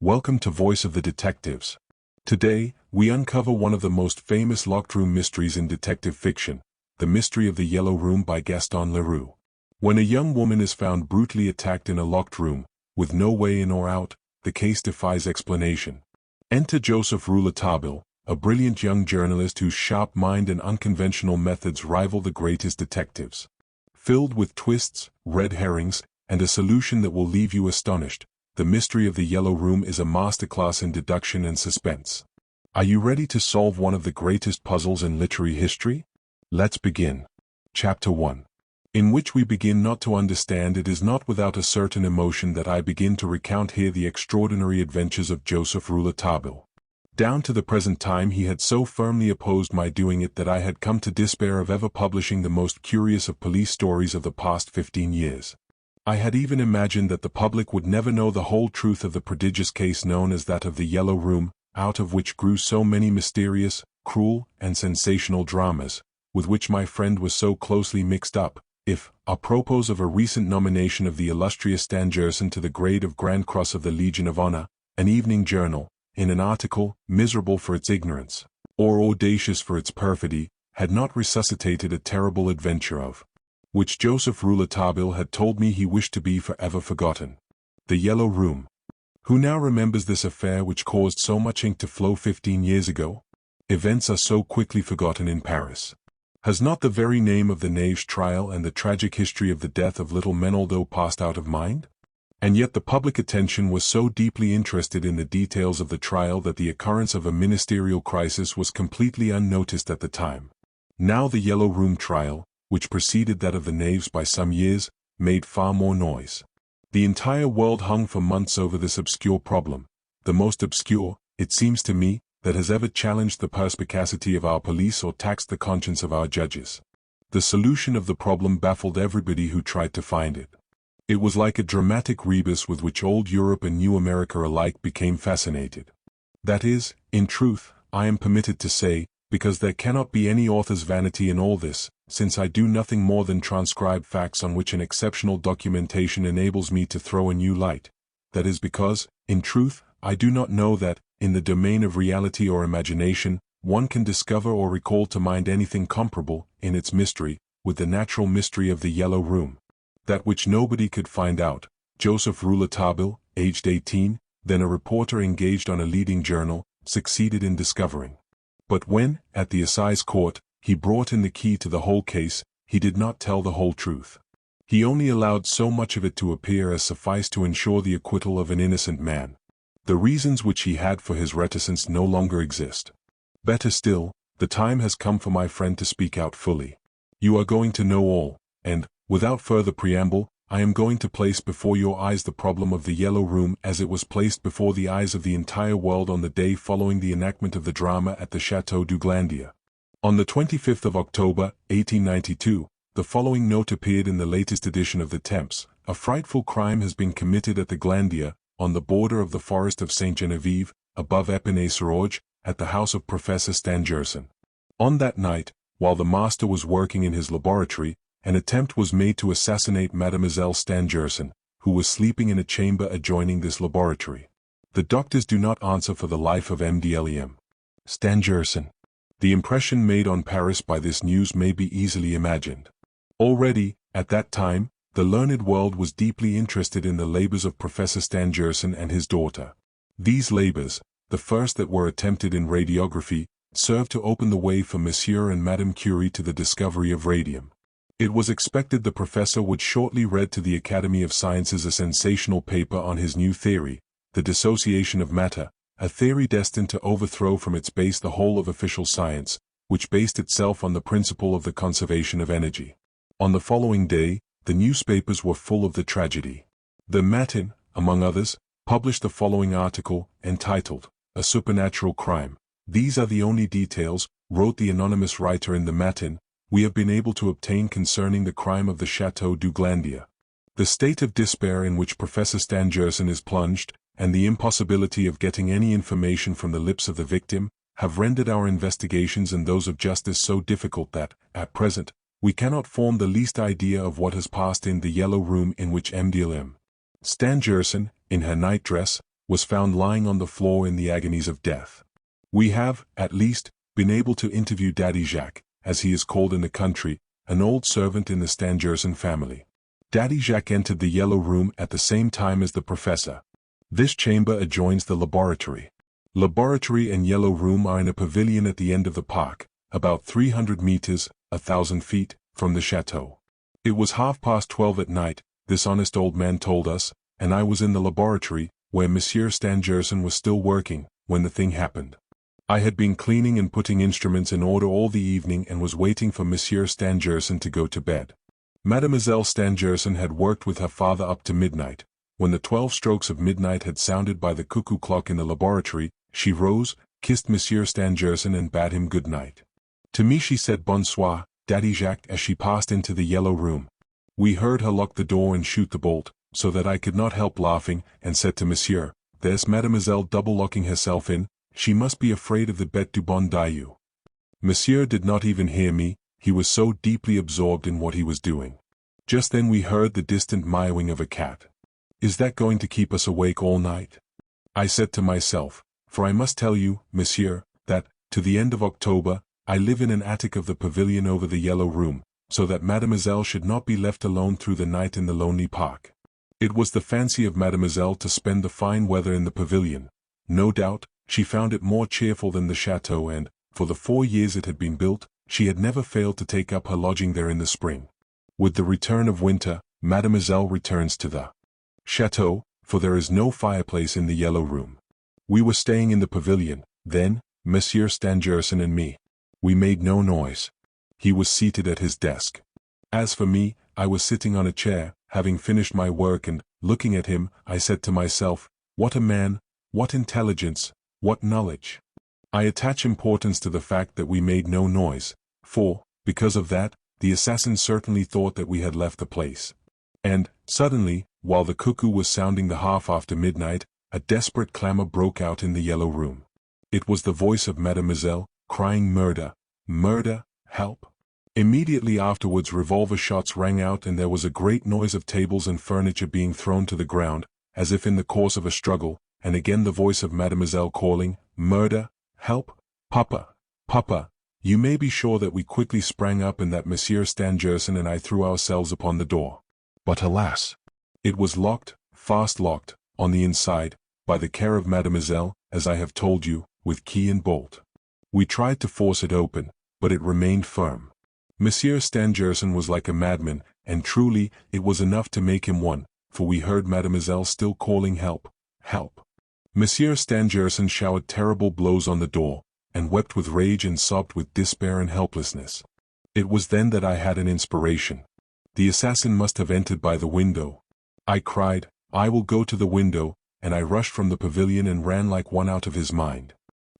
Welcome to Voice of the Detectives. Today, we uncover one of the most famous locked room mysteries in detective fiction, the mystery of the Yellow Room by Gaston Leroux. When a young woman is found brutally attacked in a locked room, with no way in or out, the case defies explanation. Enter Joseph Rouletabille, a brilliant young journalist whose sharp mind and unconventional methods rival the greatest detectives. Filled with twists, red herrings, and a solution that will leave you astonished, the mystery of the Yellow Room is a masterclass in deduction and suspense. Are you ready to solve one of the greatest puzzles in literary history? Let's begin. Chapter 1. In which we begin not to understand. It is not without a certain emotion that I begin to recount here the extraordinary adventures of Joseph Rouletabille. Down to the present time he had so firmly opposed my doing it that I had come to despair of ever publishing the most curious of police stories of the past 15 years. I had even imagined that the public would never know the whole truth of the prodigious case known as that of the Yellow Room, out of which grew so many mysterious, cruel, and sensational dramas, with which my friend was so closely mixed up, if, apropos of a recent nomination of the illustrious Stangerson to the grade of Grand Cross of the Legion of Honor, an evening journal, in an article, miserable for its ignorance, or audacious for its perfidy, had not resuscitated a terrible adventure of which Joseph Rouletabille had told me he wished to be forever forgotten. The Yellow Room. Who now remembers this affair which caused so much ink to flow 15 years ago? Events are so quickly forgotten in Paris. Has not the very name of the knave's trial and the tragic history of the death of little Menoldo passed out of mind? And yet the public attention was so deeply interested in the details of the trial that the occurrence of a ministerial crisis was completely unnoticed at the time. Now the Yellow Room trial, which preceded that of the knaves by some years, made far more noise. The entire world hung for months over this obscure problem, the most obscure, it seems to me, that has ever challenged the perspicacity of our police or taxed the conscience of our judges. The solution of the problem baffled everybody who tried to find it. It was like a dramatic rebus with which old Europe and New America alike became fascinated. That is, in truth, I am permitted to say, because there cannot be any author's vanity in all this, since I do nothing more than transcribe facts on which an exceptional documentation enables me to throw a new light. That is because, in truth, I do not know that, in the domain of reality or imagination, one can discover or recall to mind anything comparable, in its mystery, with the natural mystery of the Yellow Room. That which nobody could find out, Joseph Rouletabille, aged 18, then a reporter engaged on a leading journal, succeeded in discovering. But when, at the assize court, he brought in the key to the whole case, he did not tell the whole truth. He only allowed so much of it to appear as sufficed to ensure the acquittal of an innocent man. The reasons which he had for his reticence no longer exist. Better still, the time has come for my friend to speak out fully. You are going to know all, and, without further preamble, I am going to place before your eyes the problem of the Yellow Room as it was placed before the eyes of the entire world on the day following the enactment of the drama at the Château du Glandier. On the 25th of October, 1892, the following note appeared in the latest edition of the Temps. A frightful crime has been committed at the Glandier, on the border of the forest of Sainte-Geneviève, above Épinay-sur-Orge, at the house of Professor Stangerson. On that night, while the master was working in his laboratory, an attempt was made to assassinate Mademoiselle Stangerson, who was sleeping in a chamber adjoining this laboratory. The doctors do not answer for the life of Mademoiselle Stangerson. The impression made on Paris by this news may be easily imagined. Already, at that time, the learned world was deeply interested in the labors of Professor Stangerson and his daughter. These labors, the first that were attempted in radiography, served to open the way for Monsieur and Madame Curie to the discovery of radium. It was expected the professor would shortly read to the Academy of Sciences a sensational paper on his new theory, the dissociation of matter, a theory destined to overthrow from its base the whole of official science, which based itself on the principle of the conservation of energy. On the following day, the newspapers were full of the tragedy. The Matin, among others, published the following article, entitled, "A Supernatural Crime." "These are the only details," wrote the anonymous writer in the Matin, "we have been able to obtain concerning the crime of the Château du Glandier. The state of despair in which Professor Stangerson is plunged, and the impossibility of getting any information from the lips of the victim, have rendered our investigations and those of justice so difficult that, at present, we cannot form the least idea of what has passed in the Yellow Room in which Mademoiselle Stangerson, in her night dress, was found lying on the floor in the agonies of death. We have, at least, been able to interview Daddy Jacques, as he is called in the country, an old servant in the Stangerson family. Daddy Jacques entered the yellow room at the same time as the professor. This chamber adjoins the laboratory. Laboratory and yellow room are in a pavilion at the end of the park, about 300 meters, 1,000 feet, from the chateau. It was 12:30 at night, this honest old man told us, and I was in the laboratory, where Monsieur Stangerson was still working, when the thing happened. I had been cleaning and putting instruments in order all the evening and was waiting for Monsieur Stangerson to go to bed. Mademoiselle Stangerson had worked with her father up to midnight. When the 12 strokes of midnight had sounded by the cuckoo clock in the laboratory, she rose, kissed Monsieur Stangerson and bade him good night. To me she said bonsoir, Daddy Jacques, as she passed into the yellow room. We heard her lock the door and shoot the bolt, so that I could not help laughing, and said to Monsieur, "There's Mademoiselle double-locking herself in, she must be afraid of the bête du bon Dieu." Monsieur did not even hear me, he was so deeply absorbed in what he was doing. Just then we heard the distant mewing of a cat. Is that going to keep us awake all night? I said to myself, for I must tell you, Monsieur, that, to the end of October, I live in an attic of the pavilion over the yellow room, so that Mademoiselle should not be left alone through the night in the lonely park. It was the fancy of Mademoiselle to spend the fine weather in the pavilion. No doubt, she found it more cheerful than the chateau and, for the 4 years it had been built, she had never failed to take up her lodging there in the spring. With the return of winter, Mademoiselle returns to the chateau, for there is no fireplace in the yellow room. We were staying in the pavilion, then, Monsieur Stangerson and me. We made no noise. He was seated at his desk. As for me, I was sitting on a chair, having finished my work and, looking at him, I said to myself, what a man, what intelligence, what knowledge. I attach importance to the fact that we made no noise, for, because of that, the assassin certainly thought that we had left the place. And, suddenly, while the cuckoo was sounding the half after midnight, a desperate clamor broke out in the yellow room. It was the voice of Mademoiselle, crying murder, murder, help. Immediately afterwards revolver shots rang out and there was a great noise of tables and furniture being thrown to the ground, as if in the course of a struggle, and again the voice of Mademoiselle calling, murder, help, Papa, Papa. You may be sure that we quickly sprang up and that Monsieur Stangerson and I threw ourselves upon the door. But alas! It was locked, fast locked, on the inside, by the care of Mademoiselle, as I have told you, with key and bolt. We tried to force it open, but it remained firm. Monsieur Stangerson was like a madman, and truly, it was enough to make him one, for we heard Mademoiselle still calling help, help. Monsieur Stangerson showered terrible blows on the door, and wept with rage and sobbed with despair and helplessness. It was then that I had an inspiration. The assassin must have entered by the window. I cried, I will go to the window, and I rushed from the pavilion and ran like one out of his mind.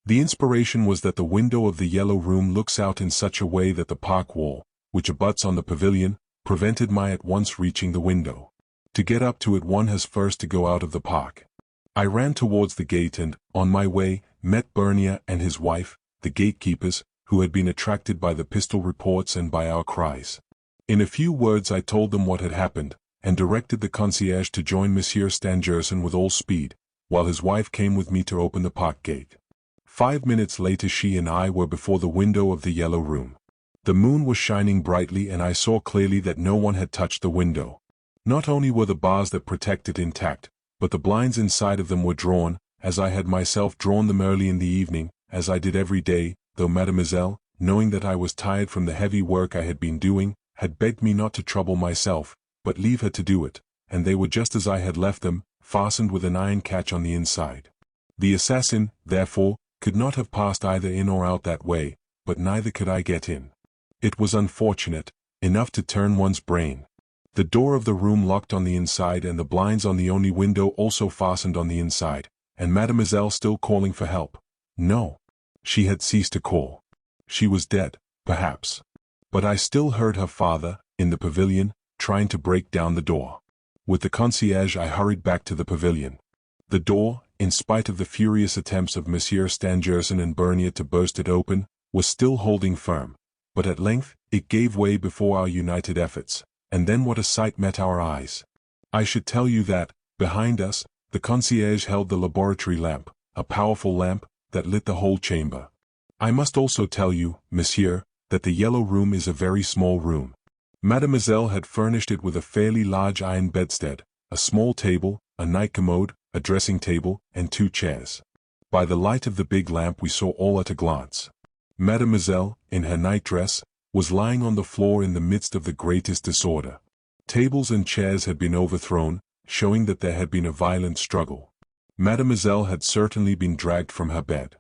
The inspiration was that the window of the yellow room looks out in such a way that the park wall, which abuts on the pavilion, prevented my at once reaching the window. To get up to it one has first to go out of the park. I ran towards the gate and, on my way, met Bernier and his wife, the gatekeepers, who had been attracted by the pistol reports and by our cries. In a few words I told them what had happened, and directed the concierge to join Monsieur Stangerson with all speed, while his wife came with me to open the park gate. 5 minutes later she and I were before the window of the yellow room. The moon was shining brightly and I saw clearly that no one had touched the window. Not only were the bars that protect it intact, but the blinds inside of them were drawn, as I had myself drawn them early in the evening, as I did every day, though Mademoiselle, knowing that I was tired from the heavy work I had been doing, had begged me not to trouble myself, but leave her to do it, and they were just as I had left them, fastened with an iron catch on the inside. The assassin, therefore, could not have passed either in or out that way, but neither could I get in. It was unfortunate, enough to turn one's brain. The door of the room locked on the inside and the blinds on the only window also fastened on the inside, and Mademoiselle still calling for help. No. She had ceased to call. She was dead, perhaps. But I still heard her father, in the pavilion, trying to break down the door. With the concierge I hurried back to the pavilion. The door, in spite of the furious attempts of Monsieur Stangerson and Bernier to burst it open, was still holding firm, but at length it gave way before our united efforts, and then what a sight met our eyes. I should tell you that, behind us, The concierge held the laboratory lamp, a powerful lamp that lit the whole chamber. I must also tell you, monsieur, that the yellow room is a very small room. Mademoiselle had furnished it with a fairly large iron bedstead, a small table, a night commode, a dressing table, and 2 chairs. By the light of the big lamp we saw all at a glance. Mademoiselle, in her nightdress, was lying on the floor in the midst of the greatest disorder. Tables and chairs had been overthrown, showing that there had been a violent struggle. Mademoiselle had certainly been dragged from her bed.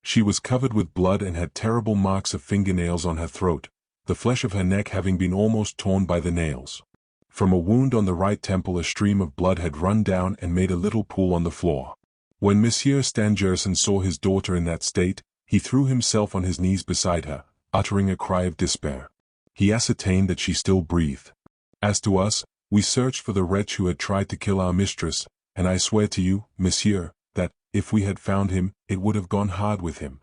She was covered with blood and had terrible marks of fingernails on her throat, the flesh of her neck having been almost torn by the nails. From a wound on the right temple a stream of blood had run down and made a little pool on the floor. When Monsieur Stangerson saw his daughter in that state, he threw himself on his knees beside her, uttering a cry of despair. He ascertained that she still breathed. As to us, we searched for the wretch who had tried to kill our mistress, and I swear to you, monsieur, that, if we had found him, it would have gone hard with him.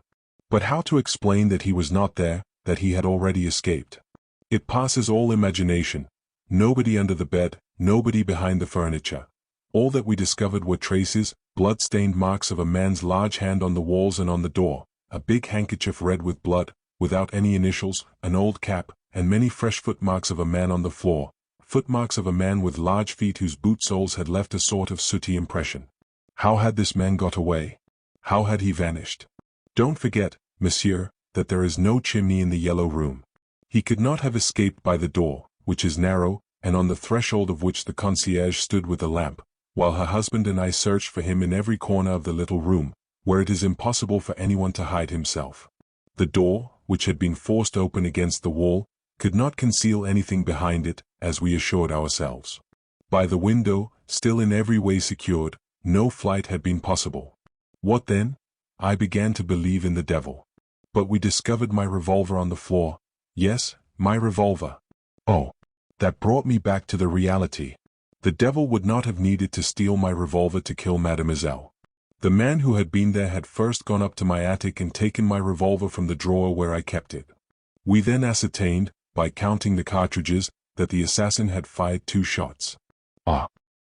But how to explain that he was not there, that he had already escaped? It passes all imagination. Nobody under the bed, nobody behind the furniture. All that we discovered were traces, blood-stained marks of a man's large hand on the walls and on the door, a big handkerchief red with blood, without any initials, an old cap, and many fresh footmarks of a man on the floor, footmarks of a man with large feet whose boot soles had left a sort of sooty impression. How had this man got away? How had he vanished? Don't forget, monsieur, that there is no chimney in the yellow room. He could not have escaped by the door, which is narrow, and on the threshold of which the concierge stood with a lamp, while her husband and I searched for him in every corner of the little room, where it is impossible for anyone to hide himself. The door, which had been forced open against the wall, could not conceal anything behind it, as we assured ourselves. By the window, still in every way secured, no flight had been possible. What then? I began to believe in the devil. But we discovered my revolver on the floor. Yes, my revolver. Oh, that brought me back to the reality. The devil would not have needed to steal my revolver to kill Mademoiselle. The man who had been there had first gone up to my attic and taken my revolver from the drawer where I kept it. We then ascertained, by counting the cartridges, that the assassin had fired 2 shots.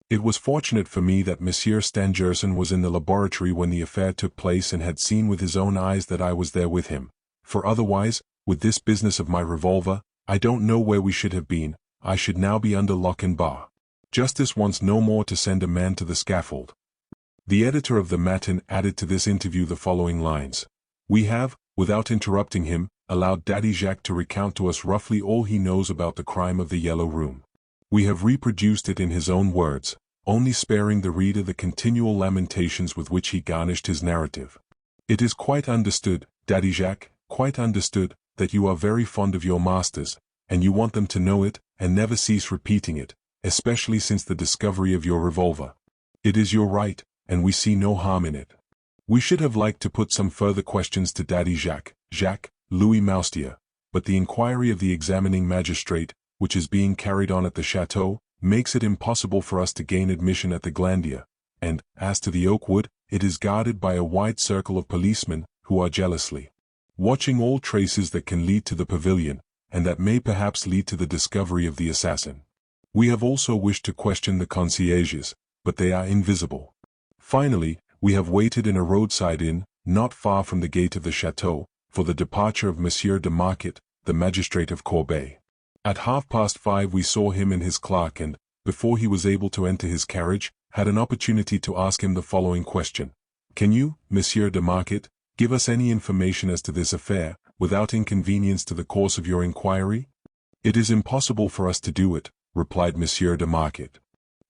It was fortunate for me that Monsieur Stangerson was in the laboratory when the affair took place and had seen with his own eyes that I was there with him, for otherwise, with this business of my revolver, I don't know where we should have been. I should now be under lock and bar. Justice wants no more to send a man to the scaffold. The editor of the Matin added to this interview the following lines. We have, without interrupting him, allowed Daddy Jacques to recount to us roughly all he knows about the crime of the Yellow Room. We have reproduced it in his own words, only sparing the reader the continual lamentations with which he garnished his narrative. It is quite understood, Daddy Jacques, quite understood, that you are very fond of your masters, and you want them to know it, and never cease repeating it, especially since the discovery of your revolver. It is your right, and we see no harm in it. We should have liked to put some further questions to Daddy Jacques, Louis Moustier, but the inquiry of the examining magistrate, which is being carried on at the chateau, makes it impossible for us to gain admission at the Glandier, and, as to the Oakwood, it is guarded by a wide circle of policemen, who are jealously watching all traces that can lead to the pavilion, and that may perhaps lead to the discovery of the assassin. We have also wished to question the concierges, but they are invisible. Finally, we have waited in a roadside inn, not far from the gate of the chateau, for the departure of Monsieur de Marquet, the magistrate of Corbeil. At 5:30 we saw him and his clerk and, before he was able to enter his carriage, had an opportunity to ask him the following question. Can you, Monsieur de Marquet, give us any information as to this affair, without inconvenience to the course of your inquiry? It is impossible for us to do it, replied Monsieur de Marquet.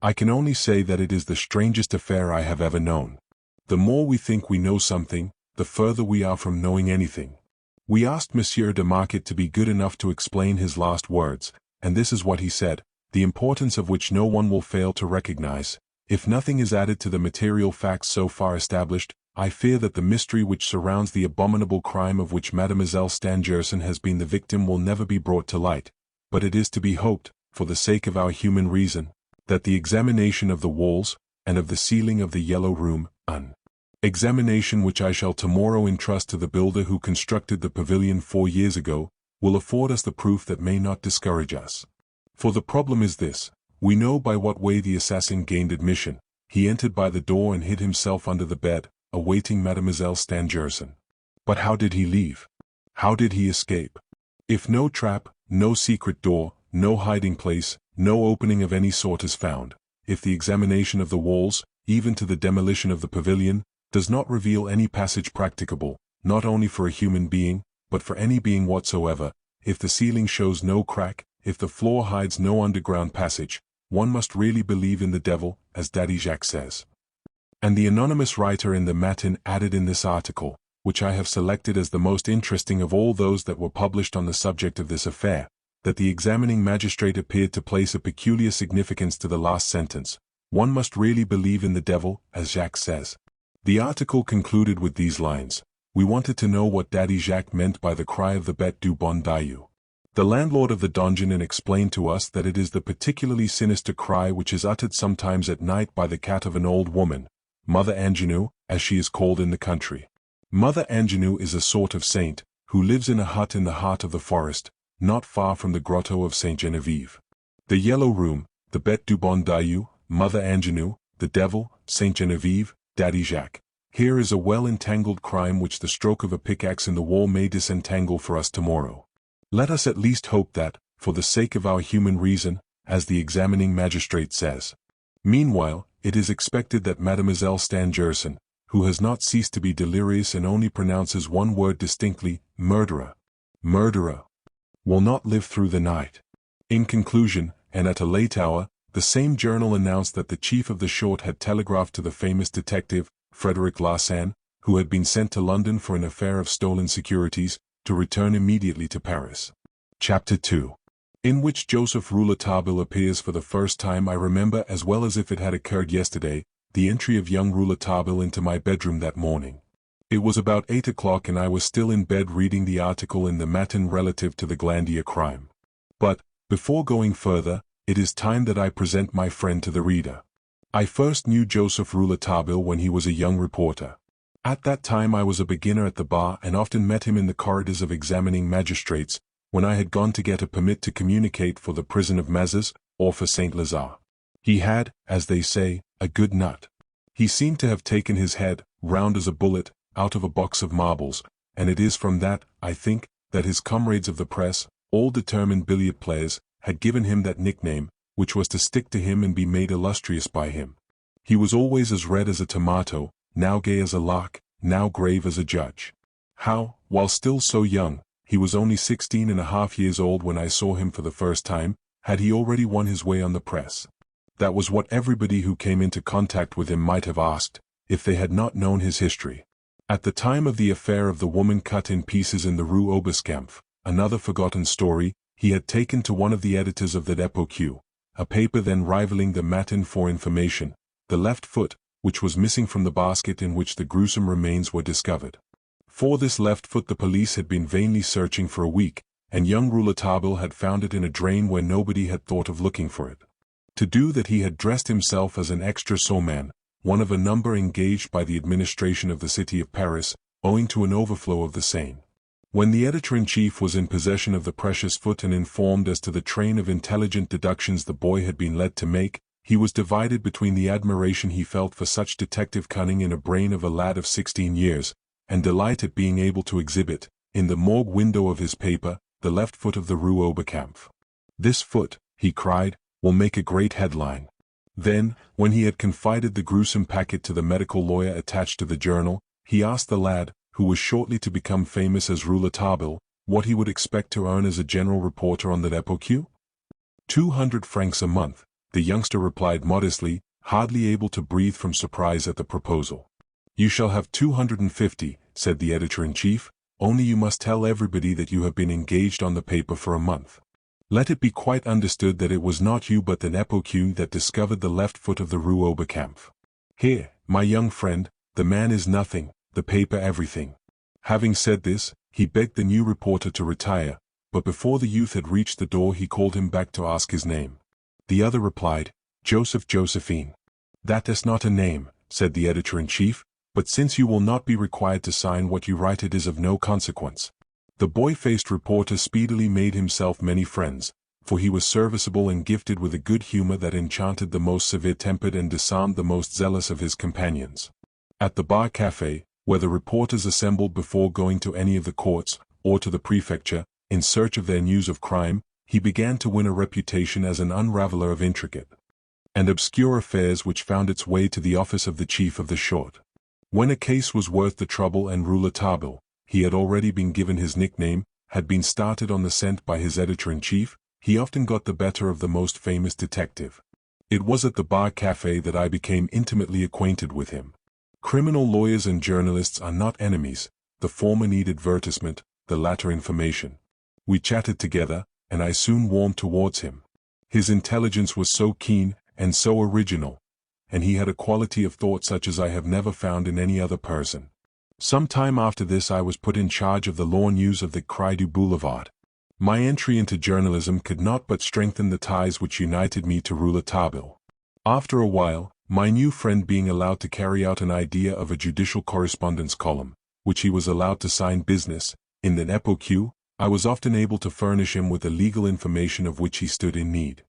I can only say that it is the strangest affair I have ever known. The more we think we know something, the further we are from knowing anything. We asked Monsieur de Marquet to be good enough to explain his last words, and this is what he said, the importance of which no one will fail to recognize. If nothing is added to the material facts so far established, I fear that the mystery which surrounds the abominable crime of which Mademoiselle Stangerson has been the victim will never be brought to light, but it is to be hoped, for the sake of our human reason, that the examination of the walls, and of the ceiling of the Yellow Room, an examination which I shall tomorrow entrust to the builder who constructed the pavilion 4 years ago, will afford us the proof that may not discourage us. For the problem is this: we know by what way the assassin gained admission. he entered by the door and hid himself under the bed, awaiting Mademoiselle Stangerson. But how did he leave? How did he escape? If no trap, no secret door, no hiding place, no opening of any sort is found, if the examination of the walls, even to the demolition of the pavilion, does not reveal any passage practicable, not only for a human being, but for any being whatsoever, if the ceiling shows no crack, if the floor hides no underground passage, one must really believe in the devil, as Daddy Jacques says. And the anonymous writer in the Matin added in this article, which I have selected as the most interesting of all those that were published on the subject of this affair, that the examining magistrate appeared to place a peculiar significance to the last sentence. One must really believe in the devil, as Jacques says. The article concluded with these lines. We wanted to know what Daddy Jacques meant by the cry of the Bête du Bon Dieu. The landlord of the donjon explained to us that it is the particularly sinister cry which is uttered sometimes at night by the cat of an old woman, Mother Angenoux, as she is called in the country. Mother Angenoux is a sort of saint, who lives in a hut in the heart of the forest, not far from the grotto of Saint Genevieve. The Yellow Room, the Bête du Bon Dieu, Mother Angenoux, the Devil, Saint Genevieve, Daddy Jacques. Here is a well-entangled crime which the stroke of a pickaxe in the wall may disentangle for us tomorrow. Let us at least hope that, for the sake of our human reason, as the examining magistrate says. Meanwhile, it is expected that Mademoiselle Stangerson, who has not ceased to be delirious and only pronounces one word distinctly, murderer, murderer, will not live through the night. In conclusion, and at a late hour, the same journal announced that the chief of the short had telegraphed to the famous detective, Frederick Larsan, who had been sent to London for an affair of stolen securities, to return immediately to Paris. Chapter 2. In which Joseph Rouletabille appears for the first time. I remember as well as if it had occurred yesterday, the entry of young Rouletabille into my bedroom that morning. It was about 8 o'clock and I was still in bed reading the article in the Matin relative to the Glandier crime. But, before going further, it is time that I present my friend to the reader. I first knew Joseph Rouletabille when he was a young reporter. At that time I was a beginner at the bar and often met him in the corridors of examining magistrates, when I had gone to get a permit to communicate for the prison of Mazas, or for Saint Lazare. He had, as they say, a good nut. He seemed to have taken his head, round as a bullet, out of a box of marbles, and it is from that, I think, that his comrades of the press, all determined billiard players, had given him that nickname, which was to stick to him and be made illustrious by him. He was always as red as a tomato, now gay as a lark, now grave as a judge. How, while still so young, he was only 16.5 years old when I saw him for the first time, had he already won his way on the press? That was what everybody who came into contact with him might have asked, if they had not known his history. At the time of the affair of the woman cut in pieces in the Rue Oberskampf, another forgotten story, he had taken to one of the editors of the Époque, a paper then rivaling the Matin for information, the left foot, which was missing from the basket in which the gruesome remains were discovered. For this left foot the police had been vainly searching for a week, and young Rouletabille had found it in a drain where nobody had thought of looking for it. To do that he had dressed himself as an extra-showman, one of a number engaged by the administration of the city of Paris, owing to an overflow of the Seine. When the editor-in-chief was in possession of the precious foot and informed as to the train of intelligent deductions the boy had been led to make, he was divided between the admiration he felt for such detective cunning in a brain of a lad of 16 years, and delight at being able to exhibit, in the morgue window of his paper, the left foot of the Rue Oberkampf. "This foot," he cried, "will make a great headline." Then, when he had confided the gruesome packet to the medical lawyer attached to the journal, he asked the lad, who was shortly to become famous as Rouletabille, what he would expect to earn as a general reporter on the Époque. 200 francs a month, the youngster replied modestly, hardly able to breathe from surprise at the proposal. "You shall have 250, said the editor-in-chief, "only you must tell everybody that you have been engaged on the paper for a month. Let it be quite understood that it was not you but the Époque that discovered the left foot of the Rue Oberkampf. Here, my young friend, the man is nothing, the paper everything." Having said this, he begged the new reporter to retire, but before the youth had reached the door he called him back to ask his name. The other replied, "Joseph Josephine." "That is not a name," said the editor-in-chief, "but since you will not be required to sign what you write it is of no consequence." The boy-faced reporter speedily made himself many friends, for he was serviceable and gifted with a good humor that enchanted the most severe-tempered and disarmed the most zealous of his companions. At the bar cafe, where the reporters assembled before going to any of the courts, or to the prefecture, in search of their news of crime, he began to win a reputation as an unraveler of intricate and obscure affairs which found its way to the office of the chief of the short. When a case was worth the trouble and Rouletabille, he had already been given his nickname, had been started on the scent by his editor-in-chief, he often got the better of the most famous detective. It was at the bar cafe that I became intimately acquainted with him. Criminal lawyers and journalists are not enemies, the former need advertisement, the latter information. We chatted together, and I soon warmed towards him. His intelligence was so keen, and so original, and he had a quality of thought such as I have never found in any other person. Some time after this I was put in charge of the law news of the Cri du Boulevard. My entry into journalism could not but strengthen the ties which united me to Rouletabille. After a while, my new friend being allowed to carry out an idea of a judicial correspondence column, which he was allowed to sign business, in the Epoque, I was often able to furnish him with the legal information of which he stood in need.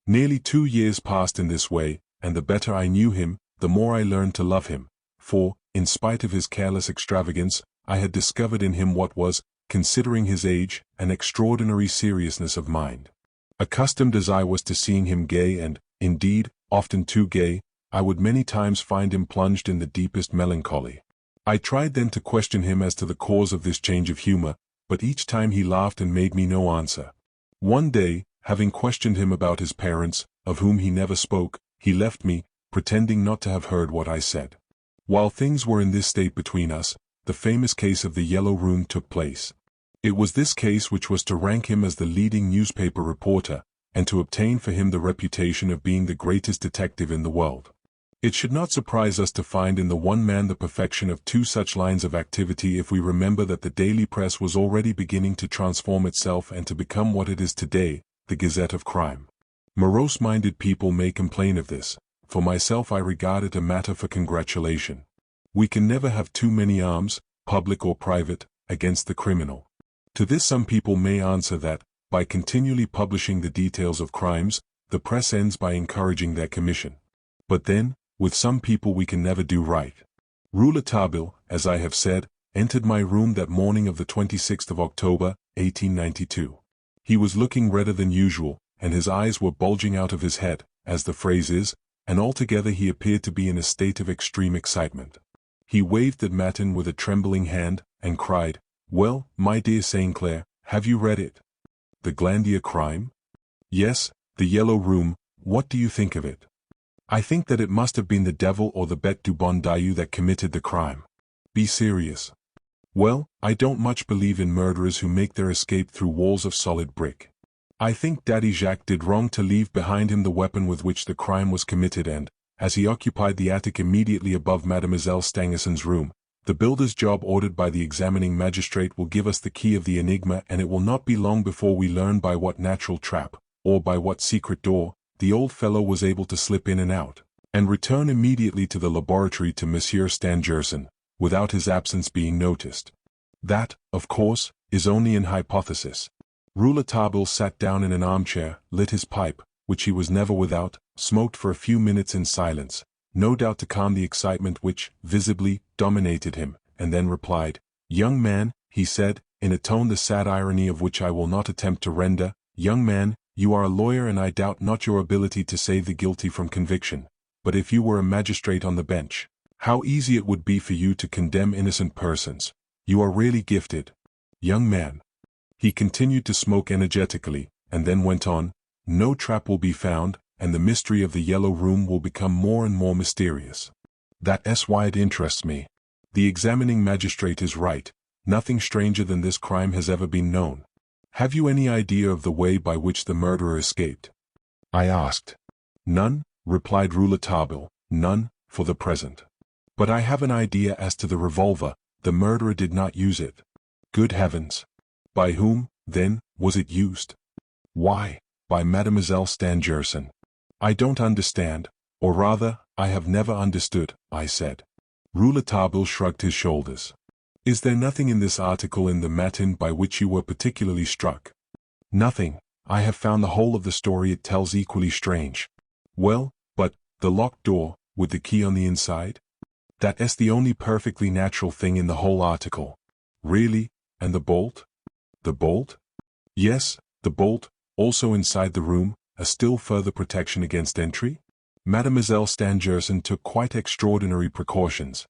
Nearly 2 years passed in this way, and the better I knew him, the more I learned to love him, for, in spite of his careless extravagance, I had discovered in him what was, considering his age, an extraordinary seriousness of mind. Accustomed as I was to seeing him gay and, indeed, often too gay, I would many times find him plunged in the deepest melancholy. I tried then to question him as to the cause of this change of humor, but each time he laughed and made me no answer. One day, having questioned him about his parents, of whom he never spoke, he left me, pretending not to have heard what I said. While things were in this state between us, the famous case of the Yellow Room took place. It was this case which was to rank him as the leading newspaper reporter, and to obtain for him the reputation of being the greatest detective in the world. It should not surprise us to find in the one man the perfection of 2 such lines of activity if we remember that the daily press was already beginning to transform itself and to become what it is today, the Gazette of Crime. Morose-minded people may complain of this. For myself I regard it a matter for congratulation. We can never have too many arms, public or private, against the criminal. To this some people may answer that, by continually publishing the details of crimes, the press ends by encouraging their commission. But then, with some people we can never do right. Rouletabille, as I have said, entered my room that morning of the 26th of October, 1892. He was looking redder than usual, and his eyes were bulging out of his head, as the phrase is, and altogether he appeared to be in a state of extreme excitement. He waved at Matin with a trembling hand, and cried, "Well, my dear St. Clair, have you read it? The Glandier crime?" "Yes, the Yellow Room. What do you think of it?" "I think that it must have been the devil or the Bête du Bon Dieu that committed the crime." "Be serious." "Well, I don't much believe in murderers who make their escape through walls of solid brick. I think Daddy Jacques did wrong to leave behind him the weapon with which the crime was committed and, as he occupied the attic immediately above Mademoiselle Stangerson's room, the builder's job ordered by the examining magistrate will give us the key of the enigma, and it will not be long before we learn by what natural trap, or by what secret door, the old fellow was able to slip in and out, and return immediately to the laboratory to Monsieur Stangerson, without his absence being noticed. That, of course, is only an hypothesis. Rouletabille sat down in an armchair, lit his pipe, which he was never without, smoked for a few minutes in silence, no doubt to calm the excitement which, visibly, dominated him, and then replied, "Young man," he said, in a tone the sad irony of which I will not attempt to render, "young man, you are a lawyer and I doubt not your ability to save the guilty from conviction, but if you were a magistrate on the bench, how easy it would be for you to condemn innocent persons. You are really gifted. Young man." He continued to smoke energetically, and then went on, "No trap will be found, and the mystery of the Yellow Room will become more and more mysterious. That's why it interests me. The examining magistrate is right, nothing stranger than this crime has ever been known. Have you any idea of the way by which the murderer escaped?" I asked. "None," replied Rouletabille, "none, for the present. But I have an idea as to the revolver. The murderer did not use it." "Good heavens! By whom, then, was it used?" "Why, by Mademoiselle Stangerson." "I don't understand, or rather, I have never understood," I said. Rouletabille shrugged his shoulders. "Is there nothing in this article in the Matin by which you were particularly struck?" "Nothing," I have found the whole of the story it tells equally strange. Well, but, the locked door, with the key on the inside? That's the only perfectly natural thing in the whole article. Really? And the bolt? The bolt? Yes, the bolt, also inside the room, a still further protection against entry? Mademoiselle Stangerson took quite extraordinary precautions.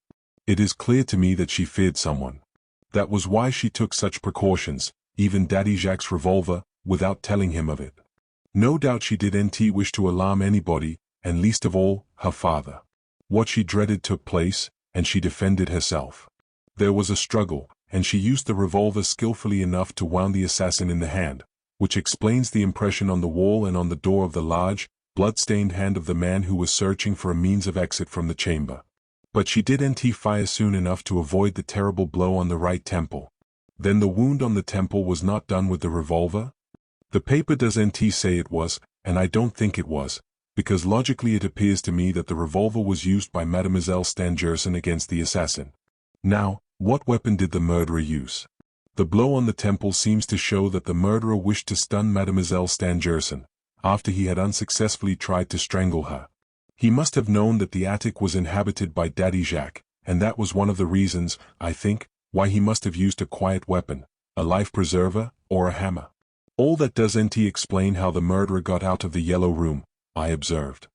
It is clear to me that she feared someone. That was why she took such precautions, even Daddy Jacques' revolver, without telling him of it. No doubt she didn't wish to alarm anybody, and least of all, her father. What she dreaded took place, and she defended herself. There was a struggle, and she used the revolver skillfully enough to wound the assassin in the hand, which explains the impression on the wall and on the door of the large, blood-stained hand of the man who was searching for a means of exit from the chamber. But she didn't fire soon enough to avoid the terrible blow on the right temple. Then the wound on the temple was not done with the revolver? The paper doesn't say it was, and I don't think it was, because logically it appears to me that the revolver was used by Mademoiselle Stangerson against the assassin. Now, what weapon did the murderer use? The blow on the temple seems to show that the murderer wished to stun Mademoiselle Stangerson, after he had unsuccessfully tried to strangle her. He must have known that the attic was inhabited by Daddy Jacques, and that was one of the reasons, I think, why he must have used a quiet weapon, a life preserver, or a hammer. All that doesn't explain how the murderer got out of the yellow room, I observed.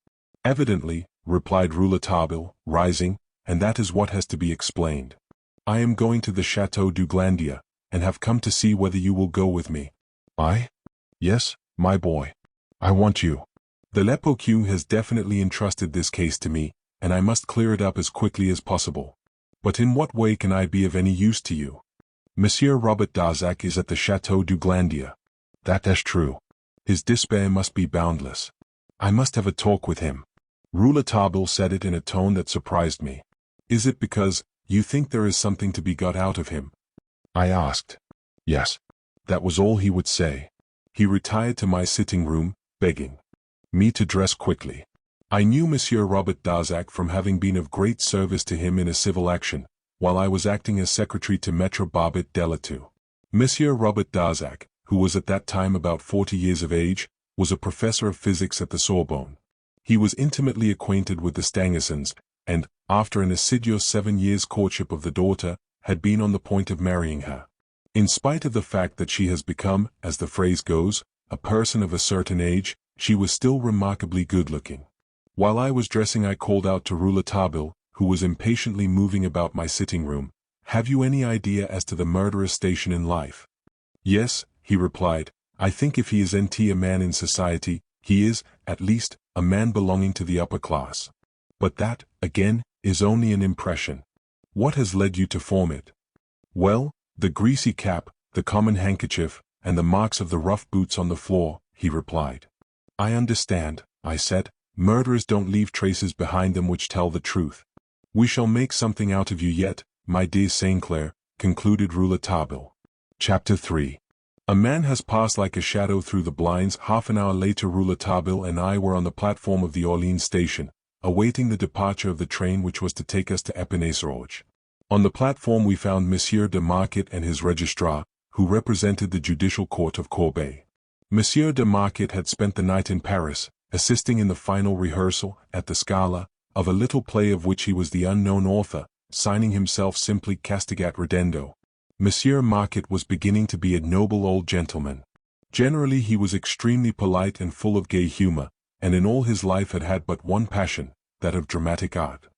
Evidently, replied Rouletabille, rising, and that is what has to be explained. I am going to the Château du Glandier, and have come to see whether you will go with me. I? Yes, my boy. I want you. The Lepoque has definitely entrusted this case to me, and I must clear it up as quickly as possible. But in what way can I be of any use to you? Monsieur Robert Darzac is at the Château du Glandier. That's true. His despair must be boundless. I must have a talk with him. Rouletabille said it in a tone that surprised me. Is it because you think there is something to be got out of him? I asked. Yes. That was all he would say. He retired to my sitting room, begging me to dress quickly. I knew Monsieur Robert Darzac from having been of great service to him in a civil action, while I was acting as secretary to Maître Barbet Delatour. Monsieur Robert Darzac, who was at that time about 40 years of age, was a professor of physics at the Sorbonne. He was intimately acquainted with the Stangersons, and, after an assiduous 7 years' courtship of the daughter, had been on the point of marrying her. In spite of the fact that she has become, as the phrase goes, a person of a certain age, she was still remarkably good-looking. While I was dressing I called out to Rouletabille, who was impatiently moving about my sitting room, "Have you any idea as to the murderer's station in life?" "Yes," he replied, "I think if he isn't a man in society, he is, at least, a man belonging to the upper class. But that, again, is only an impression. What has led you to form it?" "Well, the greasy cap, the common handkerchief, and the marks of the rough boots on the floor," he replied. "I understand," I said. "Murderers don't leave traces behind them which tell the truth. We shall make something out of you yet, my dear Saint Clair," concluded Rouletabille. Chapter 3. A man has passed like a shadow through the blinds. Half an hour later Rouletabille and I were on the platform of the Orléans station, awaiting the departure of the train which was to take us to Épinay-sur-Orge. On the platform we found Monsieur de Marquet and his registrar, who represented the judicial court of Corbeil. Monsieur de Marquet had spent the night in Paris, assisting in the final rehearsal, at the Scala, of a little play of which he was the unknown author, signing himself simply Castigat Ridendo. Monsieur Marquet was beginning to be a noble old gentleman. Generally he was extremely polite and full of gay humor, and in all his life had had but one passion, that of dramatic art.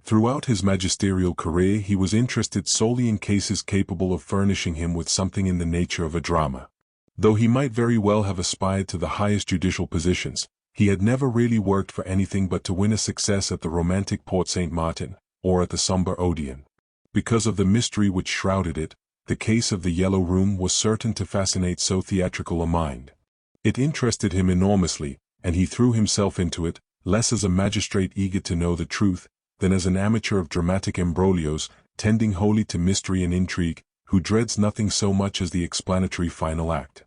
Throughout his magisterial career he was interested solely in cases capable of furnishing him with something in the nature of a drama. Though he might very well have aspired to the highest judicial positions, he had never really worked for anything but to win a success at the romantic Porte Saint-Martin, or at the sombre Odeon. Because of the mystery which shrouded it, the case of the Yellow Room was certain to fascinate so theatrical a mind. It interested him enormously, and he threw himself into it, less as a magistrate eager to know the truth, than as an amateur of dramatic embroglios, tending wholly to mystery and intrigue, who dreads nothing so much as the explanatory final act.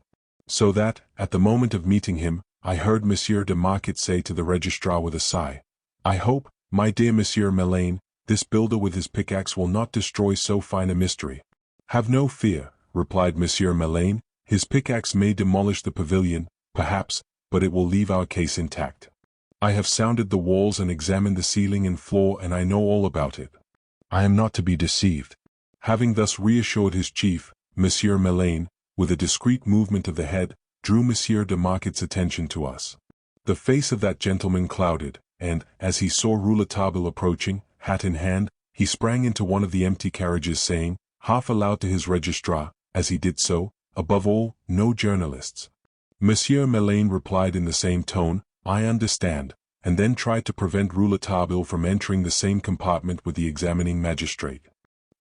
So that, at the moment of meeting him, I heard Monsieur de Marquet say to the registrar with a sigh, "I hope, my dear Monsieur Melaine, this builder with his pickaxe will not destroy so fine a mystery." "Have no fear," replied Monsieur Melaine, "his pickaxe may demolish the pavilion, perhaps, but it will leave our case intact. I have sounded the walls and examined the ceiling and floor, and I know all about it. I am not to be deceived." Having thus reassured his chief, Monsieur Mélane, with a discreet movement of the head, drew Monsieur de Marquet's attention to us. The face of that gentleman clouded, and, as he saw Rouletabille approaching, hat in hand, he sprang into one of the empty carriages, saying, half aloud to his registrar, as he did so, "Above all, no journalists." Monsieur Mélane replied in the same tone, "I understand," and then tried to prevent Rouletabille from entering the same compartment with the examining magistrate.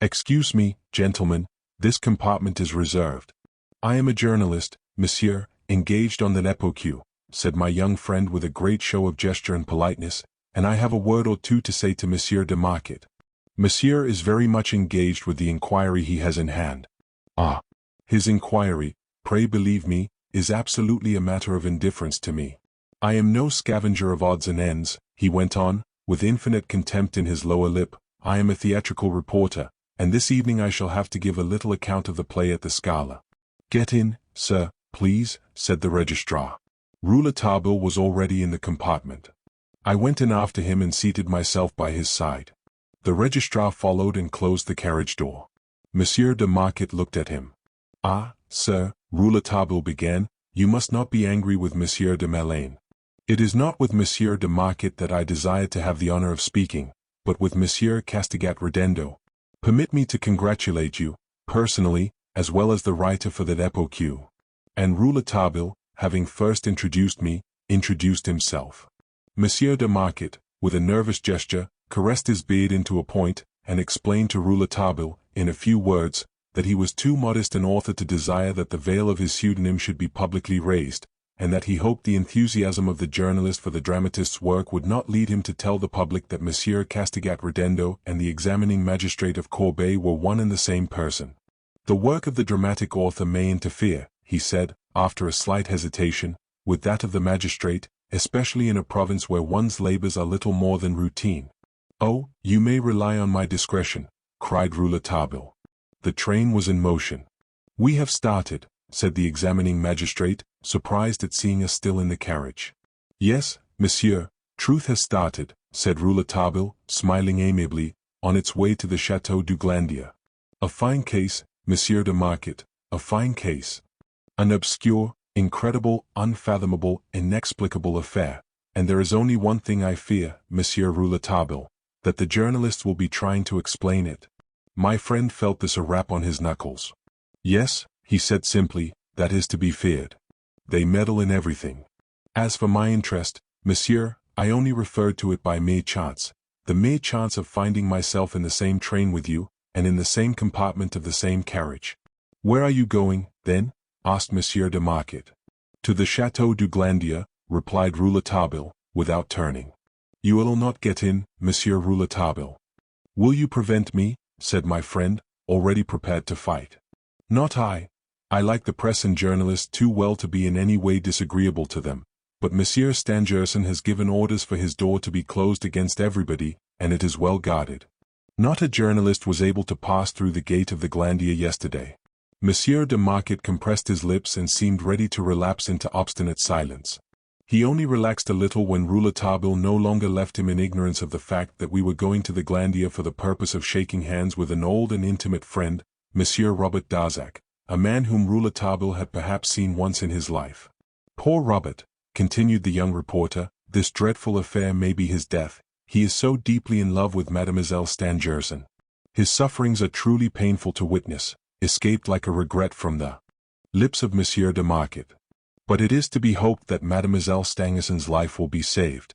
"Excuse me, gentlemen, this compartment is reserved. I am a journalist, monsieur, engaged on the Époque," said my young friend with a great show of gesture and politeness, "and I have a word or two to say to Monsieur de Marquet. Monsieur is very much engaged with the inquiry he has in hand." "Ah, his inquiry, pray believe me, is absolutely a matter of indifference to me. I am no scavenger of odds and ends," he went on, with infinite contempt in his lower lip. "I am a theatrical reporter, and this evening I shall have to give a little account of the play at the Scala." "Get in, sir, please," said the registrar. Rouletabille was already in the compartment. I went in after him and seated myself by his side. The registrar followed and closed the carriage door. Monsieur de Marquet looked at him. "Ah, sir," Rouletabille began, "you must not be angry with Monsieur de Mélane. It is not with Monsieur de Marquet that I desire to have the honor of speaking, but with Monsieur Castigat Redendo. Permit me to congratulate you, personally, as well as the writer for that Époque." And Rouletabille, having first introduced me, introduced himself. Monsieur de Marquet, with a nervous gesture, caressed his beard into a point, and explained to Rouletabille, in a few words, that he was too modest an author to desire that the veil of his pseudonym should be publicly raised, and that he hoped the enthusiasm of the journalist for the dramatist's work would not lead him to tell the public that Monsieur Castigat Redendo and the examining magistrate of Corbeil were one and the same person. "The work of the dramatic author may interfere," he said, after a slight hesitation, "with that of the magistrate, especially in a province where one's labors are little more than routine." "Oh, you may rely on my discretion," cried Rouletabille. The train was in motion. "We have started," said the examining magistrate, surprised at seeing us still in the carriage. "Yes, monsieur, truth has started," said Rouletabille, smiling amiably, "on its way to the Château du Glandier. A fine case, Monsieur de Marquet, a fine case. An obscure, incredible, unfathomable, inexplicable affair, and there is only one thing I fear, Monsieur Rouletabille, that the journalists will be trying to explain it." My friend felt this a rap on his knuckles. "Yes," he said simply, "that is to be feared. They meddle in everything. As for my interest, monsieur, I only referred to it by mere chance, the mere chance of finding myself in the same train with you, and in the same compartment of the same carriage." "Where are you going, then?" asked Monsieur de Marquet. "To the Château du Glandier," replied Rouletabille, without turning. "You will not get in, Monsieur Rouletabille." "Will you prevent me?" said my friend, already prepared to fight. "Not I. I like the press and journalists too well to be in any way disagreeable to them, but Monsieur Stangerson has given orders for his door to be closed against everybody, and it is well guarded. Not a journalist was able to pass through the gate of the Glandier yesterday." Monsieur de Marquet compressed his lips and seemed ready to relapse into obstinate silence. He only relaxed a little when Rouletabille no longer left him in ignorance of the fact that we were going to the Glandier for the purpose of shaking hands with an old and intimate friend, Monsieur Robert Darzac, a man whom Rouletabille had perhaps seen once in his life. "Poor Robert," continued the young reporter, "this dreadful affair may be his death. He is so deeply in love with Mademoiselle Stangerson. His sufferings are truly painful to witness, escaped like a regret from the lips of Monsieur de Marquet. But it is to be hoped that Mademoiselle Stangerson's life will be saved.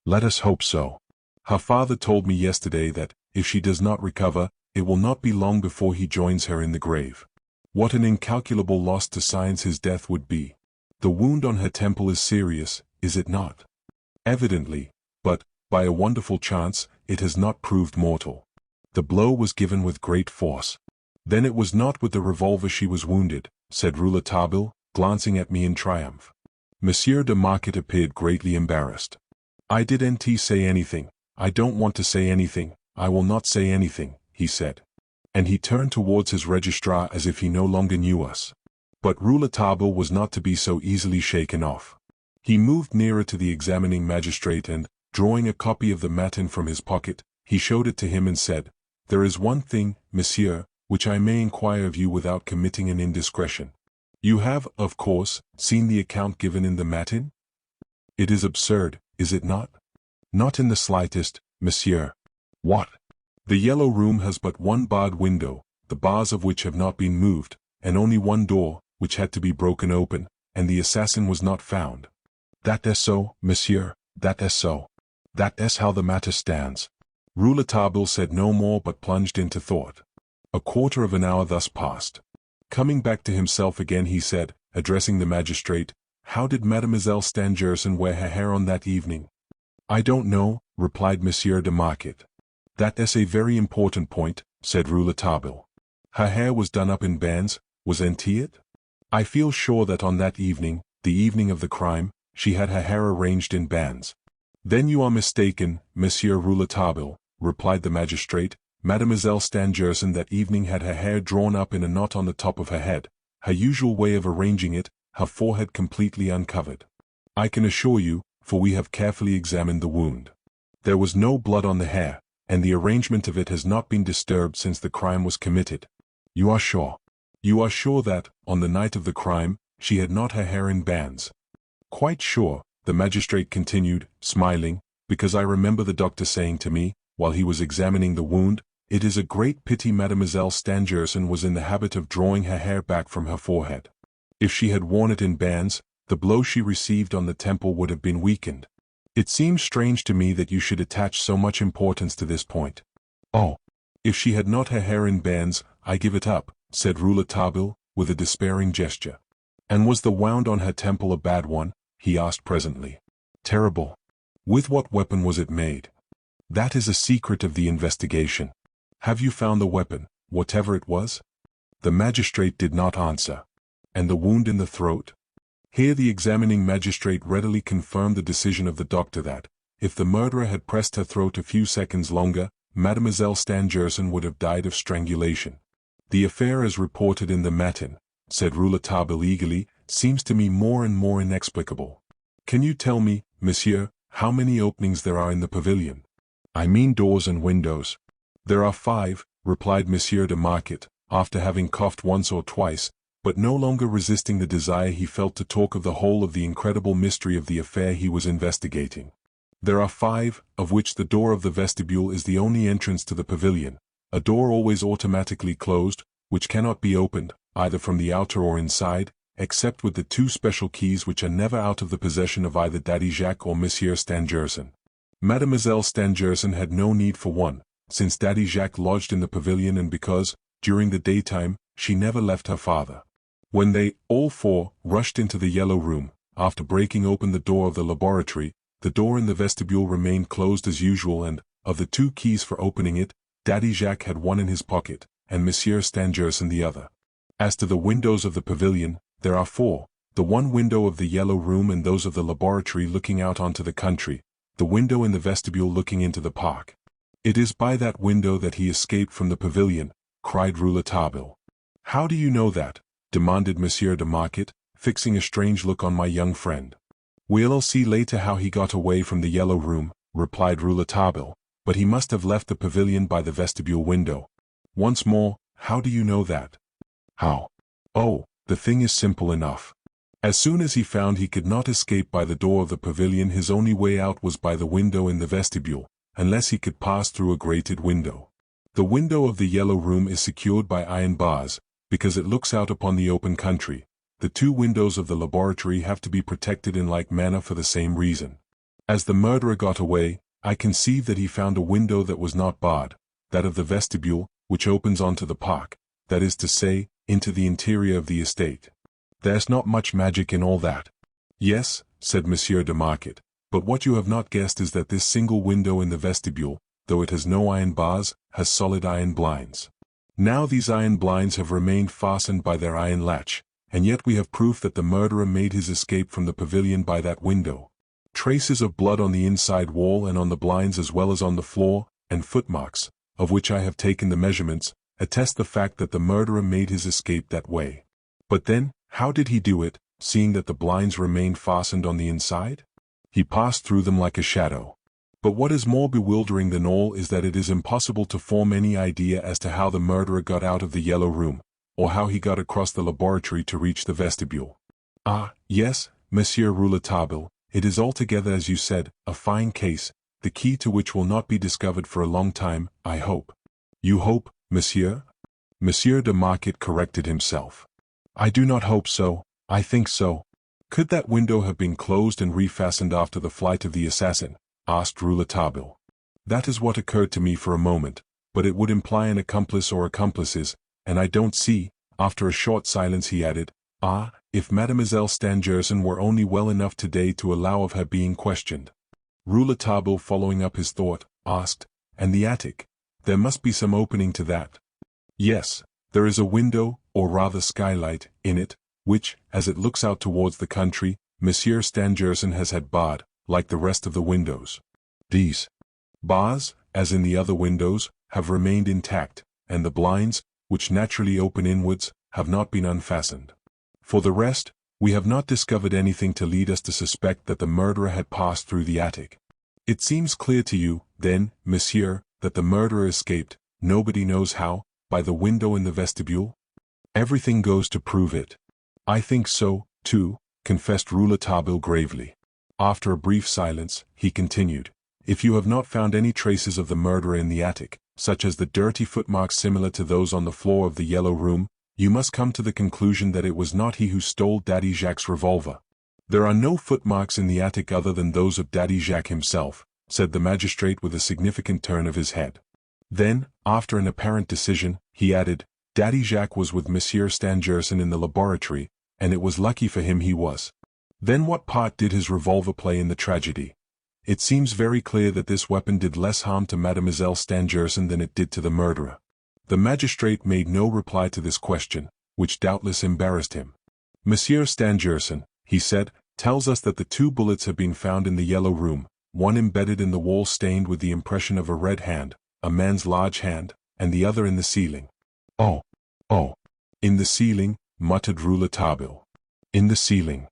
Let us hope so. Her father told me yesterday that, if she does not recover, it will not be long before he joins her in the grave. What an incalculable loss to science his death would be. The wound on her temple is serious, is it not? Evidently, but, by a wonderful chance, it has not proved mortal. The blow was given with great force. Then it was not with the revolver she was wounded, said Rouletabille, glancing at me in triumph. Monsieur de Marquet appeared greatly embarrassed. I didn't say anything, I don't want to say anything, I will not say anything, he said. And he turned towards his registrar as if he no longer knew us. But Rouletabille was not to be so easily shaken off. He moved nearer to the examining magistrate and, drawing a copy of the matin from his pocket, he showed it to him and said, "There is one thing, monsieur, which I may inquire of you without committing an indiscretion. You have, of course, seen the account given in the matin? It is absurd, is it not?" "Not in the slightest, monsieur." "What?" "The Yellow Room has but one barred window, the bars of which have not been moved, and only one door, which had to be broken open, and the assassin was not found." "That is so, monsieur, that is so. That is how the matter stands." Rouletabille said no more but plunged into thought. A quarter of an hour thus passed. Coming back to himself again he said, addressing the magistrate, "How did Mademoiselle Stangerson wear her hair on that evening?" "I don't know," replied Monsieur de Marquet. "That is a very important point," said Rouletabille. "Her hair was done up in bands, wasn't it? I feel sure that on that evening, the evening of the crime, she had her hair arranged in bands." "Then you are mistaken, Monsieur Rouletabille," replied the magistrate. "Mademoiselle Stangerson that evening had her hair drawn up in a knot on the top of her head, her usual way of arranging it, her forehead completely uncovered. I can assure you, for we have carefully examined the wound. There was no blood on the hair, and the arrangement of it has not been disturbed since the crime was committed." "You are sure? You are sure that, on the night of the crime, she had not her hair in bands?" "Quite sure," the magistrate continued, smiling, "because I remember the doctor saying to me, while he was examining the wound, 'It is a great pity Mademoiselle Stangerson was in the habit of drawing her hair back from her forehead. If she had worn it in bands, the blow she received on the temple would have been weakened.' It seems strange to me that you should attach so much importance to this point." "Oh, if she had not her hair in bands, I give it up," said Rouletabille, with a despairing gesture. "And was the wound on her temple a bad one?" he asked presently. "Terrible." "With what weapon was it made?" "That is a secret of the investigation." "Have you found the weapon, whatever it was?" The magistrate did not answer. "And the wound in the throat?" Here the examining magistrate readily confirmed the decision of the doctor that, if the murderer had pressed her throat a few seconds longer, Mademoiselle Stangerson would have died of strangulation. "The affair as reported in the matin," said Rouletabille eagerly, "seems to me more and more inexplicable. Can you tell me, monsieur, how many openings there are in the pavilion? I mean doors and windows." "There are 5, replied Monsieur de Marquet, after having coughed once or twice, but no longer resisting the desire he felt to talk of the whole of the incredible mystery of the affair he was investigating. "There are 5, of which the door of the vestibule is the only entrance to the pavilion, a door always automatically closed, which cannot be opened, either from the outer or inside, except with the 2 special keys which are never out of the possession of either Daddy Jacques or Monsieur Stangerson. Mademoiselle Stangerson had no need for one, since Daddy Jacques lodged in the pavilion and because, during the daytime, she never left her father. When they, all 4, rushed into the Yellow Room, after breaking open the door of the laboratory, the door in the vestibule remained closed as usual and, of the 2 keys for opening it, Daddy Jacques had one in his pocket, and Monsieur Stangerson the other. As to the windows of the pavilion, there are 4, the one window of the Yellow Room and those of the laboratory looking out onto the country, the window in the vestibule looking into the park. It is by that window that he escaped from the pavilion," cried Rouletabille. "How do you know that?" demanded Monsieur de Marquet, fixing a strange look on my young friend. "We'll see later how he got away from the Yellow Room," replied Rouletabille, "but he must have left the pavilion by the vestibule window. Once more, how do you know that?" "How? Oh, the thing is simple enough. As soon as he found he could not escape by the door of the pavilion, his only way out was by the window in the vestibule, unless he could pass through a grated window. The window of the Yellow Room is secured by iron bars, because it looks out upon the open country. The 2 windows of the laboratory have to be protected in like manner for the same reason. As the murderer got away, I conceive that he found a window that was not barred, that of the vestibule, which opens onto the park, that is to say, into the interior of the estate. There's not much magic in all that." "Yes," said Monsieur de Marquet, "but what you have not guessed is that this single window in the vestibule, though it has no iron bars, has solid iron blinds. Now these iron blinds have remained fastened by their iron latch, and yet we have proof that the murderer made his escape from the pavilion by that window. Traces of blood on the inside wall and on the blinds as well as on the floor, and footmarks, of which I have taken the measurements, attest the fact that the murderer made his escape that way. But then, How did he do it, seeing that the blinds remained fastened on the inside? He passed through them like a shadow. But what is more bewildering than all is that it is impossible to form any idea as to how the murderer got out of the yellow room, or how he got across the laboratory to reach the vestibule. Ah, yes, Monsieur Rouletabille, it is altogether as you said, a fine case, the key to which will not be discovered for a long time, I hope. You hope, monsieur? Monsieur de Marquet corrected himself. I do not hope so, I think so. Could that window have been closed and refastened after the flight of the assassin? Asked Rouletabille. That is what occurred to me for a moment, but it would imply an accomplice or accomplices, and I don't see. After a short silence he added, Ah, if Mademoiselle Stangerson were only well enough today to allow of her being questioned. Rouletabille, following up his thought, asked, And the attic? There must be some opening to that. Yes, there is a window, or rather skylight, in it, which, as it looks out towards the country, Monsieur Stangerson has had barred, like the rest of the windows. These bars, as in the other windows, have remained intact, and the blinds, which naturally open inwards, have not been unfastened. For the rest, we have not discovered anything to lead us to suspect that the murderer had passed through the attic. It seems clear to you, then, monsieur, that the murderer escaped, nobody knows how, by the window in the vestibule? Everything goes to prove it. I think so, too, confessed Rouletabille gravely. After a brief silence, he continued, If you have not found any traces of the murderer in the attic, such as the dirty footmarks similar to those on the floor of the yellow room, you must come to the conclusion that it was not he who stole Daddy Jacques' revolver. There are no footmarks in the attic other than those of Daddy Jacques himself, said the magistrate with a significant turn of his head. Then, after an apparent decision, he added, Daddy Jacques was with Monsieur Stangerson in the laboratory, and it was lucky for him he was. Then what part did his revolver play in the tragedy? It seems very clear that this weapon did less harm to Mademoiselle Stangerson than it did to the murderer. The magistrate made no reply to this question, which doubtless embarrassed him. Monsieur Stangerson, he said, tells us that the 2 bullets have been found in the yellow room, one embedded in the wall stained with the impression of a red hand, a man's large hand, and the other in the ceiling. Oh, in the ceiling, muttered Rouletabille. In the ceiling.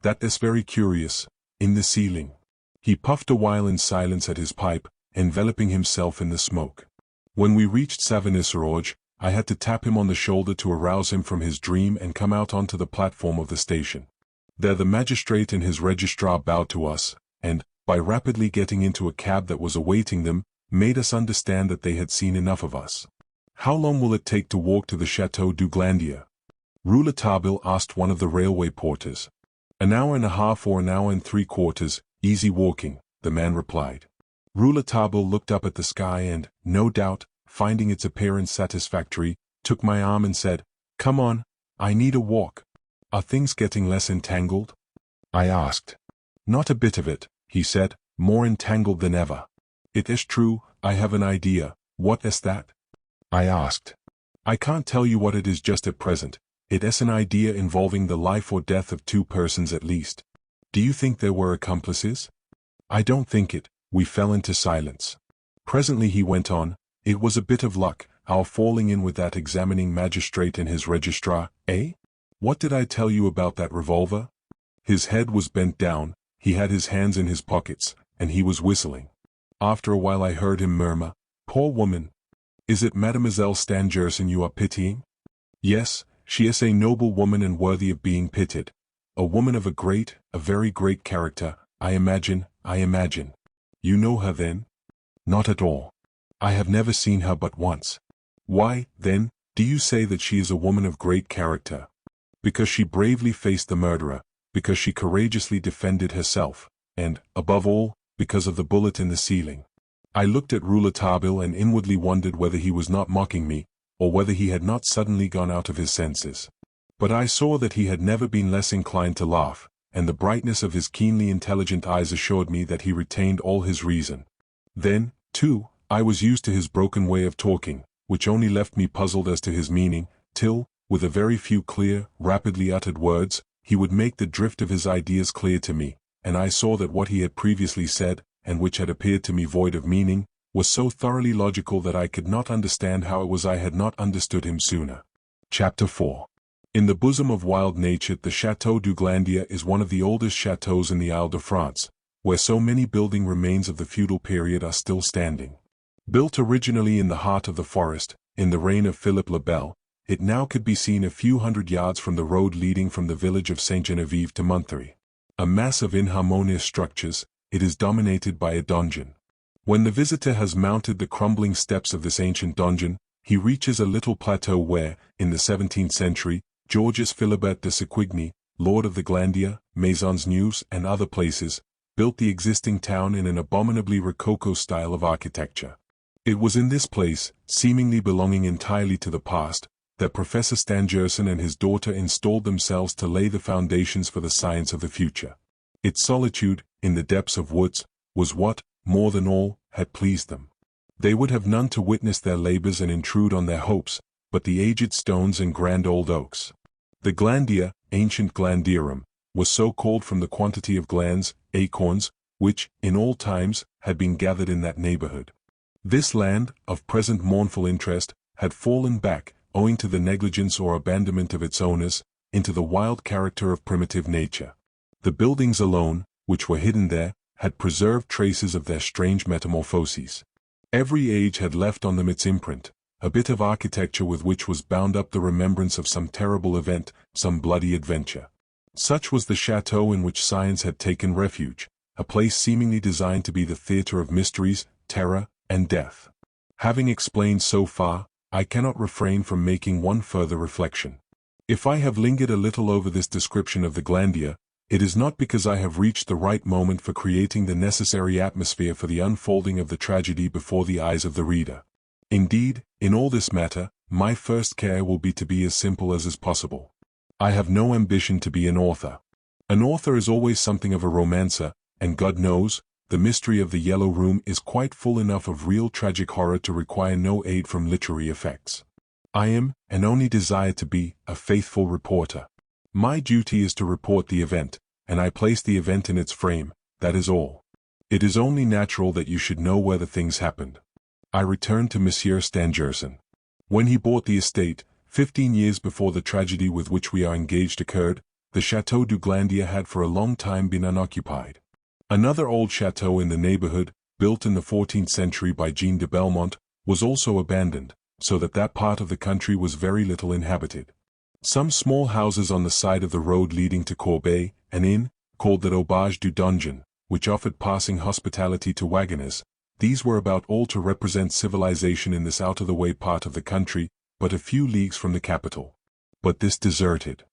That is very curious, in the ceiling. He puffed a while in silence at his pipe, enveloping himself in the smoke. When we reached Savigny-sur-Orge, I had to tap him on the shoulder to arouse him from his dream and come out onto the platform of the station. There the magistrate and his registrar bowed to us, and, by rapidly getting into a cab that was awaiting them, made us understand that they had seen enough of us. How long will it take to walk to the Château du Glandier? Rouletabille asked one of the railway porters. An hour and a half or an hour and 3/4, easy walking, the man replied. Rouletabille looked up at the sky and, no doubt, finding its appearance satisfactory, took my arm and said, Come on, I need a walk. Are things getting less entangled? I asked. Not a bit of it, he said, more entangled than ever. It is true, I have an idea. What is that? I asked. I can't tell you what it is just at present. It is an idea involving the life or death of 2 persons at least. Do you think there were accomplices? I don't think it. We fell into silence. Presently he went on, It was a bit of luck, our falling in with that examining magistrate and his registrar, eh? What did I tell you about that revolver? His head was bent down, he had his hands in his pockets, and he was whistling. After a while I heard him murmur, Poor woman. Is it Mademoiselle Stangerson you are pitying? Yes, she is a noble woman and worthy of being pitied. A woman of a very great character, I imagine. You know her then? Not at all. I have never seen her but once. Why, then, do you say that she is a woman of great character? Because she bravely faced the murderer, because she courageously defended herself, and, above all, because of the bullet in the ceiling. I looked at Rouletabille and inwardly wondered whether he was not mocking me, or whether he had not suddenly gone out of his senses. But I saw that he had never been less inclined to laugh, and the brightness of his keenly intelligent eyes assured me that he retained all his reason. Then, too, I was used to his broken way of talking, which only left me puzzled as to his meaning, till, with a very few clear, rapidly uttered words, he would make the drift of his ideas clear to me, and I saw that what he had previously said, and which had appeared to me void of meaning, was so thoroughly logical that I could not understand how it was I had not understood him sooner. Chapter 4. In the bosom of wild nature, the Château du Glandier is one of the oldest châteaux in the Isle de France, where so many building remains of the feudal period are still standing. Built originally in the heart of the forest, in the reign of Philippe le Bel, it now could be seen a few hundred yards from the road leading from the village of Saint-Geneviève to Monthery. A mass of inharmonious structures, it is dominated by a donjon. When the visitor has mounted the crumbling steps of this ancient donjon, he reaches a little plateau where, in the 17th century, Georges Philibert de Séquigny, lord of the Glandier, Maisons Neuves and other places, built the existing town in an abominably rococo style of architecture. It was in this place, seemingly belonging entirely to the past, that Professor Stangerson and his daughter installed themselves to lay the foundations for the science of the future. Its solitude, in the depths of woods, was what, more than all, had pleased them. They would have none to witness their labors and intrude on their hopes, but the aged stones and grand old oaks. The Glandier, ancient Glandierum, was so called from the quantity of glands, acorns, which, in old times, had been gathered in that neighborhood. This land, of present mournful interest, had fallen back, owing to the negligence or abandonment of its owners, into the wild character of primitive nature. The buildings alone, which were hidden there, had preserved traces of their strange metamorphoses. Every age had left on them its imprint, a bit of architecture with which was bound up the remembrance of some terrible event, some bloody adventure. Such was the chateau in which science had taken refuge, a place seemingly designed to be the theater of mysteries, terror, and death. Having explained so far, I cannot refrain from making one further reflection. If I have lingered a little over this description of the Glandier, it is not because I have reached the right moment for creating the necessary atmosphere for the unfolding of the tragedy before the eyes of the reader. Indeed, in all this matter, my first care will be to be as simple as is possible. I have no ambition to be an author. An author is always something of a romancer, and God knows, the mystery of the Yellow Room is quite full enough of real tragic horror to require no aid from literary effects. I am, and only desire to be, a faithful reporter. My duty is to report the event, and I place the event in its frame, that is all. It is only natural that you should know where the things happened. I returned to Monsieur Stangerson. When he bought the estate, 15 years before the tragedy with which we are engaged occurred, the Château du Glandier had for a long time been unoccupied. Another old chateau in the neighborhood, built in the 14th century by Jean de Belmont, was also abandoned, so that that part of the country was very little inhabited. Some small houses on the side of the road leading to Corbeil, an inn, called the Auberge du Donjon, which offered passing hospitality to wagoners, these were about all to represent civilization in this out-of-the-way part of the country, but a few leagues from the capital. But this deserted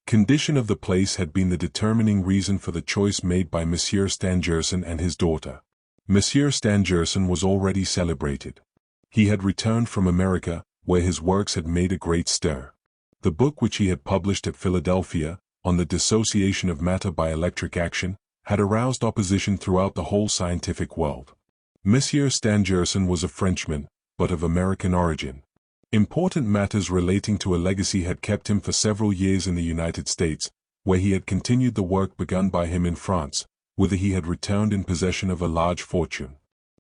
condition of the place had been the determining reason for the choice made by Monsieur Stangerson and his daughter. Monsieur Stangerson was already celebrated. He had returned from America, where his works had made a great stir. The book which he had published at Philadelphia, on the dissociation of matter by electric action, had aroused opposition throughout the whole scientific world. Monsieur Stangerson was a Frenchman, but of American origin. Important matters relating to a legacy had kept him for several years in the United States, where he had continued the work begun by him in France, whither he had returned in possession of a large fortune.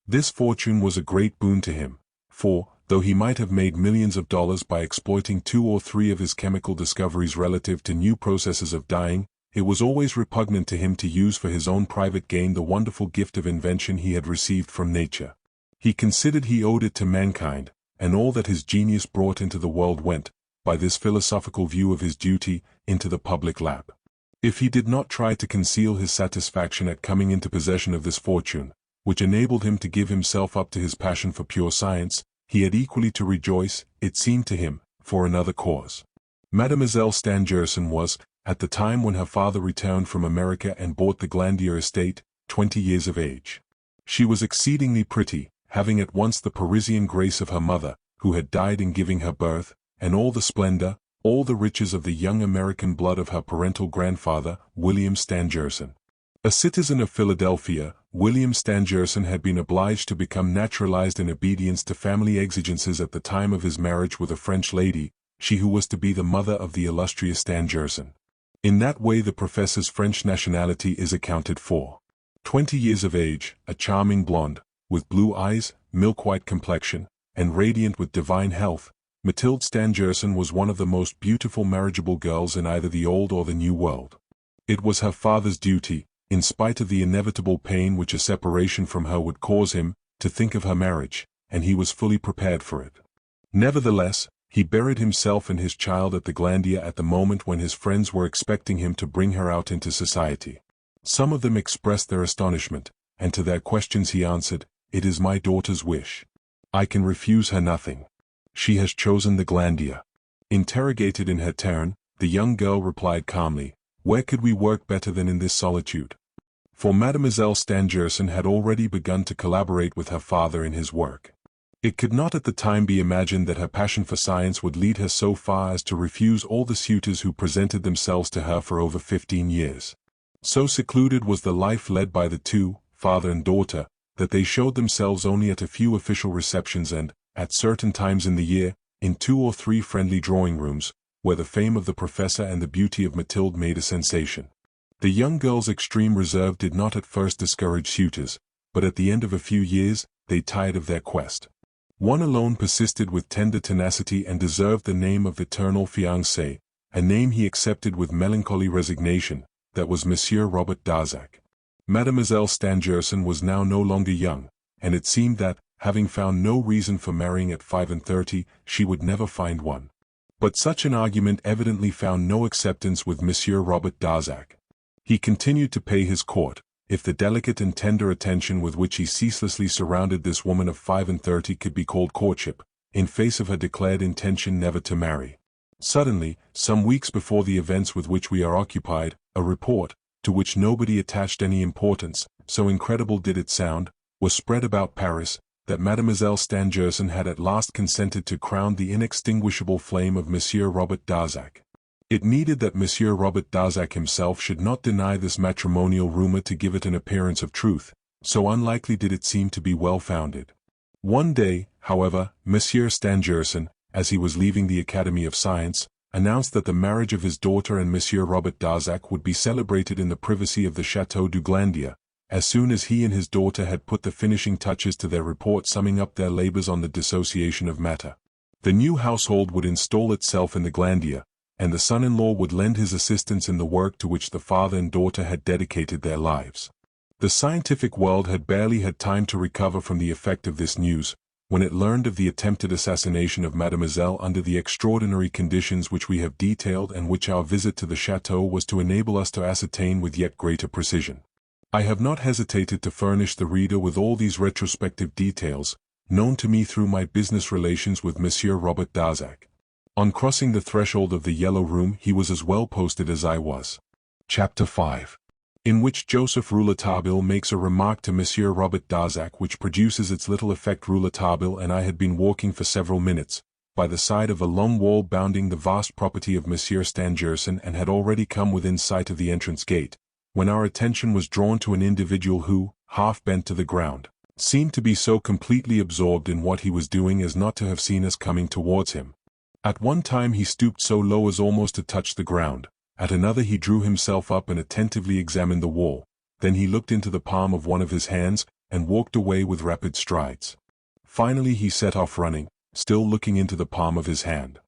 This fortune was a great boon to him, for, though he might have made millions of dollars by exploiting 2 or 3 of his chemical discoveries relative to new processes of dyeing, it was always repugnant to him to use for his own private gain the wonderful gift of invention he had received from nature. He considered he owed it to mankind, and all that his genius brought into the world went, by this philosophical view of his duty, into the public lap. If he did not try to conceal his satisfaction at coming into possession of this fortune, which enabled him to give himself up to his passion for pure science, he had equally to rejoice, it seemed to him, for another cause. Mademoiselle Stangerson was, at the time when her father returned from America and bought the Glandier estate, 20 years of age. She was exceedingly pretty, having at once the Parisian grace of her mother, who had died in giving her birth, and all the splendor, all the riches of the young American blood of her parental grandfather, William Stangerson. A citizen of Philadelphia, William Stangerson had been obliged to become naturalized in obedience to family exigencies at the time of his marriage with a French lady, she who was to be the mother of the illustrious Stangerson. In that way the professor's French nationality is accounted for. 20 years of age, a charming blonde, with blue eyes, milk-white complexion, and radiant with divine health, Mathilde Stangerson was one of the most beautiful marriageable girls in either the old or the new world. It was her father's duty, in spite of the inevitable pain which a separation from her would cause him, to think of her marriage, and he was fully prepared for it. Nevertheless, he buried himself and his child at the Glandier at the moment when his friends were expecting him to bring her out into society. Some of them expressed their astonishment, and to their questions he answered, "It is my daughter's wish. I can refuse her nothing. She has chosen the Glandier." Interrogated in her turn, the young girl replied calmly, "Where could we work better than in this solitude?" For Mademoiselle Stangerson had already begun to collaborate with her father in his work. It could not at the time be imagined that her passion for science would lead her so far as to refuse all the suitors who presented themselves to her for over 15 years. So secluded was the life led by the two, father and daughter, that they showed themselves only at a few official receptions and, at certain times in the year, in 2 or 3 friendly drawing rooms, where the fame of the professor and the beauty of Mathilde made a sensation. The young girl's extreme reserve did not at first discourage suitors, but at the end of a few years, they tired of their quest. One alone persisted with tender tenacity and deserved the name of eternal fiancé, a name he accepted with melancholy resignation, that was Monsieur Robert Darzac. Mademoiselle Stangerson was now no longer young, and it seemed that, having found no reason for marrying at 35, she would never find one. But such an argument evidently found no acceptance with Monsieur Robert Darzac. He continued to pay his court, if the delicate and tender attention with which he ceaselessly surrounded this woman of 35 could be called courtship, in face of her declared intention never to marry. Suddenly, some weeks before the events with which we are occupied, a report, to which nobody attached any importance, so incredible did it sound, was spread about Paris, that Mademoiselle Stangerson had at last consented to crown the inextinguishable flame of Monsieur Robert Darzac. It needed that Monsieur Robert Darzac himself should not deny this matrimonial rumor to give it an appearance of truth, so unlikely did it seem to be well-founded. One day, however, Monsieur Stangerson, as he was leaving the Academy of Science, announced that the marriage of his daughter and Monsieur Robert Darzac would be celebrated in the privacy of the Château du Glandier, as soon as he and his daughter had put the finishing touches to their report summing up their labors on the dissociation of matter. The new household would install itself in the Glandier, and the son-in-law would lend his assistance in the work to which the father and daughter had dedicated their lives. The scientific world had barely had time to recover from the effect of this news, when it learned of the attempted assassination of Mademoiselle under the extraordinary conditions which we have detailed and which our visit to the chateau was to enable us to ascertain with yet greater precision. I have not hesitated to furnish the reader with all these retrospective details, known to me through my business relations with Monsieur Robert Darzac. On crossing the threshold of the Yellow Room he was as well posted as I was. Chapter 5. In which Joseph Rouletabille makes a remark to Monsieur Robert Darzac which produces its little effect. Rouletabille and I had been walking for several minutes, by the side of a long wall bounding the vast property of Monsieur Stangerson and had already come within sight of the entrance gate, when our attention was drawn to an individual who, half bent to the ground, seemed to be so completely absorbed in what he was doing as not to have seen us coming towards him. At one time he stooped so low as almost to touch the ground, at another he drew himself up and attentively examined the wall, then he looked into the palm of one of his hands, and walked away with rapid strides. Finally he set off running, still looking into the palm of his hand.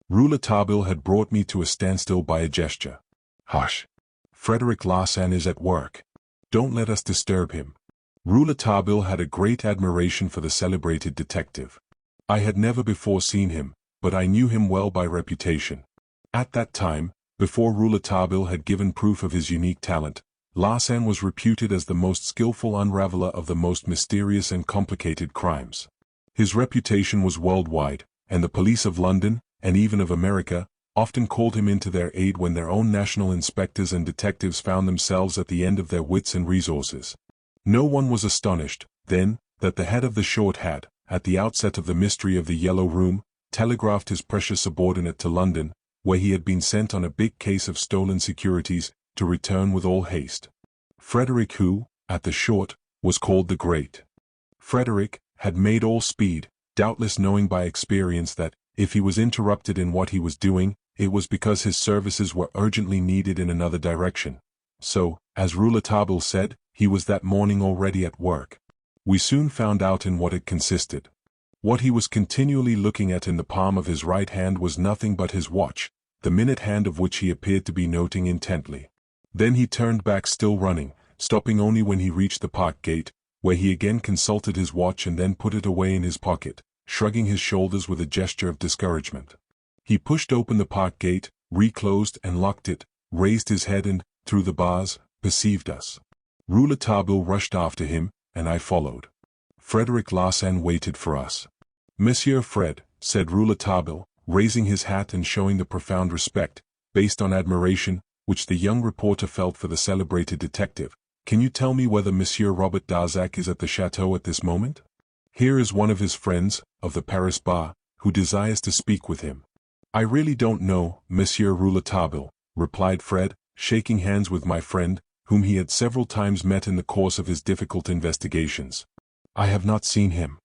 Rouletabille had brought me to a standstill by a gesture. "Hush! Frederic Larsan is at work. Don't let us disturb him." Rouletabille had a great admiration for the celebrated detective. I had never before seen him, but I knew him well by reputation. At that time, before Rouletabille had given proof of his unique talent, Larsan was reputed as the most skillful unraveler of the most mysterious and complicated crimes. His reputation was worldwide, and the police of London, and even of America, often called him in to their aid when their own national inspectors and detectives found themselves at the end of their wits and resources. No one was astonished, then, that the head of the short had, at the outset of the mystery of the Yellow Room, telegraphed his precious subordinate to London, where he had been sent on a big case of stolen securities, to return with all haste. Frederick, who, at the short, was called the Great. Frederick had made all speed, doubtless knowing by experience that, if he was interrupted in what he was doing, it was because his services were urgently needed in another direction. So, as Rouletabille said, he was that morning already at work. We soon found out in what it consisted. What he was continually looking at in the palm of his right hand was nothing but his watch, the minute hand of which he appeared to be noting intently. Then he turned back, still running, stopping only when he reached the park gate, where he again consulted his watch and then put it away in his pocket, shrugging his shoulders with a gesture of discouragement. He pushed open the park gate, reclosed and locked it, raised his head and, through the bars, perceived us. Rouletabille rushed after him, and I followed. Frederic Larsan waited for us. "Monsieur Fred," said Rouletabille, raising his hat and showing the profound respect, based on admiration, which the young reporter felt for the celebrated detective, "can you tell me whether Monsieur Robert Darzac is at the chateau at this moment? Here is one of his friends, of the Paris bar, who desires to speak with him." "I really don't know, Monsieur Rouletabille," replied Fred, shaking hands with my friend, whom he had several times met in the course of his difficult investigations. "I have not seen him."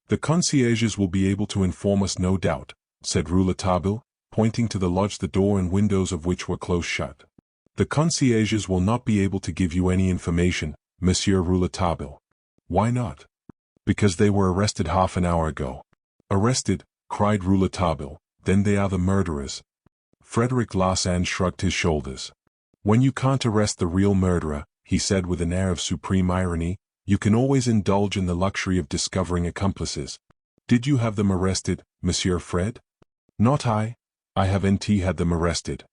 "The concierges will be able to inform us, no doubt," said Rouletabille, pointing to the lodge, the door and windows of which were close shut. "The concierges will not be able to give you any information, Monsieur Rouletabille." "Why not?" "Because they were arrested half an hour ago." "Arrested?" cried Rouletabille. "Then they are the murderers." Frederic Larsan shrugged his shoulders. "When you can't arrest the real murderer," he said with an air of supreme irony, "you can always indulge in the luxury of discovering accomplices. Did you have them arrested, Monsieur Fred?" "Not I. I haven't had them arrested.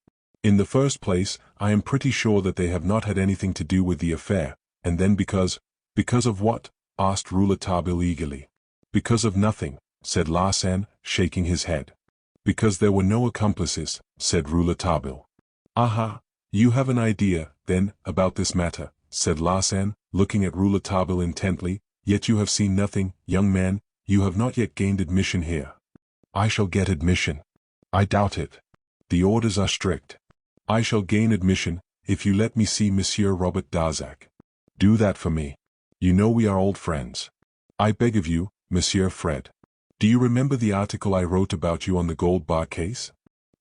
In the first place, I am pretty sure that they have not had anything to do with the affair, and then because—" "Because of what?" asked Rouletabille eagerly. "Because of nothing," said Larsan, shaking his head. "Because there were no accomplices," said Rouletabille. "Aha! You have an idea, then, about this matter," said Larsan, looking at Rouletabille intently, "yet you have seen nothing, young man, you have not yet gained admission here." "I shall get admission." "I doubt it. The orders are strict." "I shall gain admission, if you let me see Monsieur Robert Darzac." "Do that for me. You know we are old friends." "I beg of you, Monsieur Fred. Do you remember the article I wrote about you on the gold bar case?"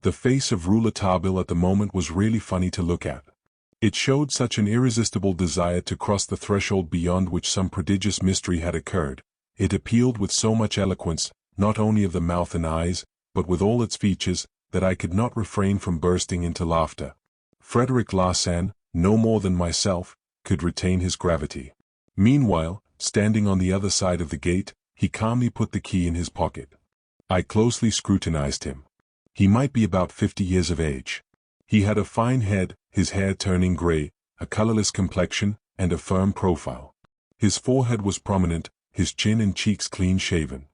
The face of Rouletabille at the moment was really funny to look at. It showed such an irresistible desire to cross the threshold beyond which some prodigious mystery had occurred. It appealed with so much eloquence, not only of the mouth and eyes, but with all its features, that I could not refrain from bursting into laughter. Frederic Larsan, no more than myself, could retain his gravity. Meanwhile, standing on the other side of the gate, he calmly put the key in his pocket. I closely scrutinized him. He might be about 50 years of age. He had a fine head, his hair turning gray, a colorless complexion, and a firm profile. His forehead was prominent, his chin and cheeks clean-shaven.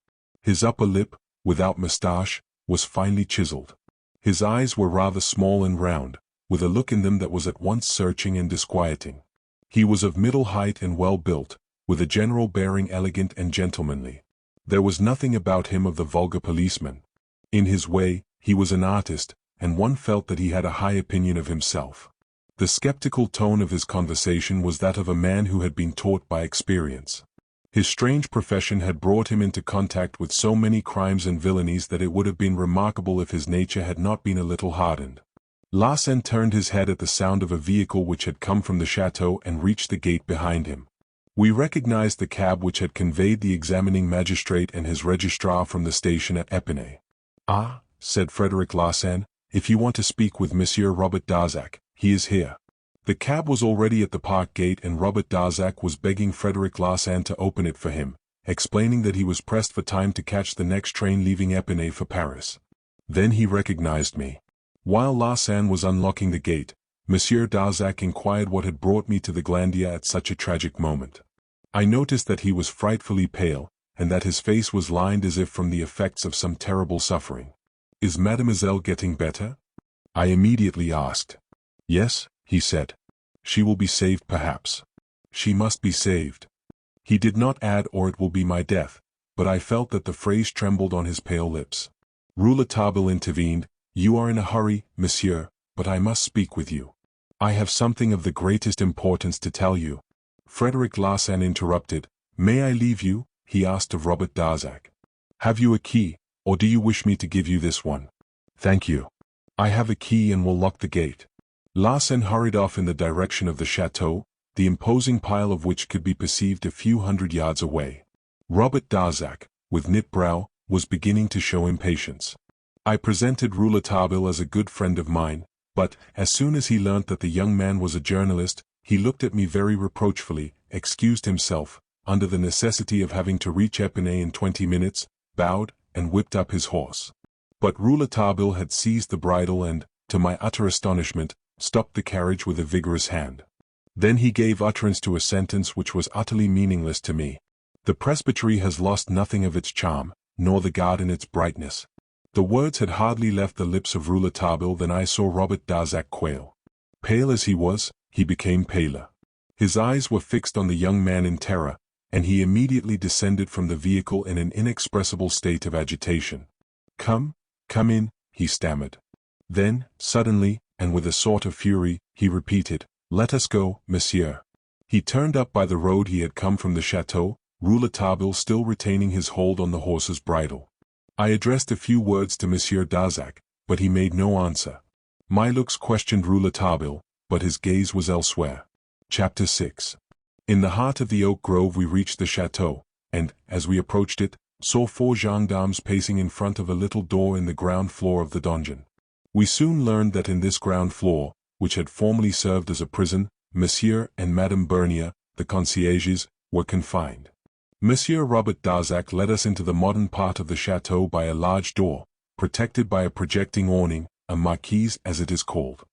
His upper lip, without mustache, was finely chiseled. His eyes were rather small and round, with a look in them that was at once searching and disquieting. He was of middle height and well-built, with a general bearing elegant and gentlemanly. There was nothing about him of the vulgar policeman. In his way, he was an artist, and one felt that he had a high opinion of himself. The skeptical tone of his conversation was that of a man who had been taught by experience. His strange profession had brought him into contact with so many crimes and villainies that it would have been remarkable if his nature had not been a little hardened. Larsan turned his head at the sound of a vehicle which had come from the chateau and reached the gate behind him. We recognized the cab which had conveyed the examining magistrate and his registrar from the station at Epinay. "Ah," said Frederic Larsan, "if you want to speak with Monsieur Robert Darzac, he is here." The cab was already at the park gate and Robert Darzac was begging Frederic Larsan to open it for him, explaining that he was pressed for time to catch the next train leaving Epinay for Paris. Then he recognized me. While Larsan was unlocking the gate, Monsieur Darzac inquired what had brought me to the Glandier at such a tragic moment. I noticed that he was frightfully pale, and that his face was lined as if from the effects of some terrible suffering. "Is Mademoiselle getting better?" I immediately asked. "Yes," he said. "She will be saved perhaps." "She must be saved." He did not add "or it will be my death," but I felt that the phrase trembled on his pale lips. Rouletabille intervened. "You are in a hurry, monsieur, but I must speak with you. I have something of the greatest importance to tell you." Frederic Larsan interrupted. "May I leave you?" he asked of Robert Darzac. "Have you a key, or do you wish me to give you this one?" "Thank you. I have a key and will lock the gate." Larsan hurried off in the direction of the chateau, the imposing pile of which could be perceived a few hundred yards away. Robert Darzac, with knit brow, was beginning to show impatience. I presented Rouletabille as a good friend of mine, but, as soon as he learnt that the young man was a journalist, he looked at me very reproachfully, excused himself, under the necessity of having to reach Epinay in 20 minutes, bowed, and whipped up his horse. But Rouletabille had seized the bridle and, to my utter astonishment, stopped the carriage with a vigorous hand. Then he gave utterance to a sentence which was utterly meaningless to me. The presbytery has lost nothing of its charm, nor the garden its brightness. The words had hardly left the lips of Rouletabille than I saw Robert Darzac quail. Pale as he was, he became paler. His eyes were fixed on the young man in terror, and he immediately descended from the vehicle in an inexpressible state of agitation. Come in, he stammered. Then, suddenly, and with a sort of fury, he repeated, "Let us go, monsieur." He turned up by the road he had come from the chateau, Rouletabille still retaining his hold on the horse's bridle. I addressed a few words to Monsieur Darzac, but he made no answer. My looks questioned Rouletabille, but his gaze was elsewhere. Chapter 6. In the heart of the oak grove we reached the chateau, and, as we approached it, saw 4 gendarmes pacing in front of a little door in the ground floor of the donjon. We soon learned that in this ground floor, which had formerly served as a prison, Monsieur and Madame Bernier, the concierges, were confined. Monsieur Robert Darzac led us into the modern part of the chateau by a large door, protected by a projecting awning, a marquise as it is called.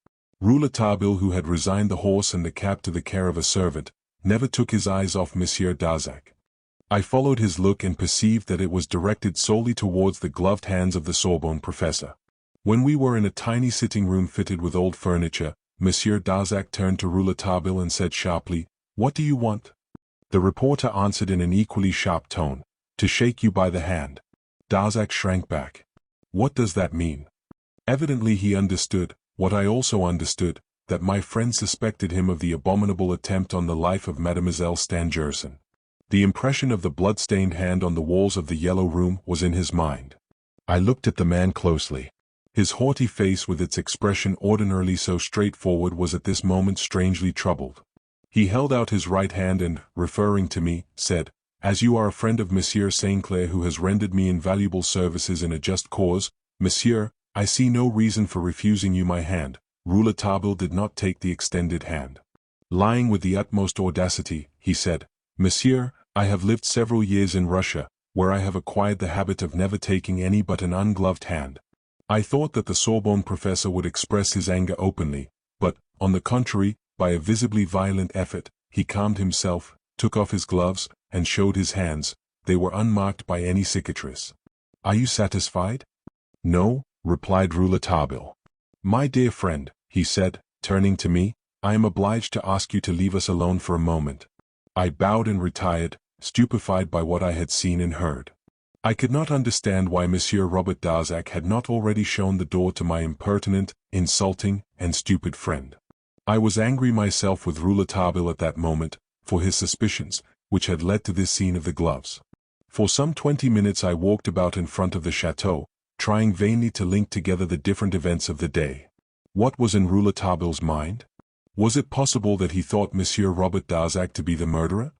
Rouletabille, who had resigned the horse and the cab to the care of a servant, never took his eyes off Monsieur Darzac. I followed his look and perceived that it was directed solely towards the gloved hands of the Sorbonne professor. When we were in a tiny sitting room fitted with old furniture, Monsieur Darzac turned to Rouletabille and said sharply, "What do you want?" The reporter answered in an equally sharp tone, "To shake you by the hand." Darzac shrank back. What does that mean? Evidently he understood, what I also understood, that my friend suspected him of the abominable attempt on the life of Mademoiselle Stangerson. The impression of the blood-stained hand on the walls of the yellow room was in his mind. I looked at the man closely. His haughty face with its expression ordinarily so straightforward was at this moment strangely troubled. He held out his right hand and, referring to me, said, "As you are a friend of Monsieur Sainclair who has rendered me invaluable services in a just cause, Monsieur, I see no reason for refusing you my hand." Rouletabille did not take the extended hand. Lying with the utmost audacity, he said, "Monsieur, I have lived several years in Russia, where I have acquired the habit of never taking any but an ungloved hand." I thought that the Sorbonne professor would express his anger openly, but, on the contrary, by a visibly violent effort, he calmed himself, took off his gloves, and showed his hands. They were unmarked by any cicatrice. "Are you satisfied?" "No," replied Rouletabille. "My dear friend," he said, turning to me, "I am obliged to ask you to leave us alone for a moment." I bowed and retired, stupefied by what I had seen and heard. I could not understand why Monsieur Robert Darzac had not already shown the door to my impertinent, insulting, and stupid friend. I was angry myself with Rouletabille at that moment, for his suspicions, which had led to this scene of the gloves. For some 20 minutes I walked about in front of the chateau, trying vainly to link together the different events of the day. What was in Rouletabille's mind? Was it possible that he thought Monsieur Robert Darzac to be the murderer?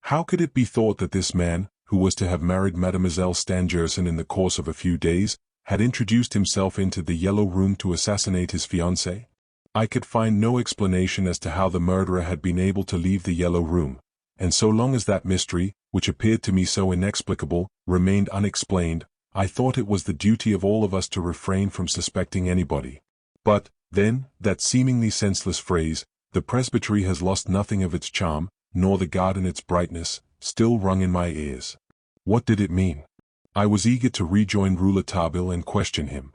How could it be thought that this man, who was to have married Mademoiselle Stangerson in the course of a few days, had introduced himself into the yellow room to assassinate his fiancée? I could find no explanation as to how the murderer had been able to leave the yellow room, and so long as that mystery, which appeared to me so inexplicable, remained unexplained, I thought it was the duty of all of us to refrain from suspecting anybody. But, then, that seemingly senseless phrase, "The presbytery has lost nothing of its charm, nor the garden its brightness," still rung in my ears. What did it mean? I was eager to rejoin Rouletabille and question him.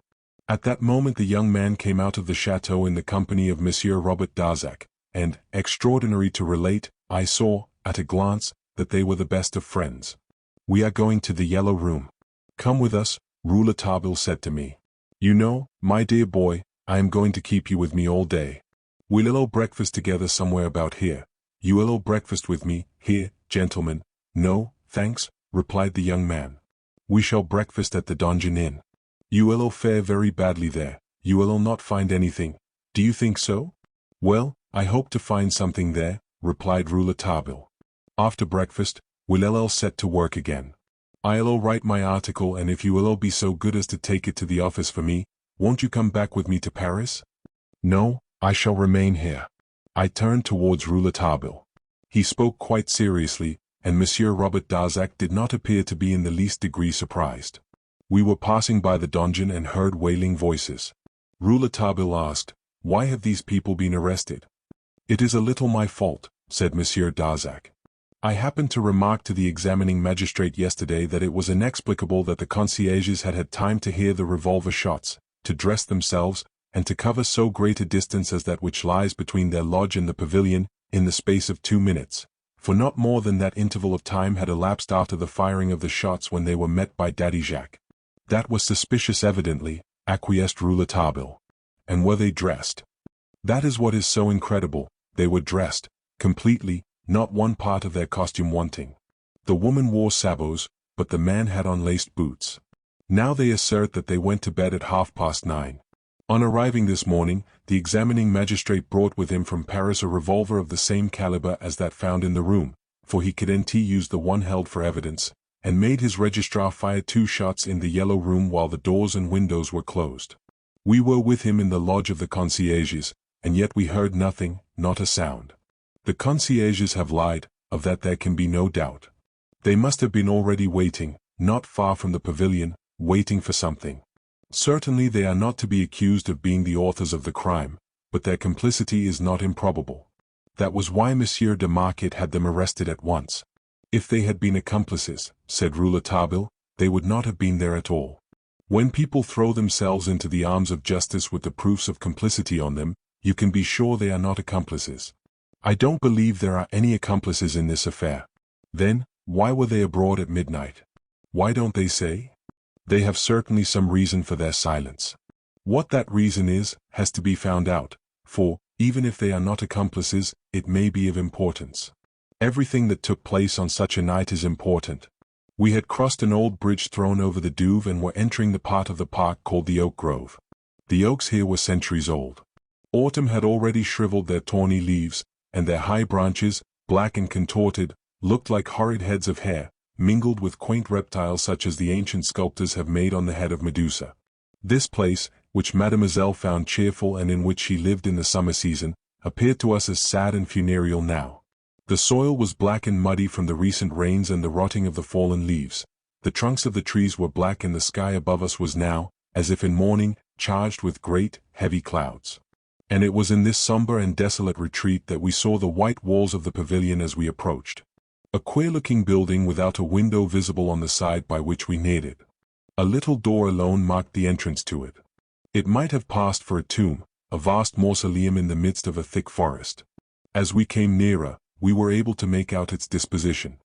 At that moment the young man came out of the chateau in the company of Monsieur Robert Darzac, and, extraordinary to relate, I saw, at a glance, that they were the best of friends. "We are going to the yellow room. Come with us," Rouletabille said to me. "You know, my dear boy, I am going to keep you with me all day. We'll all breakfast together somewhere about here. You will all breakfast with me, here, gentlemen." "No, thanks," replied the young man. "We shall breakfast at the Donjon Inn. You will all fare very badly there. You will all not find anything. Do you think so?" "Well, I hope to find something there," replied Rouletabille. "After breakfast, we'll all set to work again." I'll write my article, and if you will be so good as to take it to the office for me, won't you come back with me to Paris? No, I shall remain here. I turned towards Rouletabille. He spoke quite seriously, and Monsieur Robert Darzac did not appear to be in the least degree surprised. We were passing by the donjon and heard wailing voices. Rouletabille asked, "Why have these people been arrested?" "It is a little my fault," said Monsieur Darzac. "I happened to remark to the examining magistrate yesterday that it was inexplicable that the concierges had had time to hear the revolver shots, to dress themselves, and to cover so great a distance as that which lies between their lodge and the pavilion, in the space of 2 minutes, for not more than that interval of time had elapsed after the firing of the shots when they were met by Daddy Jacques." "That was suspicious evidently," acquiesced Rouletabille. "And were they dressed?" "That is what is so incredible, they were dressed, completely, not one part of their costume wanting. The woman wore sabots, but the man had on laced boots. Now they assert that they went to bed at 9:30. On arriving this morning, the examining magistrate brought with him from Paris a revolver of the same caliber as that found in the room, for he couldn't use the one held for evidence, and made his registrar fire 2 shots in the yellow room while the doors and windows were closed. We were with him in the lodge of the concierges, and yet we heard nothing, not a sound. The concierges have lied, of that there can be no doubt. They must have been already waiting, not far from the pavilion, waiting for something. Certainly they are not to be accused of being the authors of the crime, but their complicity is not improbable. That was why Monsieur de Marquet had them arrested at once. If they had been accomplices, said Rouletabille, they would not have been there at all. When people throw themselves into the arms of justice with the proofs of complicity on them, you can be sure they are not accomplices. I don't believe there are any accomplices in this affair. Then, why were they abroad at midnight? Why don't they say? They have certainly some reason for their silence. What that reason is, has to be found out, for, even if they are not accomplices, it may be of importance. Everything that took place on such a night is important. We had crossed an old bridge thrown over the Douve and were entering the part of the park called the Oak Grove. The oaks here were centuries old. Autumn had already shriveled their tawny leaves, and their high branches, black and contorted, looked like horrid heads of hair, mingled with quaint reptiles such as the ancient sculptors have made on the head of Medusa. This place, which Mademoiselle found cheerful and in which she lived in the summer season, appeared to us as sad and funereal now. The soil was black and muddy from the recent rains and the rotting of the fallen leaves. The trunks of the trees were black and the sky above us was now, as if in mourning, charged with great, heavy clouds. And it was in this somber and desolate retreat that we saw the white walls of the pavilion as we approached. A queer-looking building without a window visible on the side by which we neared it. A little door alone marked the entrance to it. It might have passed for a tomb, a vast mausoleum in the midst of a thick forest. As we came nearer, we were able to make out its disposition.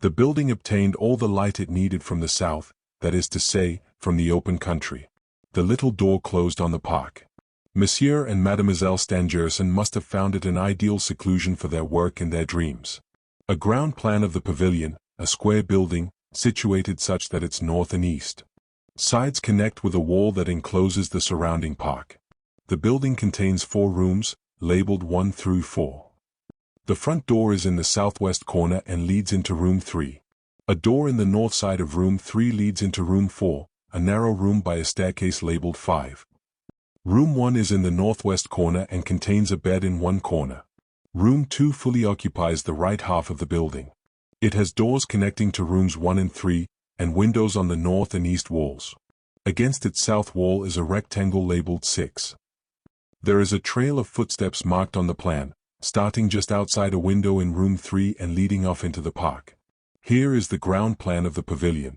The building obtained all the light it needed from the south, that is to say, from the open country. The little door closed on the park. Monsieur and Mademoiselle Stangerson must have found it an ideal seclusion for their work and their dreams. A ground plan of the pavilion, a square building, situated such that its north and east sides connect with a wall that encloses the surrounding park. The building contains 4 rooms, labeled 1 through 4. The front door is in the southwest corner and leads into room 3. A door in the north side of room 3 leads into room 4, a narrow room by a staircase labeled 5. Room 1 is in the northwest corner and contains a bed in one corner. Room 2 fully occupies the right half of the building. It has doors connecting to rooms 1 and 3, and windows on the north and east walls. Against its south wall is a rectangle labeled 6. There is a trail of footsteps marked on the plan, starting just outside a window in room 3 and leading off into the park. Here is the ground plan of the pavilion.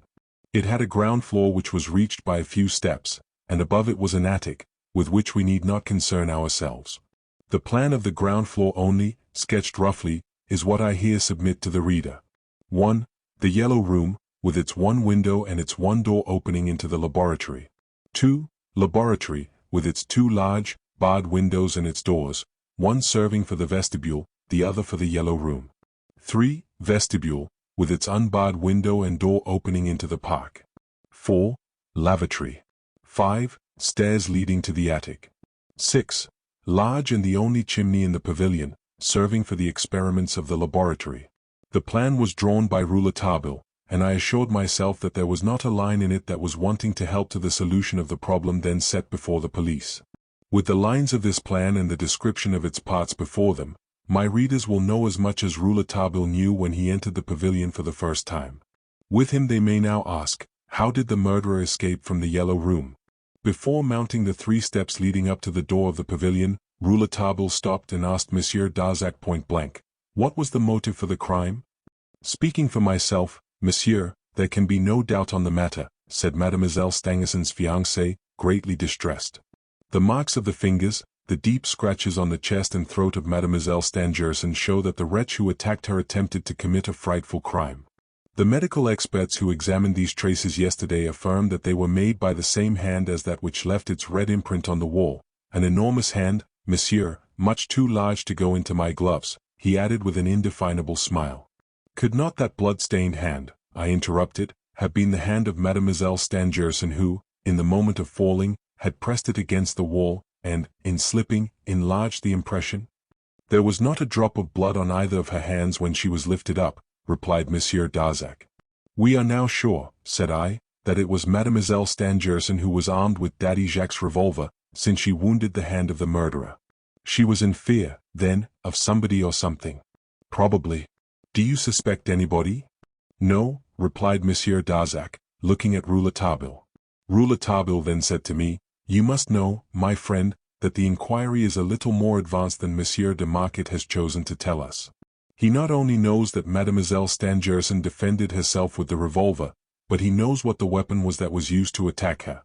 It had a ground floor which was reached by a few steps, and above it was an attic, with which we need not concern ourselves. The plan of the ground floor only, sketched roughly, is what I here submit to the reader. 1. The yellow room, with its one window and its one door opening into the laboratory. 2. Laboratory, with its 2 large, barred windows and its doors, one serving for the vestibule, the other for the yellow room. 3. Vestibule, with its unbarred window and door opening into the park. 4. Lavatory. 5. Stairs leading to the attic. 6. Large and the only chimney in the pavilion, serving for the experiments of the laboratory. The plan was drawn by Rouletabille, and I assured myself that there was not a line in it that was wanting to help to the solution of the problem then set before the police. With the lines of this plan and the description of its parts before them, my readers will know as much as Rouletabille knew when he entered the pavilion for the first time. With him they may now ask, how did the murderer escape from the Yellow Room? Before mounting the 3 steps leading up to the door of the pavilion, Rouletabille stopped and asked Monsieur Darzac point blank, what was the motive for the crime? Speaking for myself, monsieur, there can be no doubt on the matter, said Mademoiselle Stangerson's fiancé, greatly distressed. The marks of the fingers, the deep scratches on the chest and throat of Mademoiselle Stangerson show that the wretch who attacked her attempted to commit a frightful crime. The medical experts who examined these traces yesterday affirmed that they were made by the same hand as that which left its red imprint on the wall, an enormous hand, monsieur, much too large to go into my gloves, he added with an indefinable smile. Could not that blood-stained hand, I interrupted, have been the hand of Mademoiselle Stangerson who, in the moment of falling, had pressed it against the wall, and, in slipping, enlarged the impression? There was not a drop of blood on either of her hands when she was lifted up, replied Monsieur Darzac. We are now sure, said I, that it was Mademoiselle Stangerson who was armed with Daddy Jacques' revolver, since she wounded the hand of the murderer. She was in fear, then, of somebody or something. Probably. Do you suspect anybody? No, replied Monsieur Darzac, looking at Rouletabille. Rouletabille then said to me, you must know, my friend, that the inquiry is a little more advanced than Monsieur de Marquet has chosen to tell us. He not only knows that Mademoiselle Stangerson defended herself with the revolver, but he knows what the weapon was that was used to attack her.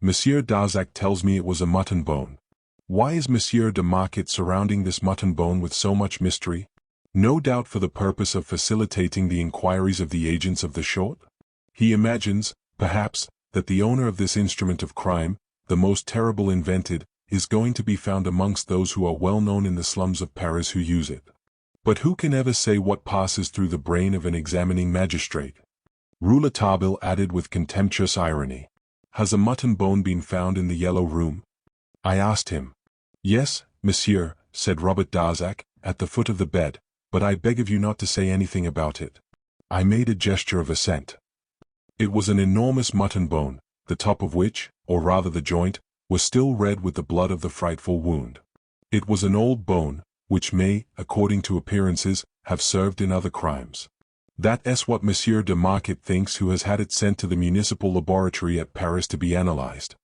Monsieur Darzac tells me it was a mutton bone. Why is Monsieur de Marquet surrounding this mutton bone with so much mystery? No doubt for the purpose of facilitating the inquiries of the agents of the short? He imagines, perhaps, that the owner of this instrument of crime, the most terrible invented, is going to be found amongst those who are well known in the slums of Paris who use it. But who can ever say what passes through the brain of an examining magistrate? Rouletabille added with contemptuous irony. Has a mutton bone been found in the Yellow Room? I asked him. Yes, monsieur, said Robert Darzac, at the foot of the bed, but I beg of you not to say anything about it. I made a gesture of assent. It was an enormous mutton bone, the top of which, or rather the joint, was still red with the blood of the frightful wound. It was an old bone, which may, according to appearances, have served in other crimes. That's what Monsieur de Marquet thinks, who has had it sent to the municipal laboratory at Paris to be analyzed.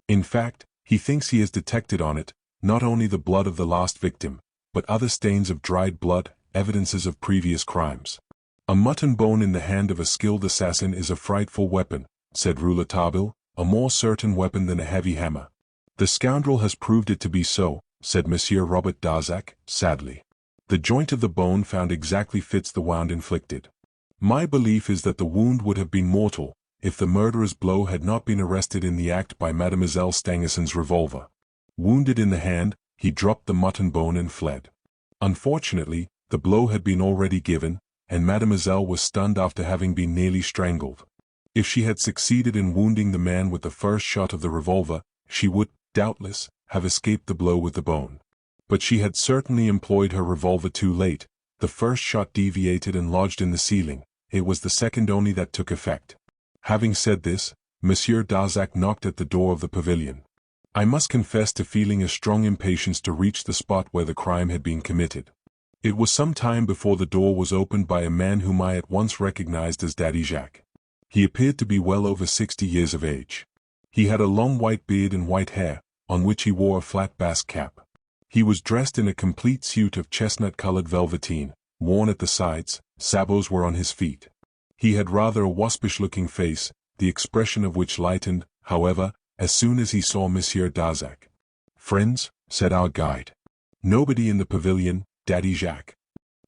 In fact, he thinks he has detected on it, not only the blood of the last victim, but other stains of dried blood, evidences of previous crimes. A mutton bone in the hand of a skilled assassin is a frightful weapon, said Rouletabille, a more certain weapon than a heavy hammer. The scoundrel has proved it to be so, said Monsieur Robert Darzac, sadly. The joint of the bone found exactly fits the wound inflicted. My belief is that the wound would have been mortal, if the murderer's blow had not been arrested in the act by Mademoiselle Stangerson's revolver. Wounded in the hand, he dropped the mutton bone and fled. Unfortunately, the blow had been already given, and Mademoiselle was stunned after having been nearly strangled. If she had succeeded in wounding the man with the first shot of the revolver, she would, doubtless, have escaped the blow with the bone. But she had certainly employed her revolver too late. The first shot deviated and lodged in the ceiling. It was the second only that took effect. Having said this, Monsieur Darzac knocked at the door of the pavilion. I must confess to feeling a strong impatience to reach the spot where the crime had been committed. It was some time before the door was opened by a man whom I at once recognized as Daddy Jacques. He appeared to be well over 60 years of age. He had a long white beard and white hair, on which he wore a flat basque cap. He was dressed in a complete suit of chestnut-colored velveteen, worn at the sides. Sabots were on his feet. He had rather a waspish-looking face, the expression of which lightened, however, as soon as he saw Monsieur Darzac. "Friends," said our guide. "Nobody in the pavilion, Daddy Jacques."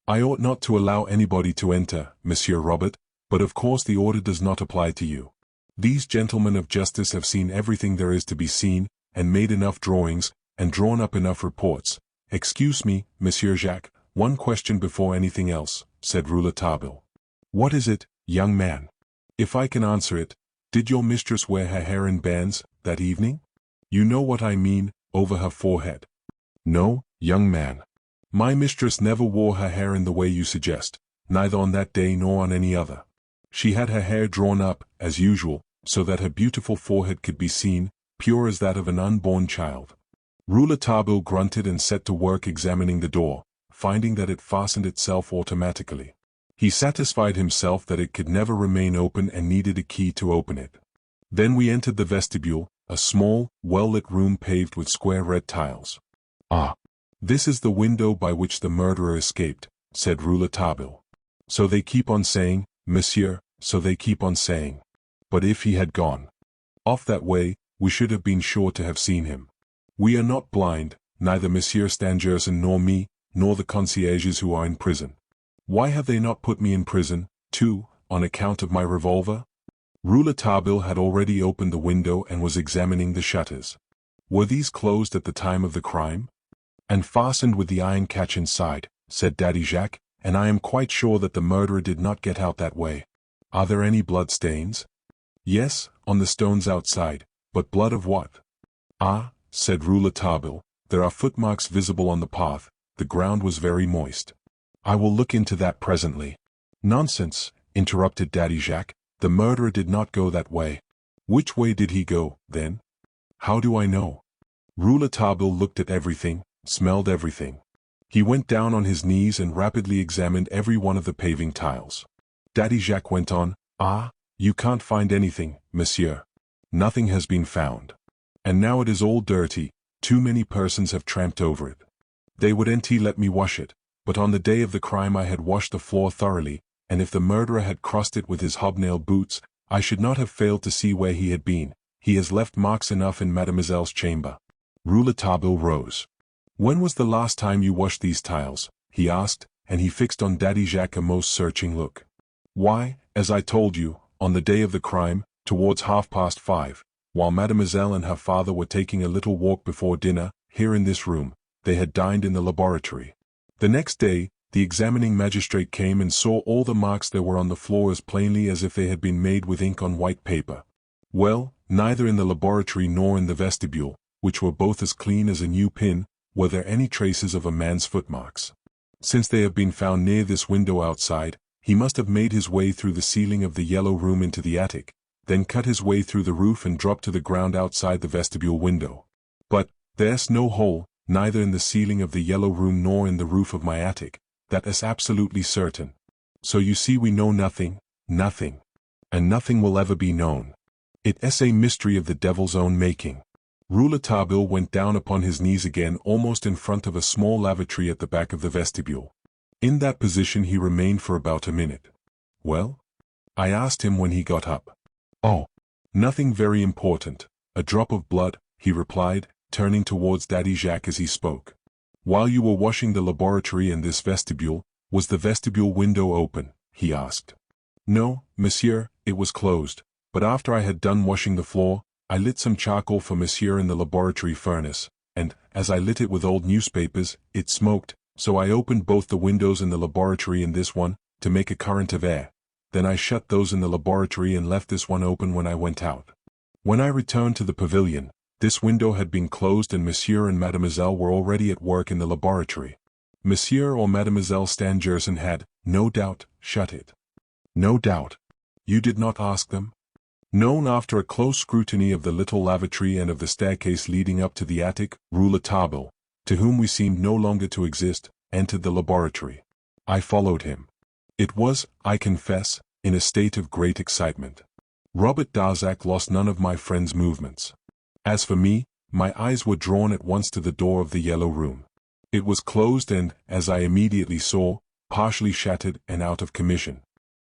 "I ought not to allow anybody to enter, Monsieur Robert, but of course the order does not apply to you. These gentlemen of justice have seen everything there is to be seen, and made enough drawings, and drawn up enough reports. Excuse me, Monsieur Jacques, one question before anything else," said Rouletabille. "What is it, young man? If I can answer it, did your mistress wear her hair in bands, that evening? You know what I mean, over her forehead." "No, young man. My mistress never wore her hair in the way you suggest, neither on that day nor on any other. She had her hair drawn up, as usual, so that her beautiful forehead could be seen, pure as that of an unborn child. Rouletabille grunted and set to work examining the door, finding that it fastened itself automatically. He satisfied himself that it could never remain open and needed a key to open it. Then we entered the vestibule, a small, well-lit room paved with square red tiles. "Ah, this is the window by which the murderer escaped," said Rouletabille. "So they keep on saying, monsieur, so they keep on saying. But if he had gone off that way, we should have been sure to have seen him. We are not blind, neither Monsieur Stangerson nor me, nor the concierges who are in prison. Why have they not put me in prison, too, on account of my revolver?" Rouletabille had already opened the window and was examining the shutters. "Were these closed at the time of the crime?" "And fastened with the iron catch inside," said Daddy Jacques, "and I am quite sure that the murderer did not get out that way." "Are there any blood stains?" "Yes, on the stones outside, but blood of what?" "Ah," said Rouletabille, "there are footmarks visible on the path, the ground was very moist." "I will look into that presently." "Nonsense," interrupted Daddy Jacques, "the murderer did not go that way." "Which way did he go, then?" "How do I know?" Rouletabille looked at everything, smelled everything. He went down on his knees and rapidly examined every one of the paving tiles. Daddy Jacques went on, "Ah, you can't find anything, monsieur. Nothing has been found. And now it is all dirty, too many persons have tramped over it. They wouldn't let me wash it, but on the day of the crime I had washed the floor thoroughly, and if the murderer had crossed it with his hobnail boots, I should not have failed to see where he had been. He has left marks enough in Mademoiselle's chamber." Rouletabille rose. "When was the last time you washed these tiles?" he asked, and he fixed on Daddy Jacques a most searching look. "Why, as I told you, on the day of the crime, towards 5:30, while Mademoiselle and her father were taking a little walk before dinner, here in this room. They had dined in the laboratory. The next day, the examining magistrate came and saw all the marks there were on the floor as plainly as if they had been made with ink on white paper. Well, neither in the laboratory nor in the vestibule, which were both as clean as a new pin, were there any traces of a man's footmarks. Since they have been found near this window outside, he must have made his way through the ceiling of the yellow room into the attic, then cut his way through the roof and dropped to the ground outside the vestibule window. But there's no hole, neither in the ceiling of the yellow room nor in the roof of my attic. That is absolutely certain. So you see we know nothing, nothing. And nothing will ever be known. It is a mystery of the devil's own making." Rouletabille went down upon his knees again almost in front of a small lavatory at the back of the vestibule. In that position he remained for about a minute. "Well?" I asked him when he got up. "Oh, nothing very important. A drop of blood," he replied, turning towards Daddy Jacques as he spoke. "While you were washing the laboratory and this vestibule, was the vestibule window open?" he asked. "No, monsieur, it was closed, but after I had done washing the floor, I lit some charcoal for monsieur in the laboratory furnace, and, as I lit it with old newspapers, it smoked, so I opened both the windows in the laboratory and this one, to make a current of air. Then I shut those in the laboratory and left this one open when I went out. When I returned to the pavilion, this window had been closed and Monsieur and Mademoiselle were already at work in the laboratory. Monsieur or Mademoiselle Stangerson had, no doubt, shut it." "No doubt. You did not ask them?" "No." After a close scrutiny of the little lavatory and of the staircase leading up to the attic, Rouletabille, to whom we seemed no longer to exist, entered the laboratory. I followed him. It was, I confess, in a state of great excitement. Robert Darzac lost none of my friend's movements. As for me, my eyes were drawn at once to the door of the yellow room. It was closed and, as I immediately saw, partially shattered and out of commission.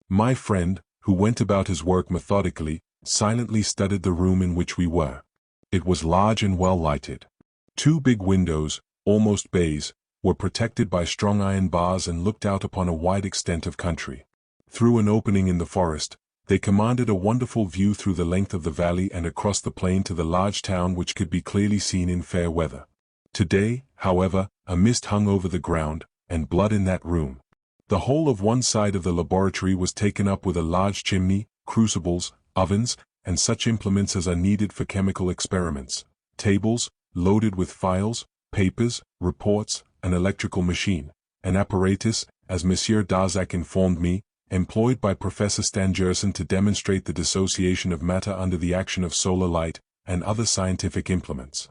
My friend, who went about his work methodically, silently studied the room in which we were. It was large and well lighted. 2 big windows, almost bays, were protected by strong iron bars and looked out upon a wide extent of country. Through an opening in the forest, they commanded a wonderful view through the length of the valley and across the plain to the large town which could be clearly seen in fair weather. Today, however, a mist hung over the ground, and blood in that room. The whole of one side of the laboratory was taken up with a large chimney, crucibles, ovens, and such implements as are needed for chemical experiments, tables, loaded with files, papers, reports, an electrical machine, an apparatus, as Monsieur Darzac informed me, employed by Professor Stangerson to demonstrate the dissociation of matter under the action of solar light, and other scientific implements.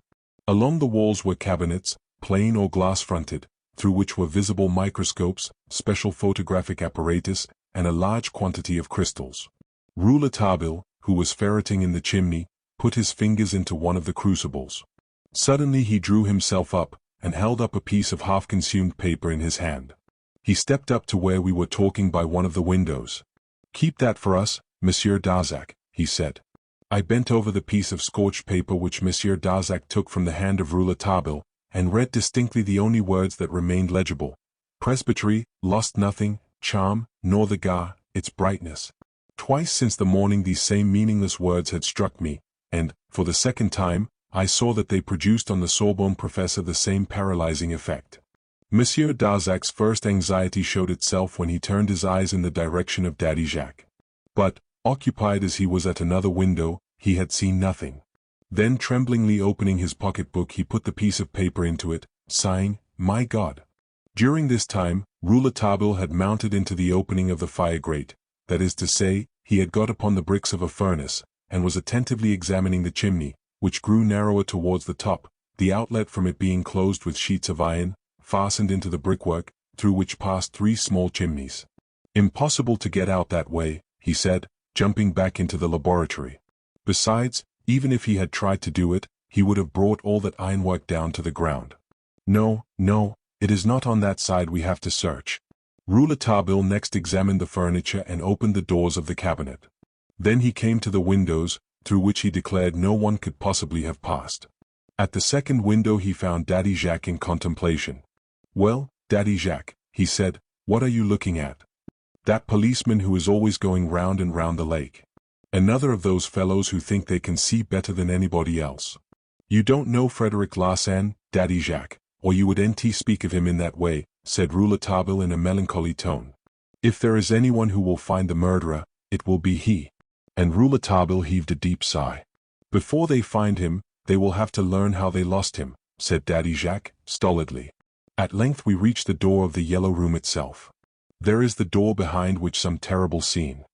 Along the walls were cabinets, plain or glass-fronted, through which were visible microscopes, special photographic apparatus, and a large quantity of crystals. Rouletabille, who was ferreting in the chimney, put his fingers into one of the crucibles. Suddenly he drew himself up, and held up a piece of half-consumed paper in his hand. He stepped up to where we were talking by one of the windows. "Keep that for us, Monsieur Darzac," he said. I bent over the piece of scorched paper which Monsieur Darzac took from the hand of Rouletabille, and read distinctly the only words that remained legible. "Presbytery, lost nothing, charm, nor the gar, its brightness." Twice since the morning these same meaningless words had struck me, and, for the second time, I saw that they produced on the Sorbonne professor the same paralyzing effect. Monsieur Darzac's first anxiety showed itself when he turned his eyes in the direction of Daddy Jacques. But, occupied as he was at another window, he had seen nothing. Then tremblingly opening his pocketbook he put the piece of paper into it, sighing, "My God!" During this time, Rouletabille had mounted into the opening of the fire grate, that is to say, he had got upon the bricks of a furnace, and was attentively examining the chimney, which grew narrower towards the top, the outlet from it being closed with sheets of iron, fastened into the brickwork, through which passed 3 small chimneys. "Impossible to get out that way," he said, jumping back into the laboratory. Besides, even if he had tried to do it, he would have brought all that ironwork down to the ground. "No, no, it is not on that side we have to search." Rouletabille next examined the furniture and opened the doors of the cabinet. Then he came to the windows, through which he declared no one could possibly have passed. At the second window he found Daddy Jacques in contemplation. "Well, Daddy Jacques," he said, "what are you looking at?" "That policeman who is always going round and round the lake. Another of those fellows who think they can see better than anybody else. You don't know Frederic Larsan, Daddy Jacques, or you would nt speak of him in that way," said Rouletabille in a melancholy tone. "If there is anyone who will find the murderer, it will be he." And Rouletabille heaved a deep sigh. "Before they find him, they will have to learn how they lost him," said Daddy Jacques, stolidly. At length we reached the door of the yellow room itself. "There is the door behind which some terrible scene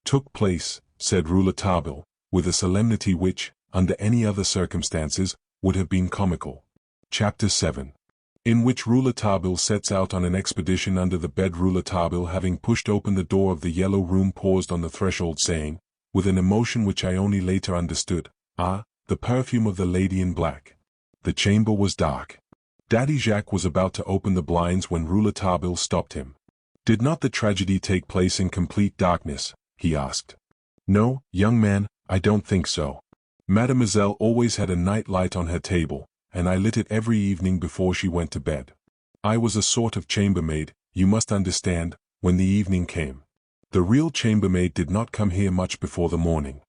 took place," said Rouletabille, with a solemnity which, under any other circumstances, would have been comical. Chapter 7. In which Rouletabille sets out on an expedition under the bed. Rouletabille, having pushed open the door of the yellow room, paused on the threshold, saying, with an emotion which I only later understood, "Ah, the perfume of the lady in black." The chamber was dark. Daddy Jacques was about to open the blinds when Rouletabille stopped him. "Did not the tragedy take place in complete darkness?" he asked. "No, young man, I don't think so. Mademoiselle always had a night light on her table, and I lit it every evening before she went to bed. I was a sort of chambermaid, you must understand, when the evening came. The real chambermaid did not come here much before the morning.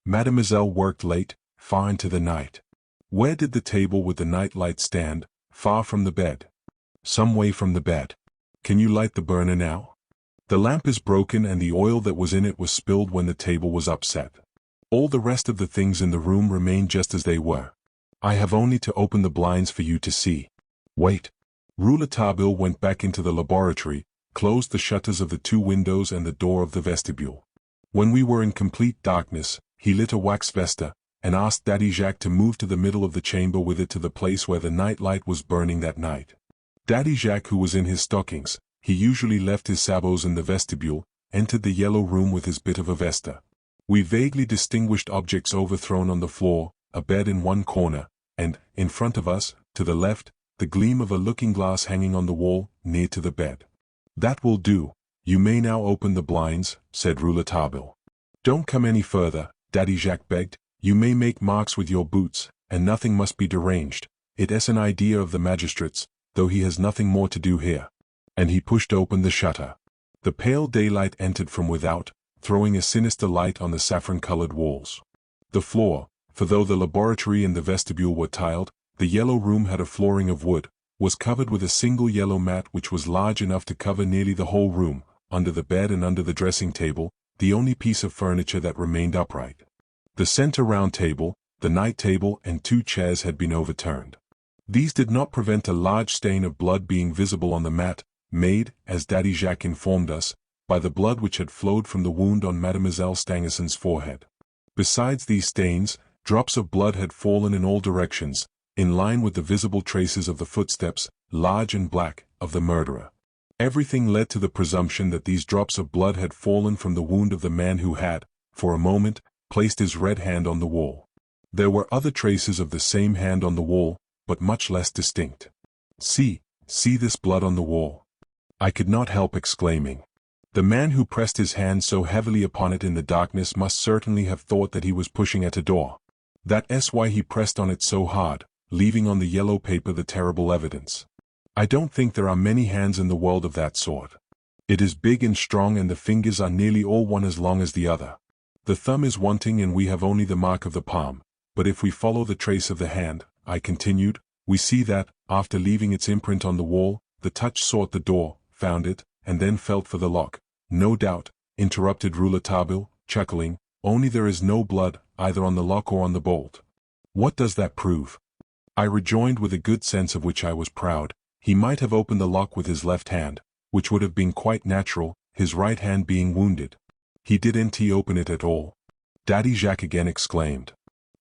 Mademoiselle worked late, far into the night. Where did the table with the night light stand? Far from the bed. Some way from the bed. Can you light the burner now? The lamp is broken and the oil that was in it was spilled when the table was upset. All the rest of the things in the room remain just as they were. I have only to open the blinds for you to see. Wait." Rouletabille went back into the laboratory, closed the shutters of the 2 windows and the door of the vestibule. When we were in complete darkness, he lit a wax vesta, and asked Daddy Jacques to move to the middle of the chamber with it to the place where the night light was burning that night. Daddy Jacques, who was in his stockings, he usually left his sabots in the vestibule, entered the yellow room with his bit of a vesta. We vaguely distinguished objects overthrown on the floor, a bed in one corner, and, in front of us, to the left, the gleam of a looking-glass hanging on the wall, near to the bed. "That will do. You may now open the blinds," said Rouletabille. "Don't come any further," Daddy Jacques begged. "You may make marks with your boots, and nothing must be deranged. It is an idea of the magistrate's, though he has nothing more to do here." And he pushed open the shutter. The pale daylight entered from without, throwing a sinister light on the saffron-colored walls. The floor, for though the laboratory and the vestibule were tiled, the yellow room had a flooring of wood, was covered with a single yellow mat which was large enough to cover nearly the whole room, under the bed and under the dressing table, the only piece of furniture that remained upright. The center round table, the night table and 2 chairs had been overturned. These did not prevent a large stain of blood being visible on the mat, made, as Daddy Jacques informed us, by the blood which had flowed from the wound on Mademoiselle Stangerson's forehead. Besides these stains, drops of blood had fallen in all directions, in line with the visible traces of the footsteps, large and black, of the murderer. Everything led to the presumption that these drops of blood had fallen from the wound of the man who had, for a moment, placed his red hand on the wall. There were other traces of the same hand on the wall, but much less distinct. See this blood on the wall. I could not help exclaiming. The man who pressed his hand so heavily upon it in the darkness must certainly have thought that he was pushing at a door. That's why he pressed on it so hard, leaving on the yellow paper the terrible evidence. I don't think there are many hands in the world of that sort. It is big and strong, and the fingers are nearly all one as long as the other. The thumb is wanting and we have only the mark of the palm, but if we follow the trace of the hand, I continued, we see that, after leaving its imprint on the wall, the touch sought the door, found it, and then felt for the lock. No doubt, interrupted Rouletabille, chuckling, only there is no blood, either on the lock or on the bolt. What does that prove? I rejoined with a good sense of which I was proud. He might have opened the lock with his left hand, which would have been quite natural, his right hand being wounded. He didn't open it at all. Daddy Jacques again exclaimed.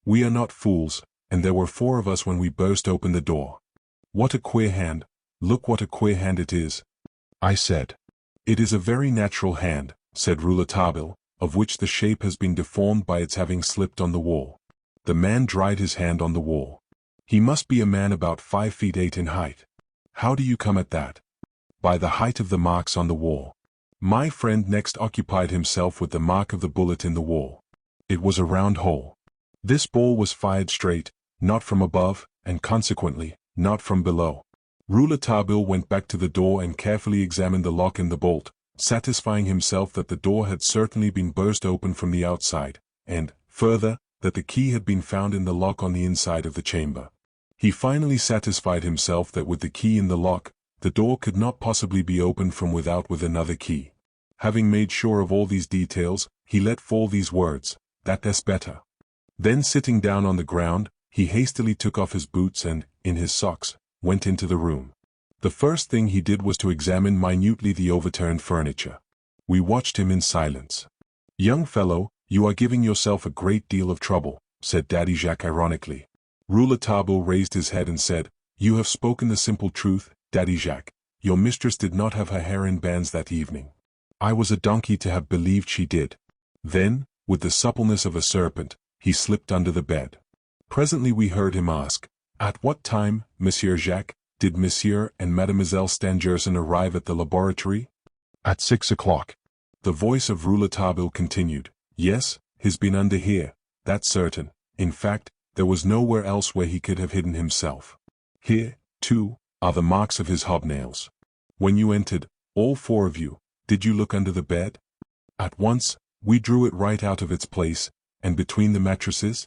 We are not fools, and there were 4 of us when we burst open the door. What a queer hand, look what a queer hand it is, I said. It is a very natural hand, said Rouletabille, of which the shape has been deformed by its having slipped on the wall. The man dried his hand on the wall. He must be a man about 5 feet 8 in height. How do you come at that? By the height of the marks on the wall. My friend next occupied himself with the mark of the bullet in the wall. It was a round hole. This ball was fired straight, not from above, and consequently, not from below. Rouletabille went back to the door and carefully examined the lock and the bolt, satisfying himself that the door had certainly been burst open from the outside, and, further, that the key had been found in the lock on the inside of the chamber. He finally satisfied himself that with the key in the lock, the door could not possibly be opened from without with another key. Having made sure of all these details, he let fall these words, that's better. Then sitting down on the ground, he hastily took off his boots and, in his socks, went into the room. The first thing he did was to examine minutely the overturned furniture. We watched him in silence. Young fellow, you are giving yourself a great deal of trouble, said Daddy Jacques ironically. Rouletabille raised his head and said, you have spoken the simple truth, Daddy Jacques. Your mistress did not have her hair in bands that evening. I was a donkey to have believed she did. Then, with the suppleness of a serpent, he slipped under the bed. Presently we heard him ask, at what time, Monsieur Jacques, did Monsieur and Mademoiselle Stangerson arrive at the laboratory? At 6 o'clock. The voice of Rouletabille continued, yes, he's been under here, that's certain. In fact, there was nowhere else where he could have hidden himself. Here, too, are the marks of his hobnails. When you entered, all 4 of you, did you look under the bed? At once, we drew it right out of its place, and between the mattresses?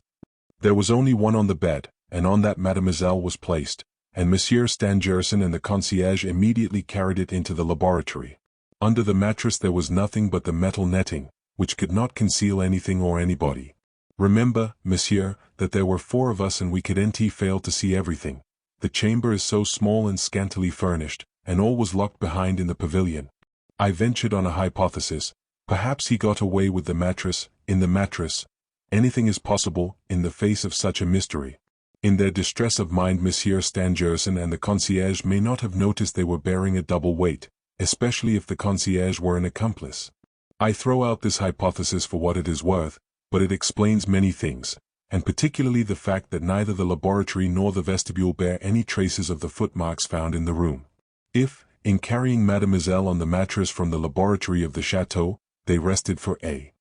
There was only one on the bed, and on that Mademoiselle was placed, and Monsieur Stangerson and the concierge immediately carried it into the laboratory. Under the mattress there was nothing but the metal netting, which could not conceal anything or anybody. Remember, monsieur, that there were 4 of us and we couldn't fail to see everything. The chamber is so small and scantily furnished, and all was locked behind in the pavilion. I ventured on a hypothesis. Perhaps he got away with the mattress, in the mattress. Anything is possible, in the face of such a mystery. In their distress of mind Monsieur Stangerson and the concierge may not have noticed they were bearing a double weight, especially if the concierge were an accomplice. I throw out this hypothesis for what it is worth, but it explains many things, and particularly the fact that neither the laboratory nor the vestibule bear any traces of the footmarks found in the room. If, in carrying Mademoiselle on the mattress from the laboratory of the chateau, they rested for a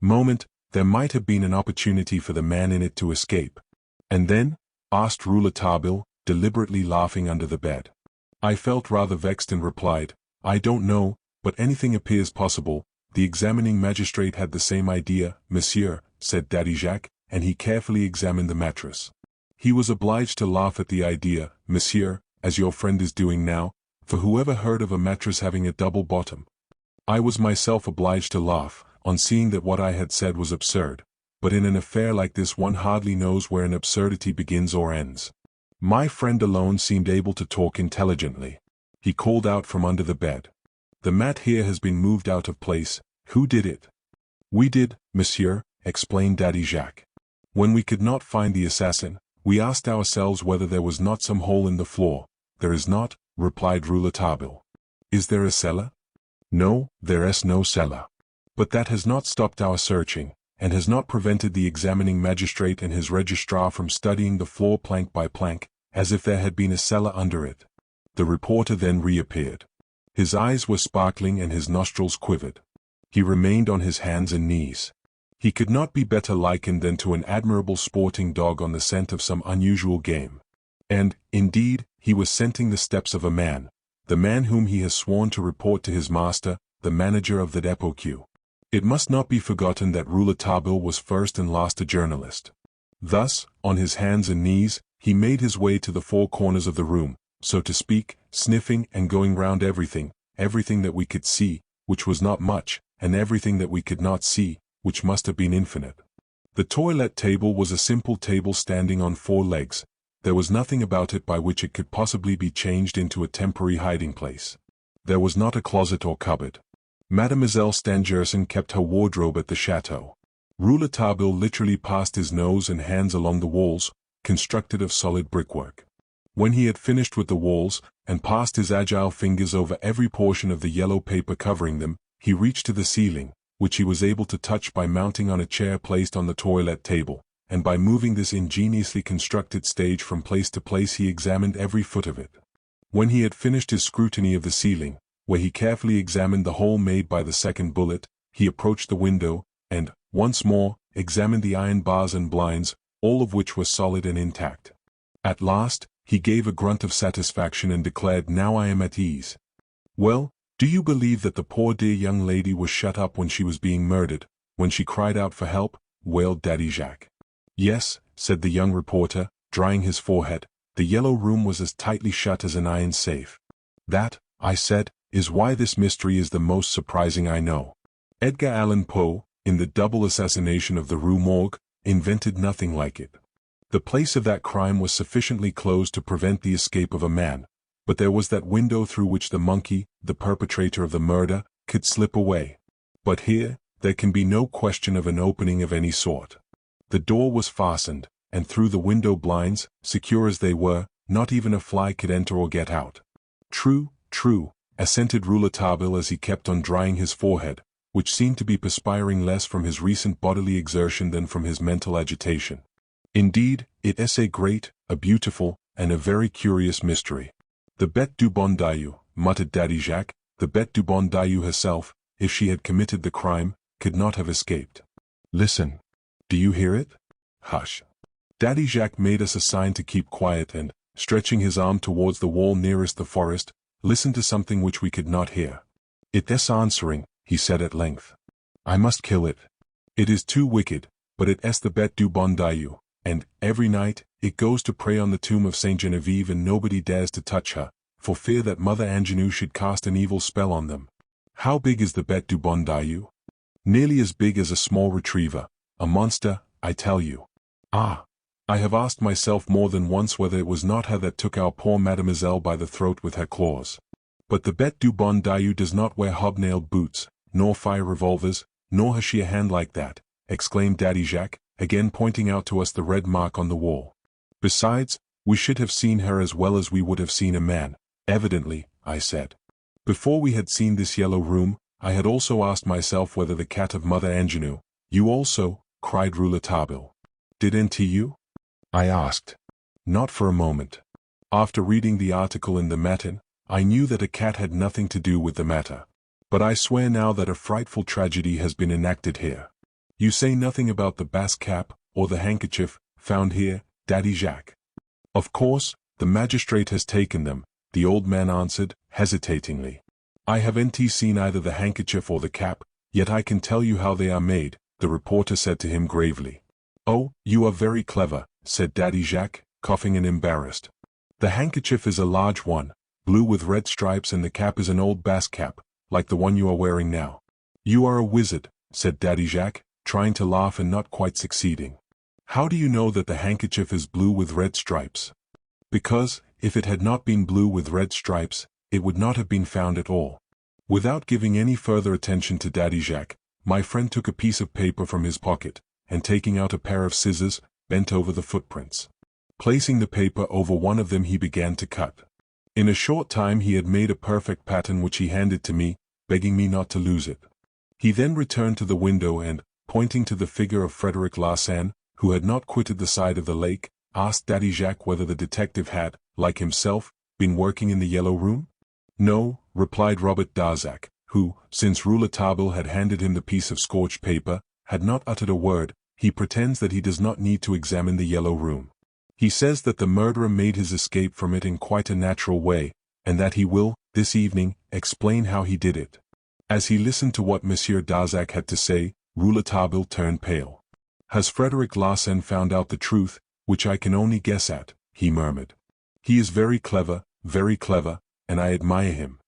moment, there might have been an opportunity for the man in it to escape. And then? Asked Rouletabille, deliberately laughing under the bed. I felt rather vexed and replied, I don't know, but anything appears possible. The examining magistrate had the same idea, monsieur, said Daddy Jacques, and he carefully examined the mattress. He was obliged to laugh at the idea, monsieur, as your friend is doing now, for whoever heard of a mattress having a double bottom? I was myself obliged to laugh, on seeing that what I had said was absurd, but in an affair like this one hardly knows where an absurdity begins or ends. My friend alone seemed able to talk intelligently. He called out from under the bed. The mat here has been moved out of place. Who did it? We did, monsieur, explained Daddy Jacques. When we could not find the assassin, we asked ourselves whether there was not some hole in the floor. There is not, replied Rouletabille. Is there a cellar? No, there is no cellar. But that has not stopped our searching, and has not prevented the examining magistrate and his registrar from studying the floor plank by plank, as if there had been a cellar under it. The reporter then reappeared. His eyes were sparkling and his nostrils quivered. He remained on his hands and knees. He could not be better likened than to an admirable sporting dog on the scent of some unusual game. And, indeed, he was scenting the steps of a man, the man whom he has sworn to report to his master, the manager of the dépôt. It must not be forgotten that Rouletabille was first and last a journalist. Thus, on his hands and knees, he made his way to the four corners of the room, so to speak, sniffing and going round everything that we could see, which was not much, and everything that we could not see, which must have been infinite. The toilet table was a simple table standing on four legs. There was nothing about it by which it could possibly be changed into a temporary hiding place. There was not a closet or cupboard. Mademoiselle Stangerson kept her wardrobe at the chateau. Rouletabille literally passed his nose and hands along the walls, constructed of solid brickwork. When he had finished with the walls, and passed his agile fingers over every portion of the yellow paper covering them, he reached to the ceiling, which he was able to touch by mounting on a chair placed on the toilet table, and by moving this ingeniously constructed stage from place to place he examined every foot of it. When he had finished his scrutiny of the ceiling, where he carefully examined the hole made by the second bullet, he approached the window, and, once more, examined the iron bars and blinds, all of which were solid and intact. At last, he gave a grunt of satisfaction and declared, "Now I am at ease." "Well, do you believe that the poor dear young lady was shut up when she was being murdered, when she cried out for help?" wailed Daddy Jacques. "Yes," said the young reporter, drying his forehead, "the yellow room was as tightly shut as an iron safe." "That," I said, "is why this mystery is the most surprising I know. Edgar Allan Poe, in the double assassination of the Rue Morgue, invented nothing like it. The place of that crime was sufficiently closed to prevent the escape of a man, but there was that window through which the monkey, the perpetrator of the murder, could slip away. But here, there can be no question of an opening of any sort. The door was fastened, and through the window blinds, secure as they were, not even a fly could enter or get out." "True, true," assented Rouletabille as he kept on drying his forehead, which seemed to be perspiring less from his recent bodily exertion than from his mental agitation. "Indeed, it is a great, a beautiful, and a very curious mystery." "The Bête du Bon Dieu," muttered Daddy Jacques, "the Bête du Bon Dieu herself, if she had committed the crime, could not have escaped. Listen. Do you hear it? Hush." Daddy Jacques made us a sign to keep quiet and, stretching his arm towards the wall nearest the forest, listened to something which we could not hear. "It is answering," he said at length. "I must kill it. It is too wicked, but it is the Bête du Bon Dieu, and, every night, it goes to pray on the tomb of Saint Genevieve and nobody dares to touch her, for fear that Mother Angenoux should cast an evil spell on them. How big is the Bête du Bon Dieu? Nearly as big as a small retriever, a monster, I tell you. Ah! I have asked myself more than once whether it was not her that took our poor Mademoiselle by the throat with her claws. But the Bête du Bon Dieu does not wear hobnailed boots, nor fire revolvers, nor has she a hand like that," exclaimed Daddy Jacques, again pointing out to us the red mark on the wall. "Besides, we should have seen her as well as we would have seen a man, evidently," I said. Before we had seen this yellow room, I had also asked myself whether the cat of Mother Angenoux— "You also?" cried Rouletabille. "Didn't you?" I asked. "Not for a moment. After reading the article in the Matin, I knew that a cat had nothing to do with the matter. But I swear now that a frightful tragedy has been enacted here. You say nothing about the Basque cap, or the handkerchief, found here, Daddy Jacques?" "Of course, the magistrate has taken them," the old man answered, hesitatingly. "I haven't seen either the handkerchief or the cap, yet I can tell you how they are made," the reporter said to him gravely. "Oh, you are very clever," said Daddy Jacques, coughing and embarrassed. "The handkerchief is a large one, blue with red stripes, and the cap is an old Basque cap, like the one you are wearing now." "You are a wizard," said Daddy Jacques, trying to laugh and not quite succeeding. "How do you know that the handkerchief is blue with red stripes?" "Because, if it had not been blue with red stripes, it would not have been found at all." Without giving any further attention to Daddy Jacques, my friend took a piece of paper from his pocket, and taking out a pair of scissors, bent over the footprints. Placing the paper over one of them, he began to cut. In a short time he had made a perfect pattern which he handed to me, begging me not to lose it. He then returned to the window and, pointing to the figure of Frederic Larsan, who had not quitted the side of the lake, asked Daddy Jacques whether the detective had, like himself, been working in the Yellow Room. No, replied Robert Darzac, who, since Rouletabille had handed him the piece of scorched paper, had not uttered a word. He pretends that he does not need to examine the Yellow Room. He says that the murderer made his escape from it in quite a natural way, and that he will, this evening, explain how he did it. As he listened to what Monsieur Darzac had to say, Rouletabille turned pale. Has Frederic Larsan found out the truth, which I can only guess at, he murmured. He is very clever, and I admire him.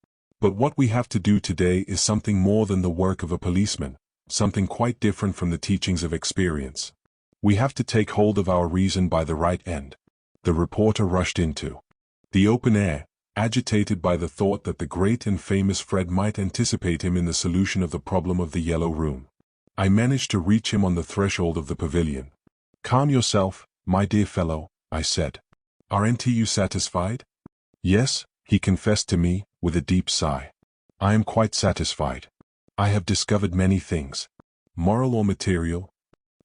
But what we have to do today is something more than the work of a policeman, something quite different from the teachings of experience. We have to take hold of our reason by the right end. The reporter rushed into the open air, agitated by the thought that the great and famous Fred might anticipate him in the solution of the problem of the Yellow Room. I managed to reach him on the threshold of the pavilion. Calm yourself, my dear fellow, I said. Aren't you satisfied? Yes, he confessed to me, with a deep sigh. I am quite satisfied. I have discovered many things. Moral or material?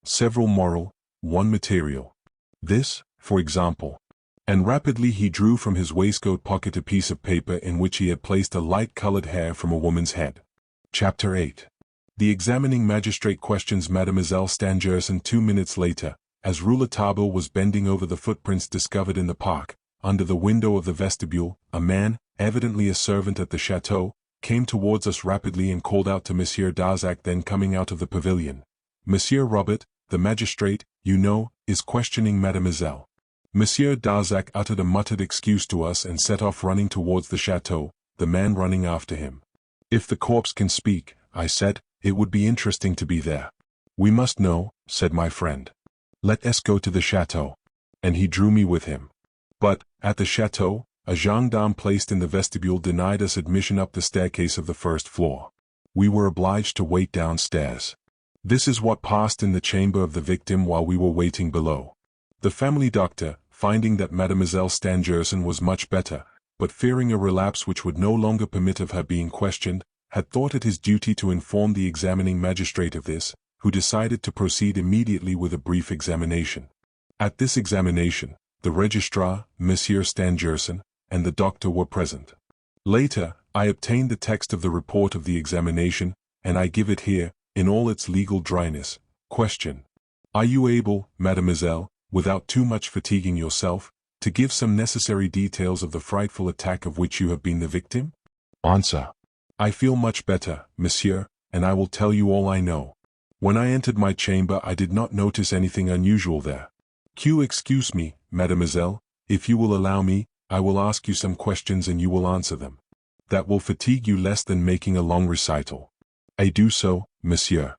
Several moral, one material. This, for example. And rapidly he drew from his waistcoat pocket a piece of paper in which he had placed a light-colored hair from a woman's head. Chapter 8. The examining magistrate questions Mademoiselle Stangerson 2 minutes later, as Rouletabille was bending over the footprints discovered in the park. Under the window of the vestibule, a man, evidently a servant at the chateau, came towards us rapidly and called out to Monsieur Darzac, then coming out of the pavilion. Monsieur Robert, the magistrate, you know, is questioning Mademoiselle. Monsieur Darzac uttered a muttered excuse to us and set off running towards the chateau, the man running after him. If the corpse can speak, I said, it would be interesting to be there. We must know, said my friend. Let us go to the chateau. And he drew me with him. But, at the chateau, a gendarme placed in the vestibule denied us admission up the staircase of the first floor. We were obliged to wait downstairs. This is what passed in the chamber of the victim while we were waiting below. The family doctor, finding that Mademoiselle Stangerson was much better, but fearing a relapse which would no longer permit of her being questioned, had thought it his duty to inform the examining magistrate of this, who decided to proceed immediately with a brief examination. At this examination, the registrar, Monsieur Stangerson, and the doctor were present. Later, I obtained the text of the report of the examination, and I give it here, in all its legal dryness. Question. Are you able, mademoiselle, without too much fatiguing yourself, to give some necessary details of the frightful attack of which you have been the victim? Answer. I feel much better, monsieur, and I will tell you all I know. When I entered my chamber I did not notice anything unusual there. Excuse me, mademoiselle, if you will allow me, I will ask you some questions and you will answer them. That will fatigue you less than making a long recital. I do so, monsieur.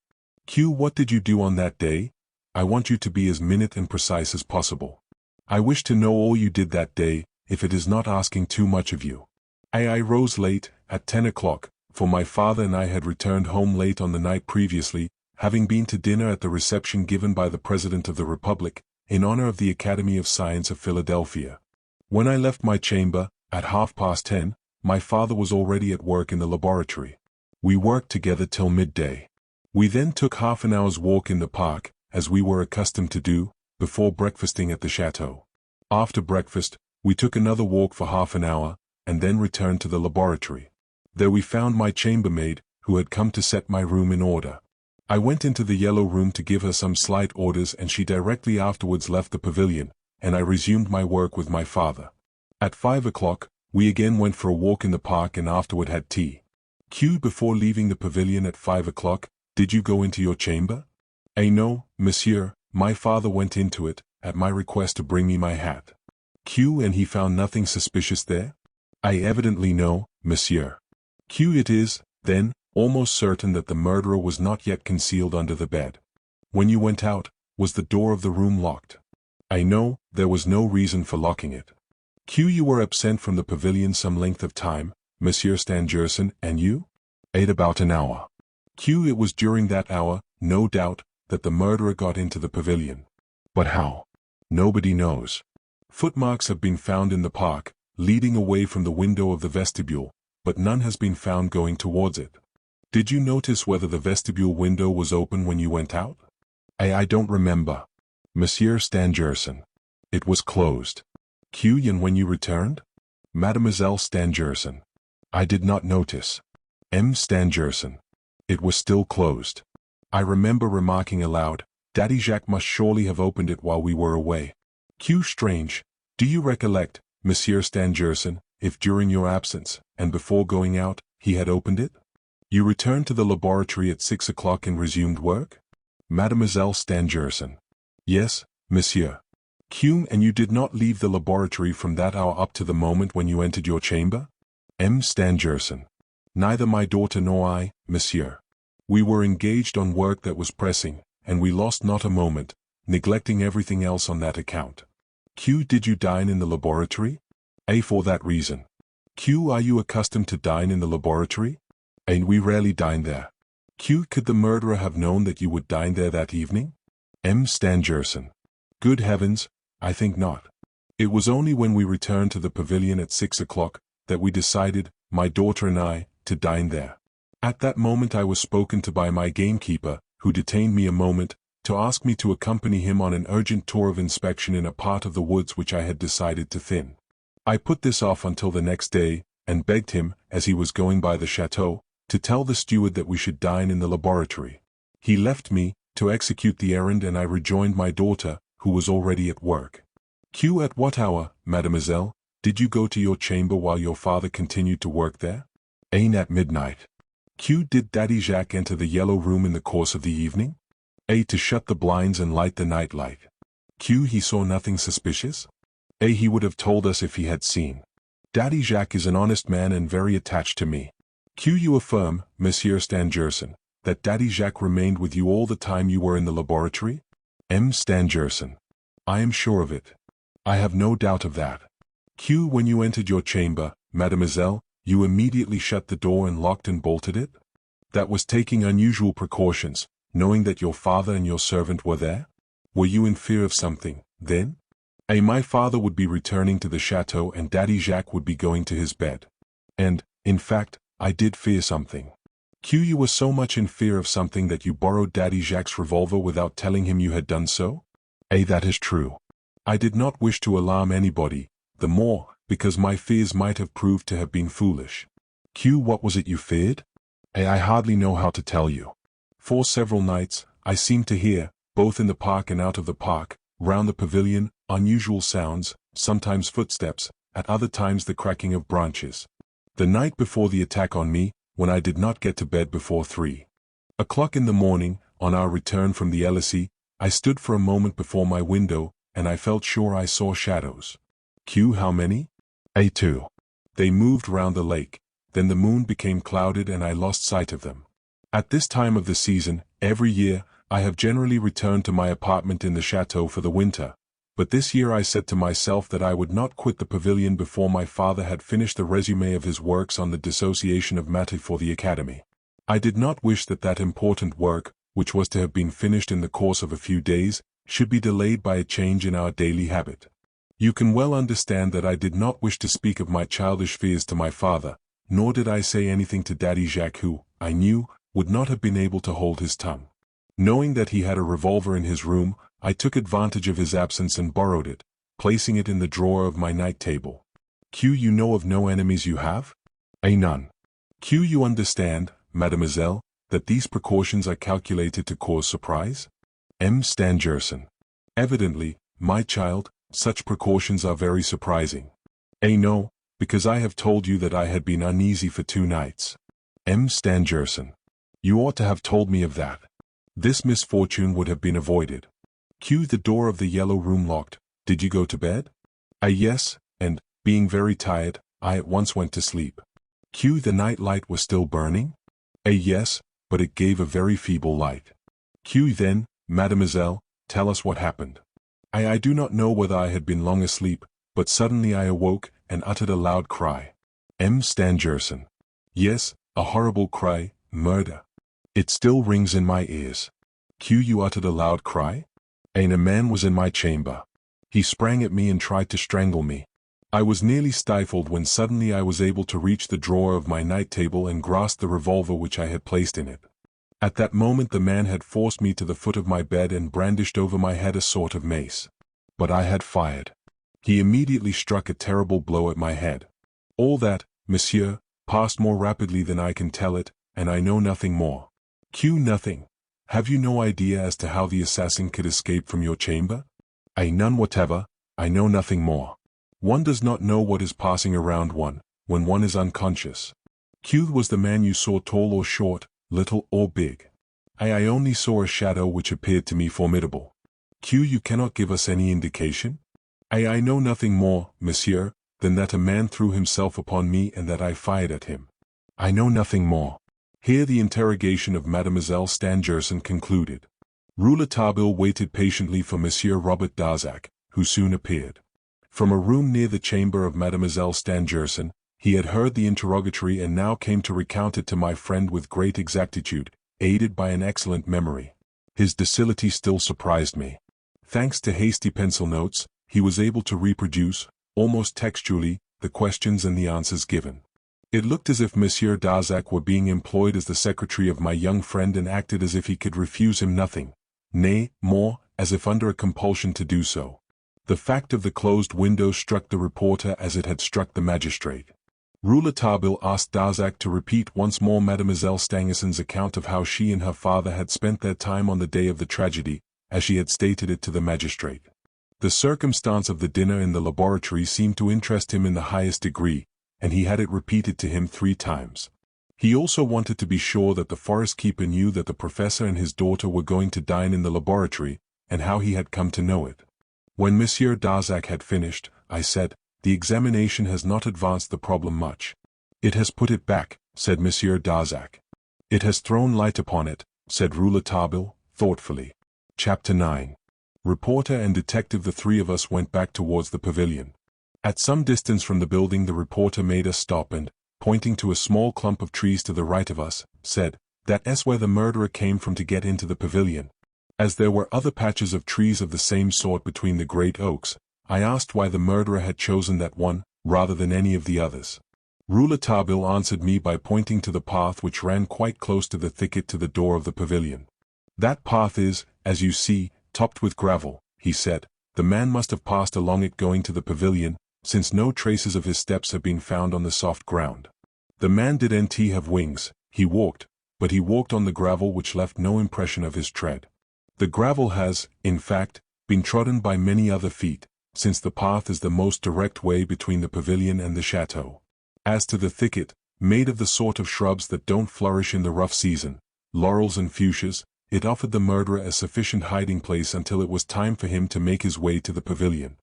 What did you do on that day? I want you to be as minute and precise as possible. I wish to know all you did that day, if it is not asking too much of you. I rose late, at 10 o'clock, for my father and I had returned home late on the night previously, having been to dinner at the reception given by the President of the Republic, in honor of the Academy of Science of Philadelphia. When I left my chamber, at 10:30, my father was already at work in the laboratory. We worked together till midday. We then took half an hour's walk in the park, as we were accustomed to do, before breakfasting at the chateau. After breakfast, we took another walk for half an hour, and then returned to the laboratory. There we found my chambermaid, who had come to set my room in order. I went into the Yellow Room to give her some slight orders, and she directly afterwards left the pavilion, and I resumed my work with my father. At 5 o'clock, we again went for a walk in the park and afterward had tea. Before leaving the pavilion at 5 o'clock, did you go into your chamber? No, monsieur, my father went into it, at my request to bring me my hat. And he found nothing suspicious there? I evidently know, monsieur. It is, then, almost certain that the murderer was not yet concealed under the bed. When you went out, was the door of the room locked? I know, there was no reason for locking it. You were absent from the pavilion some length of time, Monsieur Stangerson, and you? About an hour. Q. It was during that hour, no doubt, that the murderer got into the pavilion. But how? Nobody knows. Footmarks have been found in the park, leading away from the window of the vestibule, but none has been found going towards it. Did you notice whether the vestibule window was open when you went out? I don't remember. Monsieur Stangerson. It was closed. Q. And when you returned? Mademoiselle Stangerson. I did not notice. M. Stangerson. It was still closed. I remember remarking aloud, Daddy Jacques must surely have opened it while we were away. Q. Strange. Do you recollect, Monsieur Stangerson, if during your absence, and before going out, he had opened it? You returned to the laboratory at 6 o'clock and resumed work? Mademoiselle Stangerson. Yes, monsieur. Q. And you did not leave the laboratory from that hour up to the moment when you entered your chamber? M. Stangerson. Neither my daughter nor I, monsieur. We were engaged on work that was pressing, and we lost not a moment, neglecting everything else on that account. Q. Did you dine in the laboratory? A. For that reason. Q. Are you accustomed to dine in the laboratory? And we rarely dine there. Q. Could the murderer have known that you would dine there that evening? M. Stangerson. Good heavens, I think not. It was only when we returned to the pavilion at 6 o'clock that we decided, my daughter and I, to dine there. At that moment I was spoken to by my gamekeeper, who detained me a moment, to ask me to accompany him on an urgent tour of inspection in a part of the woods which I had decided to thin. I put this off until the next day, and begged him, as he was going by the chateau, to tell the steward that we should dine in the laboratory. He left me, to execute the errand, and I rejoined my daughter, who was already at work. Q. At what hour, mademoiselle, did you go to your chamber while your father continued to work there? A. At midnight. Q. Did Daddy Jacques enter the yellow room in the course of the evening? A. To shut the blinds and light the night light. Q. He saw nothing suspicious? A. He would have told us if he had seen. Daddy Jacques is an honest man and very attached to me. Q. You affirm, Monsieur Stangerson, that Daddy Jacques remained with you all the time you were in the laboratory? M. Stangerson. I am sure of it. I have no doubt of that. Q. When you entered your chamber, mademoiselle, you immediately shut the door and locked and bolted it? That was taking unusual precautions, knowing that your father and your servant were there? Were you in fear of something, then? A. My father would be returning to the chateau and Daddy Jacques would be going to his bed. And, in fact, I did fear something. Q. You were so much in fear of something that you borrowed Daddy Jacques' revolver without telling him you had done so? A. That is true. I did not wish to alarm anybody, the more, because my fears might have proved to have been foolish. Q. What was it you feared? A. I hardly know how to tell you. For several nights, I seemed to hear, both in the park and out of the park, round the pavilion, unusual sounds, sometimes footsteps, at other times the cracking of branches. The night before the attack on me, when I did not get to bed before 3 o'clock in the morning, on our return from the Elysee, I stood for a moment before my window, and I felt sure I saw shadows. Q. How many? A. 2. They moved round the lake, then the moon became clouded and I lost sight of them. At this time of the season, every year, I have generally returned to my apartment in the chateau for the winter, but this year I said to myself that I would not quit the pavilion before my father had finished the résumé of his works on the dissociation of matter for the Academy. I did not wish that that important work, which was to have been finished in the course of a few days, should be delayed by a change in our daily habit. You can well understand that I did not wish to speak of my childish fears to my father, nor did I say anything to Daddy Jacques who, I knew, would not have been able to hold his tongue. Knowing that he had a revolver in his room, I took advantage of his absence and borrowed it, placing it in the drawer of my night table. Q. You know of no enemies you have? A. None. Q. You understand, mademoiselle, that these precautions are calculated to cause surprise? M. Stangerson. Evidently, my child, such precautions are very surprising. A. No, because I have told you that I had been uneasy for 2 nights. M. Stangerson. You ought to have told me of that. This misfortune would have been avoided. Q. The door of the yellow room locked. Did you go to bed? A. Yes, and, being very tired, I at once went to sleep. Q. The night light was still burning? A. Yes, but it gave a very feeble light. Q. Then, mademoiselle, tell us what happened. I do not know whether I had been long asleep, but suddenly I awoke and uttered a loud cry. M. Stangerson. Yes, A horrible cry, murder. It still rings in my ears. Q, you uttered a loud cry? A man was in my chamber. He sprang at me and tried to strangle me. I was nearly stifled when suddenly I was able to reach the drawer of my night table and grasp the revolver which I had placed in it. At that moment the man had forced me to the foot of my bed and brandished over my head a sort of mace. But I had fired. He immediately struck a terrible blow at my head. All that, monsieur, passed more rapidly than I can tell it, and I know nothing more. Q, nothing. Have you no idea as to how the assassin could escape from your chamber? A, none whatever. I know nothing more. One does not know what is passing around one, when one is unconscious. Q, was the man you saw tall or short, little or big? A, I only saw a shadow which appeared to me formidable. Q, you cannot give us any indication? A, I know nothing more, monsieur, than that a man threw himself upon me and that I fired at him. I know nothing more. Here the interrogation of Mademoiselle Stangerson concluded. Rouletabille waited patiently for Monsieur Robert Darzac, who soon appeared. From a room near the chamber of Mademoiselle Stangerson, he had heard the interrogatory and now came to recount it to my friend with great exactitude, aided by an excellent memory. His docility still surprised me. Thanks to hasty pencil notes, he was able to reproduce, almost textually, the questions and the answers given. It looked as if Monsieur Darzac were being employed as the secretary of my young friend and acted as if he could refuse him nothing. Nay, more, as if under a compulsion to do so. The fact of the closed window struck the reporter as it had struck the magistrate. Rouletabille asked Darzac to repeat once more Mademoiselle Stangerson's account of how she and her father had spent their time on the day of the tragedy, as she had stated it to the magistrate. The circumstance of the dinner in the laboratory seemed to interest him in the highest degree, and he had it repeated to him 3 times. He also wanted to be sure that the forest keeper knew that the professor and his daughter were going to dine in the laboratory, and how he had come to know it. When Monsieur Darzac had finished, I said, "The examination has not advanced the problem much." "It has put it back," said Monsieur Darzac. "It has thrown light upon it," said Rouletabille, thoughtfully. Chapter 9. Reporter and detective. The 3 of us went back towards the pavilion. At some distance from the building the reporter made us stop and, pointing to a small clump of trees to the right of us, said, "That's where the murderer came from to get into the pavilion." As there were other patches of trees of the same sort between the great oaks, I asked why the murderer had chosen that one, rather than any of the others. Rouletabille answered me by pointing to the path which ran quite close to the thicket to the door of the pavilion. "That path is, as you see, topped with gravel," he said. "The man must have passed along it going to the pavilion, since no traces of his steps have been found on the soft ground. The man didn't have wings, he walked, but he walked on the gravel which left no impression of his tread. The gravel has, in fact, been trodden by many other feet, since the path is the most direct way between the pavilion and the chateau. As to the thicket, made of the sort of shrubs that don't flourish in the rough season, laurels and fuchsias, it offered the murderer a sufficient hiding place until it was time for him to make his way to the pavilion.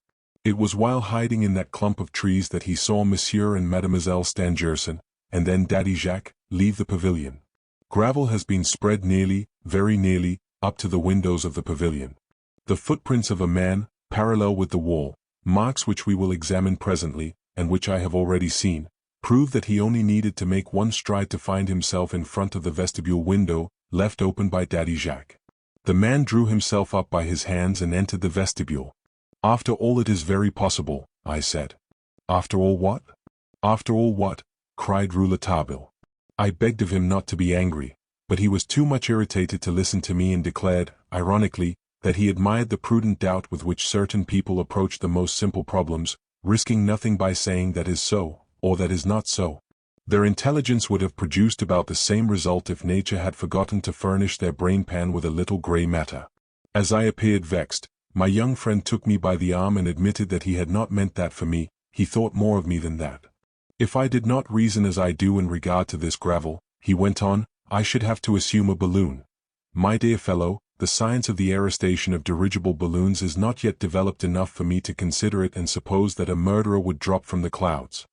It was while hiding in that clump of trees that he saw Monsieur and Mademoiselle Stangerson, and then Daddy Jacques, leave the pavilion. Gravel has been spread nearly, very nearly, up to the windows of the pavilion. The footprints of a man, parallel with the wall, marks which we will examine presently, and which I have already seen, prove that he only needed to make one stride to find himself in front of the vestibule window, left open by Daddy Jacques. The man drew himself up by his hands and entered the vestibule. "After all it is very possible," I said. "After all what?" "After all what?" cried Rouletabille. I begged of him not to be angry, but he was too much irritated to listen to me and declared, ironically, that he admired the prudent doubt with which certain people approach the most simple problems, risking nothing by saying that is so, or that is not so. Their intelligence would have produced about the same result if nature had forgotten to furnish their brain-pan with a little grey matter. As I appeared vexed, my young friend took me by the arm and admitted that he had not meant that for me, he thought more of me than that. "If I did not reason as I do in regard to this gravel," he went on, "I should have to assume a balloon. My dear fellow, the science of the aerostation of dirigible balloons is not yet developed enough for me to consider it and suppose that a murderer would drop from the clouds.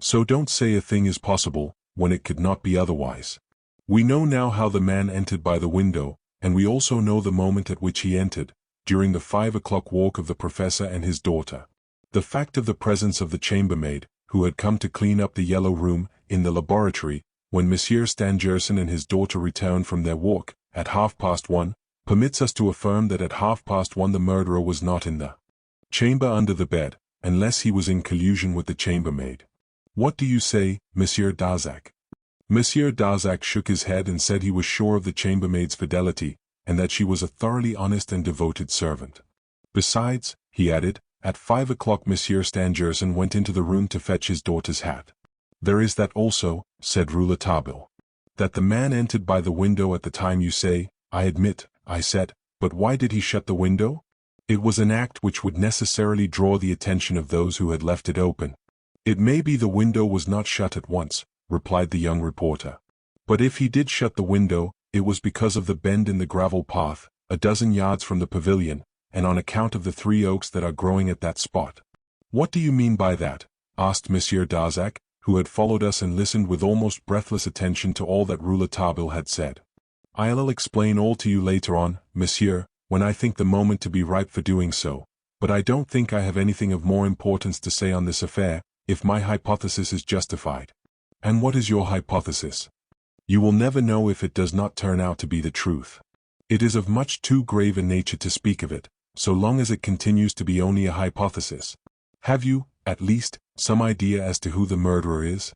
So don't say a thing is possible, when it could not be otherwise. We know now how the man entered by the window, and we also know the moment at which he entered, during the 5 o'clock walk of the professor and his daughter. The fact of the presence of the chambermaid, who had come to clean up the yellow room, in the laboratory, when Monsieur Stangerson and his daughter returned from their walk, at 1:30, permits us to affirm that at 1:30 the murderer was not in the chamber under the bed, unless he was in collusion with the chambermaid. What do you say, Monsieur Darzac? Monsieur Darzac shook his head and said he was sure of the chambermaid's fidelity, and that she was a thoroughly honest and devoted servant. Besides, he added, at 5 o'clock Monsieur Stangerson went into the room to fetch his daughter's hat. There is that also, said Rouletabille. That the man entered by the window at the time you say, I admit, I said, but why did he shut the window? It was an act which would necessarily draw the attention of those who had left it open. It may be the window was not shut at once, replied the young reporter. But if he did shut the window, it was because of the bend in the gravel path, a dozen yards from the pavilion, and on account of the 3 oaks that are growing at that spot. What do you mean by that? Asked Monsieur Darzac, who had followed us and listened with almost breathless attention to all that Rouletabille had said. I'll explain all to you later on, monsieur, when I think the moment to be ripe for doing so, but I don't think I have anything of more importance to say on this affair, if my hypothesis is justified. And what is your hypothesis? You will never know if it does not turn out to be the truth. It is of much too grave a nature to speak of it, so long as it continues to be only a hypothesis. Have you, at least, some idea as to who the murderer is?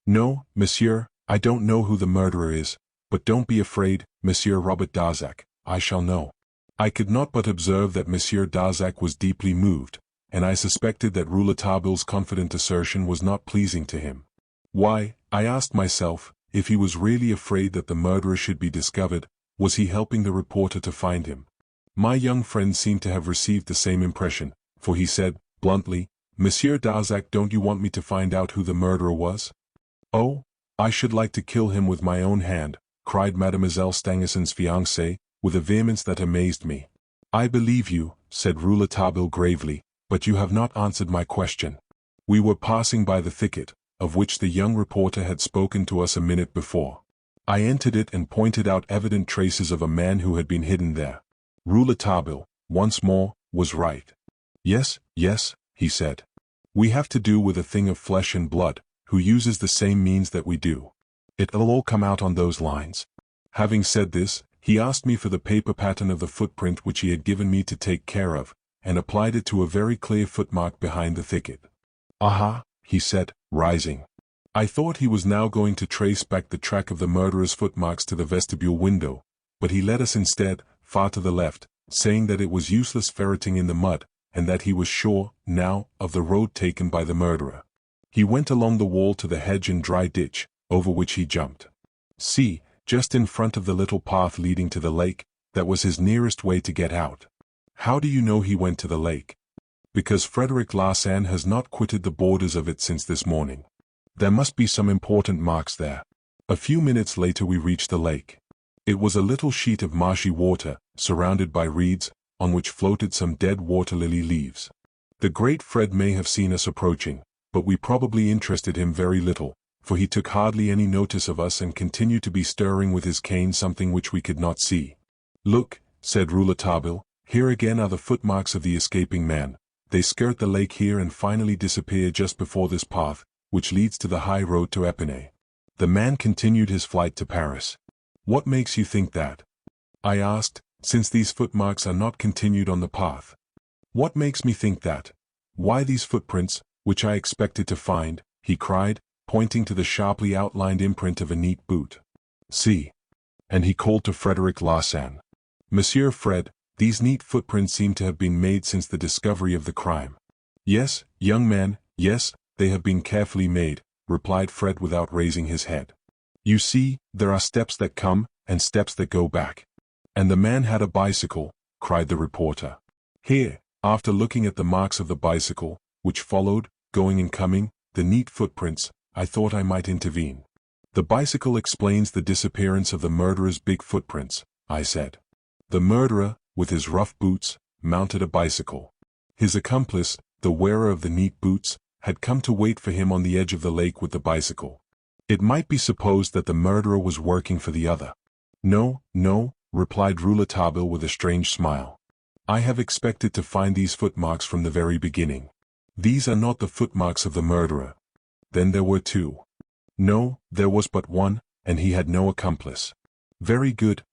No, monsieur, I don't know who the murderer is, but don't be afraid, Monsieur Robert Darzac, I shall know. I could not but observe that Monsieur Darzac was deeply moved, and I suspected that Rouletabille's confident assertion was not pleasing to him. Why, I asked myself, if he was really afraid that the murderer should be discovered, was he helping the reporter to find him? My young friend seemed to have received the same impression, for he said, bluntly, Monsieur Darzac, don't you want me to find out who the murderer was? Oh, I should like to kill him with my own hand, cried Mademoiselle Stangerson's fiancé, with a vehemence that amazed me. I believe you, said Rouletabille gravely, but you have not answered my question. We were passing by the thicket, of which the young reporter had spoken to us a minute before. I entered it and pointed out evident traces of a man who had been hidden there. Rouletabille, once more, was right. Yes, yes, he said. We have to do with a thing of flesh and blood, who uses the same means that we do. It'll all come out on those lines. Having said this, he asked me for the paper pattern of the footprint which he had given me to take care of, and applied it to a very clear footmark behind the thicket. Aha, he said, rising. I thought he was now going to trace back the track of the murderer's footmarks to the vestibule window, but he led us instead, far to the left, saying that it was useless ferreting in the mud, and that he was sure, now, of the road taken by the murderer. He went along the wall to the hedge and dry ditch, over which he jumped. See, just in front of the little path leading to the lake, that was his nearest way to get out. How do you know he went to the lake? Because Frederic Larsan has not quitted the borders of it since this morning. There must be some important marks there. A few minutes later we reached the lake. It was a little sheet of marshy water, surrounded by reeds, on which floated some dead water lily leaves. The great Fred may have seen us approaching, but we probably interested him very little, for he took hardly any notice of us and continued to be stirring with his cane something which we could not see. Look, said Rouletabille, here again are the footmarks of the escaping man. They skirt the lake here and finally disappear just before this path, which leads to the high road to Epinay. The man continued his flight to Paris. What makes you think that? I asked, since these footmarks are not continued on the path. What makes me think that? Why these footprints, which I expected to find, he cried, pointing to the sharply outlined imprint of a neat boot. See. And he called to Frederic Larsan. Monsieur Fred, these neat footprints seem to have been made since the discovery of the crime. Yes, young man, yes, they have been carefully made, replied Fred without raising his head. You see, there are steps that come, and steps that go back. And the man had a bicycle, cried the reporter. Here, after looking at the marks of the bicycle, which followed, going and coming, the neat footprints, I thought I might intervene. The bicycle explains the disappearance of the murderer's big footprints, I said. The murderer, with his rough boots, mounted a bicycle. His accomplice, the wearer of the neat boots, had come to wait for him on the edge of the lake with the bicycle. It might be supposed that the murderer was working for the other. No, no, replied Rouletabille with a strange smile. I have expected to find these footmarks from the very beginning. These are not the footmarks of the murderer. Then there were two. No, there was but one, and he had no accomplice. Very good,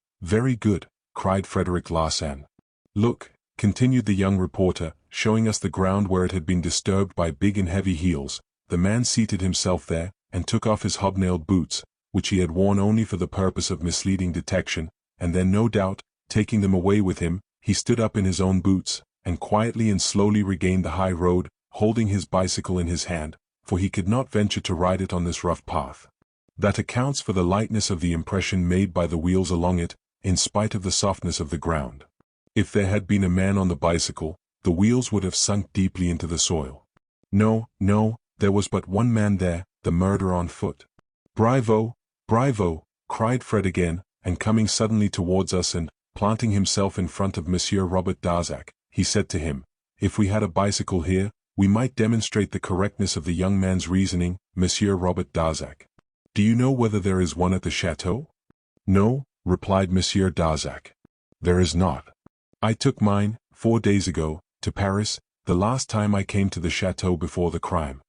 cried Frederick Larsan. Look, continued the young reporter, showing us the ground where it had been disturbed by big and heavy heels. The man seated himself there, and took off his hobnailed boots, which he had worn only for the purpose of misleading detection, and then no doubt, taking them away with him, he stood up in his own boots, and quietly and slowly regained the high road, holding his bicycle in his hand, for he could not venture to ride it on this rough path. That accounts for the lightness of the impression made by the wheels along it, in spite of the softness of the ground. If there had been a man on the bicycle, the wheels would have sunk deeply into the soil. No, there was but one man there, the murderer on foot. Bravo, cried Fred again, and coming suddenly towards us and, planting himself in front of Monsieur Robert Darzac, he said to him, "If we had a bicycle here, we might demonstrate the correctness of the young man's reasoning, Monsieur Robert Darzac. Do you know whether there is one at the chateau?" "No," replied Monsieur Darzac. "There is not. I took mine, 4 days ago, to Paris, the last time I came to the chateau before the crime."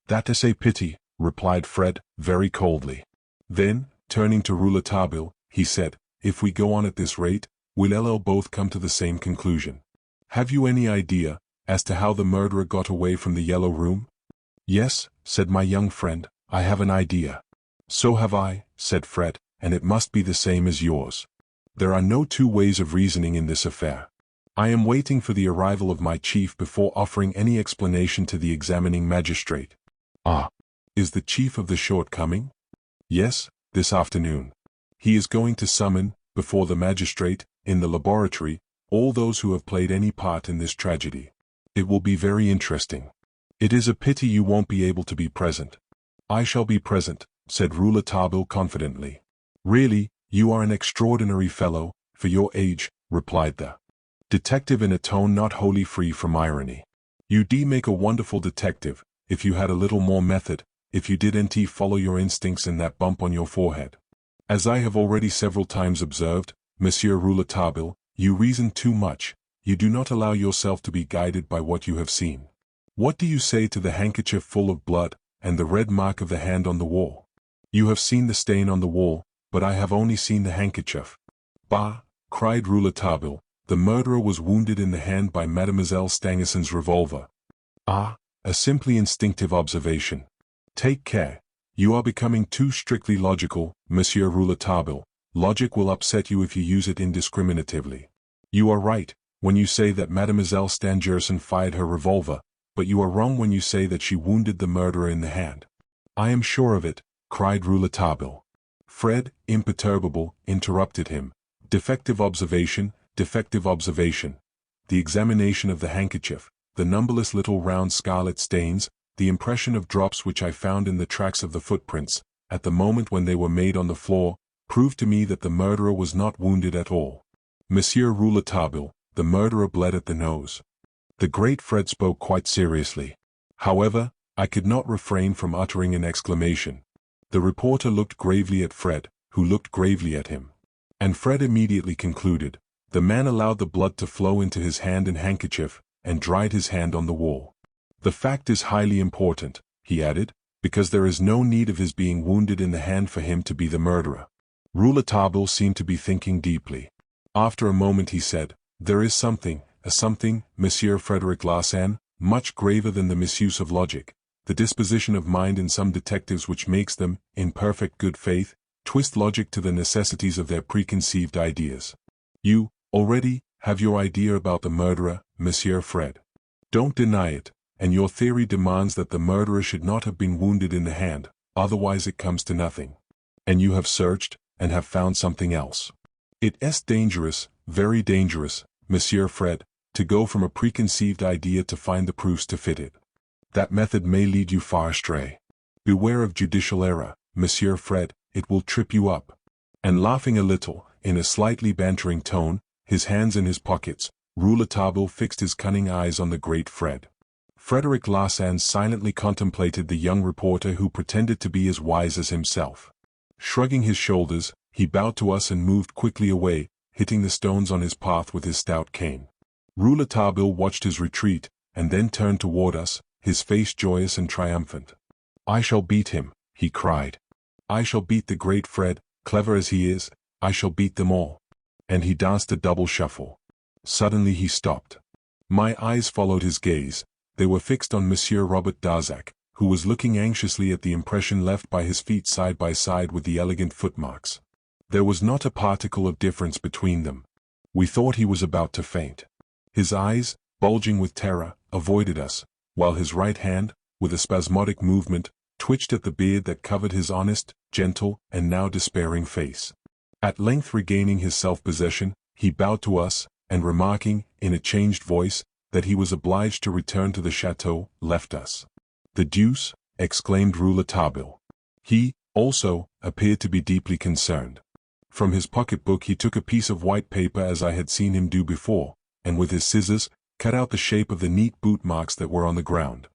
"That is a pity," replied Fred, very coldly. Then, turning to Rouletabille, he said, "If we go on at this rate, we'll both come to the same conclusion. Have you any idea as to how the murderer got away from the Yellow Room?" "Yes," said my young friend, "I have an idea." "So have I," said Fred, "and it must be the same as yours. There are no two ways of reasoning in this affair. I am waiting for the arrival of my chief before offering any explanation to the examining magistrate." "Ah, is the chief of the short coming?" "Yes, this afternoon. He is going to summon, before the magistrate, in the laboratory, all those who have played any part in this tragedy. It will be very interesting. It is a pity you won't be able to be present." "I shall be present," said Rouletabille confidently. "Really, you are an extraordinary fellow, for your age," replied the detective in a tone not wholly free from irony. "You'd make a wonderful detective, if you had a little more method, if you didn't follow your instincts in that bump on your forehead. As I have already several times observed, Monsieur Rouletabille, you reason too much, you do not allow yourself to be guided by what you have seen. What do you say to the handkerchief full of blood, and the red mark of the hand on the wall? You have seen the stain on the wall, but I have only seen the handkerchief." "Bah!" cried Rouletabille, "the murderer was wounded in the hand by Mademoiselle Stangerson's revolver." "Ah, a simply instinctive observation. Take care. You are becoming too strictly logical, Monsieur Rouletabille. Logic will upset you if you use it indiscriminatively. You are right when you say that Mademoiselle Stangerson fired her revolver, but you are wrong when you say that she wounded the murderer in the hand." "I am sure of it," cried Rouletabille. Fred, imperturbable, interrupted him. Defective observation. The examination of the handkerchief, the numberless little round scarlet stains, the impression of drops which I found in the tracks of the footprints, at the moment when they were made on the floor, proved to me that the murderer was not wounded at all. Monsieur Rouletabille, the murderer bled at the nose. The great Fred spoke quite seriously. However, I could not refrain from uttering an exclamation. The reporter looked gravely at Fred, who looked gravely at him. And Fred immediately concluded, the man allowed the blood to flow into his hand and handkerchief, and dried his hand on the wall. "The fact is highly important," he added, "because there is no need of his being wounded in the hand for him to be the murderer." Rouletabille seemed to be thinking deeply. After a moment he said, "There is something, Monsieur Frederick Larsan, much graver than the misuse of logic, the disposition of mind in some detectives which makes them, in perfect good faith, twist logic to the necessities of their preconceived ideas. You, already, have your idea about the murderer, Monsieur Fred. Don't deny it, and your theory demands that the murderer should not have been wounded in the hand, otherwise it comes to nothing. And you have searched, and have found something else. It is dangerous, very dangerous, Monsieur Fred, to go from a preconceived idea to find the proofs to fit it. That method may lead you far astray. Beware of judicial error, Monsieur Fred, it will trip you up." And laughing a little, in a slightly bantering tone, his hands in his pockets, Rouletabille fixed his cunning eyes on the great Fred. Frederick Larsan silently contemplated the young reporter who pretended to be as wise as himself. Shrugging his shoulders, he bowed to us and moved quickly away, hitting the stones on his path with his stout cane. Rouletabille watched his retreat, and then turned toward us, his face joyous and triumphant. "I shall beat him," he cried. I shall beat the great Fred, clever as he is, I shall beat them all. And he danced a double shuffle. Suddenly he stopped. My eyes followed his gaze. They were fixed on Monsieur Robert Darzac, who was looking anxiously at the impression left by his feet side by side with the elegant footmarks. There was not a particle of difference between them. We thought he was about to faint. His eyes, bulging with terror, avoided us, while his right hand, with a spasmodic movement, twitched at the beard that covered his honest, gentle, and now despairing face. At length regaining his self-possession, he bowed to us, and remarking, in a changed voice, that he was obliged to return to the chateau, left us. "The deuce!" exclaimed Rouletabille. He, also, appeared to be deeply concerned. From his pocket-book he took a piece of white paper as I had seen him do before, and with his scissors, cut out the shape of the neat boot marks that were on the ground.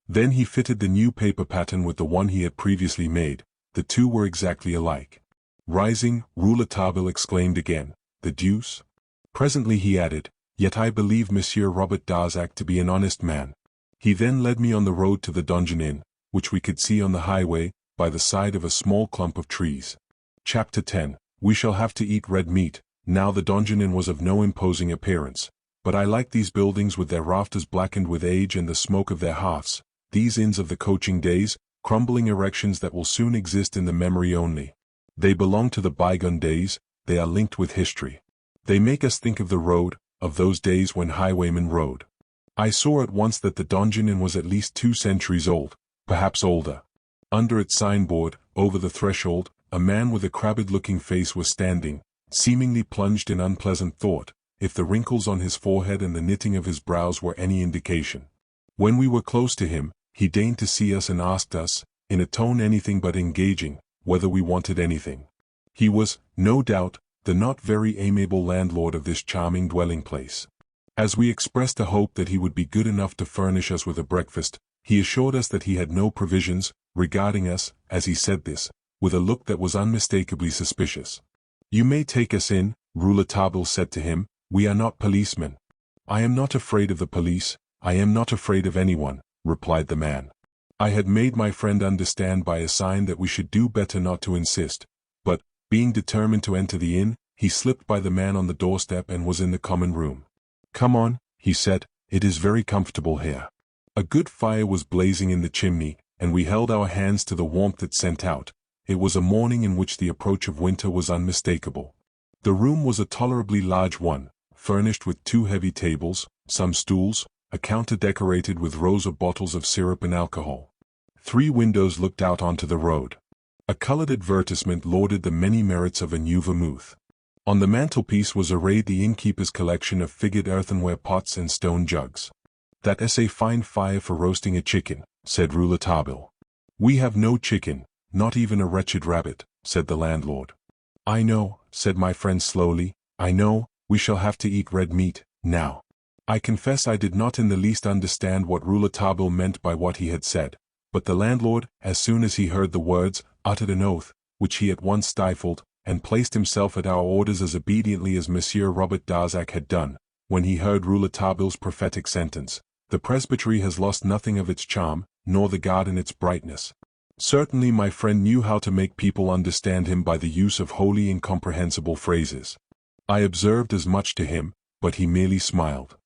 Then he fitted the new paper pattern with the one he had previously made. The two were exactly alike. Rising, Rouletabille exclaimed again, "The deuce!" Presently he added, "Yet I believe Monsieur Robert Darzac to be an honest man." He then led me on the road to the Donjon Inn, which we could see on the highway, by the side of a small clump of trees. Chapter 10. We shall have to eat red meat. Now the Donjon Inn was of no imposing appearance, but I liked these buildings with their rafters blackened with age and the smoke of their hearths, these inns of the coaching days, crumbling erections that will soon exist in the memory only. They belong to the bygone days, they are linked with history. They make us think of the road, of those days when highwaymen rode. I saw at once that the Donjon Inn was at least 2 centuries old, perhaps older. Under its signboard, over the threshold, a man with a crabbed-looking face was standing, seemingly plunged in unpleasant thought, if the wrinkles on his forehead and the knitting of his brows were any indication. When we were close to him, he deigned to see us and asked us, in a tone anything but engaging, whether we wanted anything. He was, no doubt, the not very amiable landlord of this charming dwelling-place. As we expressed a hope that he would be good enough to furnish us with a breakfast, he assured us that he had no provisions, regarding us, as he said this, with a look that was unmistakably suspicious. "You may take us in," Rouletabille said to him, "we are not policemen." "I am not afraid of the police, I am not afraid of anyone," replied the man. I had made my friend understand by a sign that we should do better not to insist, but, being determined to enter the inn, he slipped by the man on the doorstep and was in the common room. "Come on," he said, "it is very comfortable here." A good fire was blazing in the chimney, and we held our hands to the warmth it sent out. It was a morning in which the approach of winter was unmistakable. The room was a tolerably large one, furnished with 2 heavy tables, some stools, a counter decorated with rows of bottles of syrup and alcohol. 3 windows looked out onto the road. A colored advertisement lauded the many merits of a new vermouth. On the mantelpiece was arrayed the innkeeper's collection of figured earthenware pots and stone jugs. "That is a fine fire for roasting a chicken," said Rouletabille. "We have no chicken, not even a wretched rabbit," said the landlord. "I know," said my friend slowly, "I know, we shall have to eat red meat, now." I confess I did not in the least understand what Rouletabille meant by what he had said, but the landlord, as soon as he heard the words, uttered an oath, which he at once stifled, and placed himself at our orders as obediently as Monsieur Robert Darzac had done, when he heard Rouletabille's prophetic sentence, "The presbytery has lost nothing of its charm, nor the garden its brightness." Certainly my friend knew how to make people understand him by the use of wholly incomprehensible phrases. I observed as much to him, but he merely smiled.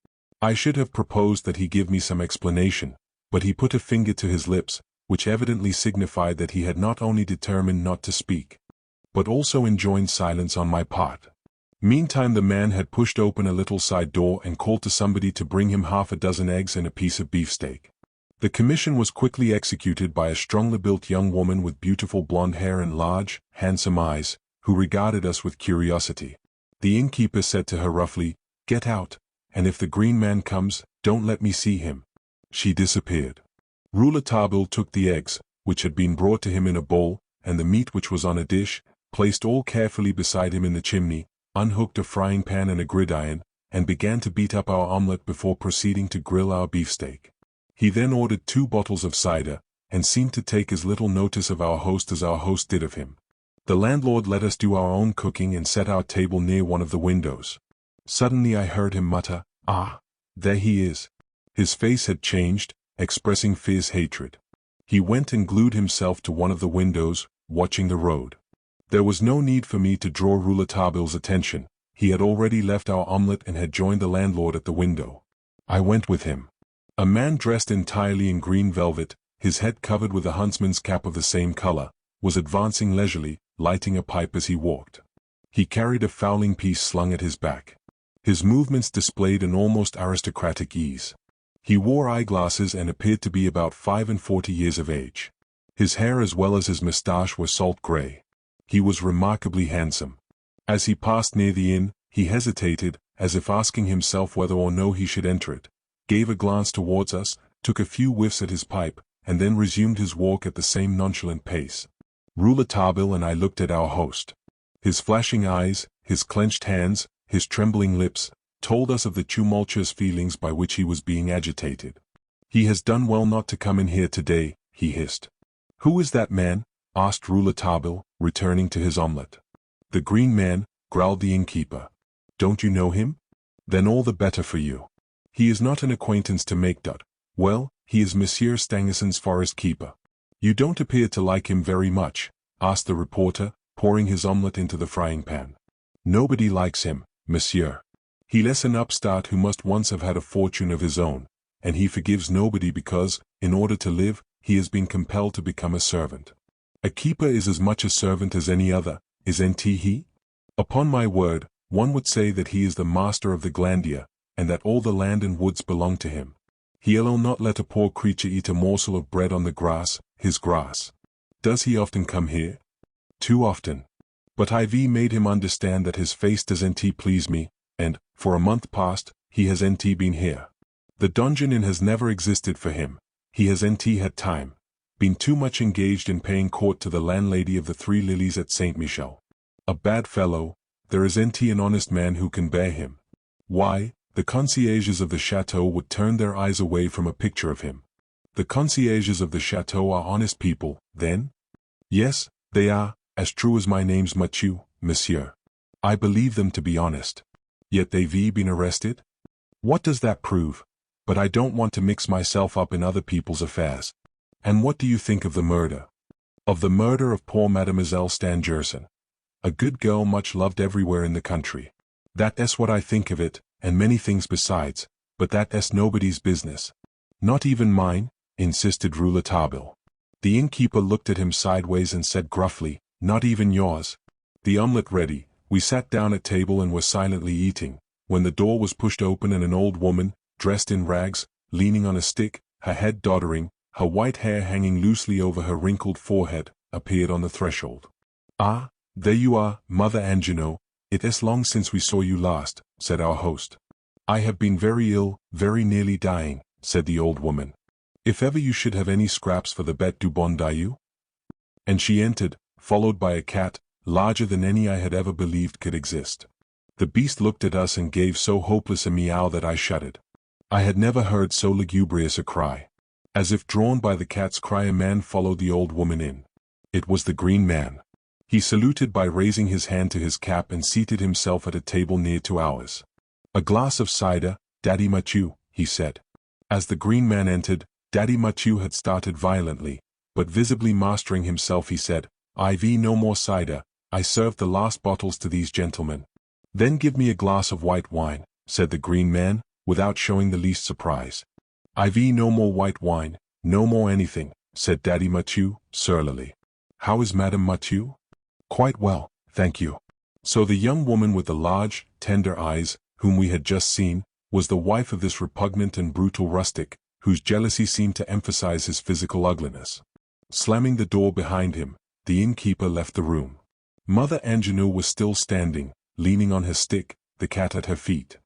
I should have proposed that he give me some explanation, but he put a finger to his lips, which evidently signified that he had not only determined not to speak, but also enjoined silence on my part. Meantime the man had pushed open a little side door and called to somebody to bring him 6 eggs and a piece of beefsteak. The commission was quickly executed by a strongly built young woman with beautiful blonde hair and large, handsome eyes, who regarded us with curiosity. The innkeeper said to her roughly, "Get out, and if the green man comes, don't let me see him." She disappeared. Rouletabille took the eggs, which had been brought to him in a bowl, and the meat which was on a dish, placed all carefully beside him in the chimney, unhooked a frying pan and a gridiron, and began to beat up our omelette before proceeding to grill our beefsteak. He then ordered 2 bottles of cider, and seemed to take as little notice of our host as our host did of him. The landlord let us do our own cooking and set our table near one of the windows. Suddenly I heard him mutter, "Ah, there he is." His face had changed, expressing fierce hatred. He went and glued himself to one of the windows, watching the road. There was no need for me to draw Rouletabille's attention. He had already left our omelette and had joined the landlord at the window. I went with him. A man dressed entirely in green velvet, his head covered with a huntsman's cap of the same color, was advancing leisurely, lighting a pipe as he walked. He carried a fowling piece slung at his back. His movements displayed an almost aristocratic ease. He wore eyeglasses and appeared to be about 45 years of age. His hair as well as his moustache were salt gray. He was remarkably handsome. As he passed near the inn, he hesitated, as if asking himself whether or no he should enter it, gave a glance towards us, took a few whiffs at his pipe, and then resumed his walk at the same nonchalant pace. Rouletabille and I looked at our host. His flashing eyes, his clenched hands, his trembling lips, told us of the tumultuous feelings by which he was being agitated. "He has done well not to come in here today," he hissed. "Who is that man?" asked Rouletabille, returning to his omelette. "The Green Man," growled the innkeeper. "Don't you know him? Then all the better for you. He is not an acquaintance to make. Well, he is Monsieur Stangerson's forest keeper." "You don't appear to like him very much," asked the reporter, pouring his omelette into the frying pan. "Nobody likes him, monsieur. He's an upstart who must once have had a fortune of his own, and he forgives nobody because, in order to live, he has been compelled to become a servant. A keeper is as much a servant as any other, isn't he? Upon my word, one would say that he is the master of the Glandier, and that all the land and woods belong to him. He'll not let a poor creature eat a morsel of bread on the grass, his grass. Does he often come here?" "Too often. But I've made him understand that his face doesn't please me, and, for a month past, he hasn't been here. The Donjon Inn has never existed for him. He hasn't had time. Been too much engaged in paying court to the landlady of the Three Lilies at Saint Michel. A bad fellow, there isn't an honest man who can bear him. Why, the concierges of the chateau would turn their eyes away from a picture of him." "The concierges of the chateau are honest people, then?" "Yes, they are, as true as my name's Mathieu, monsieur. I believe them to be honest. Yet they've been arrested? What does that prove? But I don't want to mix myself up in other people's affairs. And what do you think of the murder?" "Of the murder of poor Mademoiselle Stangerson. A good girl much loved everywhere in the country. That's what I think of it, and many things besides, but that's nobody's business." "Not even mine?" insisted Rouletabille. The innkeeper looked at him sideways and said gruffly, "Not even yours." The omelette ready, we sat down at table and were silently eating, when the door was pushed open and an old woman, dressed in rags, leaning on a stick, her head doddering, her white hair hanging loosely over her wrinkled forehead, appeared on the threshold. "Ah, there you are, Mother Angenoux. It is long since we saw you last," said our host. "I have been very ill, very nearly dying," said the old woman. "If ever you should have any scraps for the Bête du Bon Dieu?" And she entered, followed by a cat, larger than any I had ever believed could exist. The beast looked at us and gave so hopeless a meow that I shuddered. I had never heard so lugubrious a cry. As if drawn by the cat's cry, a man followed the old woman in. It was the Green Man. He saluted by raising his hand to his cap and seated himself at a table near to ours. "A glass of cider, Daddy Mathieu," he said. As the Green Man entered, Daddy Mathieu had started violently, but visibly mastering himself he said, "I've no more cider, I served the last bottles to these gentlemen." "Then give me a glass of white wine," said the Green Man, without showing the least surprise. "I've no more white wine, no more anything," said Daddy Mathieu, surlily. "How is Madame Mathieu?" "Quite well, thank you." So the young woman with the large, tender eyes, whom we had just seen, was the wife of this repugnant and brutal rustic, whose jealousy seemed to emphasize his physical ugliness. Slamming the door behind him, the innkeeper left the room. Mother Angenoux was still standing, leaning on her stick, the cat at her feet.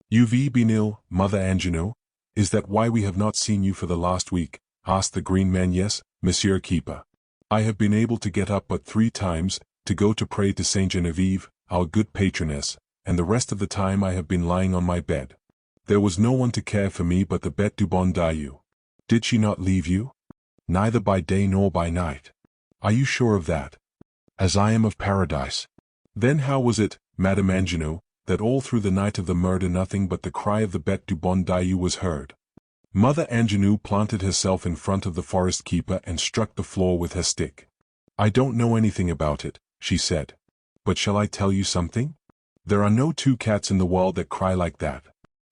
"You've been ill, Mother Angenoux? Is that why we have not seen you for the last week?" asked the Green Man. "Yes, Monsieur Keeper. I have been able to get up but 3 times, to go to pray to Saint Genevieve, our good patroness, and the rest of the time I have been lying on my bed. There was no one to care for me but the Bête du Bon Dieu. Did she not leave you? Neither by day nor by night. Are you sure of that? As I am of paradise. Then how was it, Madame Angenoux, that all through the night of the murder nothing but the cry of the Bête du Bon Dieu was heard?" Mother Angenoux planted herself in front of the forest keeper and struck the floor with her stick. "I don't know anything about it," she said. "But shall I tell you something? There are no two cats in the world that cry like that.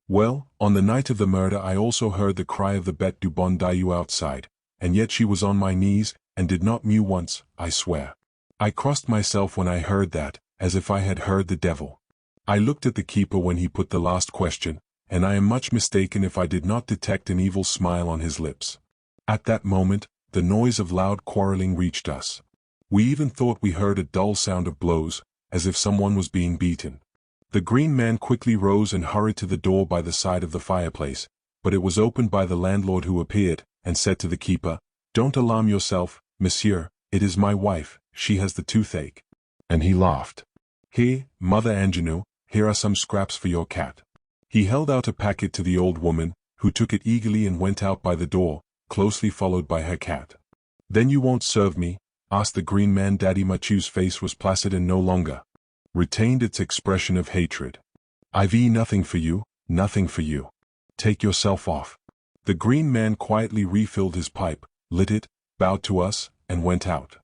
Well, on the night of the murder I also heard the cry of the Bête du Bon Dieu outside, and yet she was on my knees, and did not mew once, I swear. I crossed myself when I heard that, as if I had heard the devil." I looked at the keeper when he put the last question, and I am much mistaken if I did not detect an evil smile on his lips. At that moment, the noise of loud quarreling reached us. We even thought we heard a dull sound of blows, as if someone was being beaten. The green man quickly rose and hurried to the door by the side of the fireplace, but it was opened by the landlord, who appeared, and said to the keeper, "Don't alarm yourself, monsieur, it is my wife, she has the toothache." And he laughed. "Here, Mother Angenoux, here are some scraps for your cat." He held out a packet to the old woman, who took it eagerly and went out by the door, closely followed by her cat. "Then you won't serve me?" asked the green man. Daddy Mathieu's face was placid and no longer retained its expression of hatred. "I've nothing for you, nothing for you. Take yourself off." The green man quietly refilled his pipe, lit it, bowed to us, and went out.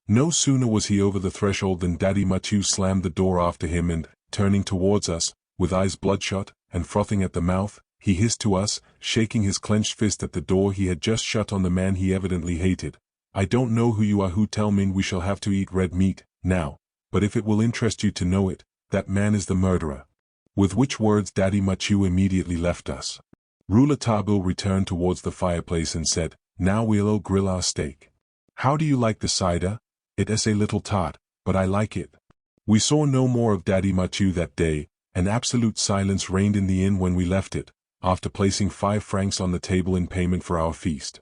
No sooner was he over the threshold than Daddy Mathieu slammed the door after him and, turning towards us, with eyes bloodshot, and frothing at the mouth, he hissed to us, shaking his clenched fist at the door he had just shut on the man he evidently hated, "I don't know who you are who tell me we shall have to eat red meat, now, but if it will interest you to know it, that man is the murderer." With which words Daddy Mathieu immediately left us. Rouletabille returned towards the fireplace and said, "Now we'll grill our steak. How do you like the cider? It is a little tart, but I like it." We saw no more of Daddy Mathieu that day, and absolute silence reigned in the inn when we left it, after placing 5 francs on the table in payment for our feast.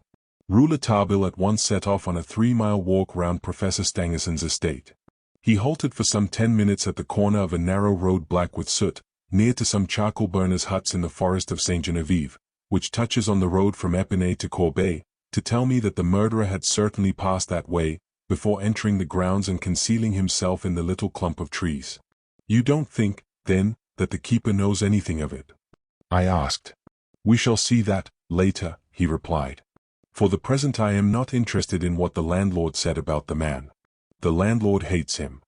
Rouletabille at once set off on a 3-mile walk round Professor Stangerson's estate. He halted for some 10 minutes at the corner of a narrow road black with soot, near to some charcoal burners' huts in the forest of Saint Genevieve, which touches on the road from Epinay to Corbeil, to tell me that the murderer had certainly passed that way, before entering the grounds and concealing himself in the little clump of trees. "You don't think, then, that the keeper knows anything of it?" I asked. "We shall see that, later," he replied. "For the present I am not interested in what the landlord said about the man. The landlord hates him.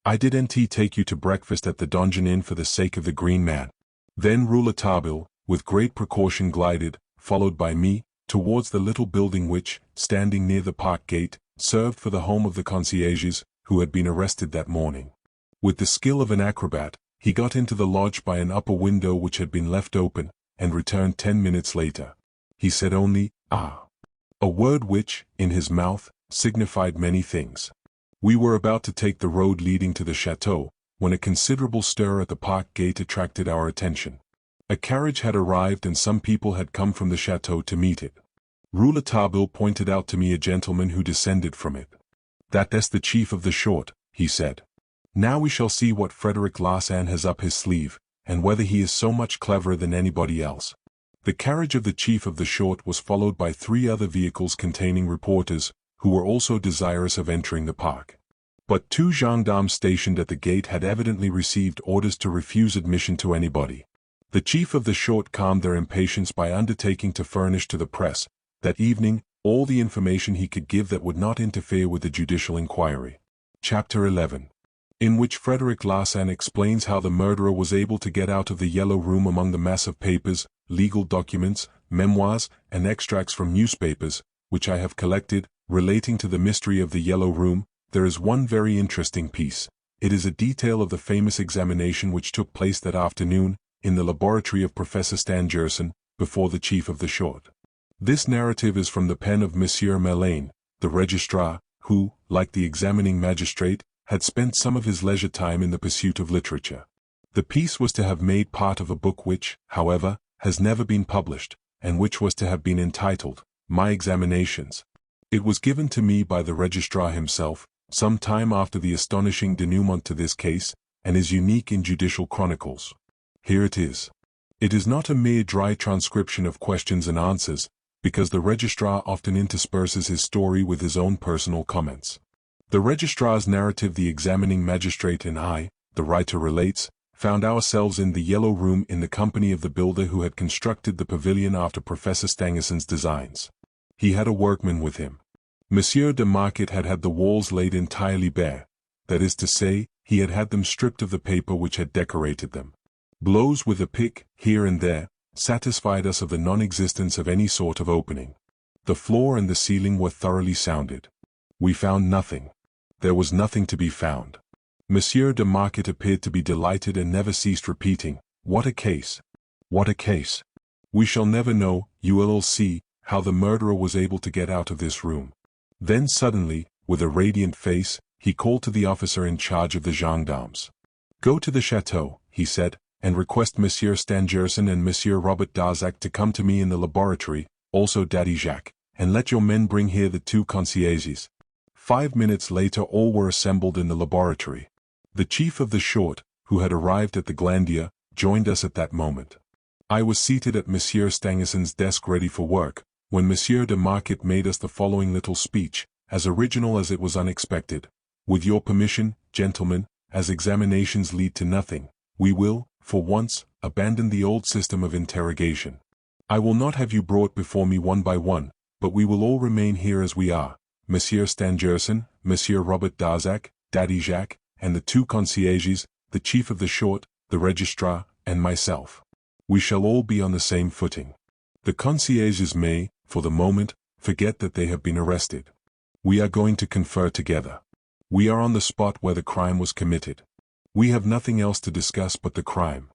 I didn't take you to breakfast at the Donjon Inn for the sake of the green man." Then Rouletabille, with great precaution glided, followed by me, towards the little building which, standing near the park gate, served for the home of the concierges, who had been arrested that morning. With the skill of an acrobat, he got into the lodge by an upper window which had been left open, and returned 10 minutes later. He said only, "Ah," a word which, in his mouth, signified many things. We were about to take the road leading to the chateau, when a considerable stir at the park gate attracted our attention. A carriage had arrived and some people had come from the chateau to meet it. Rouletabille pointed out to me a gentleman who descended from it. "That's the chief of the short," he said. "Now we shall see what Frederic Larsan has up his sleeve, and whether he is so much cleverer than anybody else." The carriage of the chief of the short was followed by 3 other vehicles containing reporters, who were also desirous of entering the park. But 2 gendarmes stationed at the gate had evidently received orders to refuse admission to anybody. The chief of the short calmed their impatience by undertaking to furnish to the press, that evening, all the information he could give that would not interfere with the judicial inquiry. Chapter 11. In which Frederic Larsan explains how the murderer was able to get out of the yellow room among the mass of papers, legal documents, memoirs, and extracts from newspapers, which I have collected, relating to the mystery of the yellow room. There is one very interesting piece. It is a detail of the famous examination which took place that afternoon, in the laboratory of Professor Stangerson, before the chief of the short. This narrative is from the pen of Monsieur Melaine, the registrar, who, like the examining magistrate, had spent some of his leisure time in the pursuit of literature. The piece was to have made part of a book which, however, has never been published, and which was to have been entitled, My Examinations. It was given to me by the registrar himself, some time after the astonishing denouement to this case, and is unique in judicial chronicles. Here it is. It is not a mere dry transcription of questions and answers, because the registrar often intersperses his story with his own personal comments. The registrar's narrative. The examining magistrate and I, the writer relates, found ourselves in the yellow room in the company of the builder who had constructed the pavilion after Professor Stangerson's designs. He had a workman with him. Monsieur de Marquet had had the walls laid entirely bare. That is to say, he had had them stripped of the paper which had decorated them. Blows with a pick, here and there, satisfied us of the non-existence of any sort of opening. The floor and the ceiling were thoroughly sounded. We found nothing. There was nothing to be found. Monsieur de Marquet appeared to be delighted and never ceased repeating, "What a case! What a case! We shall never know, you will all see, how the murderer was able to get out of this room." Then suddenly, with a radiant face, he called to the officer in charge of the gendarmes. "Go to the chateau," he said, "and request Monsieur Stangerson and Monsieur Robert Darzac to come to me in the laboratory, also Daddy Jacques, and let your men bring here the 2 concierges." 5 minutes later all were assembled in the laboratory. The chief of the short, who had arrived at the Glandier, joined us at that moment. I was seated at Monsieur Stangerson's desk ready for work, when Monsieur de Marquet made us the following little speech, as original as it was unexpected. "With your permission, gentlemen, as examinations lead to nothing, we will, for once, abandon the old system of interrogation. I will not have you brought before me one by one, but we will all remain here as we are, Monsieur Stangerson, Monsieur Robert Darzac, Daddy Jacques, and the 2 concierges, the chief of the short, the registrar, and myself. We shall all be on the same footing. The concierges may, for the moment, forget that they have been arrested. We are going to confer together. We are on the spot where the crime was committed. We have nothing else to discuss but the crime.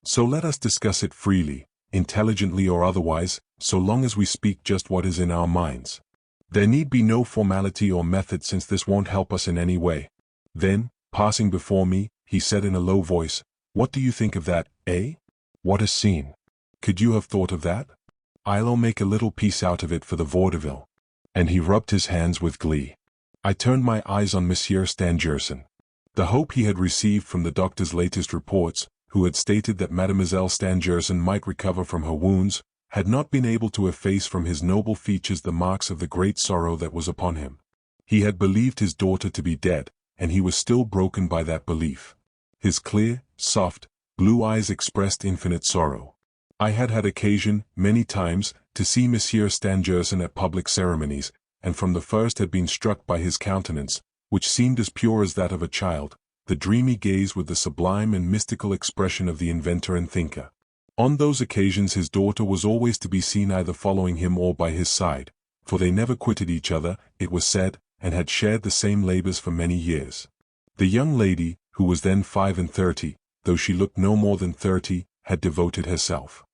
So let us discuss it freely, intelligently or otherwise, so long as we speak just what is in our minds. There need be no formality or method since this won't help us in any way." Then, passing before me, he said in a low voice, "What do you think of that, eh? What a scene! Could you have thought of that? I'll make a little piece out of it for the vaudeville." And he rubbed his hands with glee. I turned my eyes on Monsieur Stangerson. The hope he had received from the doctor's latest reports, who had stated that Mademoiselle Stangerson might recover from her wounds, had not been able to efface from his noble features the marks of the great sorrow that was upon him. He had believed his daughter to be dead, and he was still broken by that belief. His clear, soft, blue eyes expressed infinite sorrow. I had had occasion, many times, to see Monsieur Stangerson at public ceremonies, and from the first had been struck by his countenance, which seemed as pure as that of a child, the dreamy gaze with the sublime and mystical expression of the inventor and thinker. On those occasions his daughter was always to be seen either following him or by his side, for they never quitted each other, it was said, and had shared the same labors for many years. The young lady, who was then 35, though she looked no more than 30, had devoted herself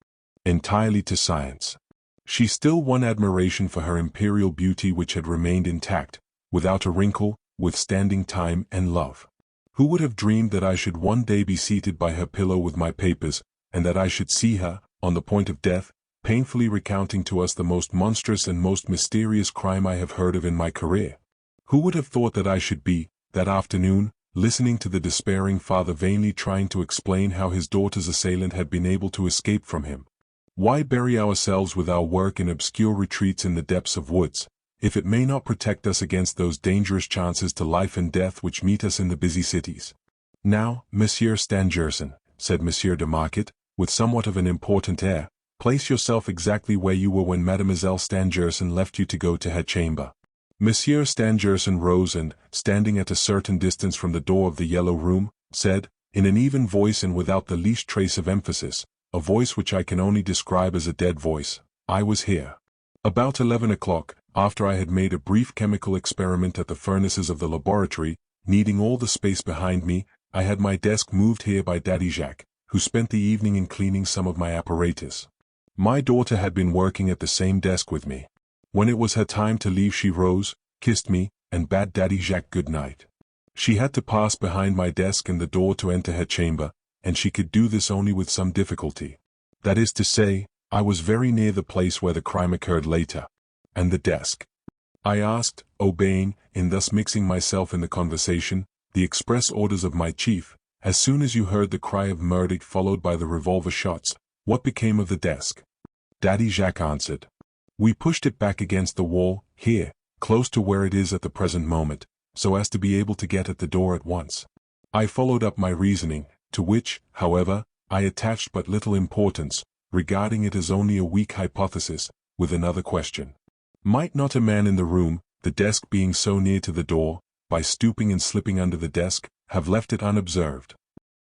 entirely to science. She still won admiration for her imperial beauty which had remained intact, without a wrinkle, withstanding time and love. Who would have dreamed that I should one day be seated by her pillow with my papers, and that I should see her, on the point of death, painfully recounting to us the most monstrous and most mysterious crime I have heard of in my career? Who would have thought that I should be, that afternoon, listening to the despairing father vainly trying to explain how his daughter's assailant had been able to escape from him? Why bury ourselves with our work in obscure retreats in the depths of woods, if it may not protect us against those dangerous chances to life and death which meet us in the busy cities? "Now, Monsieur Stangerson," said Monsieur de Marquet, with somewhat of an important air, "place yourself exactly where you were when Mademoiselle Stangerson left you to go to her chamber." Monsieur Stangerson rose and, standing at a certain distance from the door of the yellow room, said, in an even voice and without the least trace of emphasis, a voice which I can only describe as a dead voice, "I was here. About 11 o'clock, after I had made a brief chemical experiment at the furnaces of the laboratory, needing all the space behind me, I had my desk moved here by Daddy Jacques, who spent the evening in cleaning some of my apparatus. My daughter had been working at the same desk with me. When it was her time to leave she rose, kissed me, and bade Daddy Jacques good night. She had to pass behind my desk and the door to enter her chamber, and she could do this only with some difficulty. That is to say, I was very near the place where the crime occurred later. And the desk?" I asked, obeying, in thus mixing myself in the conversation, the express orders of my chief. "As soon as you heard the cry of murder followed by the revolver shots, what became of the desk?" Daddy Jacques answered, "We pushed it back against the wall, here, close to where it is at the present moment, so as to be able to get at the door at once." I followed up my reasoning, to which, however, I attached but little importance, regarding it as only a weak hypothesis, with another question. Might not a man in the room, the desk being so near to the door, by stooping and slipping under the desk, have left it unobserved.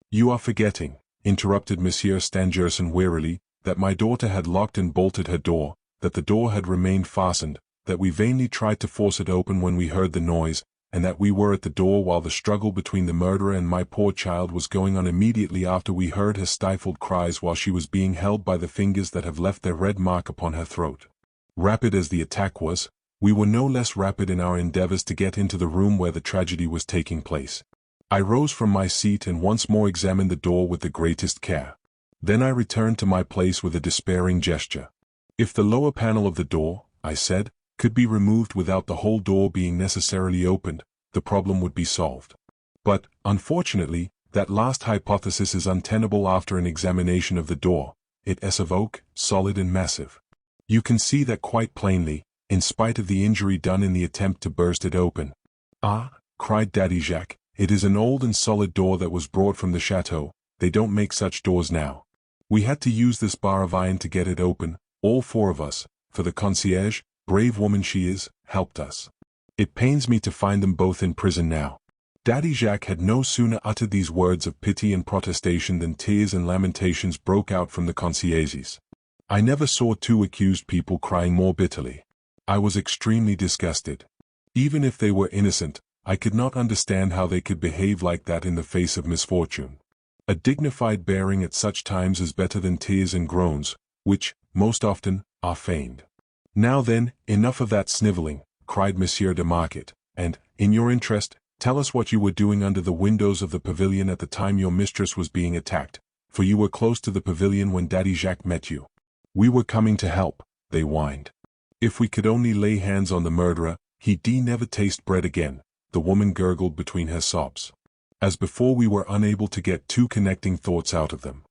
You are forgetting, interrupted Monsieur Stangerson wearily, that my daughter had locked and bolted her door, that the door had remained fastened, that we vainly tried to force it open when we heard the noise, and that we were at the door while the struggle between the murderer and my poor child was going on immediately after we heard her stifled cries while she was being held by the fingers that have left their red mark upon her throat. Rapid as the attack was, we were no less rapid in our endeavors to get into the room where the tragedy was taking place. I rose from my seat and once more examined the door with the greatest care. Then I returned to my place with a despairing gesture. If the lower panel of the door, I said, could be removed without the whole door being necessarily opened, the problem would be solved. But, unfortunately, that last hypothesis is untenable after an examination of the door. It is of oak, solid and massive. You can see that quite plainly, in spite of the injury done in the attempt to burst it open. Ah, cried Daddy Jacques, it is an old and solid door that was brought from the chateau. They don't make such doors now. We had to use this bar of iron to get it open, all four of us, for the concierge, brave woman she is, helped us. It pains me to find them both in prison now. Daddy Jacques had no sooner uttered these words of pity and protestation than tears and lamentations broke out from the concierges. I never saw two accused people crying more bitterly. I was extremely disgusted. Even if they were innocent, I could not understand how they could behave like that in the face of misfortune. A dignified bearing at such times is better than tears and groans, which, most often, are feigned. Now then, enough of that snivelling, cried Monsieur de Marquet, and, in your interest, tell us what you were doing under the windows of the pavilion at the time your mistress was being attacked, for you were close to the pavilion when Daddy Jacques met you. We were coming to help, they whined. If we could only lay hands on the murderer, he'd never taste bread again, the woman gurgled between her sobs. As before, we were unable to get two connecting thoughts out of them.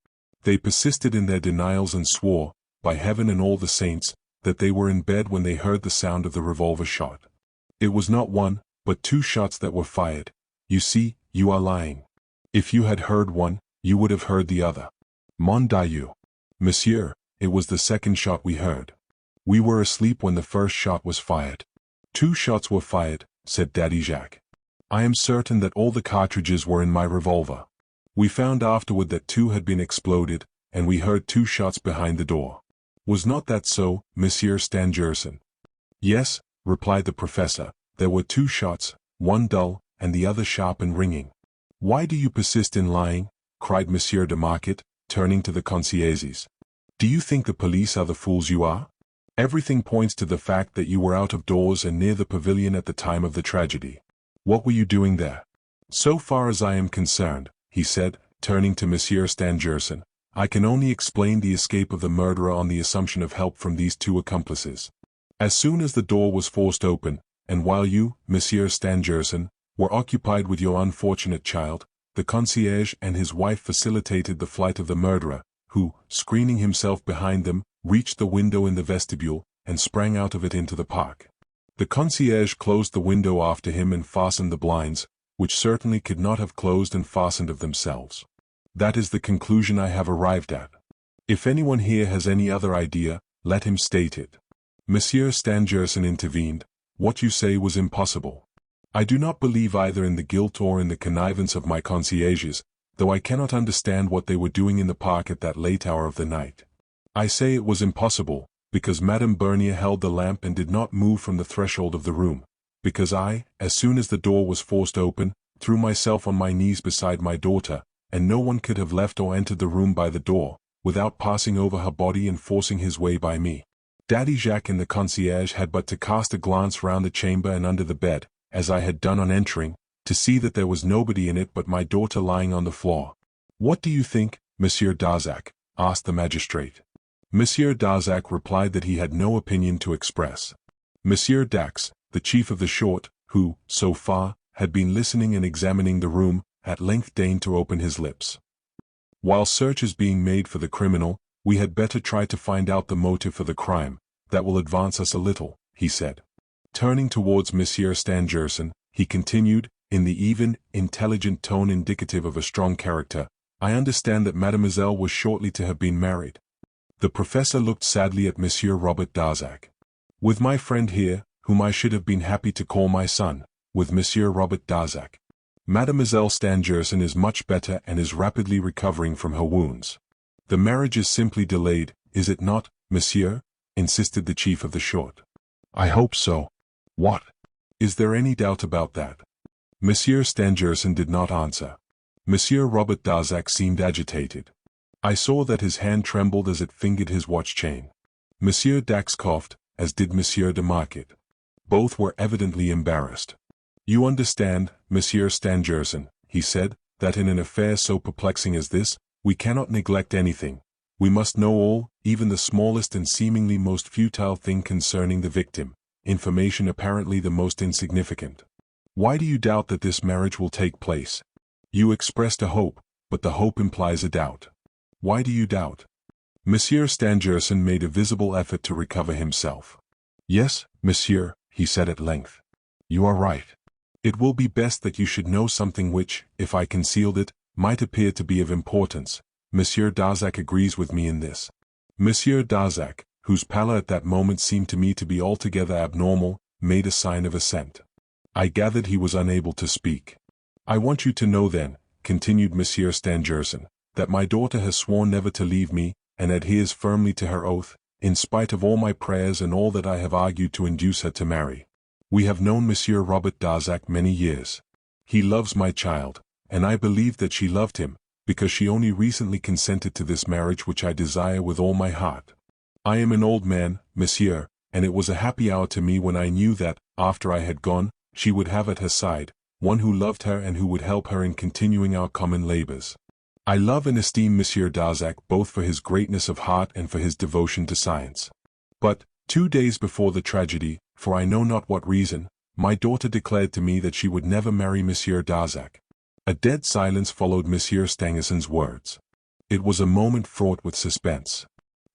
They persisted in their denials and swore, by heaven and all the saints, that they were in bed when they heard the sound of the revolver shot. It was not one, but two shots that were fired. You see, you are lying. If you had heard one, you would have heard the other. Mon Dieu. Monsieur, it was the second shot we heard. We were asleep when the first shot was fired. Two shots were fired, said Daddy Jacques. I am certain that all the cartridges were in my revolver. We found afterward that two had been exploded, and we heard two shots behind the door. Was not that so, Monsieur Stangerson? Yes, replied the professor, there were two shots, one dull, and the other sharp and ringing. Why do you persist in lying? Cried Monsieur de Marquet, turning to the concierges. Do you think the police are the fools you are? Everything points to the fact that you were out of doors and near the pavilion at the time of the tragedy. What were you doing there? So far as I am concerned, he said, turning to Monsieur Stangerson, I can only explain the escape of the murderer on the assumption of help from these two accomplices. As soon as the door was forced open, and while you, Monsieur Stangerson, were occupied with your unfortunate child, the concierge and his wife facilitated the flight of the murderer, who, screening himself behind them, reached the window in the vestibule, and sprang out of it into the park. The concierge closed the window after him and fastened the blinds, which certainly could not have closed and fastened of themselves. That is the conclusion I have arrived at. If anyone here has any other idea, let him state it. Monsieur Stangerson intervened. What you say was impossible. I do not believe either in the guilt or in the connivance of my concierges, though I cannot understand what they were doing in the park at that late hour of the night. I say it was impossible, because Madame Bernier held the lamp and did not move from the threshold of the room, because I, as soon as the door was forced open, threw myself on my knees beside my daughter, and no one could have left or entered the room by the door, without passing over her body and forcing his way by me. Daddy Jacques and the concierge had but to cast a glance round the chamber and under the bed, as I had done on entering, to see that there was nobody in it but my daughter lying on the floor. What do you think, Monsieur Darzac? Asked the magistrate. Monsieur Darzac replied that he had no opinion to express. Monsieur Dax, the chief of the short, who, so far, had been listening and examining the room, at length deigned to open his lips. While search is being made for the criminal, we had better try to find out the motive for the crime. That will advance us a little, he said. Turning towards Monsieur Stangerson, he continued, in the even, intelligent tone indicative of a strong character, I understand that Mademoiselle was shortly to have been married. The professor looked sadly at Monsieur Robert Darzac. With my friend here, whom I should have been happy to call my son, with Monsieur Robert Darzac. Mademoiselle Stangerson is much better and is rapidly recovering from her wounds. The marriage is simply delayed, is it not, monsieur? Insisted the chief of the short. I hope so. What? Is there any doubt about that? Monsieur Stangerson did not answer. Monsieur Robert Darzac seemed agitated. I saw that his hand trembled as it fingered his watch chain. Monsieur Dax coughed, as did Monsieur de Marquet. Both were evidently embarrassed. You understand, Monsieur Stangerson, he said, that in an affair so perplexing as this, we cannot neglect anything. We must know all, even the smallest and seemingly most futile thing concerning the victim, information apparently the most insignificant. Why do you doubt that this marriage will take place? You expressed a hope, but the hope implies a doubt. Why do you doubt? Monsieur Stangerson made a visible effort to recover himself. Yes, monsieur, he said at length. You are right. It will be best that you should know something which, if I concealed it, might appear to be of importance. Monsieur Darzac agrees with me in this. Monsieur Darzac, whose pallor at that moment seemed to me to be altogether abnormal, made a sign of assent. I gathered he was unable to speak. I want you to know then, continued Monsieur Stangerson, that my daughter has sworn never to leave me, and adheres firmly to her oath, in spite of all my prayers and all that I have argued to induce her to marry. We have known Monsieur Robert Darzac many years. He loves my child, and I believe that she loved him, because she only recently consented to this marriage which I desire with all my heart. I am an old man, monsieur, and it was a happy hour to me when I knew that, after I had gone, she would have at her side one who loved her and who would help her in continuing our common labors. I love and esteem Monsieur Darzac both for his greatness of heart and for his devotion to science. But, 2 days before the tragedy, for I know not what reason, my daughter declared to me that she would never marry Monsieur Darzac. A dead silence followed Monsieur Stangerson's words. It was a moment fraught with suspense.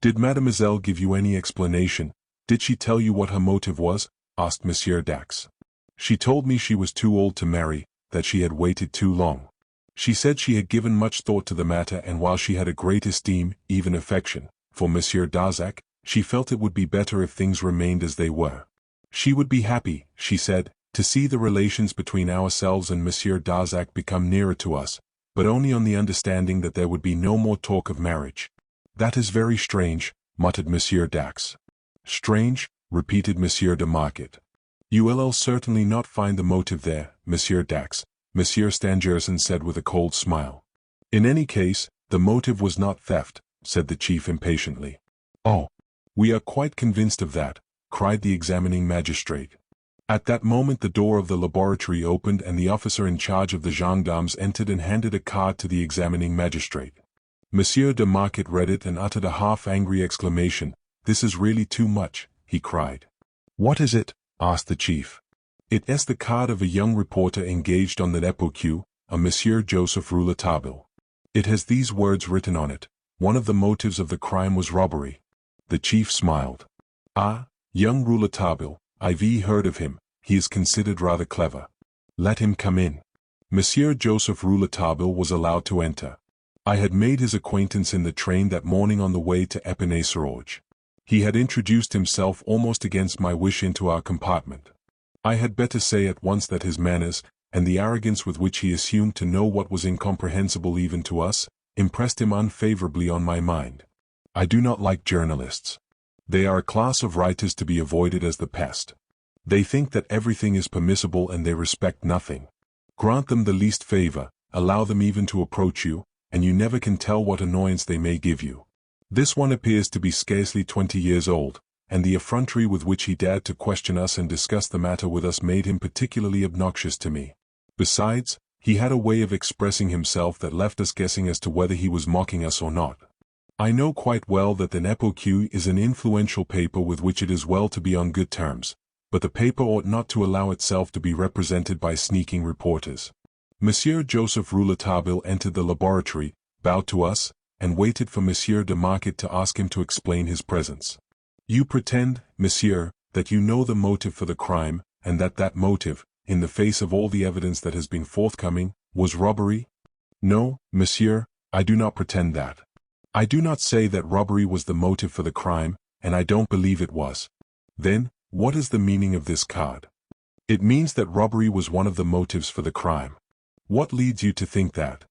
Did Mademoiselle give you any explanation? Did she tell you what her motive was? Asked Monsieur Dax. She told me she was too old to marry, that she had waited too long. She said she had given much thought to the matter, and while she had a great esteem, even affection, for Monsieur Darzac, she felt it would be better if things remained as they were. She would be happy, she said, to see the relations between ourselves and Monsieur Darzac become nearer to us, but only on the understanding that there would be no more talk of marriage. That is very strange, muttered Monsieur Dax. Strange, repeated Monsieur de Marquet. You will certainly not find the motive there, Monsieur Dax, Monsieur Stangerson said with a cold smile. In any case, the motive was not theft, said the chief impatiently. Oh, we are quite convinced of that, cried the examining magistrate. At that moment the door of the laboratory opened and the officer in charge of the gendarmes entered and handed a card to the examining magistrate. Monsieur de Marquet read it and uttered a half-angry exclamation. This is really too much, he cried. What is it? Asked the chief. It is the card of a young reporter engaged on the Époque, a Monsieur Joseph Rouletabille. It has these words written on it. One of the motives of the crime was robbery. The chief smiled. Ah, young Rouletabille, I've heard of him, he is considered rather clever. Let him come in. Monsieur Joseph Rouletabille was allowed to enter. I had made his acquaintance in the train that morning on the way to Épinay-sur-Orge. He had introduced himself almost against my wish into our compartment. I had better say at once that his manners, and the arrogance with which he assumed to know what was incomprehensible even to us, impressed him unfavorably on my mind. I do not like journalists. They are a class of writers to be avoided as the pest. They think that everything is permissible and they respect nothing. Grant them the least favor, allow them even to approach you, and you never can tell what annoyance they may give you. This one appears to be scarcely 20 years old, and the effrontery with which he dared to question us and discuss the matter with us made him particularly obnoxious to me. Besides, he had a way of expressing himself that left us guessing as to whether he was mocking us or not. I know quite well that the Époque is an influential paper with which it is well to be on good terms, but the paper ought not to allow itself to be represented by sneaking reporters. Monsieur Joseph Rouletabille entered the laboratory, bowed to us, and waited for Monsieur de Marquet to ask him to explain his presence. You pretend, monsieur, that you know the motive for the crime, and that motive, in the face of all the evidence that has been forthcoming, was robbery? No, monsieur, I do not pretend that. I do not say that robbery was the motive for the crime, and I don't believe it was. Then, what is the meaning of this card? It means that robbery was one of the motives for the crime. What leads you to think that?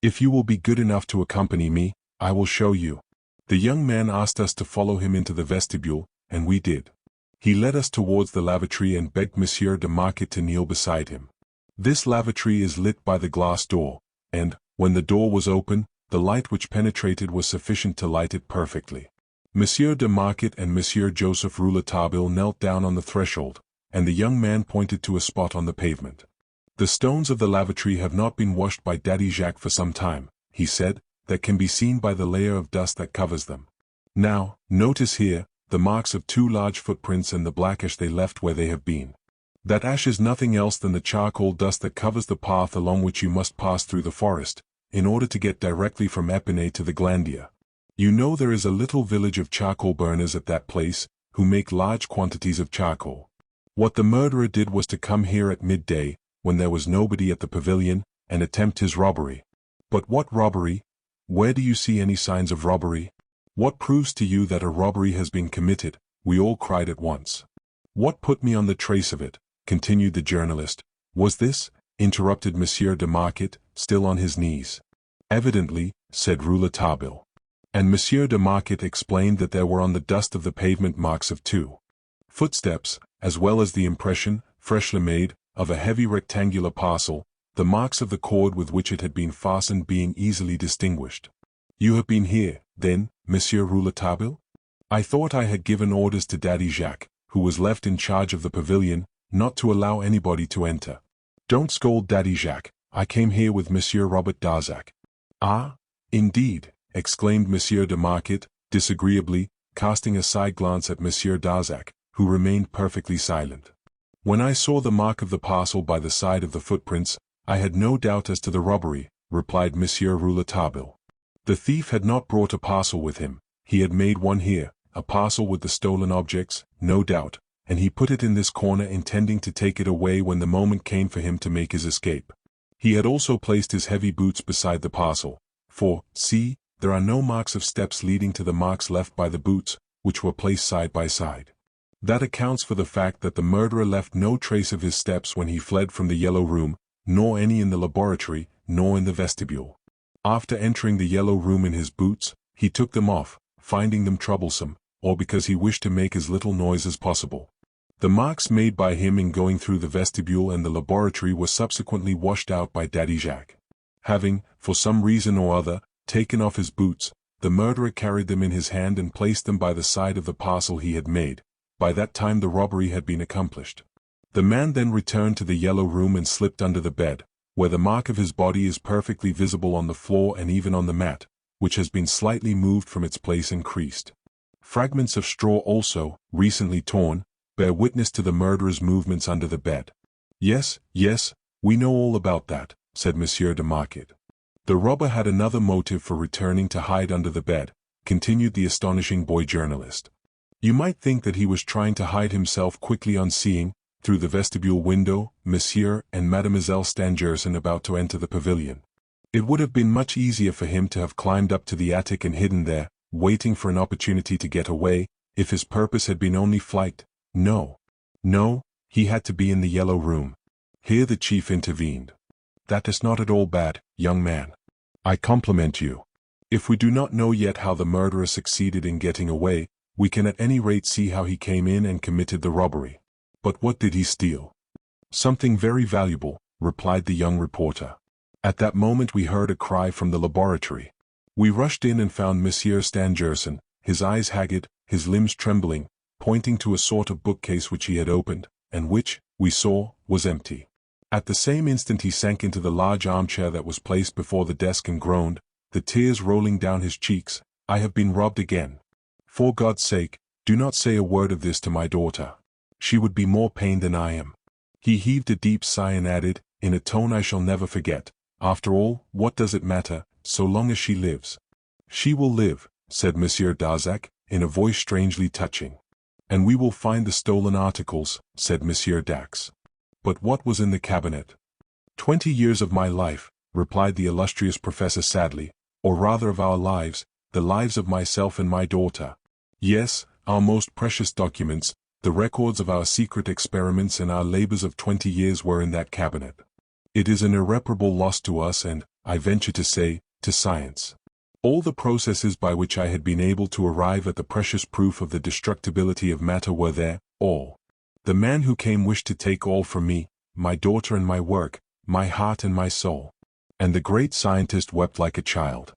If you will be good enough to accompany me, I will show you. The young man asked us to follow him into the vestibule, and we did. He led us towards the lavatory and begged Monsieur de Marquet to kneel beside him. This lavatory is lit by the glass door, and, when the door was open, the light which penetrated was sufficient to light it perfectly. Monsieur de Marquet and Monsieur Joseph Rouletabille knelt down on the threshold, and the young man pointed to a spot on the pavement. The stones of the lavatory have not been washed by Daddy Jacques for some time, he said, that can be seen by the layer of dust that covers them. Now, notice here, the marks of 2 large footprints and the black ash they left where they have been. That ash is nothing else than the charcoal dust that covers the path along which you must pass through the forest, in order to get directly from Epinay to the Glandier. You know there is a little village of charcoal burners at that place, who make large quantities of charcoal. What the murderer did was to come here at midday, when there was nobody at the pavilion, and attempt his robbery. But what robbery? Where do you see any signs of robbery? What proves to you that a robbery has been committed? We all cried at once. What put me on the trace of it, continued the journalist, was this, interrupted Monsieur de Marquet, still on his knees. Evidently, said Rouletabille. And Monsieur de Marquet explained that there were on the dust of the pavement marks of 2 footsteps, as well as the impression, freshly made, of a heavy rectangular parcel, the marks of the cord with which it had been fastened being easily distinguished. You have been here, then, Monsieur Rouletabille? I thought I had given orders to Daddy Jacques, who was left in charge of the pavilion, not to allow anybody to enter. Don't scold Daddy Jacques, I came here with Monsieur Robert Darzac. Ah, indeed, exclaimed Monsieur de Marquet, disagreeably, casting a side glance at Monsieur Darzac, who remained perfectly silent. When I saw the mark of the parcel by the side of the footprints, I had no doubt as to the robbery, replied Monsieur Rouletabille. The thief had not brought a parcel with him, he had made one here, a parcel with the stolen objects, no doubt, and he put it in this corner intending to take it away when the moment came for him to make his escape. He had also placed his heavy boots beside the parcel, for, see, there are no marks of steps leading to the marks left by the boots, which were placed side by side. That accounts for the fact that the murderer left no trace of his steps when he fled from the Yellow Room, nor any in the laboratory, nor in the vestibule. After entering the Yellow Room in his boots, he took them off, finding them troublesome, or because he wished to make as little noise as possible. The marks made by him in going through the vestibule and the laboratory were subsequently washed out by Daddy Jacques. Having, for some reason or other, taken off his boots, the murderer carried them in his hand and placed them by the side of the parcel he had made. By that time the robbery had been accomplished. The man then returned to the Yellow Room and slipped under the bed, where the mark of his body is perfectly visible on the floor and even on the mat, which has been slightly moved from its place and creased. Fragments of straw also, recently torn, bear witness to the murderer's movements under the bed. Yes, we know all about that, said Monsieur de Marquet. The robber had another motive for returning to hide under the bed, continued the astonishing boy journalist. You might think that he was trying to hide himself quickly on seeing, through the vestibule window, Monsieur and Mademoiselle Stangerson about to enter the pavilion. It would have been much easier for him to have climbed up to the attic and hidden there, waiting for an opportunity to get away, if his purpose had been only flight. No, he had to be in the Yellow Room. Here the chief intervened. That is not at all bad, young man. I compliment you. If we do not know yet how the murderer succeeded in getting away, we can at any rate see how he came in and committed the robbery. But what did he steal? Something very valuable, replied the young reporter. At that moment we heard a cry from the laboratory. We rushed in and found Monsieur Stangerson, his eyes haggard, his limbs trembling, pointing to a sort of bookcase which he had opened, and which, we saw, was empty. At the same instant he sank into the large armchair that was placed before the desk and groaned, the tears rolling down his cheeks, I have been robbed again. For God's sake, do not say a word of this to my daughter. She would be more pained than I am. He heaved a deep sigh and added, in a tone I shall never forget, after all, what does it matter, so long as she lives? She will live, said Monsieur Darzac, in a voice strangely touching. And we will find the stolen articles, said Monsieur Dax. But what was in the cabinet? 20 years of my life, replied the illustrious professor sadly, or rather of our lives, the lives of myself and my daughter. Yes, our most precious documents, The records of our secret experiments and our labors of 20 years were in that cabinet. It is an irreparable loss to us and, I venture to say, to science. All the processes by which I had been able to arrive at the precious proof of the destructibility of matter were there, all. The man who came wished to take all from me, my daughter and my work, my heart and my soul. And the great scientist wept like a child.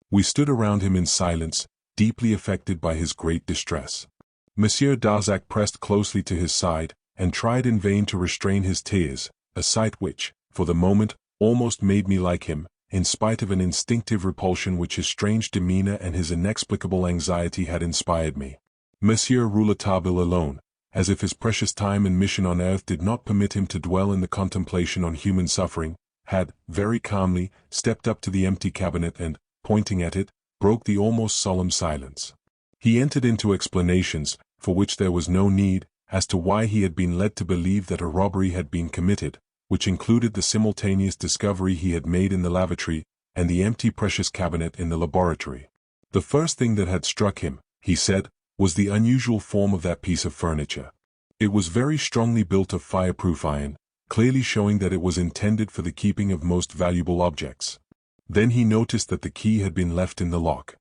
We stood around him in silence, deeply affected by his great distress. Monsieur Darzac pressed closely to his side, and tried in vain to restrain his tears, a sight which, for the moment, almost made me like him, in spite of an instinctive repulsion which his strange demeanor and his inexplicable anxiety had inspired me. Monsieur Rouletabille alone, as if his precious time and mission on earth did not permit him to dwell in the contemplation on human suffering, had, very calmly, stepped up to the empty cabinet and, pointing at it, broke the almost solemn silence. He entered into explanations, for which there was no need, as to why he had been led to believe that a robbery had been committed, which included the simultaneous discovery he had made in the lavatory, and the empty precious cabinet in the laboratory. The first thing that had struck him, he said, was the unusual form of that piece of furniture. It was very strongly built of fireproof iron, clearly showing that it was intended for the keeping of most valuable objects. Then he noticed that the key had been left in the lock.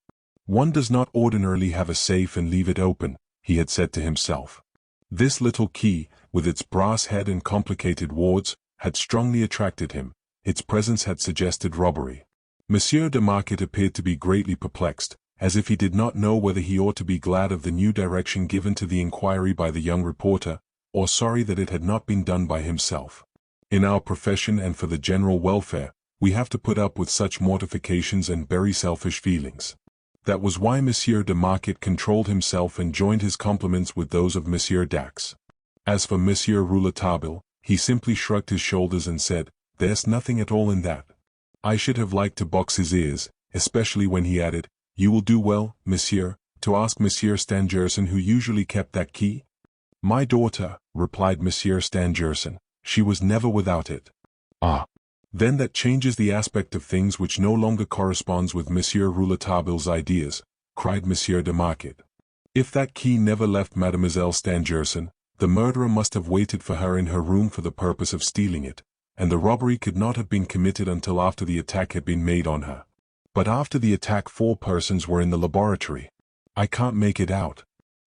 One does not ordinarily have a safe and leave it open, he had said to himself. This little key, with its brass head and complicated wards, had strongly attracted him. Its presence had suggested robbery. Monsieur de Marquet appeared to be greatly perplexed, as if he did not know whether he ought to be glad of the new direction given to the inquiry by the young reporter, or sorry that it had not been done by himself. In our profession and for the general welfare, we have to put up with such mortifications and very selfish feelings. That was why Monsieur de Marquet controlled himself and joined his compliments with those of Monsieur Dax. As for Monsieur Rouletabille, he simply shrugged his shoulders and said, "There's nothing at all in that." I should have liked to box his ears, especially when he added, "You will do well, monsieur, to ask Monsieur Stangerson who usually kept that key?" "My daughter," replied Monsieur Stangerson. "She was never without it." "Ah. Then that changes the aspect of things which no longer corresponds with Monsieur Rouletabille's ideas," cried Monsieur de Marquet. "If that key never left Mademoiselle Stangerson, the murderer must have waited for her in her room for the purpose of stealing it, and the robbery could not have been committed until after the attack had been made on her. But after the attack 4 persons were in the laboratory. I can't make it out."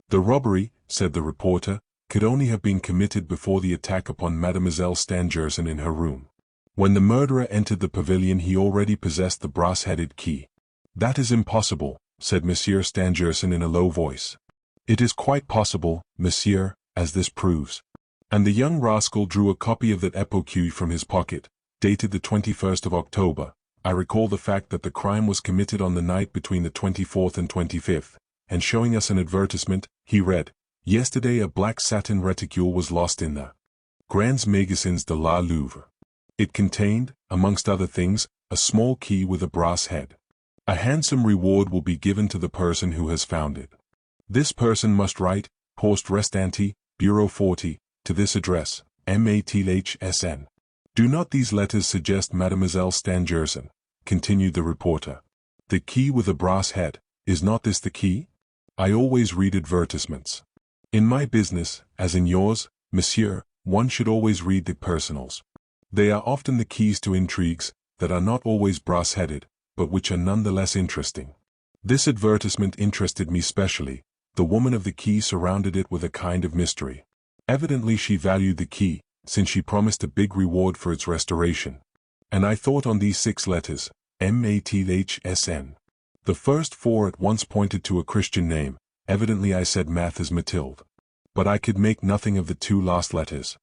"The robbery," said the reporter, "could only have been committed before the attack upon Mademoiselle Stangerson in her room. When the murderer entered the pavilion he already possessed the brass-headed key." "That is impossible," said Monsieur Stangerson in a low voice. "It is quite possible, monsieur, as this proves." And the young rascal drew a copy of that epoque from his pocket, dated the 21st of October. I recall the fact that the crime was committed on the night between the 24th and 25th, and showing us an advertisement, he read, "Yesterday a black satin reticule was lost in the Grands Magasins de la Louvre. It contained, amongst other things, a small key with a brass head. A handsome reward will be given to the person who has found it. This person must write, Poste Restante, Bureau 40, to this address, Mathsn. Do not these letters suggest Mademoiselle Stangerson?" continued the reporter. "The key with a brass head, is not this the key? I always read advertisements. In my business, as in yours, monsieur, one should always read the personals. They are often the keys to intrigues, that are not always brass-headed, but which are none the less interesting. This advertisement interested me specially. The woman of the key surrounded it with a kind of mystery. Evidently she valued the key, since she promised a big reward for its restoration. And I thought on these 6 letters, Mathsn. The first 4 at once pointed to a Christian name. Evidently I said Math as Mathilde. But I could make nothing of the 2 last letters.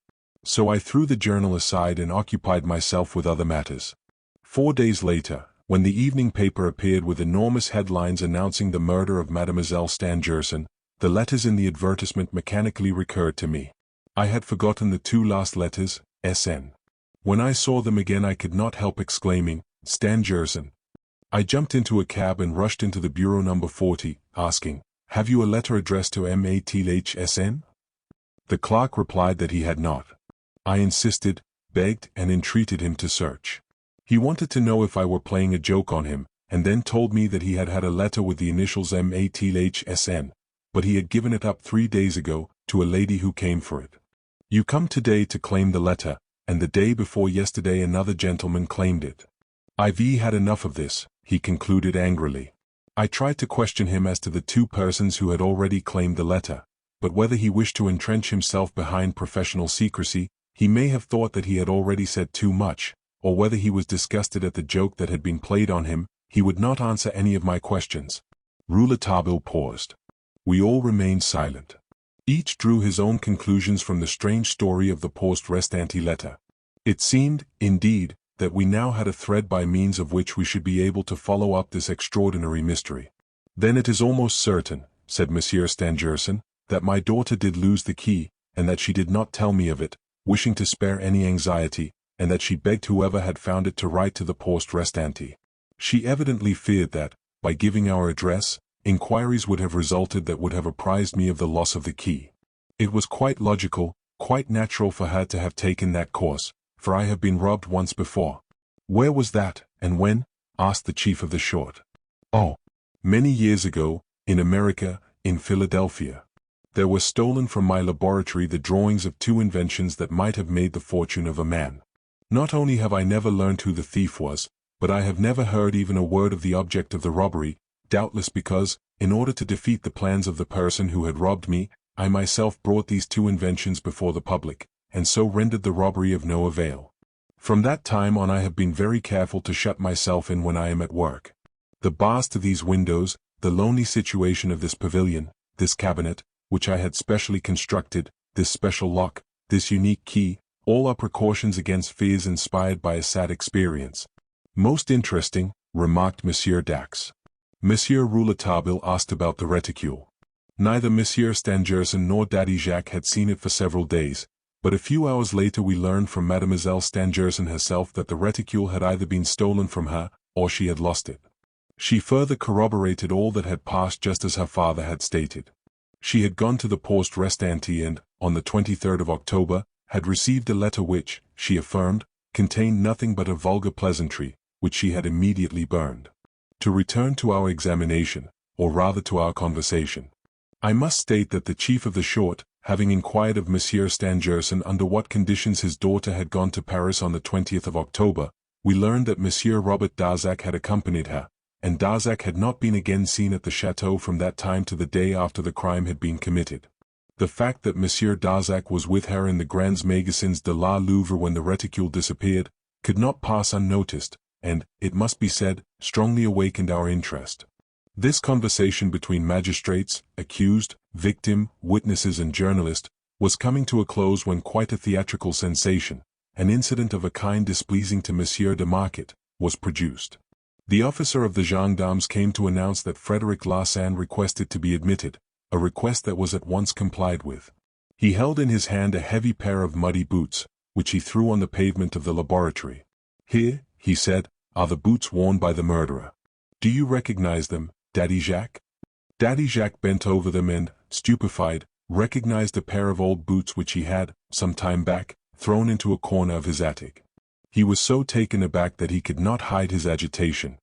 So I threw the journal aside and occupied myself with other matters. 4 days later, when the evening paper appeared with enormous headlines announcing the murder of Mademoiselle Stangerson, the letters in the advertisement mechanically recurred to me. I had forgotten the 2 last letters, SN. When I saw them again I could not help exclaiming, "Stangerson." I jumped into a cab and rushed into the bureau number 40, asking, "Have you a letter addressed to Mathsn?" The clerk replied that he had not. I insisted, begged, and entreated him to search. He wanted to know if I were playing a joke on him, and then told me that he had had a letter with the initials Mathsn, but he had given it up 3 days ago, to a lady who came for it. You come today to claim the letter, and the day before yesterday another gentleman claimed it. I've had enough of this, he concluded angrily. I tried to question him as to the two persons who had already claimed the letter, but whether he wished to entrench himself behind professional secrecy, he may have thought that he had already said too much, or whether he was disgusted at the joke that had been played on him, he would not answer any of my questions. Rouletabille paused. We all remained silent. Each drew his own conclusions from the strange story of the poste restante letter. It seemed, indeed, that we now had a thread by means of which we should be able to follow up this extraordinary mystery. Then it is almost certain, said Monsieur Stangerson, that my daughter did lose the key, and that she did not tell me of it, wishing to spare any anxiety, and that she begged whoever had found it to write to the poste restante. She evidently feared that, by giving our address, inquiries would have resulted that would have apprised me of the loss of the key. It was quite logical, quite natural for her to have taken that course, for I have been robbed once before. Where was that, and when? Asked the chief of the short. Oh, many years ago, in America, in Philadelphia. There were stolen from my laboratory the drawings of two inventions that might have made the fortune of a man. Not only have I never learned who the thief was, but I have never heard even a word of the object of the robbery, doubtless because, in order to defeat the plans of the person who had robbed me, I myself brought these two inventions before the public, and so rendered the robbery of no avail. From that time on I have been very careful to shut myself in when I am at work. The bars to these windows, the lonely situation of this pavilion, this cabinet, which I had specially constructed, this special lock, this unique key, all are precautions against fears inspired by a sad experience. Most interesting, remarked Monsieur Dax. Monsieur Rouletabille asked about the reticule. Neither Monsieur Stangerson nor Daddy Jacques had seen it for several days, but a few hours later we learned from Mademoiselle Stangerson herself that the reticule had either been stolen from her, or she had lost it. She further corroborated all that had passed just as her father had stated. She had gone to the poste restante and, on the 23rd of October, had received a letter which, she affirmed, contained nothing but a vulgar pleasantry, which she had immediately burned. To return to our examination, or rather to our conversation. I must state that the chief of the short, having inquired of Monsieur Stangerson under what conditions his daughter had gone to Paris on the 20th of October, we learned that Monsieur Robert Darzac had accompanied her, and Darzac had not been again seen at the chateau from that time to the day after the crime had been committed. The fact that Monsieur Darzac was with her in the Grands Magasins de la Louvre when the reticule disappeared, could not pass unnoticed, and, it must be said, strongly awakened our interest. This conversation between magistrates, accused, victim, witnesses and journalist, was coming to a close when quite a theatrical sensation, an incident of a kind displeasing to Monsieur de Marquet, was produced. The officer of the gendarmes came to announce that Frederic Larsan requested to be admitted, a request that was at once complied with. He held in his hand a heavy pair of muddy boots, which he threw on the pavement of the laboratory. Here, he said, are the boots worn by the murderer. Do you recognize them, Daddy Jacques? Daddy Jacques bent over them and, stupefied, recognized a pair of old boots which he had, some time back, thrown into a corner of his attic. He was so taken aback that he could not hide his agitation.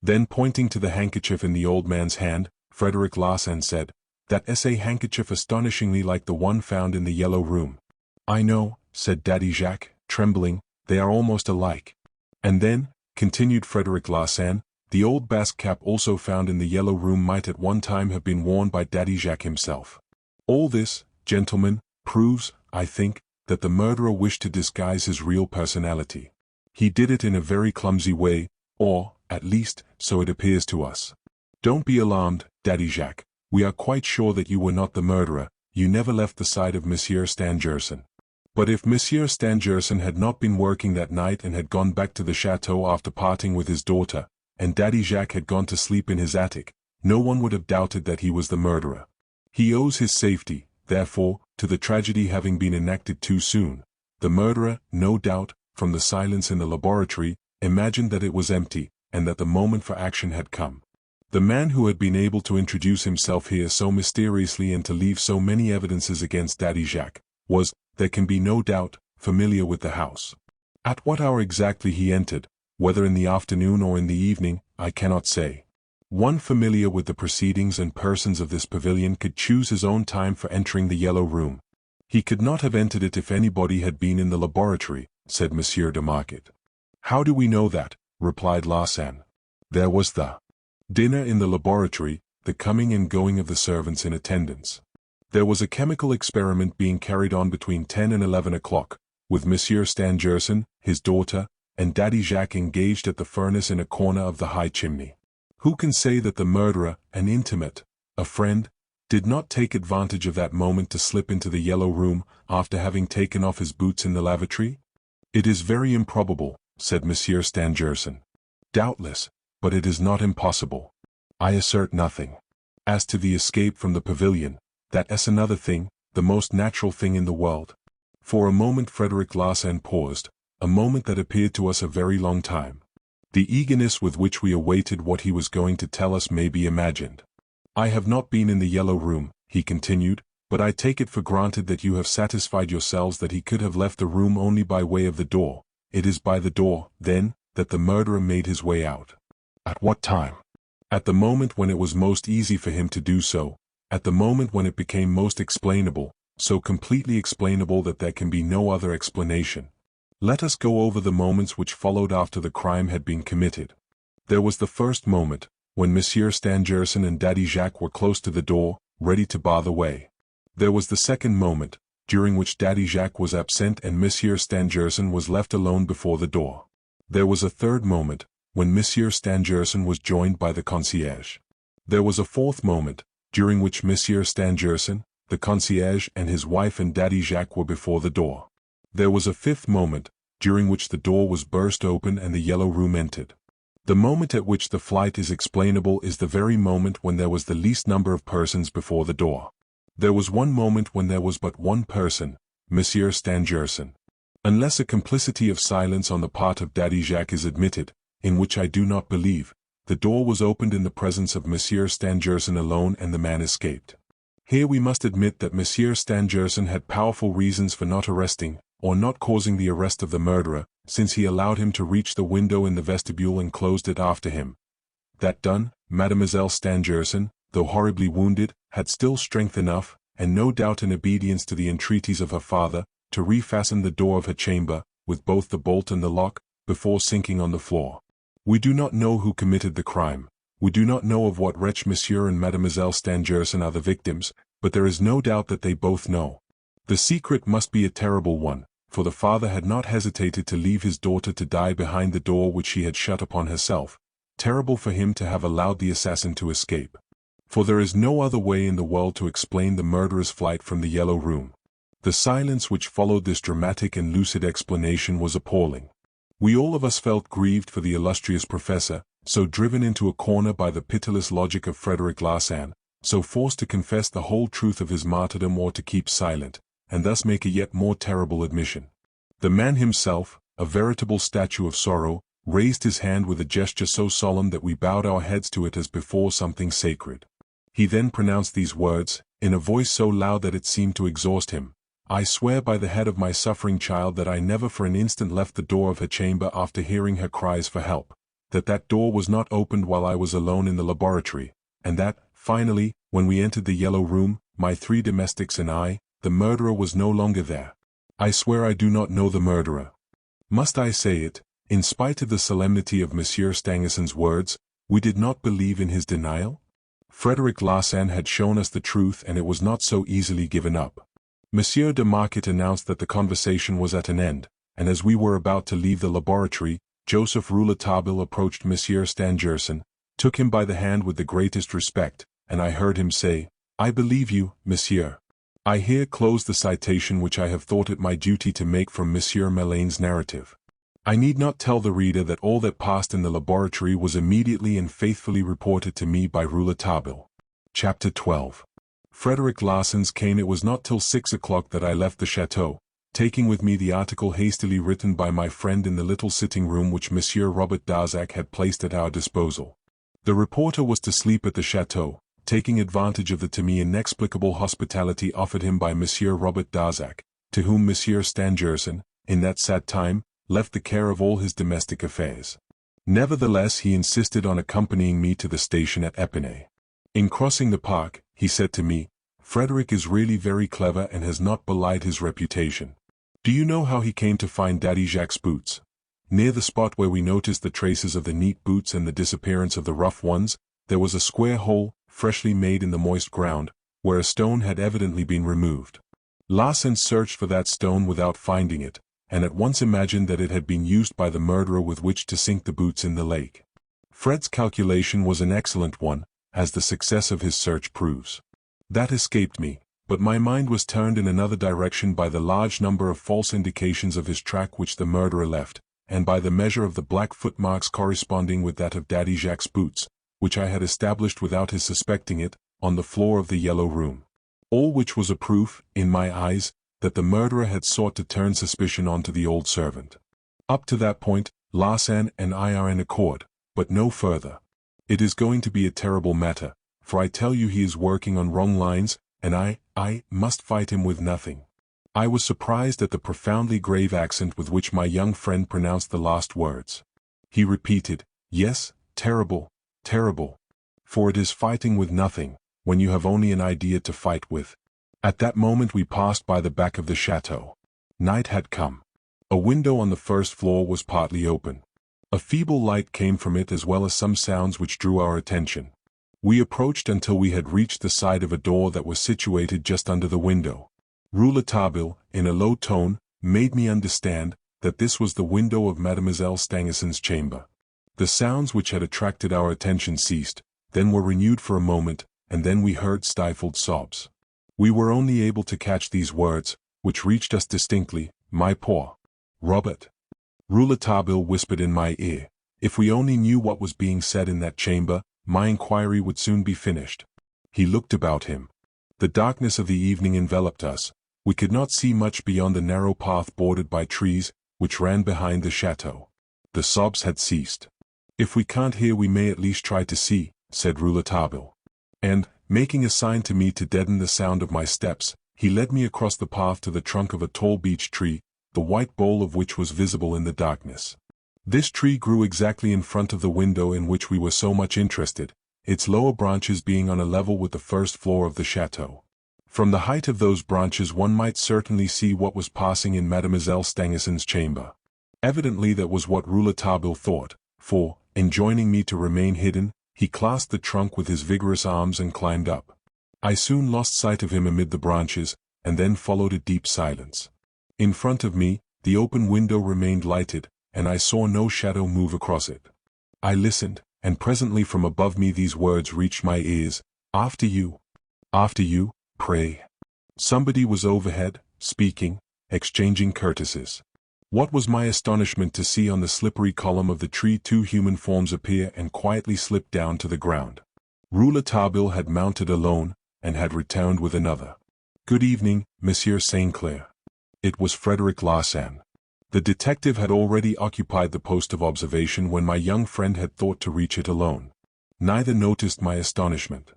Then pointing to the handkerchief in the old man's hand, Frederic Larsan said, "That is a handkerchief astonishingly like the one found in the yellow room." "I know," said Daddy Jacques, trembling, "they are almost alike." "And then," continued Frederic Larsan, "the old Basque cap also found in the yellow room might at one time have been worn by Daddy Jacques himself. All this, gentlemen, proves, I think, that the murderer wished to disguise his real personality. He did it in a very clumsy way, or, at least, so it appears to us. Don't be alarmed, Daddy Jacques, we are quite sure that you were not the murderer, you never left the side of Monsieur Stangerson. But if Monsieur Stangerson had not been working that night and had gone back to the chateau after parting with his daughter, and Daddy Jacques had gone to sleep in his attic, no one would have doubted that he was the murderer. He owes his safety, therefore, to the tragedy having been enacted too soon. The murderer, no doubt, from the silence in the laboratory, imagined that it was empty, and that the moment for action had come. The man who had been able to introduce himself here so mysteriously and to leave so many evidences against Daddy Jacques, was, there can be no doubt, familiar with the house. At what hour exactly he entered, whether in the afternoon or in the evening, I cannot say. One familiar with the proceedings and persons of this pavilion could choose his own time for entering the yellow room. He could not have entered it if anybody had been in the laboratory, said Monsieur de Marquet. How do we know that? Replied Larsan. There was the dinner in the laboratory, the coming and going of the servants in attendance. There was a chemical experiment being carried on between 10 and 11 o'clock, with Monsieur Stangerson, his daughter, and Daddy Jacques engaged at the furnace in a corner of the high chimney. Who can say that the murderer, an intimate, a friend, did not take advantage of that moment to slip into the yellow room after having taken off his boots in the lavatory? It is very improbable, said Monsieur Stangerson. Doubtless, but it is not impossible. I assert nothing. As to the escape from the pavilion, that is another thing, the most natural thing in the world. For a moment Frederic Larsan paused, a moment that appeared to us a very long time. The eagerness with which we awaited what he was going to tell us may be imagined. I have not been in the yellow room, he continued, but I take it for granted that you have satisfied yourselves that he could have left the room only by way of the door. It is by the door, then, that the murderer made his way out. At what time? At the moment when it was most easy for him to do so, at the moment when it became most explainable, so completely explainable that there can be no other explanation. Let us go over the moments which followed after the crime had been committed. There was the first moment, when Monsieur Stangerson and Daddy Jacques were close to the door, ready to bar the way. There was the second moment, during which Daddy Jacques was absent and Monsieur Stangerson was left alone before the door. There was a third moment, when Monsieur Stangerson was joined by the concierge. There was a fourth moment, during which Monsieur Stangerson, the concierge and his wife and Daddy Jacques were before the door. There was a fifth moment, during which the door was burst open and the yellow room entered. The moment at which the flight is explainable is the very moment when there was the least number of persons before the door. There was one moment when there was but one person, Monsieur Stangerson. Unless a complicity of silence on the part of Daddy Jacques is admitted, in which I do not believe, the door was opened in the presence of Monsieur Stangerson alone and the man escaped. Here we must admit that Monsieur Stangerson had powerful reasons for not arresting, or not causing the arrest of the murderer, since he allowed him to reach the window in the vestibule and closed it after him. That done, Mademoiselle Stangerson, though horribly wounded, had still strength enough, and no doubt in obedience to the entreaties of her father, to refasten the door of her chamber, with both the bolt and the lock, before sinking on the floor. We do not know who committed the crime. We do not know of what wretch Monsieur and Mademoiselle Stangerson are the victims, but there is no doubt that they both know. The secret must be a terrible one, for the father had not hesitated to leave his daughter to die behind the door which she had shut upon herself. Terrible for him to have allowed the assassin to escape. For there is no other way in the world to explain the murderer's flight from the yellow room. The silence which followed this dramatic and lucid explanation was appalling. We all of us felt grieved for the illustrious professor, so driven into a corner by the pitiless logic of Frederic Larsan, so forced to confess the whole truth of his martyrdom or to keep silent, and thus make a yet more terrible admission. The man himself, a veritable statue of sorrow, raised his hand with a gesture so solemn that we bowed our heads to it as before something sacred. He then pronounced these words, in a voice so loud that it seemed to exhaust him: I swear by the head of my suffering child that I never for an instant left the door of her chamber after hearing her cries for help, that door was not opened while I was alone in the laboratory, and that, finally, when we entered the yellow room, my 3 domestics and I, the murderer was no longer there. I swear I do not know the murderer. Must I say it? In spite of the solemnity of Monsieur Stangerson's words, we did not believe in his denial? Frederic Larsan had shown us the truth and it was not so easily given up. Monsieur de Marquet announced that the conversation was at an end, and as we were about to leave the laboratory, Joseph Rouletabille approached Monsieur Stangerson, took him by the hand with the greatest respect, and I heard him say, I believe you, monsieur. I here close the citation which I have thought it my duty to make from Monsieur Melane's narrative. I need not tell the reader that all that passed in the laboratory was immediately and faithfully reported to me by Rouletabille. Chapter 12. Frederic Larsan's came. It was not till 6 o'clock that I left the chateau, taking with me the article hastily written by my friend in the little sitting room which Monsieur Robert Darzac had placed at our disposal. The reporter was to sleep at the chateau, taking advantage of the to me inexplicable hospitality offered him by Monsieur Robert Darzac, to whom Monsieur Stangerson, in that sad time, left the care of all his domestic affairs. Nevertheless, he insisted on accompanying me to the station at Epinay. In crossing the park, he said to me, "Frederick is really very clever and has not belied his reputation. Do you know how he came to find Daddy Jacques' boots? Near the spot where we noticed the traces of the neat boots and the disappearance of the rough ones, there was a square hole, freshly made in the moist ground, where a stone had evidently been removed. Larsen searched for that stone without finding it, and at once imagined that it had been used by the murderer with which to sink the boots in the lake. Fred's calculation was an excellent one, as the success of his search proves. That escaped me, but my mind was turned in another direction by the large number of false indications of his track which the murderer left, and by the measure of the black footmarks corresponding with that of Daddy Jacques' boots, which I had established without his suspecting it, on the floor of the Yellow Room. All which was a proof, in my eyes, that the murderer had sought to turn suspicion onto the old servant. Up to that point, Larsen and I are in accord, but no further. It is going to be a terrible matter, for I tell you he is working on wrong lines, and I must fight him with nothing." I was surprised at the profoundly grave accent with which my young friend pronounced the last words. He repeated, "Yes, terrible, terrible. For it is fighting with nothing, when you have only an idea to fight with." At that moment we passed by the back of the chateau. Night had come. A window on the first floor was partly open. A feeble light came from it as well as some sounds which drew our attention. We approached until we had reached the side of a door that was situated just under the window. Rouletabille, in a low tone, made me understand that this was the window of Mademoiselle Stangerson's chamber. The sounds which had attracted our attention ceased, then were renewed for a moment, and then we heard stifled sobs. We were only able to catch these words, which reached us distinctly, "My poor Robert." Rouletabille whispered in my ear, "If we only knew what was being said in that chamber, my inquiry would soon be finished." He looked about him. The darkness of the evening enveloped us. We could not see much beyond the narrow path bordered by trees, which ran behind the chateau. The sobs had ceased. "If we can't hear we may at least try to see," said Rouletabille. And, making a sign to me to deaden the sound of my steps, he led me across the path to the trunk of a tall beech tree, the white bole of which was visible in the darkness. This tree grew exactly in front of the window in which we were so much interested, its lower branches being on a level with the first floor of the chateau. From the height of those branches one might certainly see what was passing in Mademoiselle Stangerson's chamber. Evidently that was what Rouletabille thought, for, enjoining me to remain hidden, he clasped the trunk with his vigorous arms and climbed up. I soon lost sight of him amid the branches, and then followed a deep silence. In front of me, the open window remained lighted, and I saw no shadow move across it. I listened, and presently from above me these words reached my ears, "After you. After you, pray." Somebody was overhead, speaking, exchanging courtesies. What was my astonishment to see on the slippery column of the tree two human forms appear and quietly slip down to the ground. Rouletabille had mounted alone, and had returned with another. "Good evening, Monsieur St. Clair." It was Frederick Larsan. The detective had already occupied the post of observation when my young friend had thought to reach it alone. Neither noticed my astonishment.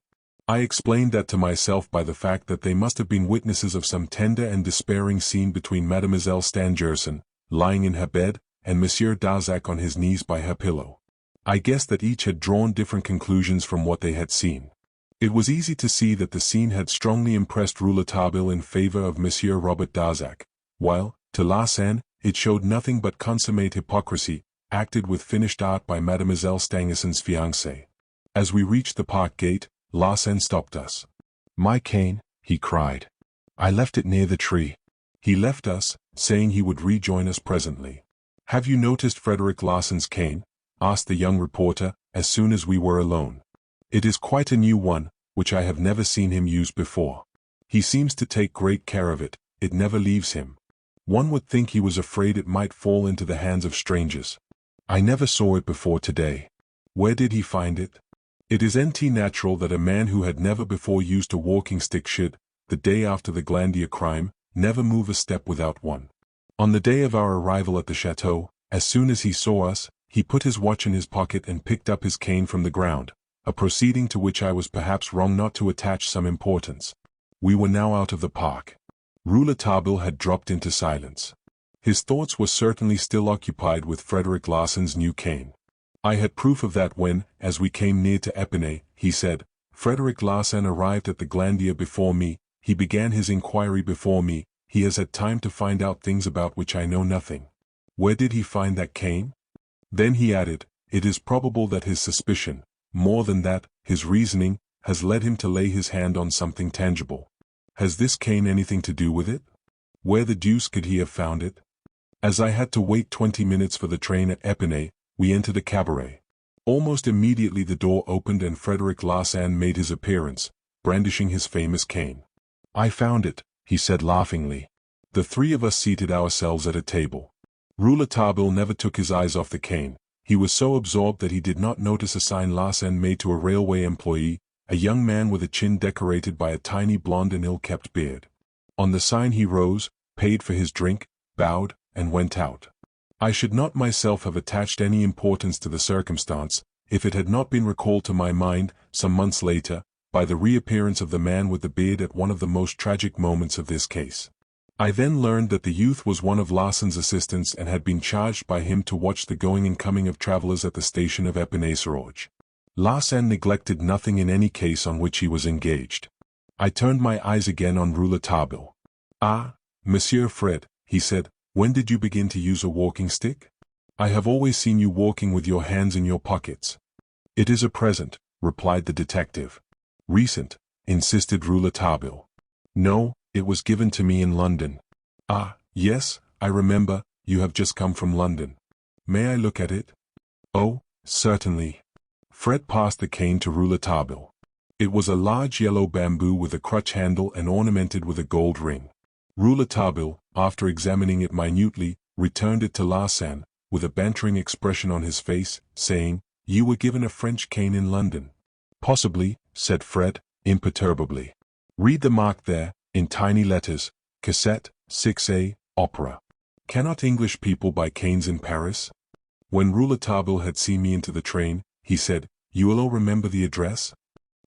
I explained that to myself by the fact that they must have been witnesses of some tender and despairing scene between Mademoiselle Stangerson, lying in her bed, and Monsieur Darzac on his knees by her pillow. I guessed that each had drawn different conclusions from what they had seen. It was easy to see that the scene had strongly impressed Rouletabille in favor of Monsieur Robert Darzac, while, to Larsan, it showed nothing but consummate hypocrisy, acted with finished art by Mademoiselle Stangerson's fiancé. As we reached the park gate, Larsan stopped us. "My cane," he cried. "I left it near the tree." He left us, saying he would rejoin us presently. "Have you noticed Frederick Larsan's cane?" asked the young reporter, as soon as we were alone. "It is quite a new one, which I have never seen him use before. He seems to take great care of it, it never leaves him. One would think he was afraid it might fall into the hands of strangers. I never saw it before today. Where did he find it? It is natural that a man who had never before used a walking stick should, the day after the Glandier crime, never move a step without one. On the day of our arrival at the chateau, as soon as he saw us, he put his watch in his pocket and picked up his cane from the ground, a proceeding to which I was perhaps wrong not to attach some importance. We were now out of the park. Rouletabille had dropped into silence. His thoughts were certainly still occupied with Frederick Larsan's new cane. I had proof of that when, as we came near to Epinay, he said, Frederic Larsan arrived at the Glandier before me, he began his inquiry before me, he has had time to find out things about which I know nothing. Where did he find that cane? Then he added, it is probable that his suspicion, more than that, his reasoning, has led him to lay his hand on something tangible. Has this cane anything to do with it? Where the deuce could he have found it? As I had to wait 20 minutes for the train at Epinay, we entered a cabaret. Almost immediately the door opened and Frederic Larsan made his appearance, brandishing his famous cane. I found it, he said laughingly. The three of us seated ourselves at a table. Rouletabille never took his eyes off the cane. He was so absorbed that he did not notice a sign Larsan made to a railway employee, a young man with a chin decorated by a tiny blonde and ill-kept beard. On the sign he rose, paid for his drink, bowed, and went out. I should not myself have attached any importance to the circumstance, if it had not been recalled to my mind, some months later, by the reappearance of the man with the beard at one of the most tragic moments of this case. I then learned that the youth was one of Larsan's assistants and had been charged by him to watch the going and coming of travelers at the station of Epinay-sur-Orge. Larsan neglected nothing in any case on which he was engaged. I turned my eyes again on Rouletabille. Ah, Monsieur Fred, he said, when did you begin to use a walking stick? I have always seen you walking with your hands in your pockets. It is a present, replied the detective. Recent, insisted Rouletabille. No, it was given to me in London. Ah, yes, I remember, you have just come from London. May I look at it? Oh, certainly. Fred passed the cane to Rouletabille. It was a large yellow bamboo with a crutch handle and ornamented with a gold ring. Rouletabille, after examining it minutely, returned it to Larsan, with a bantering expression on his face, saying, You were given a French cane in London. Possibly, said Fred, imperturbably. Read the mark there, in tiny letters, Cassette, 6A, Opera. Cannot English people buy canes in Paris? When Rouletabille had seen me into the train, he said, You will all remember the address?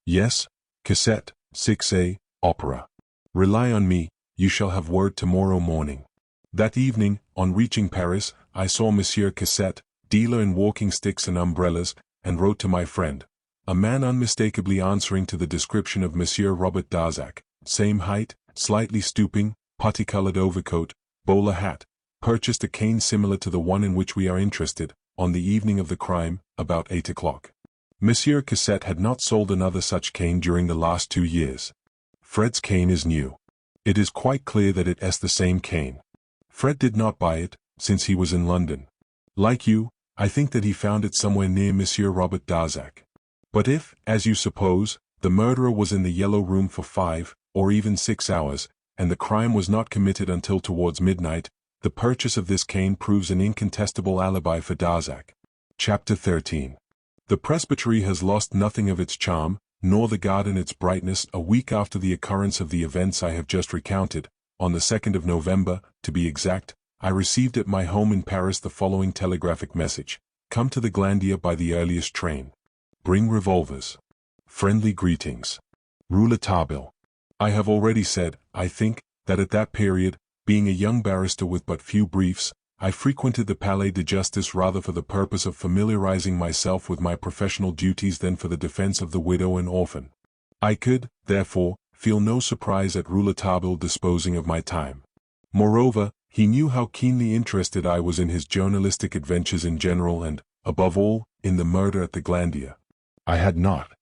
Yes, Cassette, 6A, Opera. Rely on me, you shall have word tomorrow morning. That evening, on reaching Paris, I saw Monsieur Cassette, dealer in walking sticks and umbrellas, and wrote to my friend, a man unmistakably answering to the description of Monsieur Robert Darzac, same height, slightly stooping, putty-colored overcoat, bowler hat, purchased a cane similar to the one in which we are interested, on the evening of the crime, about 8 o'clock. Monsieur Cassette had not sold another such cane during the last 2 years. Fred's cane is new. It is quite clear that it is the same cane. Fred did not buy it, since he was in London. Like you, I think that he found it somewhere near Monsieur Robert Darzac. But if, as you suppose, the murderer was in the Yellow Room for 5, or even 6 hours, and the crime was not committed until towards midnight, the purchase of this cane proves an incontestable alibi for Darzac. Chapter 13. The presbytery has lost nothing of its charm, nor the garden its brightness. A week after the occurrence of the events I have just recounted, on the 2nd of November, to be exact, I received at my home in Paris the following telegraphic message. Come to the Glandier by the earliest train. Bring revolvers. Friendly greetings. Rouletabille. I have already said, I think, that at that period, being a young barrister with but few briefs, I frequented the Palais de Justice rather for the purpose of familiarizing myself with my professional duties than for the defense of the widow and orphan. I could, therefore, feel no surprise at Rouletabille disposing of my time. Moreover, he knew how keenly interested I was in his journalistic adventures in general and, above all, in the murder at the Glandier. I had not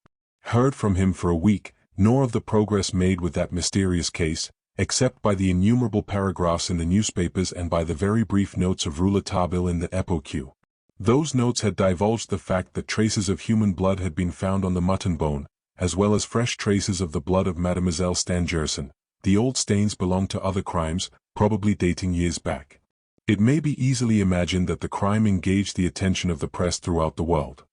heard from him for a week, nor of the progress made with that mysterious case, except by the innumerable paragraphs in the newspapers and by the very brief notes of Rouletabille in the Époque. Those notes had divulged the fact that traces of human blood had been found on the mutton bone, as well as fresh traces of the blood of Mademoiselle Stangerson. The old stains belonged to other crimes, probably dating years back. It may be easily imagined that the crime engaged the attention of the press throughout the world.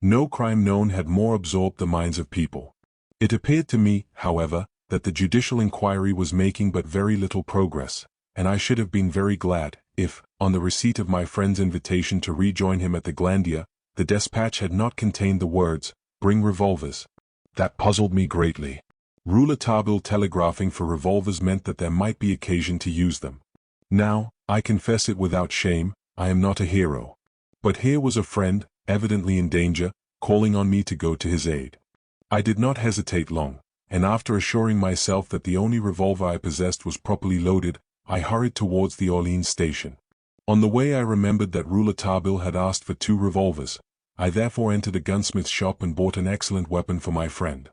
No crime known had more absorbed the minds of people. It appeared to me, however, that the judicial inquiry was making but very little progress, and I should have been very glad, if, on the receipt of my friend's invitation to rejoin him at the Glandier, the despatch had not contained the words, "Bring revolvers." That puzzled me greatly. Rouletabille telegraphing for revolvers meant that there might be occasion to use them. Now, I confess it without shame, I am not a hero. But here was a friend, evidently in danger, calling on me to go to his aid. I did not hesitate long, and after assuring myself that the only revolver I possessed was properly loaded, I hurried towards the Orleans station. On the way I remembered that Rouletabille had asked for 2 revolvers. I therefore entered a gunsmith's shop and bought an excellent weapon for my friend.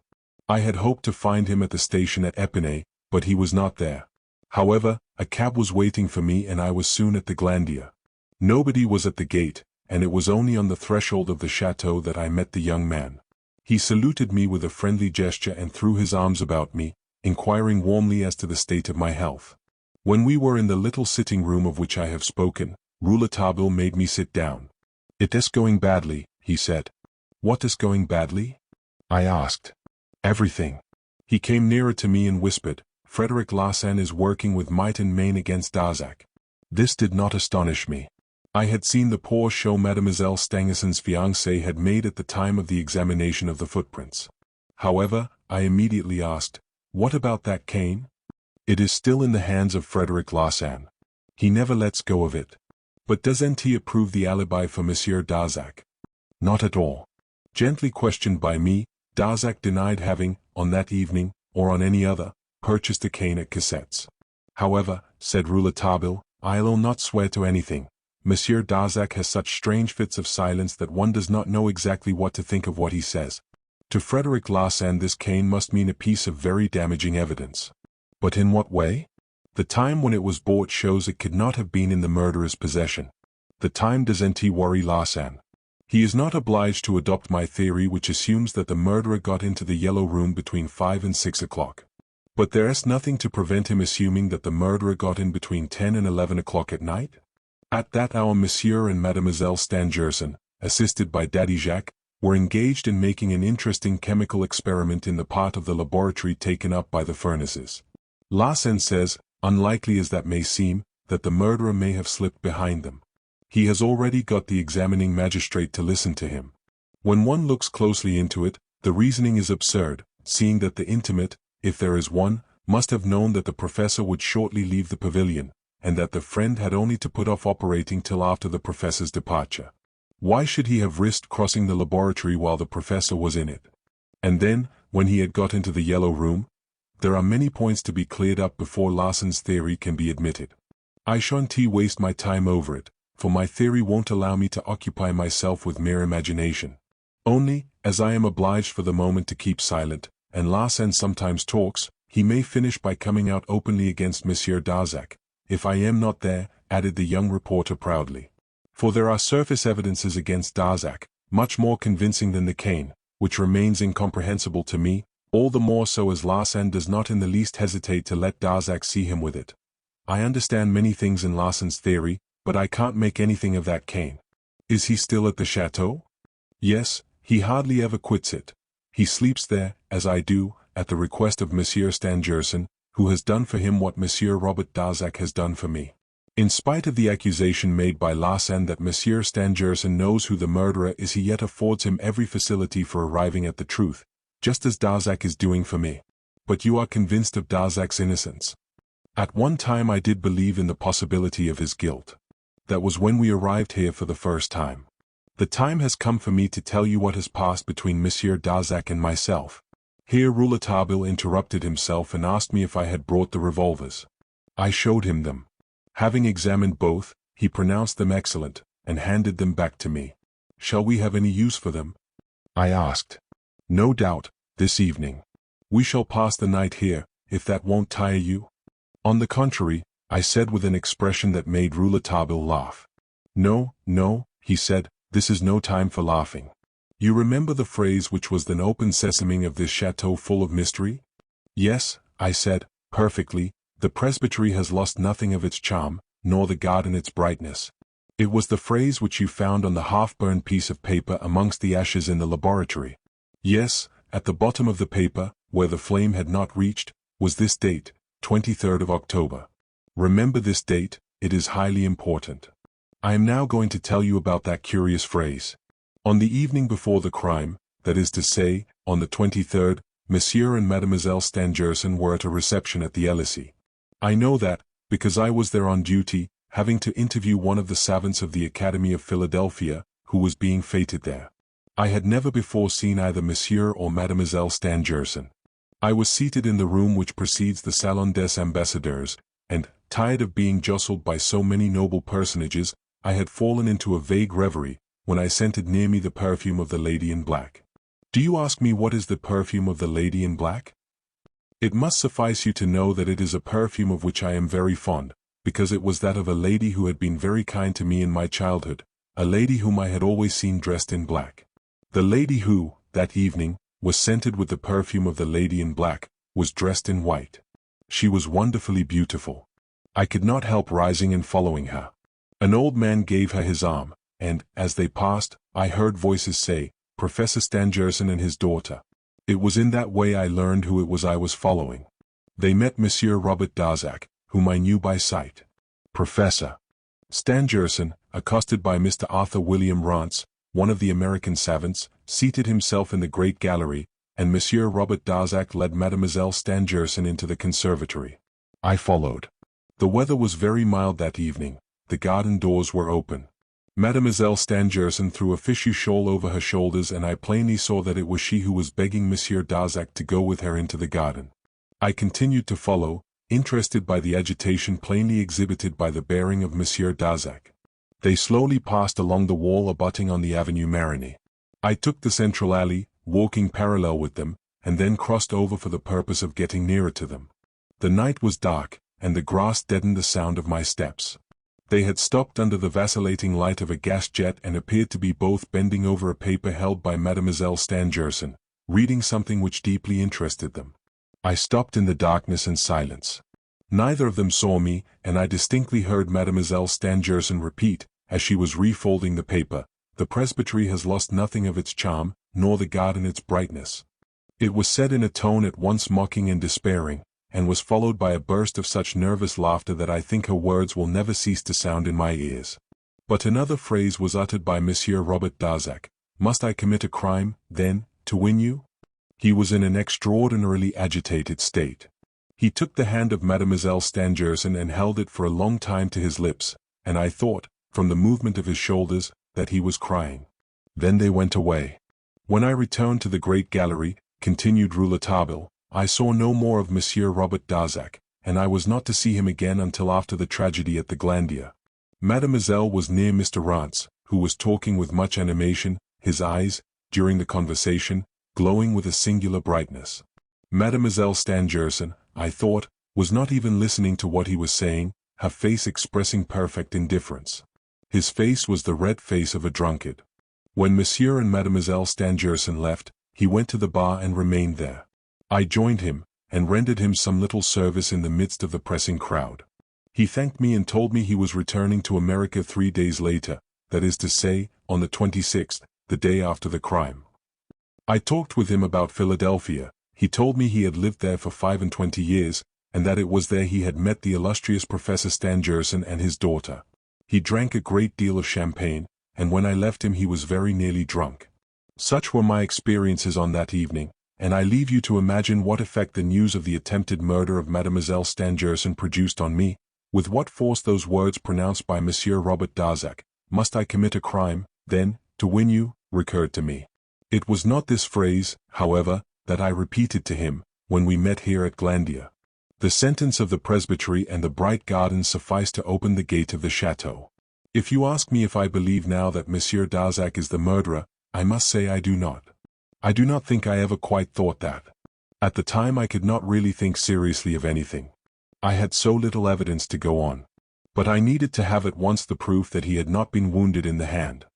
I had hoped to find him at the station at Épinay, but he was not there. However, a cab was waiting for me and I was soon at the Glandier. Nobody was at the gate, and it was only on the threshold of the chateau that I met the young man. He saluted me with a friendly gesture and threw his arms about me, inquiring warmly as to the state of my health. When we were in the little sitting room of which I have spoken, Rouletabille made me sit down. "It is going badly," he said. "What is going badly?" I asked. "Everything." He came nearer to me and whispered, "Frederic Larsan is working with might and main against Darzac." This did not astonish me. I had seen the poor show Mademoiselle Stangerson's fiancé had made at the time of the examination of the footprints. However, I immediately asked, "What about that cane?" "It is still in the hands of Frederic Larsan. He never lets go of it." "But doesn't he approve the alibi for Monsieur Darzac?" "Not at all." Gently questioned by me, Darzac denied having, on that evening, or on any other, purchased a cane at Cassette's. "However," said Rouletabille, "I'll not swear to anything. Monsieur Darzac has such strange fits of silence that one does not know exactly what to think of what he says. To Frederic Larsan this cane must mean a piece of very damaging evidence. But in what way? The time when it was bought shows it could not have been in the murderer's possession. The time doesn't worry Larsan. He is not obliged to adopt my theory, which assumes that the murderer got into the Yellow Room between 5 and 6 o'clock. But there is nothing to prevent him assuming that the murderer got in between 10 and 11 o'clock at night. At that hour Monsieur and Mademoiselle Stangerson, assisted by Daddy Jacques, were engaged in making an interesting chemical experiment in the part of the laboratory taken up by the furnaces. Larsan says, unlikely as that may seem, that the murderer may have slipped behind them. He has already got the examining magistrate to listen to him. When one looks closely into it, the reasoning is absurd, seeing that the intimate, if there is one, must have known that the professor would shortly leave the pavilion, and that the friend had only to put off operating till after the professor's departure. Why should he have risked crossing the laboratory while the professor was in it? And then, when he had got into the Yellow Room? There are many points to be cleared up before Larsan's theory can be admitted. I shan't waste my time over it, for my theory won't allow me to occupy myself with mere imagination. Only, as I am obliged for the moment to keep silent, and Larsan sometimes talks, he may finish by coming out openly against Monsieur Darzac. If I am not there, added the young reporter proudly. For there are surface evidences against Darzac, much more convincing than the cane, which remains incomprehensible to me, all the more so as Larsan does not in the least hesitate to let Darzac see him with it. I understand many things in Larsan's theory, but I can't make anything of that cane. Is he still at the chateau? Yes, he hardly ever quits it. He sleeps there, as I do, at the request of Monsieur Stangerson, who has done for him what Monsieur Robert Darzac has done for me. In spite of the accusation made by Larsan that Monsieur Stangerson knows who the murderer is, he yet affords him every facility for arriving at the truth, just as Darzac is doing for me. But you are convinced of Darzac's innocence? At one time I did believe in the possibility of his guilt. That was when we arrived here for the first time. The time has come for me to tell you what has passed between Monsieur Darzac and myself. Here Rouletabille interrupted himself and asked me if I had brought the revolvers. I showed him them. Having examined both, he pronounced them excellent, and handed them back to me. Shall we have any use for them? I asked. No doubt, this evening. We shall pass the night here, if that won't tire you. On the contrary, I said with an expression that made Rouletabille laugh. No, no, he said, this is no time for laughing. You remember the phrase which was an open sesame of this chateau full of mystery? Yes, I said, perfectly. The presbytery has lost nothing of its charm, nor the garden its brightness. It was the phrase which you found on the half-burned piece of paper amongst the ashes in the laboratory. Yes, at the bottom of the paper, where the flame had not reached, was this date, 23rd of October. Remember this date, it is highly important. I am now going to tell you about that curious phrase. On the evening before the crime, that is to say, on the 23rd, Monsieur and Mademoiselle Stangerson were at a reception at the Elysee. I know that, because I was there on duty, having to interview one of the savants of the Academy of Philadelphia, who was being feted there. I had never before seen either Monsieur or Mademoiselle Stangerson. I was seated in the room which precedes the Salon des Ambassadeurs, and, tired of being jostled by so many noble personages, I had fallen into a vague reverie, when I scented near me the perfume of the lady in black. Do you ask me what is the perfume of the lady in black? It must suffice you to know that it is a perfume of which I am very fond, because it was that of a lady who had been very kind to me in my childhood, a lady whom I had always seen dressed in black. The lady who, that evening, was scented with the perfume of the lady in black, was dressed in white. She was wonderfully beautiful. I could not help rising and following her. An old man gave her his arm, and, as they passed, I heard voices say, "Professor Stangerson and his daughter." It was in that way I learned who it was I was following. They met Monsieur Robert Darzac, whom I knew by sight. Professor Stangerson, accosted by Mr. Arthur William Rance, one of the American savants, seated himself in the great gallery, and Monsieur Robert Darzac led Mademoiselle Stangerson into the conservatory. I followed. The weather was very mild that evening. The garden doors were open. Mademoiselle Stangerson threw a fichu shawl over her shoulders, and I plainly saw that it was she who was begging Monsieur Darzac to go with her into the garden. I continued to follow, interested by the agitation plainly exhibited by the bearing of Monsieur Darzac. They slowly passed along the wall abutting on the Avenue Marigny. I took the central alley, walking parallel with them, and then crossed over for the purpose of getting nearer to them. The night was dark, and the grass deadened the sound of my steps. They had stopped under the vacillating light of a gas jet and appeared to be both bending over a paper held by Mademoiselle Stangerson, reading something which deeply interested them. I stopped in the darkness and silence. Neither of them saw me, and I distinctly heard Mademoiselle Stangerson repeat, as she was refolding the paper, "The presbytery has lost nothing of its charm, nor the garden its brightness." It was said in a tone at once mocking and despairing, and was followed by a burst of such nervous laughter that I think her words will never cease to sound in my ears. But another phrase was uttered by Monsieur Robert Darzac. "Must I commit a crime, then, to win you?" He was in an extraordinarily agitated state. He took the hand of Mademoiselle Stangerson and held it for a long time to his lips, and I thought, from the movement of his shoulders, that he was crying. Then they went away. When I returned to the great gallery, continued Rouletabille, I saw no more of Monsieur Robert Darzac, and I was not to see him again until after the tragedy at the Glandier. Mademoiselle was near Mr. Rance, who was talking with much animation, his eyes, during the conversation, glowing with a singular brightness. Mademoiselle Stangerson, I thought, was not even listening to what he was saying, her face expressing perfect indifference. His face was the red face of a drunkard. When Monsieur and Mademoiselle Stangerson left, he went to the bar and remained there. I joined him, and rendered him some little service in the midst of the pressing crowd. He thanked me and told me he was returning to America 3 days later, that is to say, on the 26th, the day after the crime. I talked with him about Philadelphia. He told me he had lived there for 25 years, and that it was there he had met the illustrious Professor Stangerson and his daughter. He drank a great deal of champagne, and when I left him he was very nearly drunk. Such were my experiences on that evening, and I leave you to imagine what effect the news of the attempted murder of Mademoiselle Stangerson produced on me, with what force those words pronounced by Monsieur Robert Darzac, "Must I commit a crime, then, to win you?" recurred to me. It was not this phrase, however, that I repeated to him, when we met here at Glandier. The sentence of the presbytery and the bright gardens sufficed to open the gate of the chateau. If you ask me if I believe now that Monsieur Darzac is the murderer, I must say I do not. I do not think I ever quite thought that. At the time I could not really think seriously of anything. I had so little evidence to go on. But I needed to have at once the proof that he had not been wounded in the hand.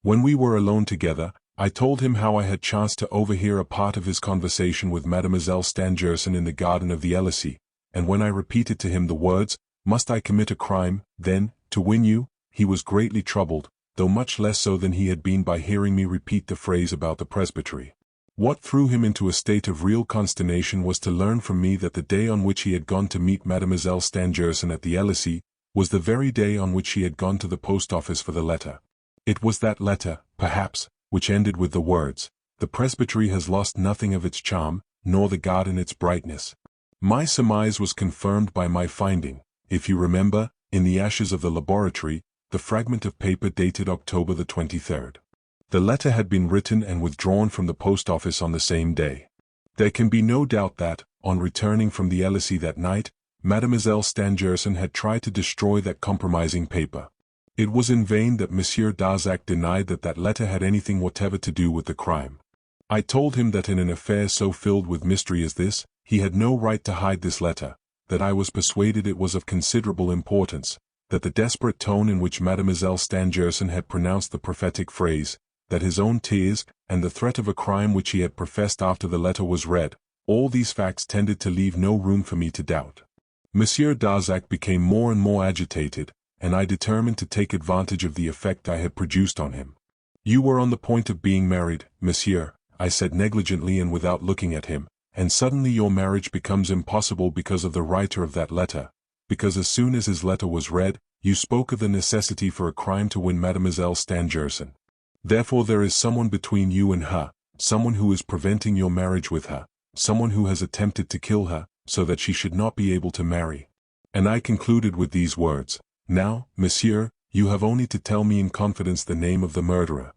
When we were alone together, I told him how I had chanced to overhear a part of his conversation with Mademoiselle Stangerson in the garden of the Elysee, and when I repeated to him the words, "Must I commit a crime, then, to win you?" he was greatly troubled, though much less so than he had been by hearing me repeat the phrase about the presbytery. What threw him into a state of real consternation was to learn from me that the day on which he had gone to meet Mademoiselle Stangerson at the Elysee was the very day on which she had gone to the post office for the letter. It was that letter, perhaps, which ended with the words, "The presbytery has lost nothing of its charm, nor the garden its brightness." My surmise was confirmed by my finding, if you remember, in the ashes of the laboratory, the fragment of paper dated October the 23rd. The letter had been written and withdrawn from the post office on the same day. There can be no doubt that, on returning from the Elysee that night, Mademoiselle Stangerson had tried to destroy that compromising paper. It was in vain that Monsieur Darzac denied that that letter had anything whatever to do with the crime. I told him that in an affair so filled with mystery as this, he had no right to hide this letter, that I was persuaded it was of considerable importance, that the desperate tone in which Mademoiselle Stangerson had pronounced the prophetic phrase, that his own tears, and the threat of a crime which he had professed after the letter was read, all these facts tended to leave no room for me to doubt. Monsieur Darzac became more and more agitated, and I determined to take advantage of the effect I had produced on him. "You were on the point of being married, monsieur," I said negligently and without looking at him, "and suddenly your marriage becomes impossible because of the writer of that letter, because as soon as his letter was read, you spoke of the necessity for a crime to win Mademoiselle Stangerson. Therefore there is someone between you and her, someone who is preventing your marriage with her, someone who has attempted to kill her, so that she should not be able to marry." And I concluded with these words, "Now, monsieur, you have only to tell me in confidence the name of the murderer."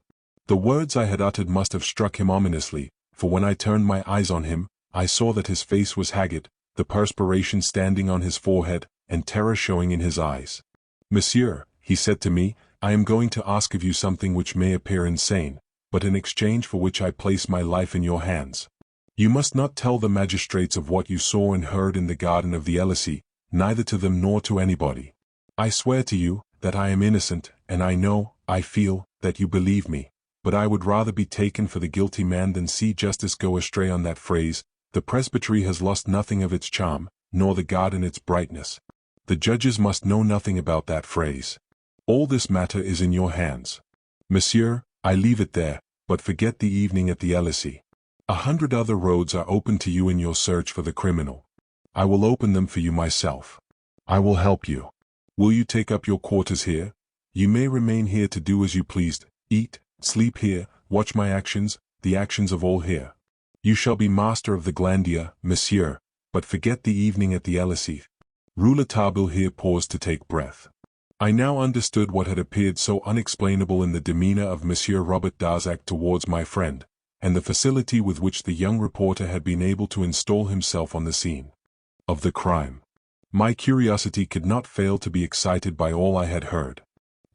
The words I had uttered must have struck him ominously, for when I turned my eyes on him, I saw that his face was haggard, the perspiration standing on his forehead, and terror showing in his eyes. "Monsieur," he said to me, "I am going to ask of you something which may appear insane, but in exchange for which I place my life in your hands. You must not tell the magistrates of what you saw and heard in the garden of the Elysee, neither to them nor to anybody. I swear to you that I am innocent, and I know, I feel, that you believe me, but I would rather be taken for the guilty man than see justice go astray on that phrase. The presbytery has lost nothing of its charm, nor the garden its brightness. The judges must know nothing about that phrase. All this matter is in your hands. Monsieur, I leave it there, but forget the evening at the Elysee. 100 other roads are open to you in your search for the criminal. I will open them for you myself. I will help you. Will you take up your quarters here? You may remain here to do as you pleased, eat, sleep here, watch my actions, the actions of all here. You shall be master of the Glandier, monsieur, but forget the evening at the Elysee." Rouletabille here paused to take breath. I now understood what had appeared so unexplainable in the demeanor of Monsieur Robert Darzac towards my friend, and the facility with which the young reporter had been able to install himself on the scene of the crime. My curiosity could not fail to be excited by all I had heard.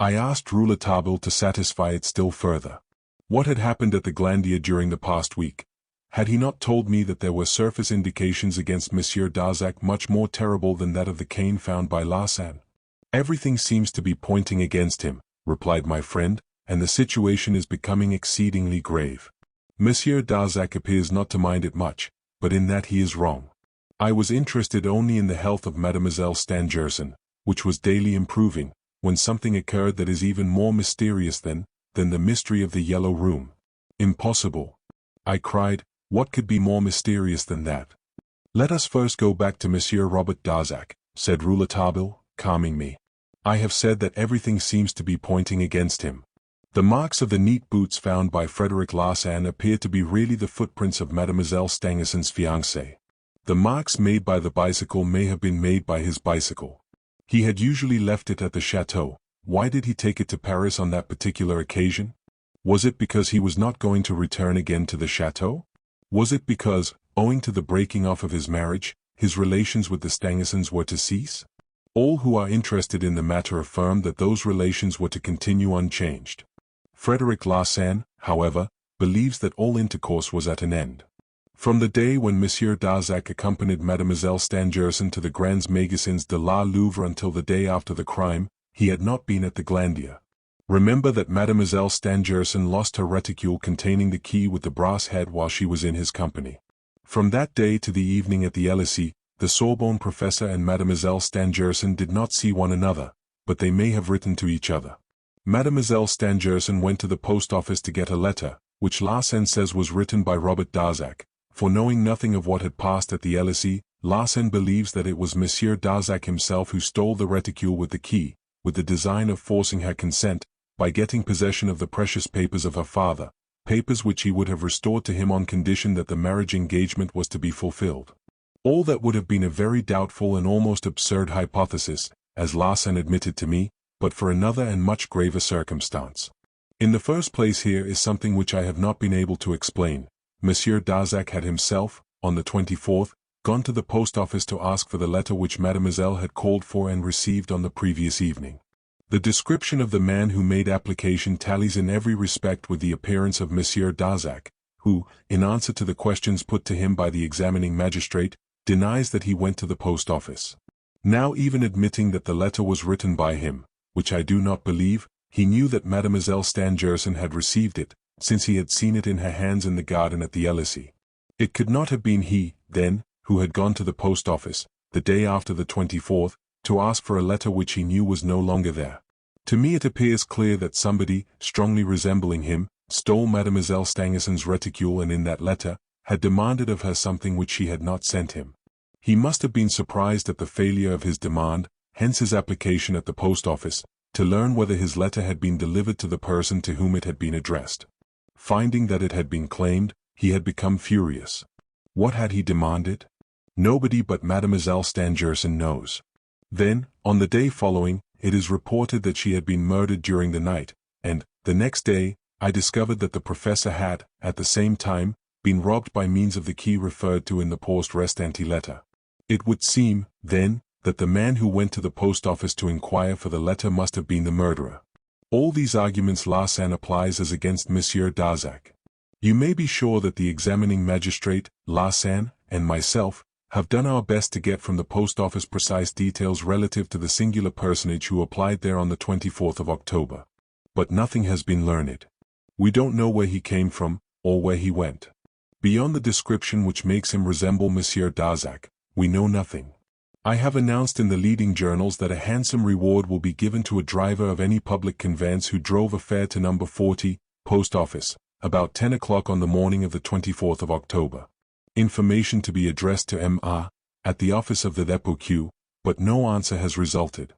I asked Rouletabille to satisfy it still further. What had happened at the Glandier during the past week? Had he not told me that there were surface indications against Monsieur Darzac much more terrible than that of the cane found by Larsan? "Everything seems to be pointing against him," replied my friend, "and the situation is becoming exceedingly grave. Monsieur Darzac appears not to mind it much, but in that he is wrong. I was interested only in the health of Mademoiselle Stangerson, which was daily improving, when something occurred that is even more mysterious than the mystery of the Yellow Room." "Impossible!" I cried. "What could be more mysterious than that?" "Let us first go back to Monsieur Robert Darzac," said Rouletabille, calming me. "I have said that everything seems to be pointing against him. The marks of the neat boots found by Frederic Larsan appear to be really the footprints of Mademoiselle Stangerson's fiancé. The marks made by the bicycle may have been made by his bicycle. He had usually left it at the chateau. Why did he take it to Paris on that particular occasion? Was it because he was not going to return again to the chateau? Was it because, owing to the breaking off of his marriage, his relations with the Stangersons were to cease? All who are interested in the matter affirm that those relations were to continue unchanged. Frederic Larsan, however, believes that all intercourse was at an end. From the day when Monsieur Darzac accompanied Mademoiselle Stangerson to the Grands Magasins de la Louvre until the day after the crime, he had not been at the Glandier. Remember that Mademoiselle Stangerson lost her reticule containing the key with the brass head while she was in his company. From that day to the evening at the Elysee, the Sorbonne professor and Mademoiselle Stangerson did not see one another, but they may have written to each other. Mademoiselle Stangerson went to the post office to get a letter, which Larsan says was written by Robert Darzac. For knowing nothing of what had passed at the Elysee, Larsan believes that it was Monsieur Darzac himself who stole the reticule with the key, with the design of forcing her consent, by getting possession of the precious papers of her father, papers which he would have restored to him on condition that the marriage engagement was to be fulfilled. All that would have been a very doubtful and almost absurd hypothesis, as Larsan admitted to me, but for another and much graver circumstance. In the first place, here is something which I have not been able to explain. Monsieur Darzac had himself, on the 24th, gone to the post office to ask for the letter which Mademoiselle had called for and received on the previous evening. The description of the man who made application tallies in every respect with the appearance of Monsieur Darzac, who, in answer to the questions put to him by the examining magistrate, denies that he went to the post office. Now, even admitting that the letter was written by him, which I do not believe, he knew that Mademoiselle Stangerson had received it, since he had seen it in her hands in the garden at the Elysee. It could not have been he, then, who had gone to the post office, the day after the 24th, to ask for a letter which he knew was no longer there. To me it appears clear that somebody, strongly resembling him, stole Mademoiselle Stangerson's reticule and in that letter, had demanded of her something which she had not sent him. He must have been surprised at the failure of his demand, hence his application at the post office, to learn whether his letter had been delivered to the person to whom it had been addressed. Finding that it had been claimed, he had become furious. What had he demanded? Nobody but Mademoiselle Stangerson knows. Then, on the day following, it is reported that she had been murdered during the night, and, the next day, I discovered that the professor had, at the same time, been robbed by means of the key referred to in the poste restante letter. It would seem, then, that the man who went to the post office to inquire for the letter must have been the murderer. All these arguments Larsan applies as against Monsieur Darzac. You may be sure that the examining magistrate, Larsan, and myself, have done our best to get from the post office precise details relative to the singular personage who applied there on the 24th of October. But nothing has been learned. We don't know where he came from, or where he went. Beyond the description which makes him resemble Monsieur Darzac, we know nothing. I have announced in the leading journals that a handsome reward will be given to a driver of any public conveyance who drove a fare to number 40, Post Office, about 10 o'clock on the morning of the 24th of October. Information to be addressed to M.A. at the office of the dépôt Q, but no answer has resulted.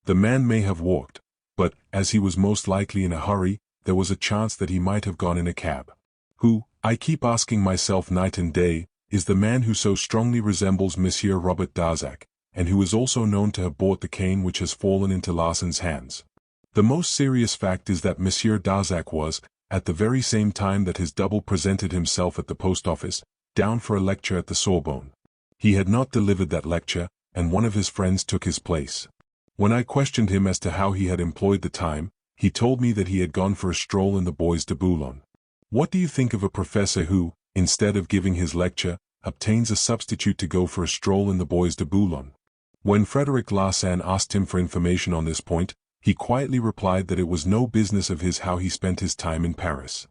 The man may have walked, but, as he was most likely in a hurry, there was a chance that he might have gone in a cab. Who, I keep asking myself night and day, is the man who so strongly resembles Monsieur Robert Darzac, and who is also known to have bought the cane which has fallen into Larsan's hands? The most serious fact is that Monsieur Darzac was, at the very same time that his double presented himself at the post office, down for a lecture at the Sorbonne. He had not delivered that lecture, and one of his friends took his place. When I questioned him as to how he had employed the time, he told me that he had gone for a stroll in the Bois de Boulogne. What do you think of a professor who, instead of giving his lecture, obtains a substitute to go for a stroll in the Bois de Boulogne? When Frederic Larsan asked him for information on this point, he quietly replied that it was no business of his how he spent his time in Paris.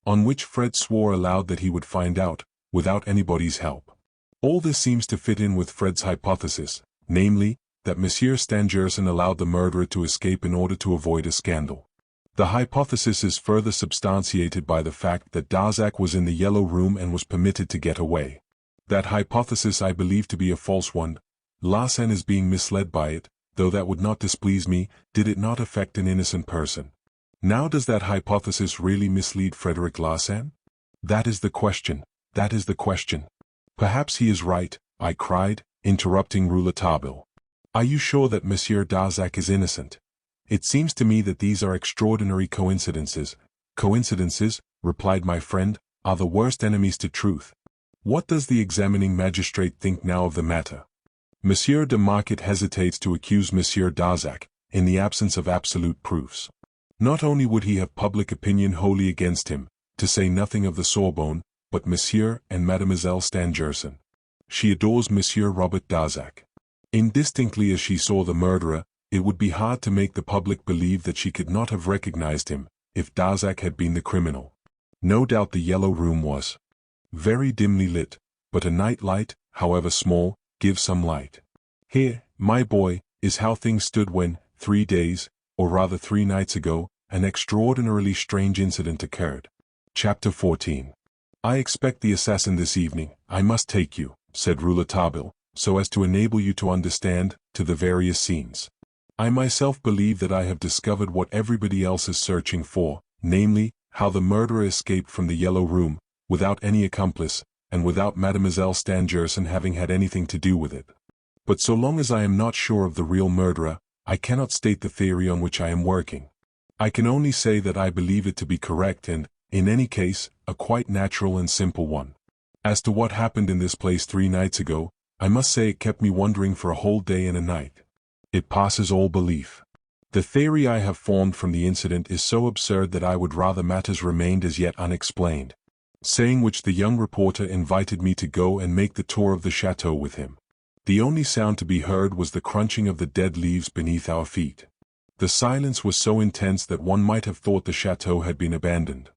On which Fred swore aloud that he would find out, without anybody's help. All this seems to fit in with Fred's hypothesis, namely, that Monsieur Stangerson allowed the murderer to escape in order to avoid a scandal. The hypothesis is further substantiated by the fact that Darzac was in the Yellow Room and was permitted to get away. That hypothesis I believe to be a false one. Larsan is being misled by it, though that would not displease me, did it not affect an innocent person. Now does that hypothesis really mislead Frederic Larsan? That is the question, that is the question. Perhaps he is right, I cried, interrupting Rouletabille. Are you sure that Monsieur Darzac is innocent? It seems to me that these are extraordinary coincidences. Coincidences, replied my friend, are the worst enemies to truth. What does the examining magistrate think now of the matter? Monsieur de Marquet hesitates to accuse Monsieur Darzac, in the absence of absolute proofs. Not only would he have public opinion wholly against him, to say nothing of the Sorbonne, but Monsieur and Mademoiselle Stangerson. She adores Monsieur Robert Darzac. Indistinctly as she saw the murderer, it would be hard to make the public believe that she could not have recognized him, if Darzac had been the criminal. No doubt the Yellow Room was very dimly lit, but a night light, however small, gives some light. Here, my boy, is how things stood when, 3 days, or rather 3 nights ago, an extraordinarily strange incident occurred. Chapter 14. I expect the assassin this evening. I must take you, said Rouletabille, so as to enable you to understand, to the various scenes. I myself believe that I have discovered what everybody else is searching for, namely, how the murderer escaped from the Yellow Room, without any accomplice, and without Mademoiselle Stangerson having had anything to do with it. But so long as I am not sure of the real murderer, I cannot state the theory on which I am working. I can only say that I believe it to be correct and, in any case, a quite natural and simple one. As to what happened in this place 3 nights ago, I must say it kept me wondering for a whole day and a night. It passes all belief. The theory I have formed from the incident is so absurd that I would rather matters remained as yet unexplained. Saying which, the young reporter invited me to go and make the tour of the chateau with him. The only sound to be heard was the crunching of the dead leaves beneath our feet. The silence was so intense that one might have thought the chateau had been abandoned.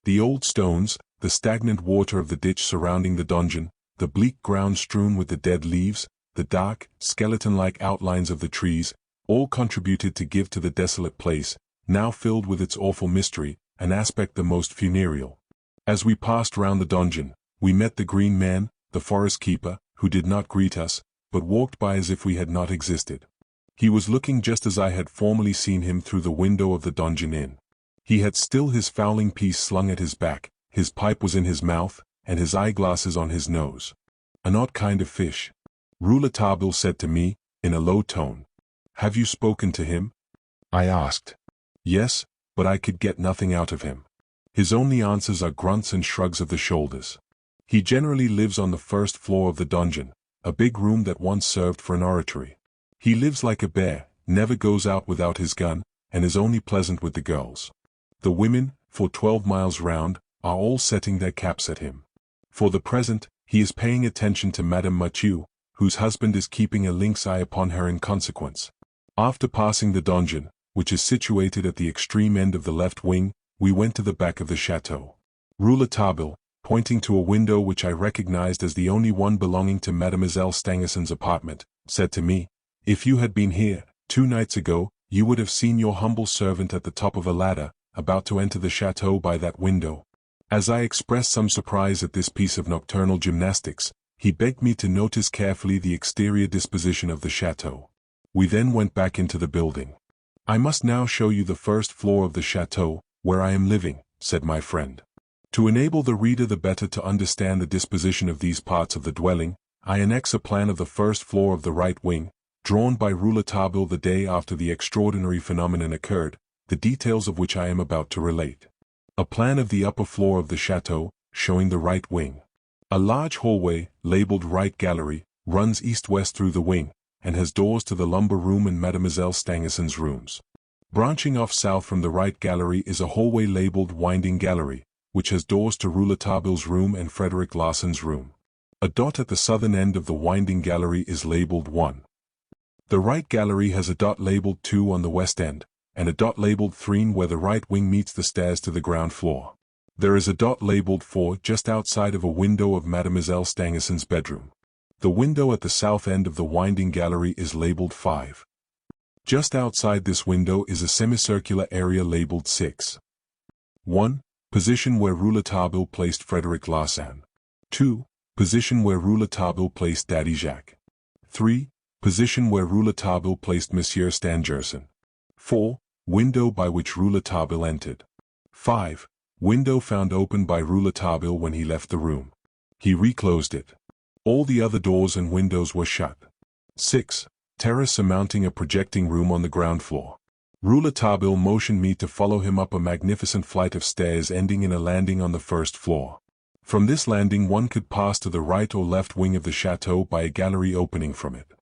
The old stones, the stagnant water of the ditch surrounding the donjon, the bleak ground strewn with the dead leaves, the dark, skeleton-like outlines of the trees, all contributed to give to the desolate place, now filled with its awful mystery, an aspect the most funereal. As we passed round the donjon, we met the green man, the forest keeper, who did not greet us, but walked by as if we had not existed. He was looking just as I had formerly seen him through the window of the donjon inn. He had still his fowling piece slung at his back, his pipe was in his mouth, and his eyeglasses on his nose. An odd kind of fish. Rouletabille said to me, in a low tone. "Have you spoken to him?" I asked. "Yes, but I could get nothing out of him. His only answers are grunts and shrugs of the shoulders. He generally lives on the first floor of the donjon, a big room that once served for an oratory. He lives like a bear, never goes out without his gun, and is only pleasant with the girls. The women, for 12 miles round, are all setting their caps at him. For the present, he is paying attention to Madame Mathieu, whose husband is keeping a lynx eye upon her in consequence. After passing the donjon, which is situated at the extreme end of the left wing, we went to the back of the chateau. Rouletabille, pointing to a window which I recognized as the only one belonging to Mademoiselle Stangerson's apartment, said to me, "If you had been here 2 nights ago, you would have seen your humble servant at the top of a ladder, about to enter the chateau by that window." As I expressed some surprise at this piece of nocturnal gymnastics, he begged me to notice carefully the exterior disposition of the chateau. We then went back into the building. "I must now show you the first floor of the chateau, where I am living," said my friend. To enable the reader the better to understand the disposition of these parts of the dwelling, I annex a plan of the first floor of the right wing, drawn by Rouletabille the day after the extraordinary phenomenon occurred, the details of which I am about to relate. A plan of the upper floor of the chateau, showing the right wing. A large hallway, labeled Right Gallery, runs east-west through the wing, and has doors to the lumber room and Mademoiselle Stangerson's rooms. Branching off south from the Right Gallery is a hallway labeled Winding Gallery, which has doors to Rouletabille's room and Frederick Larsen's room. A dot at the southern end of the Winding Gallery is labeled 1. The Right Gallery has a dot labeled 2 on the west end, and a dot labeled 3 where the right wing meets the stairs to the ground floor. There is a dot labeled 4 just outside of a window of Mademoiselle Stangerson's bedroom. The window at the south end of the Winding Gallery is labeled 5. Just outside this window is a semicircular area labeled 6. 1. Position where Rouletabille placed Frederick Larsan. 2. Position where Rouletabille placed Daddy Jacques. 3. Position where Rouletabille placed Monsieur Stangerson. 4. Window by which Rouletabille entered. 5. Window found open by Rouletabille when he left the room. He reclosed it. All the other doors and windows were shut. 6. Terrace surmounting a projecting room on the ground floor. Rouletabille motioned me to follow him up a magnificent flight of stairs ending in a landing on the first floor. From this landing one could pass to the right or left wing of the chateau by a gallery opening from it.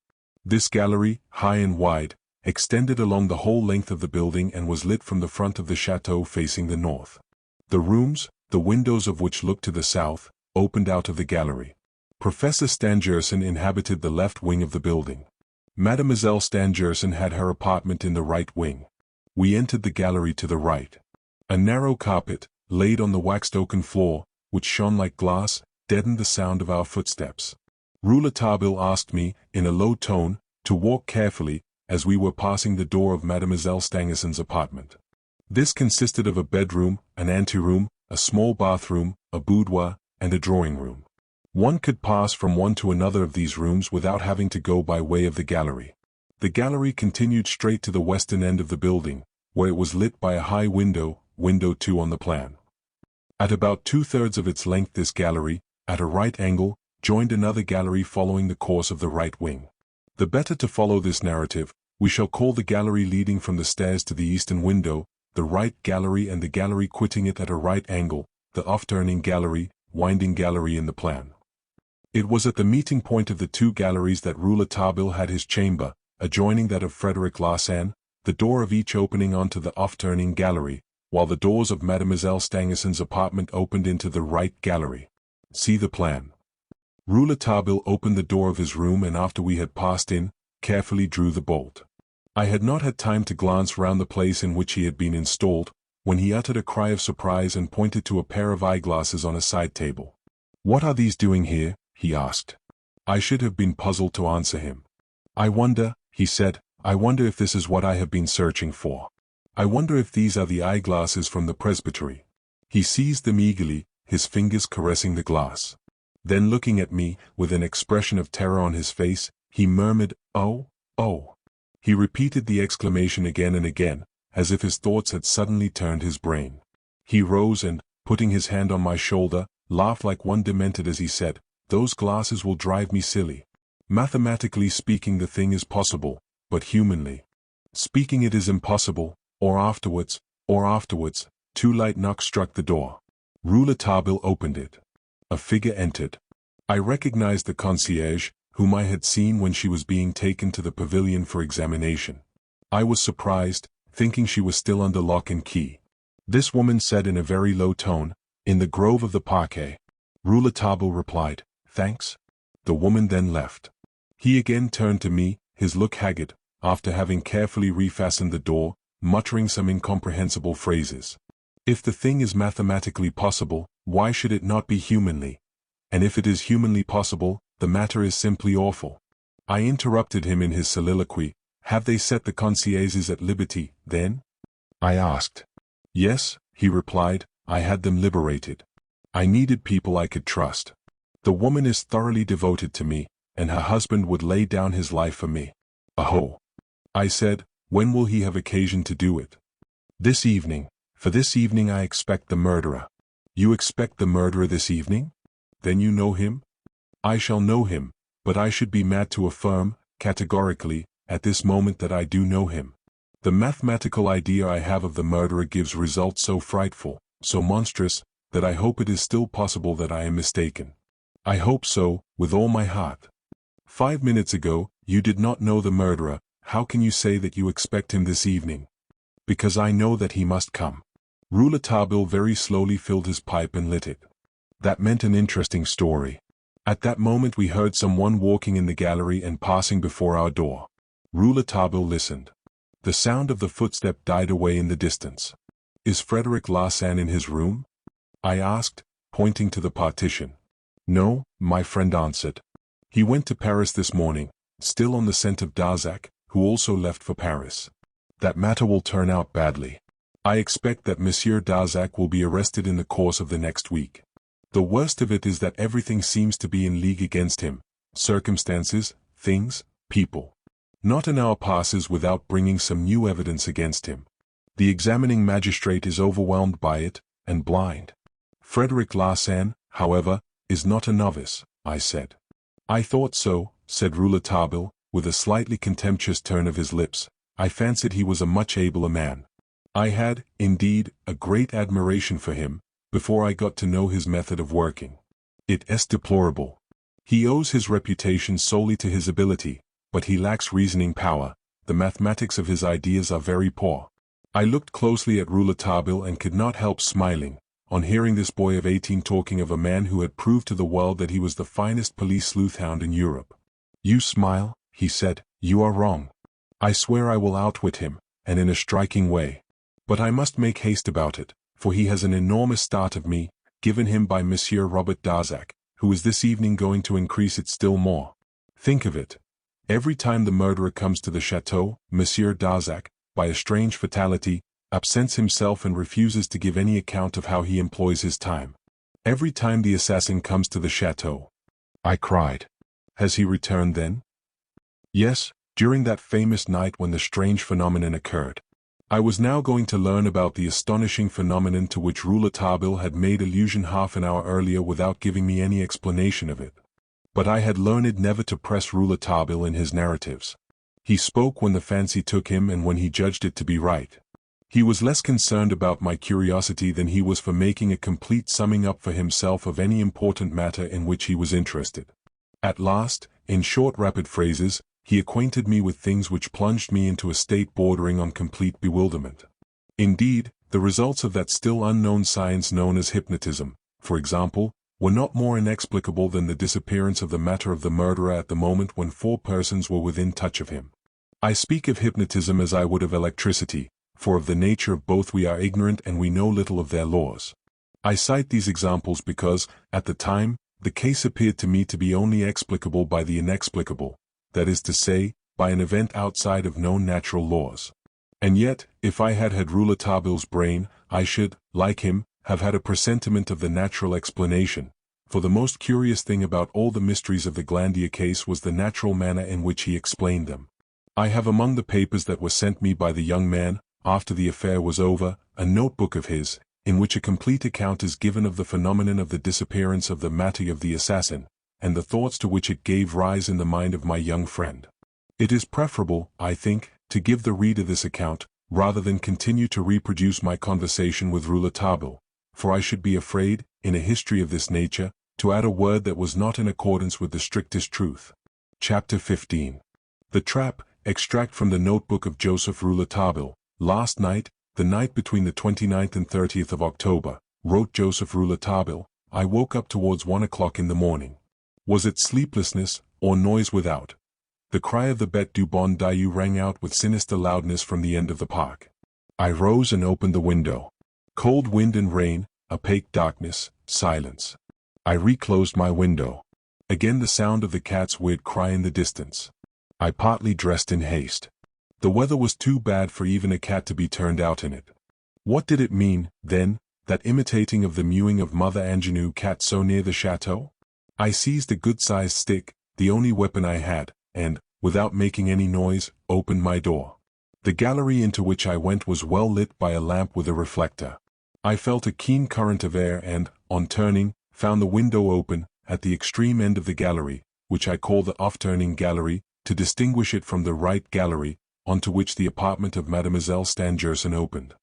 This gallery, high and wide, extended along the whole length of the building and was lit from the front of the chateau facing the north. The rooms, the windows of which looked to the south, opened out of the gallery. Professor Stangerson inhabited the left wing of the building. Mademoiselle Stangerson had her apartment in the right wing. We entered the gallery to the right. A narrow carpet, laid on the waxed oaken floor, which shone like glass, deadened the sound of our footsteps. Rouletabille asked me, in a low tone, to walk carefully, as we were passing the door of Mademoiselle Stangerson's apartment. This consisted of a bedroom, an anteroom, a small bathroom, a boudoir, and a drawing room. One could pass from one to another of these rooms without having to go by way of the gallery. The gallery continued straight to the western end of the building, where it was lit by a high window, window 2 on the plan. At about 2/3 of its length this gallery, at a right angle, joined another gallery following the course of the right wing. The better to follow this narrative, We shall call the gallery leading from the stairs to the eastern window, the right gallery, and the gallery quitting it at a right angle, the off-turning gallery, winding gallery in the plan. It was at the meeting point of the two galleries that Rouletabille had his chamber, adjoining that of Frederic Larsan, the door of each opening onto the off-turning gallery, while the doors of Mademoiselle Stangerson's apartment opened into the right gallery. See the plan. Rouletabille opened the door of his room, and after we had passed in, carefully drew the bolt. I had not had time to glance round the place in which he had been installed, when he uttered a cry of surprise and pointed to a pair of eyeglasses on a side table. "What are these doing here?" he asked. I should have been puzzled to answer him. "I wonder," he said, "I wonder if this is what I have been searching for. I wonder if these are the eyeglasses from the presbytery." He seized them eagerly, his fingers caressing the glass. Then, looking at me, with an expression of terror on his face, he murmured, "Oh, oh." He repeated the exclamation again and again, as if his thoughts had suddenly turned his brain. He rose and, putting his hand on my shoulder, laughed like one demented as he said, "Those glasses will drive me silly. Mathematically speaking, the thing is possible, but humanly speaking it is impossible." Or afterwards. Two light knocks struck the door. Rouletabille opened it. A figure entered. I recognized the concierge, whom I had seen when she was being taken to the pavilion for examination. I was surprised, thinking she was still under lock and key. This woman said in a very low tone, "In the grove of the parquet." Rouletabille replied, "Thanks." The woman then left. He again turned to me, his look haggard, after having carefully refastened the door, muttering some incomprehensible phrases. "If the thing is mathematically possible, why should it not be humanly? And if it is humanly possible, the matter is simply awful." I interrupted him in his soliloquy. "Have they set the concierges at liberty, then?" I asked. "Yes," he replied, "I had them liberated. I needed people I could trust. The woman is thoroughly devoted to me, and her husband would lay down his life for me." "Aho!" I said, "when will he have occasion to do it?" "This evening. For this evening I expect the murderer." "You expect the murderer this evening? Then you know him?" "I shall know him, but I should be mad to affirm, categorically, at this moment that I do know him. The mathematical idea I have of the murderer gives results so frightful, so monstrous, that I hope it is still possible that I am mistaken. I hope so, with all my heart. 5 minutes ago, you did not know the murderer. How can you say that you expect him this evening?" "Because I know that he must come." Rouletabille very slowly filled his pipe and lit it. That meant an interesting story. At that moment we heard someone walking in the gallery and passing before our door. Rouletabille listened. The sound of the footstep died away in the distance. "Is Frederic Larsan in his room?" I asked, pointing to the partition. "No," my friend answered. "He went to Paris this morning, still on the scent of Darzac, who also left for Paris. That matter will turn out badly. I expect that Monsieur Darzac will be arrested in the course of the next week. The worst of it is that everything seems to be in league against him, circumstances, things, people. Not an hour passes without bringing some new evidence against him. The examining magistrate is overwhelmed by it, and blind. Frederic Larsan, however, is not a novice," I said. "I thought so," said Rouletabille, with a slightly contemptuous turn of his lips. "I fancied he was a much abler man. I had, indeed, a great admiration for him, before I got to know his method of working. It is deplorable. He owes his reputation solely to his ability, but he lacks reasoning power. The mathematics of his ideas are very poor." I looked closely at Rouletabille and could not help smiling, on hearing this boy of 18 talking of a man who had proved to the world that he was the finest police sleuthhound in Europe. "You smile," he said. "You are wrong. I swear I will outwit him, and in a striking way. But I must make haste about it, for he has an enormous start of me, given him by Monsieur Robert Darzac, who is this evening going to increase it still more. Think of it. Every time the murderer comes to the chateau, Monsieur Darzac, by a strange fatality, absents himself and refuses to give any account of how he employs his time. Every time the assassin comes to the chateau." I cried. "Has he returned then?" "Yes, during that famous night when the strange phenomenon occurred." I was now going to learn about the astonishing phenomenon to which Rouletabille had made allusion half an hour earlier without giving me any explanation of it. But I had learned never to press Rouletabille in his narratives. He spoke when the fancy took him and when he judged it to be right. He was less concerned about my curiosity than he was for making a complete summing up for himself of any important matter in which he was interested. At last, in short rapid phrases, he acquainted me with things which plunged me into a state bordering on complete bewilderment. Indeed, the results of that still unknown science known as hypnotism, for example, were not more inexplicable than the disappearance of the matter of the murderer at the moment when 4 persons were within touch of him. I speak of hypnotism as I would of electricity, for of the nature of both we are ignorant and we know little of their laws. I cite these examples because, at the time, the case appeared to me to be only explicable by the inexplicable, that is to say, by an event outside of known natural laws. And yet, if I had had Rouletabille's brain, I should, like him, have had a presentiment of the natural explanation, for the most curious thing about all the mysteries of the Glandier case was the natural manner in which he explained them. I have among the papers that were sent me by the young man, after the affair was over, a notebook of his, in which a complete account is given of the phenomenon of the disappearance of the matter of the assassin, and the thoughts to which it gave rise in the mind of my young friend. It is preferable, I think, to give the reader this account, rather than continue to reproduce my conversation with Rouletabille, for I should be afraid, in a history of this nature, to add a word that was not in accordance with the strictest truth. Chapter 15. The Trap, extract from the notebook of Joseph Rouletabille. Last night, the night between the 29th and 30th of October, wrote Joseph Rouletabille, I woke up towards 1 o'clock in the morning. Was it sleeplessness, or noise without? The cry of the Bête du Bon Dieu rang out with sinister loudness from the end of the park. I rose and opened the window. Cold wind and rain, opaque darkness, silence. I reclosed my window. Again the sound of the cat's weird cry in the distance. I partly dressed in haste. The weather was too bad for even a cat to be turned out in it. What did it mean, then, that imitating of the mewing of Mother Ingenue cat so near the chateau? I seized a good-sized stick, the only weapon I had, and, without making any noise, opened my door. The gallery into which I went was well lit by a lamp with a reflector. I felt a keen current of air and, on turning, found the window open, at the extreme end of the gallery, which I call the off-turning gallery, to distinguish it from the right gallery, onto which the apartment of Mademoiselle Stangerson opened.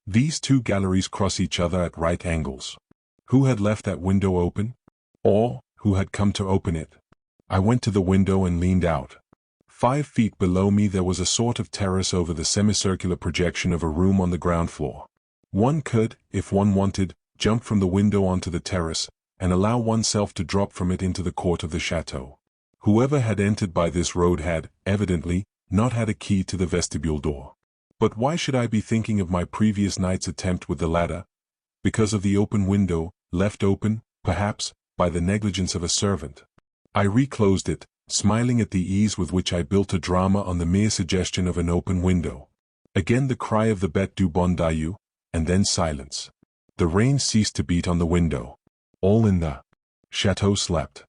These 2 galleries cross each other at right angles. Who had left that window open? Or, who had come to open it? I went to the window and leaned out. 5 feet below me there was a sort of terrace over the semicircular projection of a room on the ground floor. One could, if one wanted, jump from the window onto the terrace, and allow oneself to drop from it into the court of the chateau. Whoever had entered by this road had, evidently, not had a key to the vestibule door. But why should I be thinking of my previous night's attempt with the ladder? Because of the open window, left open, perhaps, by the negligence of a servant. I reclosed it, smiling at the ease with which I built a drama on the mere suggestion of an open window. Again the cry of the Bête du Bon Dieu, and then silence. The rain ceased to beat on the window. All in the chateau slept.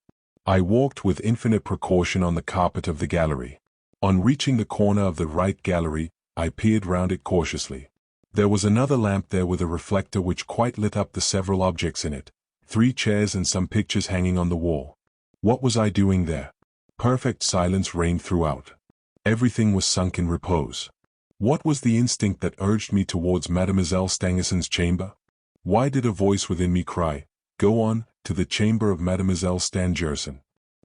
I walked with infinite precaution on the carpet of the gallery. On reaching the corner of the right gallery, I peered round it cautiously. There was another lamp there with a reflector which quite lit up the several objects in it, 3 chairs and some pictures hanging on the wall. What was I doing there? Perfect silence reigned throughout. Everything was sunk in repose. What was the instinct that urged me towards Mademoiselle Stangerson's chamber? Why did a voice within me cry, "Go on, to the chamber of Mademoiselle Stangerson"?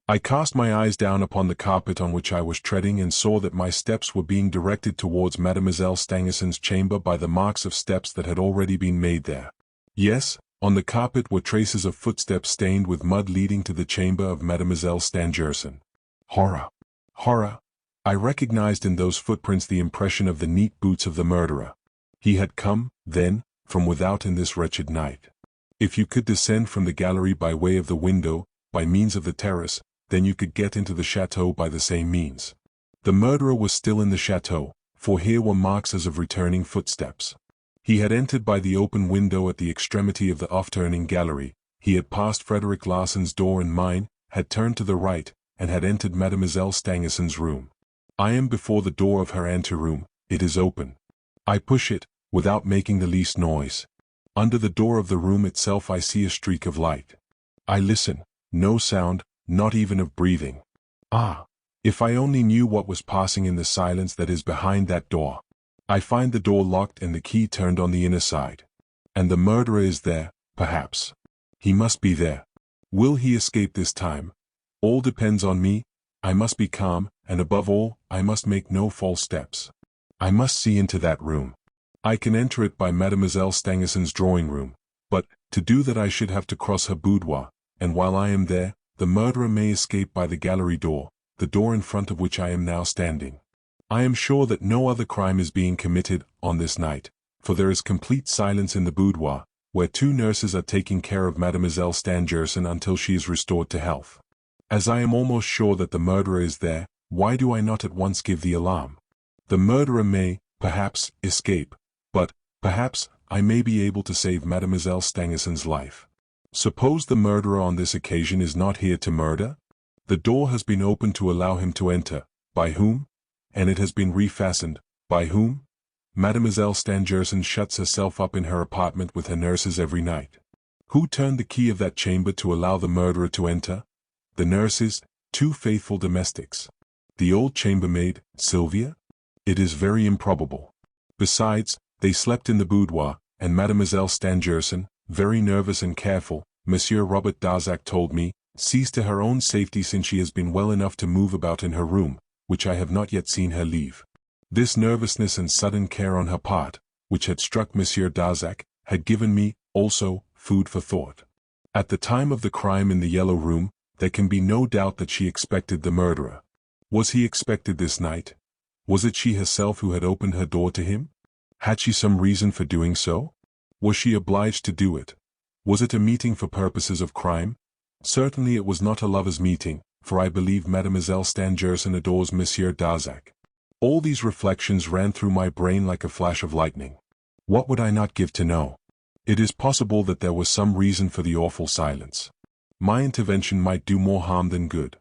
I cast my eyes down upon the carpet on which I was treading and saw that my steps were being directed towards Mademoiselle Stangerson's chamber by the marks of steps that had already been made there. Yes, on the carpet were traces of footsteps stained with mud leading to the chamber of Mademoiselle Stangerson. Horror! Horror! I recognized in those footprints the impression of the neat boots of the murderer. He had come, then, from without in this wretched night. If you could descend from the gallery by way of the window, by means of the terrace, then you could get into the chateau by the same means. The murderer was still in the chateau, for here were marks as of returning footsteps. He had entered by the open window at the extremity of the off-turning gallery, he had passed Frederick Larsan's door and mine, had turned to the right, and had entered Mademoiselle Stangerson's room. I am before the door of her anteroom, it is open. I push it, without making the least noise. Under the door of the room itself I see a streak of light. I listen, no sound, not even of breathing. Ah! If I only knew what was passing in the silence that is behind that door. I find the door locked and the key turned on the inner side. And the murderer is there, perhaps. He must be there. Will he escape this time? All depends on me. I must be calm, and above all, I must make no false steps. I must see into that room. I can enter it by Mademoiselle Stangerson's drawing room, but, to do that I should have to cross her boudoir, and while I am there, the murderer may escape by the gallery door, the door in front of which I am now standing. I am sure that no other crime is being committed on this night, for there is complete silence in the boudoir, where 2 nurses are taking care of Mademoiselle Stangerson until she is restored to health. As I am almost sure that the murderer is there, why do I not at once give the alarm? The murderer may, perhaps, escape, but, perhaps, I may be able to save Mademoiselle Stangerson's life. Suppose the murderer on this occasion is not here to murder? The door has been opened to allow him to enter. By whom? And it has been refastened. By whom? Mademoiselle Stangerson shuts herself up in her apartment with her nurses every night. Who turned the key of that chamber to allow the murderer to enter? The nurses, 2 faithful domestics. The old chambermaid, Sylvia? It is very improbable. Besides, they slept in the boudoir, and Mademoiselle Stangerson, very nervous and careful, Monsieur Robert Darzac told me, sees to her own safety since she has been well enough to move about in her room, which I have not yet seen her leave. This nervousness and sudden care on her part, which had struck Monsieur Darzac, had given me, also, food for thought. At the time of the crime in the Yellow Room, there can be no doubt that she expected the murderer. Was he expected this night? Was it she herself who had opened her door to him? Had she some reason for doing so? Was she obliged to do it? Was it a meeting for purposes of crime? Certainly it was not a lover's meeting, for I believe Mademoiselle Stangerson adores Monsieur Darzac. All these reflections ran through my brain like a flash of lightning. What would I not give to know? It is possible that there was some reason for the awful silence. My intervention might do more harm than good.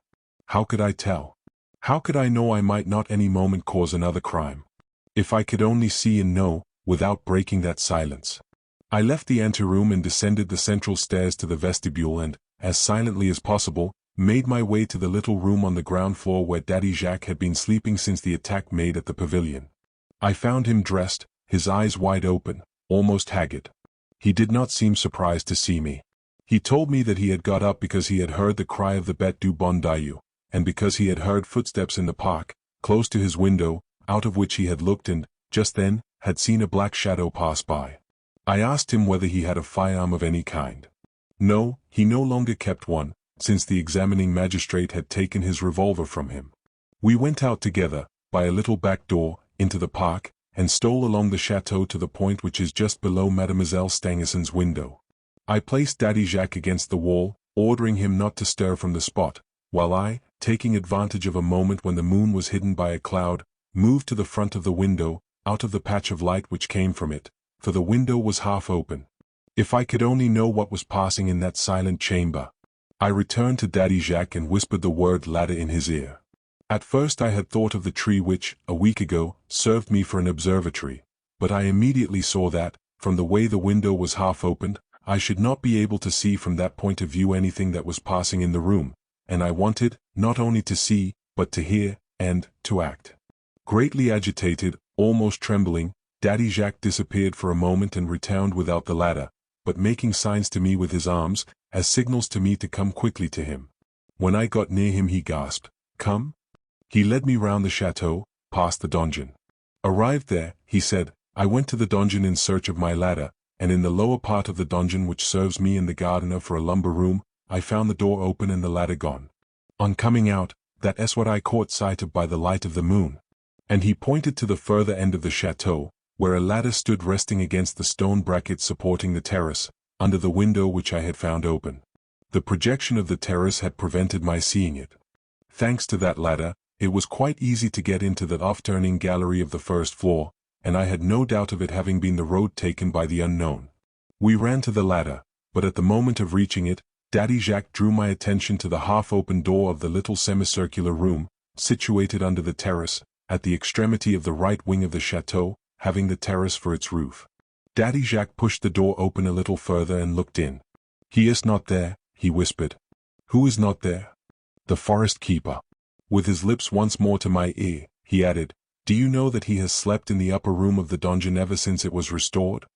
How could I tell? How could I know I might not any moment cause another crime? If I could only see and know, without breaking that silence. I left the anteroom and descended the central stairs to the vestibule and, as silently as possible, made my way to the little room on the ground floor where Daddy Jacques had been sleeping since the attack made at the pavilion. I found him dressed, his eyes wide open, almost haggard. He did not seem surprised to see me. He told me that he had got up because he had heard the cry of the Bête du Bon Dieu, and because he had heard footsteps in the park, close to his window, out of which he had looked and, just then, had seen a black shadow pass by. I asked him whether he had a firearm of any kind. No, he no longer kept one, since the examining magistrate had taken his revolver from him. We went out together, by a little back door, into the park, and stole along the chateau to the point which is just below Mademoiselle Stangerson's window. I placed Daddy Jacques against the wall, ordering him not to stir from the spot, while I, taking advantage of a moment when the moon was hidden by a cloud, moved to the front of the window, out of the patch of light which came from it, for the window was half open. If I could only know what was passing in that silent chamber. I returned to Daddy Jacques and whispered the word ladder in his ear. At first I had thought of the tree which, a week ago, served me for an observatory, but I immediately saw that, from the way the window was half opened, I should not be able to see from that point of view anything that was passing in the room, and I wanted, not only to see, but to hear, and to act. Greatly agitated, almost trembling, Daddy Jacques disappeared for a moment and returned without the ladder, but making signs to me with his arms, as signals to me to come quickly to him. When I got near him he gasped, "Come?" He led me round the chateau, past the donjon. Arrived there, he said, I went to the donjon in search of my ladder, and in the lower part of the donjon which serves me and the gardener for a lumber room, I found the door open and the ladder gone. On coming out, that is what I caught sight of by the light of the moon. And he pointed to the further end of the chateau, where a ladder stood resting against the stone bracket supporting the terrace, under the window which I had found open. The projection of the terrace had prevented my seeing it. Thanks to that ladder, it was quite easy to get into the off-turning gallery of the first floor, and I had no doubt of it having been the road taken by the unknown. We ran to the ladder, but at the moment of reaching it, Daddy Jacques drew my attention to the half-open door of the little semicircular room, situated under the terrace, at the extremity of the right wing of the chateau, having the terrace for its roof. Daddy Jacques pushed the door open a little further and looked in. "He is not there," he whispered. "Who is not there?" "The forest keeper." With his lips once more to my ear, he added, "Do you know that he has slept in the upper room of the donjon ever since it was restored?"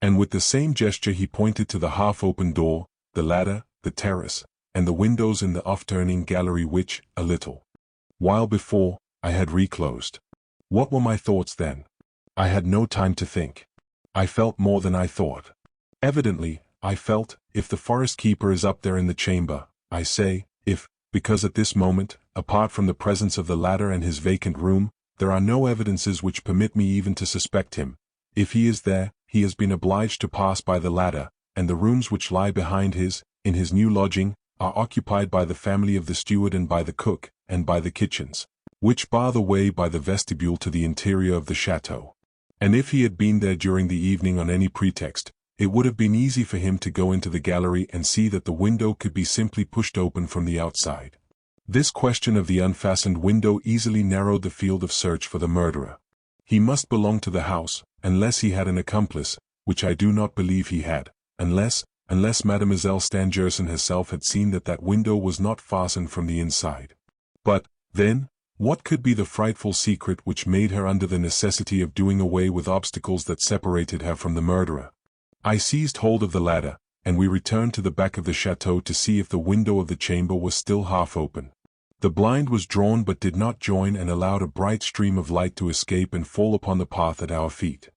And with the same gesture he pointed to the half-open door, the ladder, the terrace, and the windows in the off-turning gallery which, a little while before, I had reclosed. What were my thoughts then? I had no time to think. I felt more than I thought. Evidently, I felt, if the forest keeper is up there in the chamber, I say, if, because at this moment, apart from the presence of the ladder and his vacant room, there are no evidences which permit me even to suspect him. If he is there, he has been obliged to pass by the ladder, and the rooms which lie behind in his new lodging, are occupied by the family of the steward and by the cook, and by the kitchens, which bar the way by the vestibule to the interior of the chateau. And if he had been there during the evening on any pretext, it would have been easy for him to go into the gallery and see that the window could be simply pushed open from the outside. This question of the unfastened window easily narrowed the field of search for the murderer. He must belong to the house, unless he had an accomplice, which I do not believe he had, unless Mademoiselle Stangerson herself had seen that that window was not fastened from the inside. But, then, what could be the frightful secret which made her under the necessity of doing away with obstacles that separated her from the murderer? I seized hold of the ladder, and we returned to the back of the chateau to see if the window of the chamber was still half open. The blind was drawn but did not join and allowed a bright stream of light to escape and fall upon the path at our feet.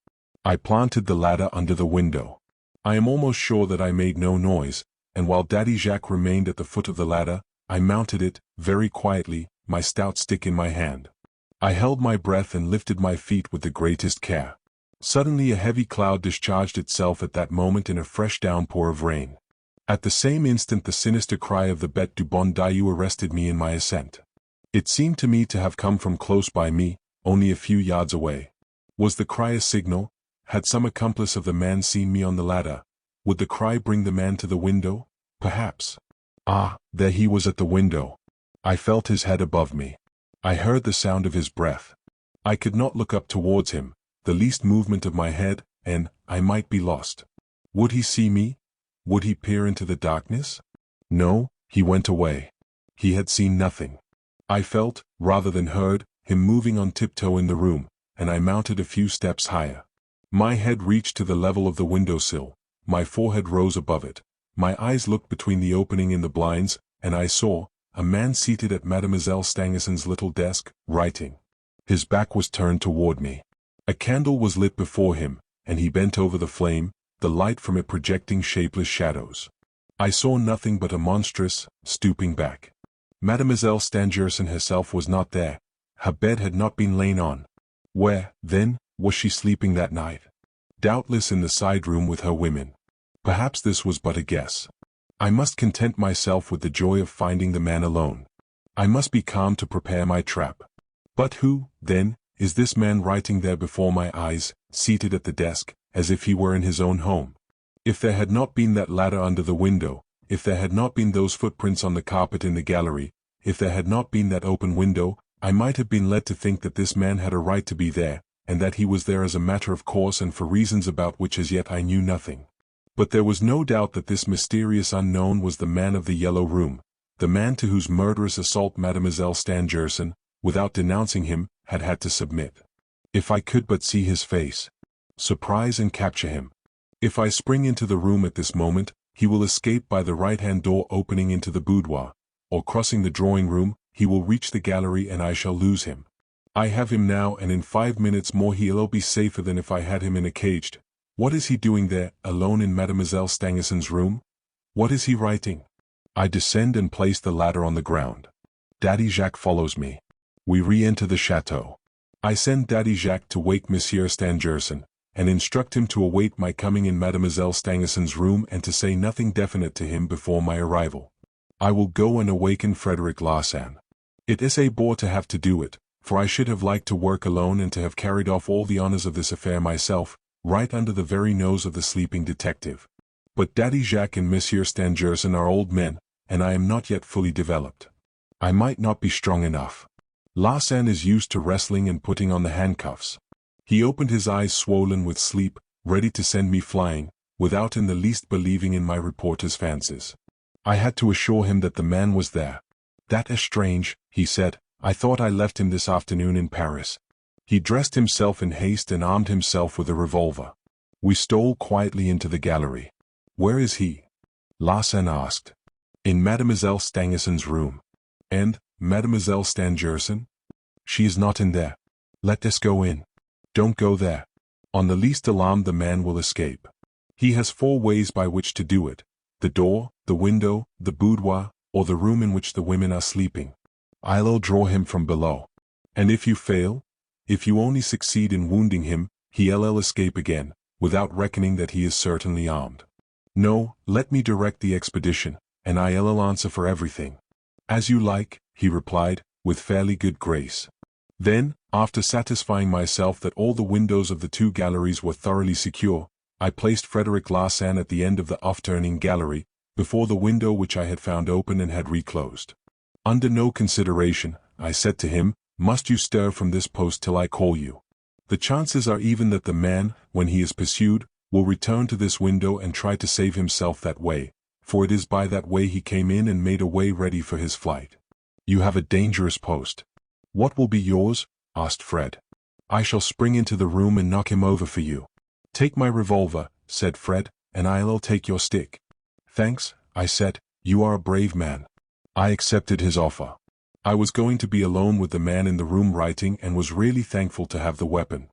I planted the ladder under the window. I am almost sure that I made no noise, and while Daddy Jacques remained at the foot of the ladder, I mounted it, very quietly, my stout stick in my hand. I held my breath and lifted my feet with the greatest care. Suddenly a heavy cloud discharged itself at that moment in a fresh downpour of rain. At the same instant the sinister cry of the Bête du Bon Dieu arrested me in my ascent. It seemed to me to have come from close by me, only a few yards away. Was the cry a signal? Had some accomplice of the man seen me on the ladder? Would the cry bring the man to the window? Perhaps. Ah, there he was at the window. I felt his head above me. I heard the sound of his breath. I could not look up towards him. The least movement of my head, and I might be lost. Would he see me? Would he peer into the darkness? No, he went away. He had seen nothing. I felt, rather than heard, him moving on tiptoe in the room, and I mounted a few steps higher. My head reached to the level of the windowsill, my forehead rose above it, my eyes looked between the opening in the blinds, and I saw a man seated at Mademoiselle Stangerson's little desk, writing. His back was turned toward me. A candle was lit before him, and he bent over the flame, the light from it projecting shapeless shadows. I saw nothing but a monstrous, stooping back. Mademoiselle Stangerson herself was not there. Her bed had not been lain on. Where, then, was she sleeping that night? Doubtless in the side room with her women. Perhaps this was but a guess. I must content myself with the joy of finding the man alone. I must be calm to prepare my trap. But who, then, is this man writing there before my eyes, seated at the desk, as if he were in his own home? If there had not been that ladder under the window, if there had not been those footprints on the carpet in the gallery, if there had not been that open window, I might have been led to think that this man had a right to be there, and that he was there as a matter of course and for reasons about which as yet I knew nothing. But there was no doubt that this mysterious unknown was the man of the yellow room, the man to whose murderous assault Mademoiselle Stangerson, without denouncing him, had had to submit. If I could but see his face, surprise and capture him. If I spring into the room at this moment, he will escape by the right-hand door opening into the boudoir, or crossing the drawing-room, he will reach the gallery and I shall lose him. I have him now, and in 5 minutes more he'll be safer than if I had him in a cage. What is he doing there, alone in Mademoiselle Stangerson's room? What is he writing? I descend and place the ladder on the ground. Daddy Jacques follows me. We re-enter the chateau. I send Daddy Jacques to wake Monsieur Stangerson, and instruct him to await my coming in Mademoiselle Stangerson's room and to say nothing definite to him before my arrival. I will go and awaken Frederic Larsan. It is a bore to have to do it, for I should have liked to work alone and to have carried off all the honors of this affair myself, right under the very nose of the sleeping detective. But Daddy Jacques and Monsieur Stangerson are old men, and I am not yet fully developed. I might not be strong enough. Larsan is used to wrestling and putting on the handcuffs. He opened his eyes swollen with sleep, ready to send me flying, without in the least believing in my reporter's fancies. I had to assure him that the man was there. That is strange, he said, I thought I left him this afternoon in Paris. He dressed himself in haste and armed himself with a revolver. We stole quietly into the gallery. Where is he? Larsan asked. In Mademoiselle Stangerson's room. And, Mademoiselle Stangerson? She is not in there. Let us go in. Don't go there. On the least alarm the man will escape. He has 4 ways by which to do it: the door, the window, the boudoir, or the room in which the women are sleeping. I'll draw him from below. And if you fail, if you only succeed in wounding him, he'll escape again, without reckoning that he is certainly armed. No, let me direct the expedition, and I'll answer for everything. As you like, he replied, with fairly good grace. Then, after satisfying myself that all the windows of the 2 galleries were thoroughly secure, I placed Frederic Larsan at the end of the off-turning gallery, before the window which I had found open and had reclosed. Under no consideration, I said to him, must you stir from this post till I call you. The chances are even that the man, when he is pursued, will return to this window and try to save himself that way, for it is by that way he came in and made a way ready for his flight. You have a dangerous post. What will be yours? Asked Fred. I shall spring into the room and knock him over for you. Take my revolver, said Fred, and I'll take your stick. Thanks, I said, you are a brave man. I accepted his offer. I was going to be alone with the man in the room writing and was really thankful to have the weapon.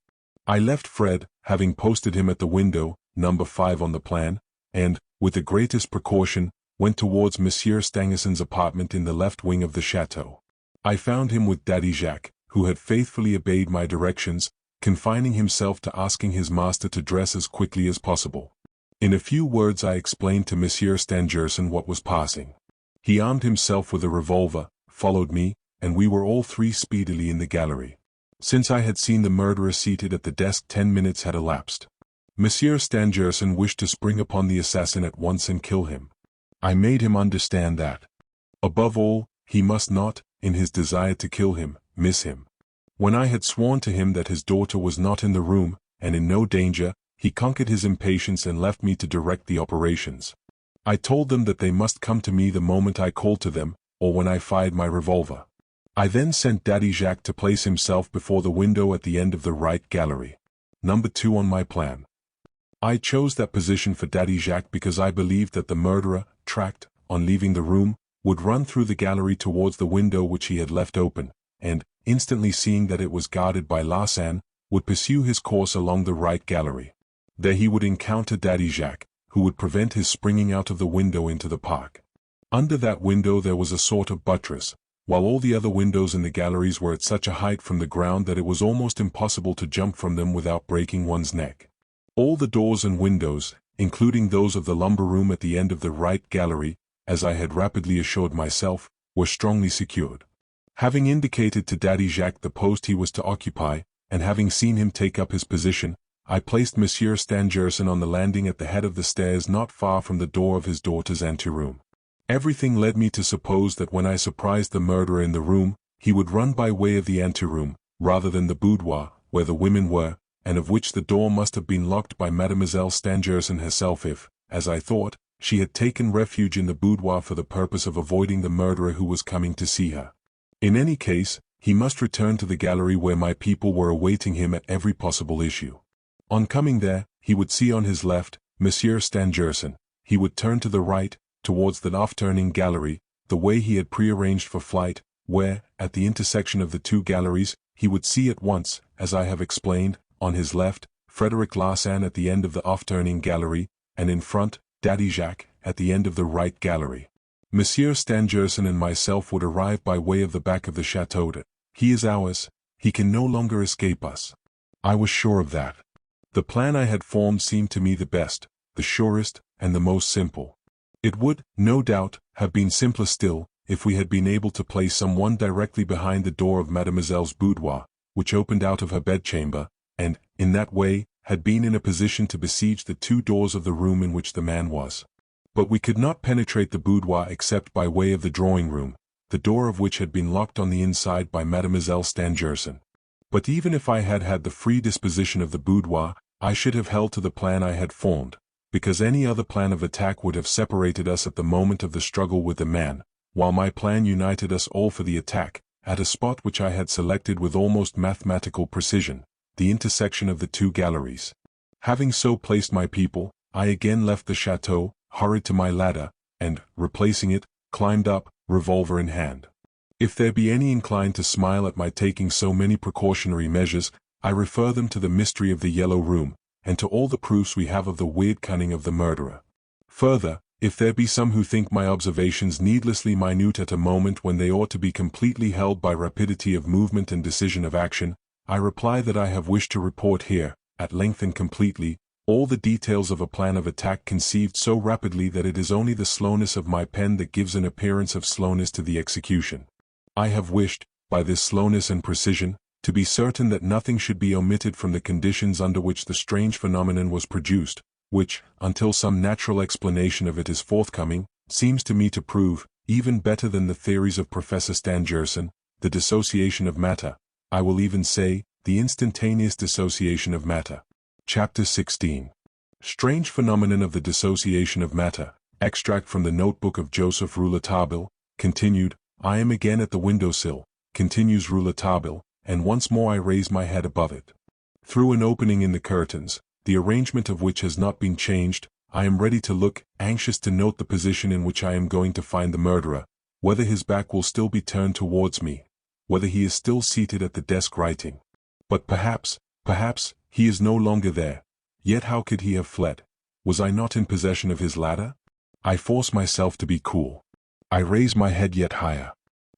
I left Fred, having posted him at the window, number 5 on the plan, and, with the greatest precaution, went towards Monsieur Stangerson's apartment in the left wing of the chateau. I found him with Daddy Jacques, who had faithfully obeyed my directions, confining himself to asking his master to dress as quickly as possible. In a few words I explained to Monsieur Stangerson what was passing. He armed himself with a revolver, followed me, and we were all 3 speedily in the gallery. Since I had seen the murderer seated at the desk 10 minutes had elapsed. Monsieur Stangerson wished to spring upon the assassin at once and kill him. I made him understand that, above all, he must not, in his desire to kill him, miss him. When I had sworn to him that his daughter was not in the room, and in no danger, he conquered his impatience and left me to direct the operations. I told them that they must come to me the moment I called to them, or when I fired my revolver. I then sent Daddy Jacques to place himself before the window at the end of the right gallery. Number 2 on my plan. I chose that position for Daddy Jacques because I believed that the murderer, tracked, on leaving the room, would run through the gallery towards the window which he had left open, and, instantly seeing that it was guarded by Larsan, would pursue his course along the right gallery. There he would encounter Daddy Jacques, who would prevent his springing out of the window into the park. Under that window there was a sort of buttress, while all the other windows in the galleries were at such a height from the ground that it was almost impossible to jump from them without breaking one's neck. All the doors and windows, including those of the lumber room at the end of the right gallery, as I had rapidly assured myself, were strongly secured. Having indicated to Daddy Jacques the post he was to occupy, and having seen him take up his position, I placed Monsieur Stangerson on the landing at the head of the stairs not far from the door of his daughter's anteroom. Everything led me to suppose that when I surprised the murderer in the room, he would run by way of the anteroom, rather than the boudoir, where the women were, and of which the door must have been locked by Mademoiselle Stangerson herself if, as I thought, she had taken refuge in the boudoir for the purpose of avoiding the murderer who was coming to see her. In any case, he must return to the gallery where my people were awaiting him at every possible issue. On coming there, he would see on his left, Monsieur Stangerson. He would turn to the right, towards the off-turning gallery, the way he had prearranged for flight, where, at the intersection of the 2 galleries, he would see at once, as I have explained, on his left, Frederic Larsan at the end of the off-turning gallery, and in front, Daddy Jacques, at the end of the right gallery. Monsieur Stangerson and myself would arrive by way of the back of the chateau. He is ours, he can no longer escape us. I was sure of that. The plan I had formed seemed to me the best, the surest, and the most simple. It would, no doubt, have been simpler still, if we had been able to place someone directly behind the door of Mademoiselle's boudoir, which opened out of her bedchamber, and, in that way, had been in a position to besiege the 2 doors of the room in which the man was. But we could not penetrate the boudoir except by way of the drawing-room, the door of which had been locked on the inside by Mademoiselle Stangerson. But even if I had had the free disposition of the boudoir, I should have held to the plan I had formed, because any other plan of attack would have separated us at the moment of the struggle with the man, while my plan united us all for the attack, at a spot which I had selected with almost mathematical precision, the intersection of the two galleries. Having so placed my people, I again left the chateau, hurried to my ladder, and, replacing it, climbed up, revolver in hand. If there be any inclined to smile at my taking so many precautionary measures, I refer them to the mystery of the Yellow Room, and to all the proofs we have of the weird cunning of the murderer. Further, if there be some who think my observations needlessly minute at a moment when they ought to be completely held by rapidity of movement and decision of action, I reply that I have wished to report here, at length and completely, all the details of a plan of attack conceived so rapidly that it is only the slowness of my pen that gives an appearance of slowness to the execution. I have wished, by this slowness and precision, to be certain that nothing should be omitted from the conditions under which the strange phenomenon was produced, which, until some natural explanation of it is forthcoming, seems to me to prove, even better than the theories of Professor Stangerson, the dissociation of matter, I will even say, the instantaneous dissociation of matter. Chapter 16. Strange Phenomenon of the Dissociation of Matter. Extract from the Notebook of Joseph Rouletabille. Continued, I am again at the window-sill, continues Rouletabille, and once more I raise my head above it. Through an opening in the curtains, the arrangement of which has not been changed, I am ready to look, anxious to note the position in which I am going to find the murderer, whether his back will still be turned towards me, whether he is still seated at the desk writing. But perhaps, he is no longer there. Yet how could he have fled? Was I not in possession of his ladder? I force myself to be cool. I raise my head yet higher.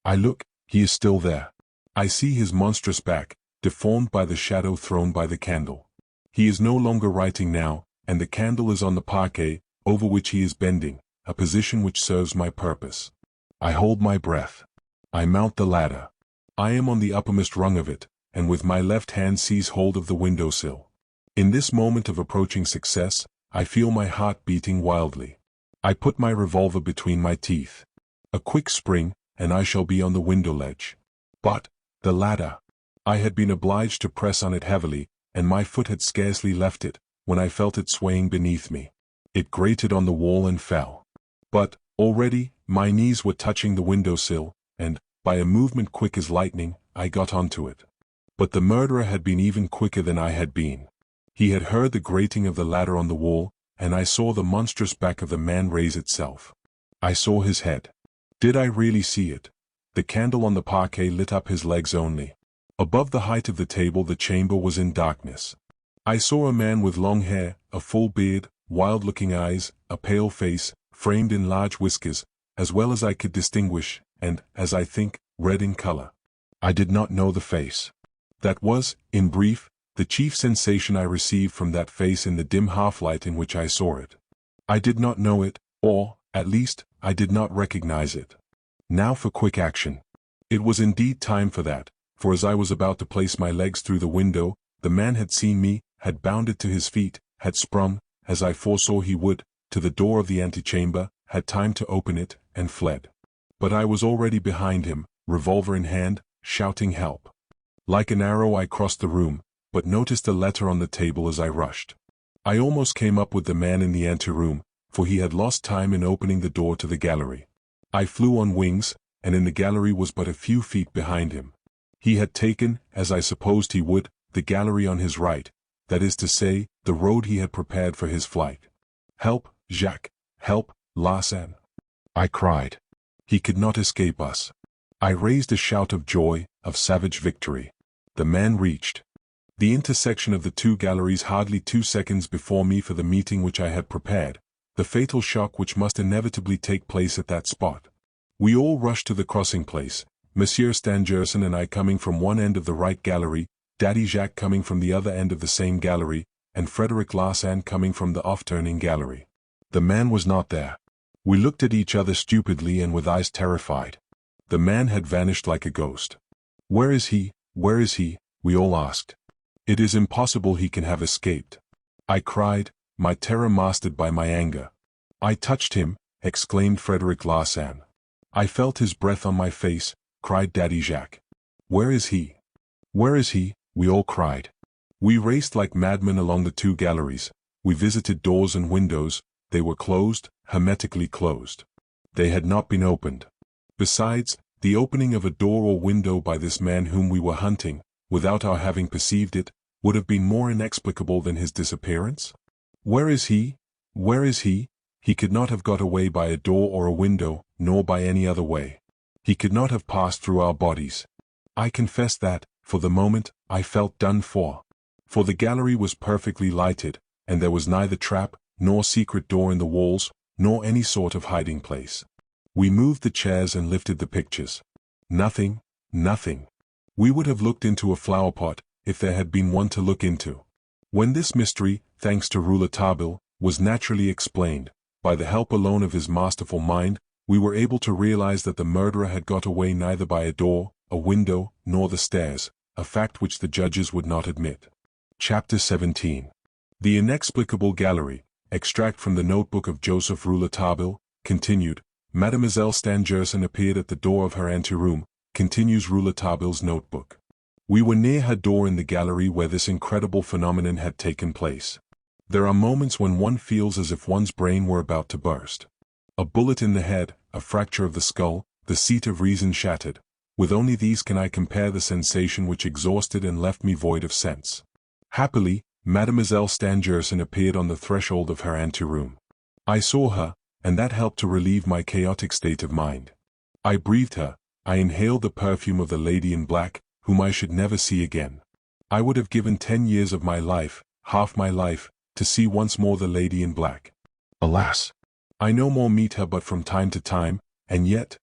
I look, he is still there. I see his monstrous back, deformed by the shadow thrown by the candle. He is no longer writing now, and the candle is on the parquet, over which he is bending, a position which serves my purpose. I hold my breath. I mount the ladder. I am on the uppermost rung of it, and with my left hand seize hold of the window-sill. In this moment of approaching success, I feel my heart beating wildly. I put my revolver between my teeth. A quick spring, and I shall be on the window ledge. But, the ladder. I had been obliged to press on it heavily, and my foot had scarcely left it, when I felt it swaying beneath me. It grated on the wall and fell. But, already, my knees were touching the window-sill, and, by a movement quick as lightning, I got onto it. But the murderer had been even quicker than I had been. He had heard the grating of the ladder on the wall, and I saw the monstrous back of the man raise itself. I saw his head. Did I really see it? The candle on the parquet lit up his legs only. Above the height of the table the chamber was in darkness. I saw a man with long hair, a full beard, wild-looking eyes, a pale face, framed in large whiskers, as well as I could distinguish, and, as I think, red in color. I did not know the face. That was, in brief, the chief sensation I received from that face in the dim half-light in which I saw it. I did not know it, or, at least, I did not recognize it. Now for quick action. It was indeed time for that, for as I was about to place my legs through the window, the man had seen me, had bounded to his feet, had sprung, as I foresaw he would, to the door of the antechamber, had time to open it, and fled. But I was already behind him, revolver in hand, shouting help. Like an arrow I crossed the room, but noticed a letter on the table as I rushed. I almost came up with the man in the anteroom, for he had lost time in opening the door to the gallery. I flew on wings, and in the gallery was but a few feet behind him. He had taken, as I supposed he would, the gallery on his right, that is to say, the road he had prepared for his flight. Help, Jacques! Help, Larsan! I cried. He could not escape us. I raised a shout of joy, of savage victory. The man reached the intersection of the two galleries hardly 2 seconds before me for the meeting which I had prepared, the fatal shock which must inevitably take place at that spot. We all rushed to the crossing place, Monsieur Stangerson and I coming from one end of the right gallery, Daddy Jacques coming from the other end of the same gallery, and Frederic Larsan coming from the off-turning gallery. The man was not there. We looked at each other stupidly and with eyes terrified. The man had vanished like a ghost. Where is he? Where is he? We all asked. It is impossible he can have escaped. I cried, my terror mastered by my anger. I touched him, exclaimed Frederic Larsan. I felt his breath on my face, cried Daddy Jacques. Where is he? Where is he? We all cried. We raced like madmen along the two galleries. We visited doors and windows. They were closed, hermetically closed. They had not been opened. Besides, the opening of a door or window by this man whom we were hunting, without our having perceived it, would have been more inexplicable than his disappearance? Where is he? Where is he? He could not have got away by a door or a window, nor by any other way. He could not have passed through our bodies. I confess that, for the moment, I felt done for. For the gallery was perfectly lighted, and there was neither trap, nor secret door in the walls, nor any sort of hiding place. We moved the chairs and lifted the pictures. Nothing, nothing. We would have looked into a flower pot, if there had been one to look into. When this mystery, thanks to Rouletabille, was naturally explained, by the help alone of his masterful mind, we were able to realize that the murderer had got away neither by a door, a window, nor the stairs, a fact which the judges would not admit. Chapter 17. The Inexplicable Gallery. Extract from the notebook of Joseph Rouletabille, continued. Mademoiselle Stangerson appeared at the door of her anteroom, continues Rouletabille's notebook. We were near her door in the gallery where this incredible phenomenon had taken place. There are moments when one feels as if one's brain were about to burst. A bullet in the head, a fracture of the skull, the seat of reason shattered. With only these can I compare the sensation which exhausted and left me void of sense. Happily, Mademoiselle Stangerson appeared on the threshold of her anteroom. I saw her, and that helped to relieve my chaotic state of mind. I breathed her, I inhaled the perfume of the lady in black, whom I should never see again. I would have given 10 years of my life, half my life, to see once more the lady in black. Alas! I no more meet her but from time to time, and yet,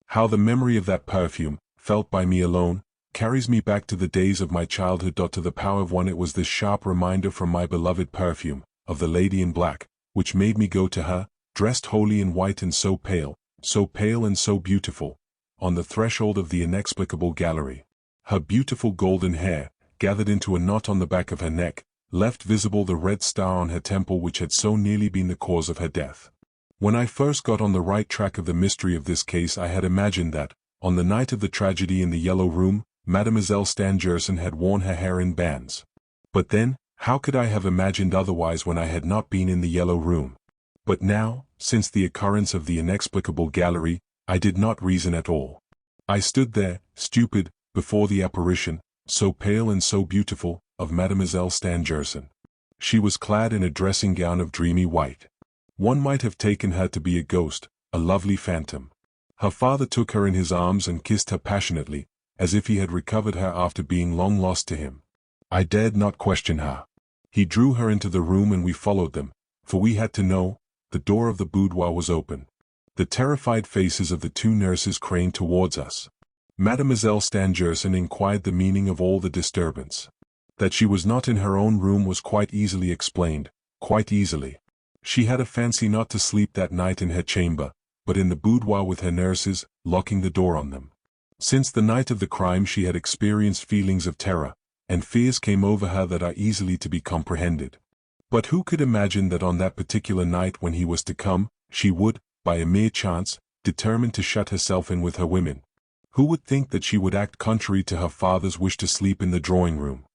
how the memory of that perfume, felt by me alone, carries me back to the days of my childhood. To the power of one, it was this sharp reminder from my beloved perfume, of the lady in black, which made me go to her, dressed wholly in white and so pale and so beautiful, on the threshold of the inexplicable gallery. Her beautiful golden hair, gathered into a knot on the back of her neck, left visible the red star on her temple which had so nearly been the cause of her death. When I first got on the right track of the mystery of this case, I had imagined that, on the night of the tragedy in the Yellow Room, Mademoiselle Stangerson had worn her hair in bands. But then, how could I have imagined otherwise when I had not been in the Yellow Room? But now, since the occurrence of the inexplicable gallery, I did not reason at all. I stood there, stupid, before the apparition, so pale and so beautiful, of Mademoiselle Stangerson. She was clad in a dressing gown of dreamy white. One might have taken her to be a ghost, a lovely phantom. Her father took her in his arms and kissed her passionately, as if he had recovered her after being long lost to him. I dared not question her. He drew her into the room and we followed them, for we had to know. The door of the boudoir was open. The terrified faces of the two nurses craned towards us. Mademoiselle Stangerson inquired the meaning of all the disturbance. That she was not in her own room was quite easily explained, quite easily. She had a fancy not to sleep that night in her chamber, but in the boudoir with her nurses, locking the door on them. Since the night of the crime she had experienced feelings of terror, and fears came over her that are easily to be comprehended. But who could imagine that on that particular night when he was to come, she would, by a mere chance, determine to shut herself in with her women? Who would think that she would act contrary to her father's wish to sleep in the drawing-room?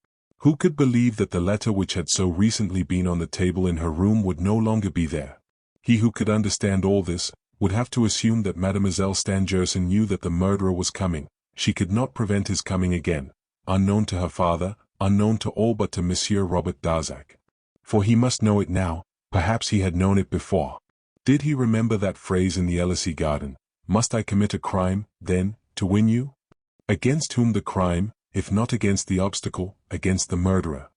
Who could believe that the letter which had so recently been on the table in her room would no longer be there? He who could understand all this, would have to assume that Mademoiselle Stangerson knew that the murderer was coming. She could not prevent his coming again, unknown to her father, unknown to all but to Monsieur Robert Darzac. For he must know it now, perhaps he had known it before. Did he remember that phrase in the Elysee garden, "Must I commit a crime, then, to win you?" Against whom the crime, if not against the obstacle, against the murderer?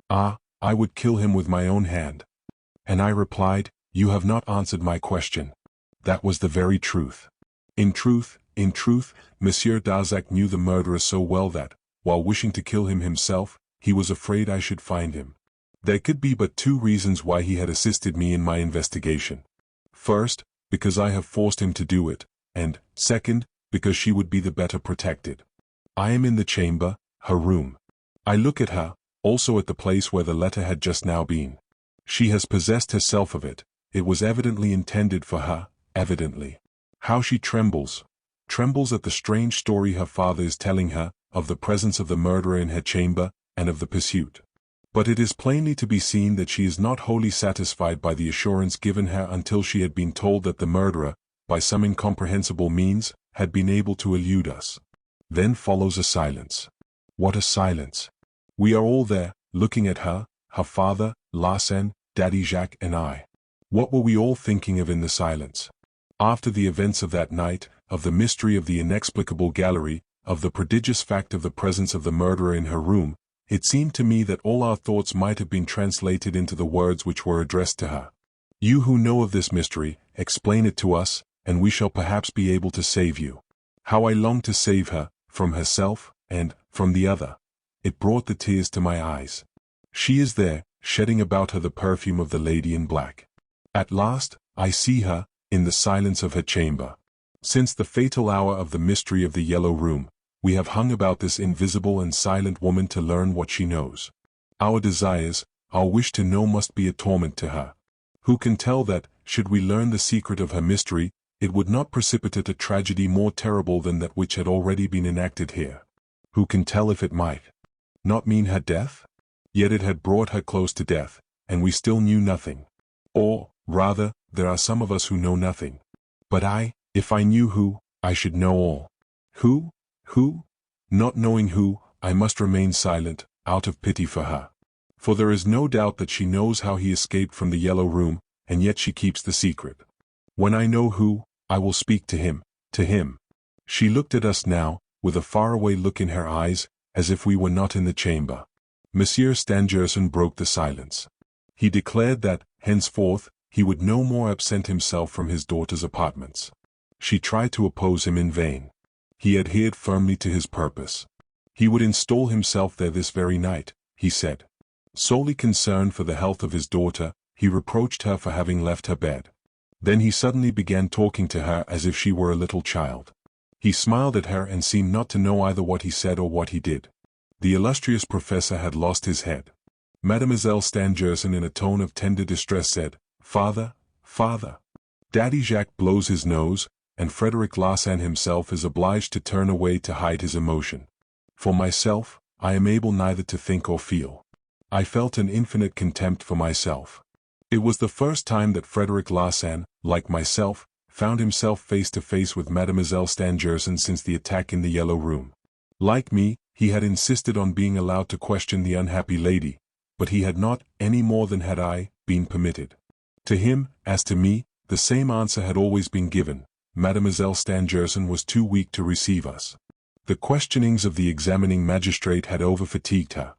Ah, I would kill him with my own hand. And I replied, "You have not answered my question." That was the very truth. In truth, Monsieur Darzac knew the murderer so well that, while wishing to kill him himself, he was afraid I should find him. There could be but two reasons why he had assisted me in my investigation. First, because I have forced him to do it, and, second, because she would be the better protected. I am in the chamber, her room. I look at her, also at the place where the letter had just now been. She has possessed herself of it. It was evidently intended for her, evidently. How she trembles at the strange story her father is telling her, of the presence of the murderer in her chamber, and of the pursuit. But it is plainly to be seen that she is not wholly satisfied by the assurance given her until she had been told that the murderer, by some incomprehensible means, had been able to elude us. Then follows a silence. What a silence! We are all there, looking at her, her father, Larsen, Daddy Jacques and I. What were we all thinking of in the silence? After the events of that night, of the mystery of the inexplicable gallery, of the prodigious fact of the presence of the murderer in her room, it seemed to me that all our thoughts might have been translated into the words which were addressed to her. You who know of this mystery, explain it to us, and we shall perhaps be able to save you. How I longed to save her, from herself, and, from the other. It brought the tears to my eyes. She is there, shedding about her the perfume of the lady in black. At last, I see her, in the silence of her chamber. Since the fatal hour of the mystery of the yellow room, we have hung about this invisible and silent woman to learn what she knows. Our desires, our wish to know must be a torment to her. Who can tell that, should we learn the secret of her mystery, it would not precipitate a tragedy more terrible than that which had already been enacted here? Who can tell if it might not mean her death? Yet it had brought her close to death, and we still knew nothing. Or, rather, there are some of us who know nothing. But if I knew who, I should know all. Who? Not knowing who, I must remain silent, out of pity for her. For there is no doubt that she knows how he escaped from the yellow room, and yet she keeps the secret. When I know who, I will speak to him. She looked at us now, with a faraway look in her eyes, as if we were not in the chamber. Monsieur Stangerson broke the silence. He declared that, henceforth, he would no more absent himself from his daughter's apartments. She tried to oppose him in vain. He adhered firmly to his purpose. He would install himself there this very night, he said. Solely concerned for the health of his daughter, he reproached her for having left her bed. Then he suddenly began talking to her as if she were a little child. He smiled at her and seemed not to know either what he said or what he did. The illustrious professor had lost his head. Mademoiselle Stangerson in a tone of tender distress said, "Father, father." Daddy Jacques blows his nose, and Frederick Larsan himself is obliged to turn away to hide his emotion. For myself, I am able neither to think or feel. I felt an infinite contempt for myself. It was the first time that Frederick Larsan, like myself, found himself face to face with Mademoiselle Stangerson since the attack in the yellow room. Like me, he had insisted on being allowed to question the unhappy lady, but he had not, any more than had I, been permitted. To him, as to me, the same answer had always been given. Mademoiselle Stangerson was too weak to receive us. The questionings of the examining magistrate had over-fatigued her.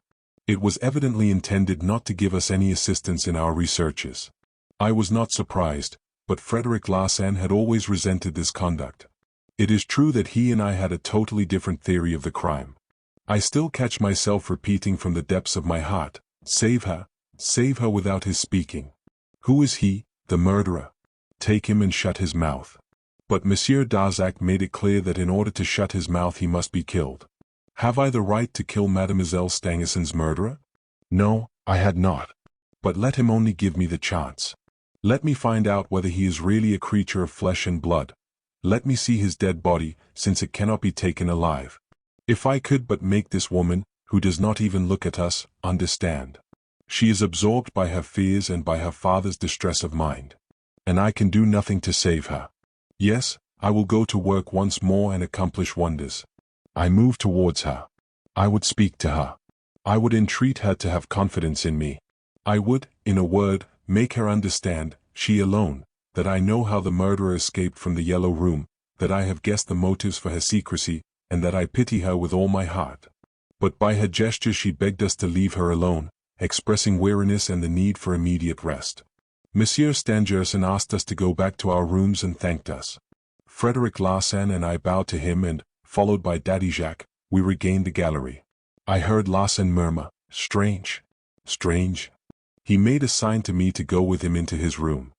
It was evidently intended not to give us any assistance in our researches. I was not surprised, but Frederick Larsan had always resented this conduct. It is true that he and I had a totally different theory of the crime. I still catch myself repeating from the depths of my heart, save her without his speaking. Who is he, the murderer? Take him and shut his mouth. But Monsieur Darzac made it clear that in order to shut his mouth he must be killed. Have I the right to kill Mademoiselle Stangerson's murderer? No, I had not. But let him only give me the chance. Let me find out whether he is really a creature of flesh and blood. Let me see his dead body, since it cannot be taken alive. If I could but make this woman, who does not even look at us, understand. She is absorbed by her fears and by her father's distress of mind. And I can do nothing to save her. Yes, I will go to work once more and accomplish wonders. I move towards her. I would speak to her. I would entreat her to have confidence in me. I would, in a word, make her understand, she alone, that I know how the murderer escaped from the yellow room, that I have guessed the motives for her secrecy, and that I pity her with all my heart. But by her gesture she begged us to leave her alone, expressing weariness and the need for immediate rest. Monsieur Stangerson asked us to go back to our rooms and thanked us. Frederick Larsan and I bowed to him and, followed by Daddy Jacques, we regained the gallery. I heard Larsan murmur, "Strange. Strange." He made a sign to me to go with him into his room.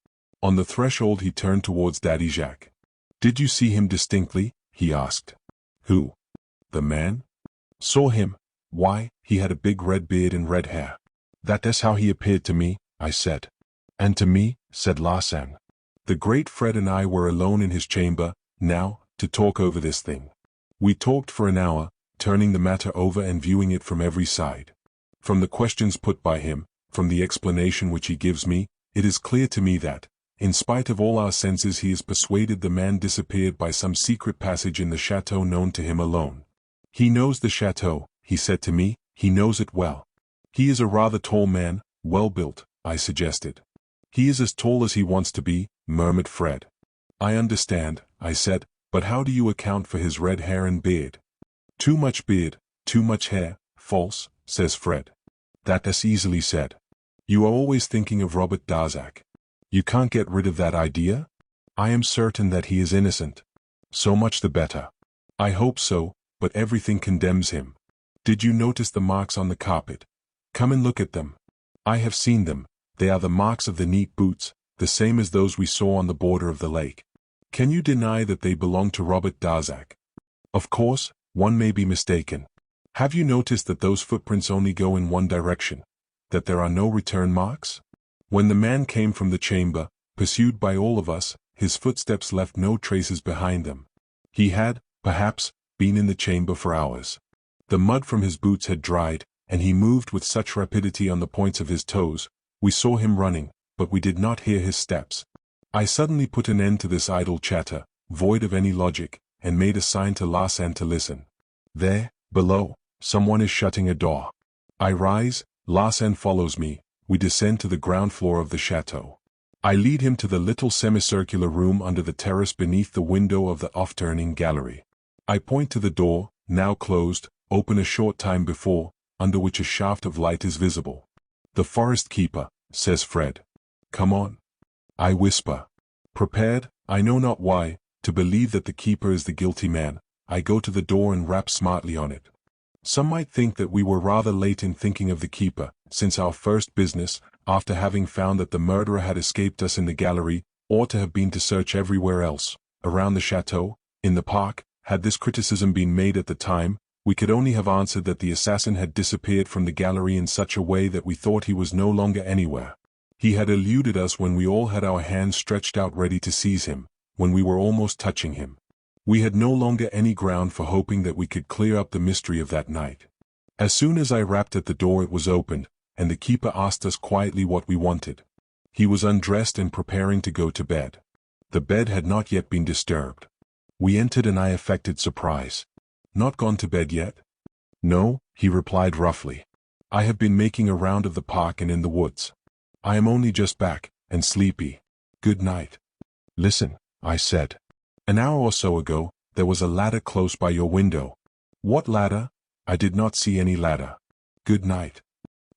On the threshold he turned towards Daddy Jacques. "Did you see him distinctly?" he asked. "Who? The man?" "Saw him. Why, he had a big red beard and red hair." "That is how he appeared to me," I said. "And to me," said Larsan. The great Fred and I were alone in his chamber, now, to talk over this thing. We talked for an hour, turning the matter over and viewing it from every side. From the questions put by him, from the explanation which he gives me, it is clear to me that, In spite of all our senses, he is persuaded the man disappeared by some secret passage in the chateau known to him alone. He knows the chateau, he said to me, he knows it well. He is a rather tall man, well built, I suggested. He is as tall as he wants to be, murmured Fred. I understand, I said, but how do you account for his red hair and beard? Too much beard, too much hair, false, says Fred. That's easily said. You are always thinking of Robert Darzac. You can't get rid of that idea? I am certain that he is innocent. So much the better. I hope so, but everything condemns him. Did you notice the marks on the carpet? Come and look at them. I have seen them. They are the marks of the neat boots, the same as those we saw on the border of the lake. Can you deny that they belong to Robert Darzac? Of course, one may be mistaken. Have you noticed that those footprints only go in one direction? That there are no return marks? When the man came from the chamber, pursued by all of us, his footsteps left no traces behind them. He had, perhaps, been in the chamber for hours. The mud from his boots had dried, and he moved with such rapidity on the points of his toes. We saw him running, but we did not hear his steps. I suddenly put an end to this idle chatter, void of any logic, and made a sign to Larsan to listen. There, below, someone is shutting a door. I rise, Larsan follows me. We descend to the ground floor of the chateau. I lead him to the little semicircular room under the terrace beneath the window of the off-turning gallery. I point to the door, now closed, open a short time before, under which a shaft of light is visible. The forest keeper, says Fred. Come on. I whisper. Prepared, I know not why, to believe that the keeper is the guilty man, I go to the door and rap smartly on it. Some might think that we were rather late in thinking of the keeper, since our first business, after having found that the murderer had escaped us in the gallery, ought to have been to search everywhere else, around the chateau, in the park. Had this criticism been made at the time, we could only have answered that the assassin had disappeared from the gallery in such a way that we thought he was no longer anywhere. He had eluded us when we all had our hands stretched out ready to seize him, when we were almost touching him. We had no longer any ground for hoping that we could clear up the mystery of that night. As soon as I rapped at the door, it was opened, and the keeper asked us quietly what we wanted. He was undressed and preparing to go to bed. The bed had not yet been disturbed. We entered and I affected surprise. Not gone to bed yet? No, he replied roughly. I have been making a round of the park and in the woods. I am only just back, and sleepy. Good night. Listen, I said. An hour or so ago, there was a ladder close by your window. What ladder? I did not see any ladder. Good night.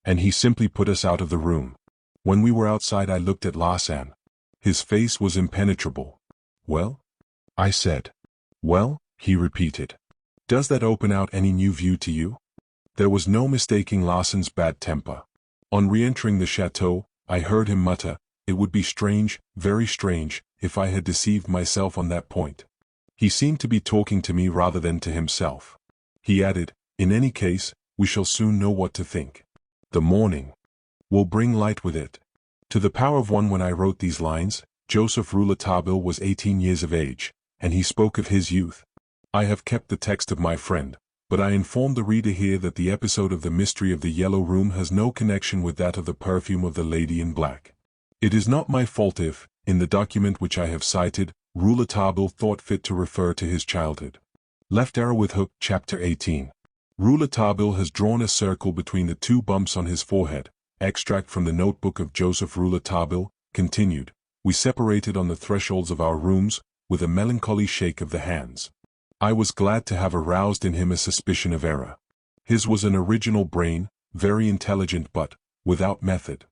And he simply put us out of the room. When we were outside, I looked at Larsan. His face was impenetrable. Well? I said. Well, he repeated. Does that open out any new view to you? There was no mistaking Larsan's bad temper. On re-entering the chateau, I heard him mutter, "It would be strange, very strange, if I had deceived myself on that point." He seemed to be talking to me rather than to himself. He added, "In any case, we shall soon know what to think. The morning will bring light with it." To the power of one, when I wrote these lines, Joseph Rouletabille was 18 years of age, and he spoke of his youth. I have kept the text of my friend, but I inform the reader here that the episode of the mystery of the Yellow Room has no connection with that of the perfume of the lady in black. It is not my fault if, in the document which I have cited, Rouletabille thought fit to refer to his childhood. Left arrow with hook, Chapter 18. Rouletabille has drawn a circle between the two bumps on his forehead. Extract from the notebook of Joseph Rouletabille, continued. We separated on the thresholds of our rooms, with a melancholy shake of the hands. I was glad to have aroused in him a suspicion of error. His was an original brain, very intelligent but, without method.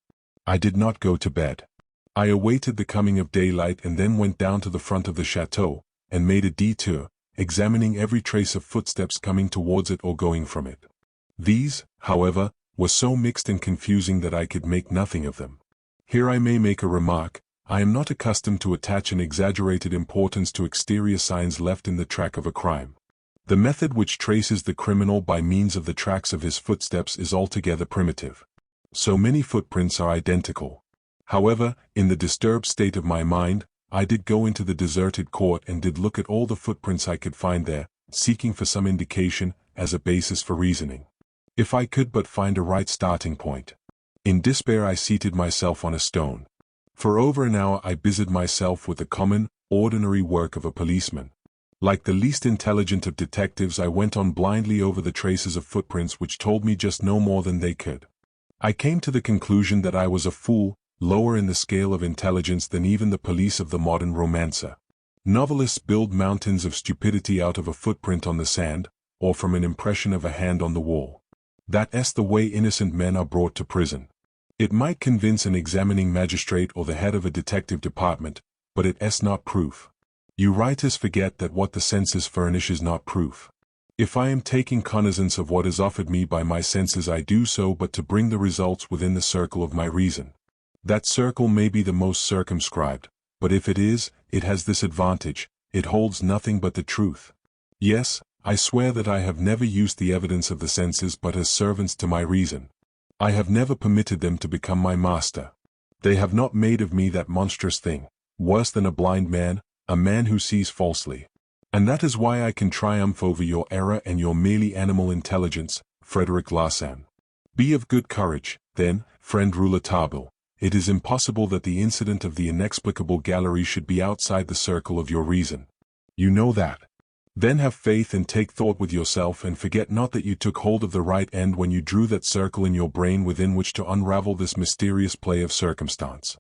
I did not go to bed. I awaited the coming of daylight and then went down to the front of the chateau, and made a detour, examining every trace of footsteps coming towards it or going from it. These, however, were so mixed and confusing that I could make nothing of them. Here I may make a remark. I am not accustomed to attach an exaggerated importance to exterior signs left in the track of a crime. The method which traces the criminal by means of the tracks of his footsteps is altogether primitive. So many footprints are identical. However, in the disturbed state of my mind, I did go into the deserted court and did look at all the footprints I could find there, seeking for some indication, as a basis for reasoning. If I could but find a right starting point. In despair I seated myself on a stone. For over an hour I busied myself with the common, ordinary work of a policeman. Like the least intelligent of detectives, I went on blindly over the traces of footprints which told me just no more than they could. I came to the conclusion that I was a fool, lower in the scale of intelligence than even the police of the modern romancer. Novelists build mountains of stupidity out of a footprint on the sand, or from an impression of a hand on the wall. That's the way innocent men are brought to prison. It might convince an examining magistrate or the head of a detective department, but it's not proof. You writers forget that what the senses furnish is not proof. If I am taking cognizance of what is offered me by my senses, I do so but to bring the results within the circle of my reason. That circle may be the most circumscribed, but if it is, it has this advantage: it holds nothing but the truth. Yes, I swear that I have never used the evidence of the senses but as servants to my reason. I have never permitted them to become my master. They have not made of me that monstrous thing, worse than a blind man, a man who sees falsely. And that is why I can triumph over your error and your merely animal intelligence, Frederic Larsan. Be of good courage, then, friend Rouletabille. It is impossible that the incident of the inexplicable gallery should be outside the circle of your reason. You know that. Then have faith and take thought with yourself, and forget not that you took hold of the right end when you drew that circle in your brain within which to unravel this mysterious play of circumstance.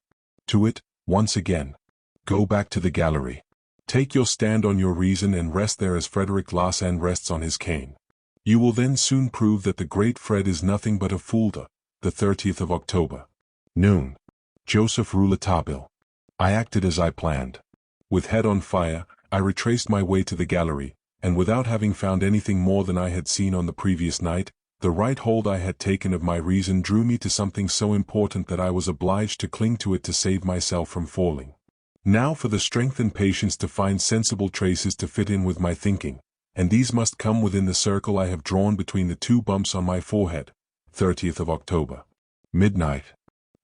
To it, once again. Go back to the gallery. Take your stand on your reason and rest there as Frederic Larsan rests on his cane. You will then soon prove that the great Fred is nothing but a fool. The 30th of October. Noon. Joseph Rouletabille. I acted as I planned. With head on fire, I retraced my way to the gallery, and without having found anything more than I had seen on the previous night, the right hold I had taken of my reason drew me to something so important that I was obliged to cling to it to save myself from falling. Now for the strength and patience to find sensible traces to fit in with my thinking, and these must come within the circle I have drawn between the two bumps on my forehead. 30th of October. Midnight.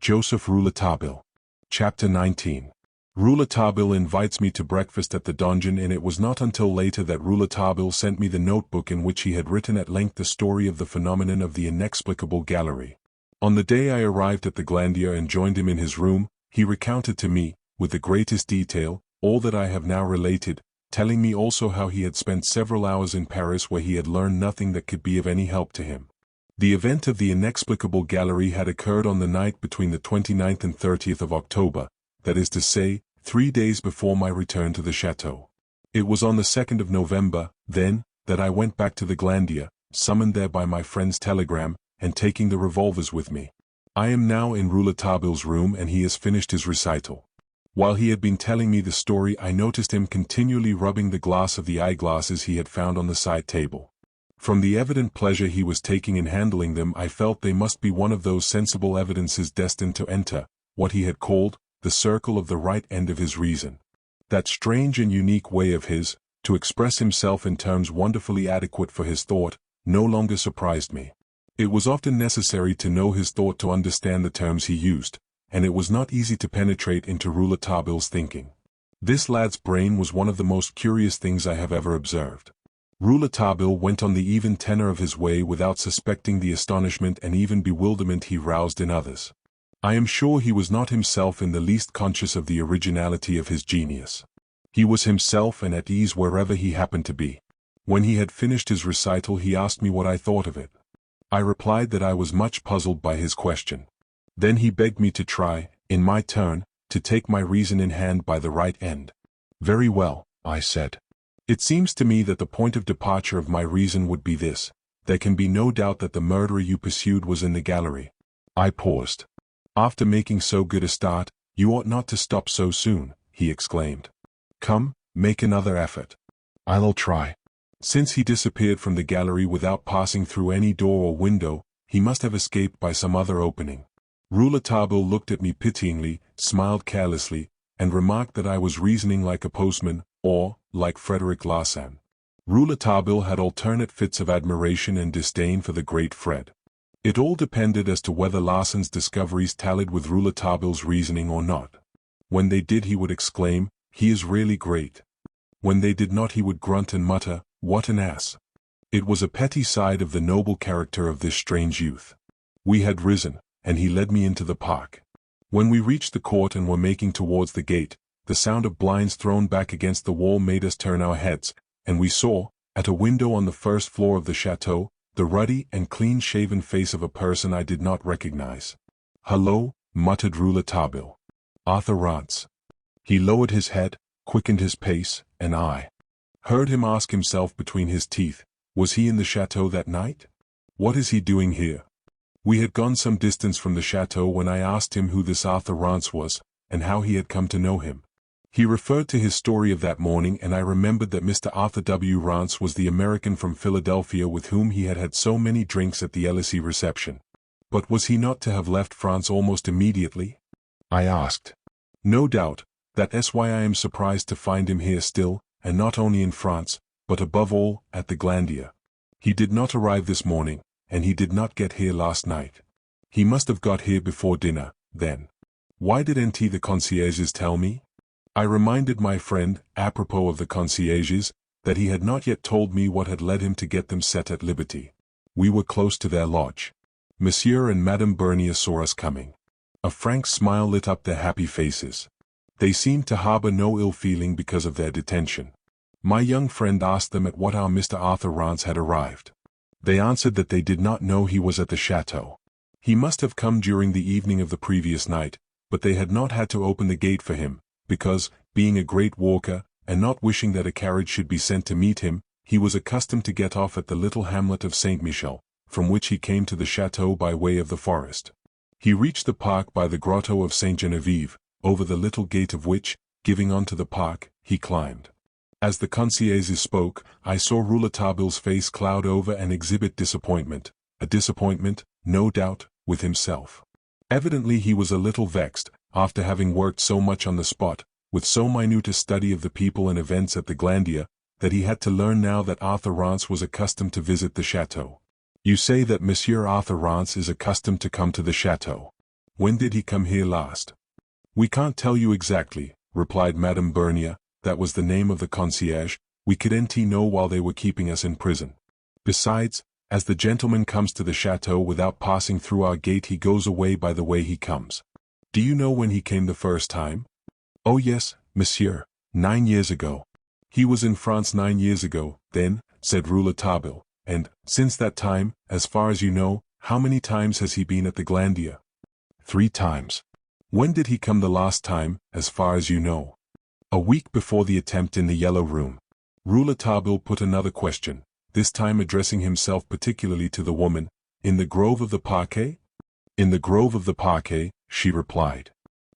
Joseph Rouletabille. Chapter 19. Rouletabille invites me to breakfast at the donjon, and it was not until later that Rouletabille sent me the notebook in which he had written at length the story of the phenomenon of the inexplicable gallery. On the day I arrived at the Glandier and joined him in his room, he recounted to me, with the greatest detail, all that I have now related, telling me also how he had spent several hours in Paris where he had learned nothing that could be of any help to him. The event of the inexplicable gallery had occurred on the night between the 29th and 30th of October, that is to say, 3 days before my return to the chateau. It was on the 2nd of November, then, that I went back to the Glandier, summoned there by my friend's telegram, and taking the revolvers with me. I am now in Rouletabille's room, and he has finished his recital. While he had been telling me the story, I noticed him continually rubbing the glass of the eyeglasses he had found on the side table. From the evident pleasure he was taking in handling them, I felt they must be one of those sensible evidences destined to enter, what he had called, the circle of the right end of his reason. That strange and unique way of his, to express himself in terms wonderfully adequate for his thought, no longer surprised me. It was often necessary to know his thought to understand the terms he used, and it was not easy to penetrate into Rouletabille's thinking. This lad's brain was one of the most curious things I have ever observed. Rouletabille went on the even tenor of his way without suspecting the astonishment and even bewilderment he roused in others. I am sure he was not himself in the least conscious of the originality of his genius. He was himself and at ease wherever he happened to be. When he had finished his recital, he asked me what I thought of it. I replied that I was much puzzled by his question. Then he begged me to try, in my turn, to take my reason in hand by the right end. Very well, I said. It seems to me that the point of departure of my reason would be this: there can be no doubt that the murderer you pursued was in the gallery. I paused. After making so good a start, you ought not to stop so soon, he exclaimed. Come, make another effort. I'll try. Since he disappeared from the gallery without passing through any door or window, he must have escaped by some other opening. Rouletabille looked at me pityingly, smiled carelessly, and remarked that I was reasoning like a postman, or, like Frederic Larsan. Rouletabille had alternate fits of admiration and disdain for the great Fred. It all depended as to whether Larsan's discoveries tallied with Rouletabille's reasoning or not. When they did, he would exclaim, "He is really great." When they did not, he would grunt and mutter, "What an ass." It was a petty side of the noble character of this strange youth. We had risen, and he led me into the park. When we reached the court and were making towards the gate, the sound of blinds thrown back against the wall made us turn our heads, and we saw, at a window on the first floor of the chateau, the ruddy and clean-shaven face of a person I did not recognize. "Hello," muttered Rouletabille. "Arthur Rance." He lowered his head, quickened his pace, and I heard him ask himself between his teeth, was he in the chateau that night? What is he doing here? We had gone some distance from the chateau when I asked him who this Arthur Rance was, and how he had come to know him. He referred to his story of that morning, and I remembered that Mr. Arthur W. Rance was the American from Philadelphia with whom he had had so many drinks at the Elysee reception. But was he not to have left France almost immediately? I asked. No doubt, that's why I am surprised to find him here still, and not only in France, but above all, at the Glandier. He did not arrive this morning, and he did not get here last night. He must have got here before dinner, then. Why didn't the concierges tell me? I reminded my friend, apropos of the concierges, that he had not yet told me what had led him to get them set at liberty. We were close to their lodge. Monsieur and Madame Bernier saw us coming. A frank smile lit up their happy faces. They seemed to harbor no ill feeling because of their detention. My young friend asked them at what hour Mr. Arthur Rance had arrived. They answered that they did not know he was at the chateau. He must have come during the evening of the previous night, but they had not had to open the gate for him, because, being a great walker, and not wishing that a carriage should be sent to meet him, he was accustomed to get off at the little hamlet of Saint-Michel, from which he came to the chateau by way of the forest. He reached the park by the grotto of Sainte-Geneviève, over the little gate of which, giving on to the park, he climbed. As the concierge spoke, I saw Rouletabille's face cloud over and exhibit disappointment, a disappointment, no doubt, with himself. Evidently he was a little vexed, after having worked so much on the spot, with so minute a study of the people and events at the Glandier, that he had to learn now that Arthur Rance was accustomed to visit the chateau. You say that Monsieur Arthur Rance is accustomed to come to the chateau. When did he come here last? We can't tell you exactly, replied Madame Bernier. That was the name of the concierge. We couldn't know while they were keeping us in prison. Besides, as the gentleman comes to the chateau without passing through our gate, he goes away by the way he comes. Do you know when he came the first time? Oh yes, monsieur, 9 years ago. He was in France 9 years ago, then, said Rouletabille, and, since that time, as far as you know, how many times has he been at the Glandier? 3 times. When did he come the last time, as far as you know? A week before the attempt in the Yellow Room. Rouletabille put another question, this time addressing himself particularly to the woman. In the grove of the Parquet? In the grove of the Parquet, she replied.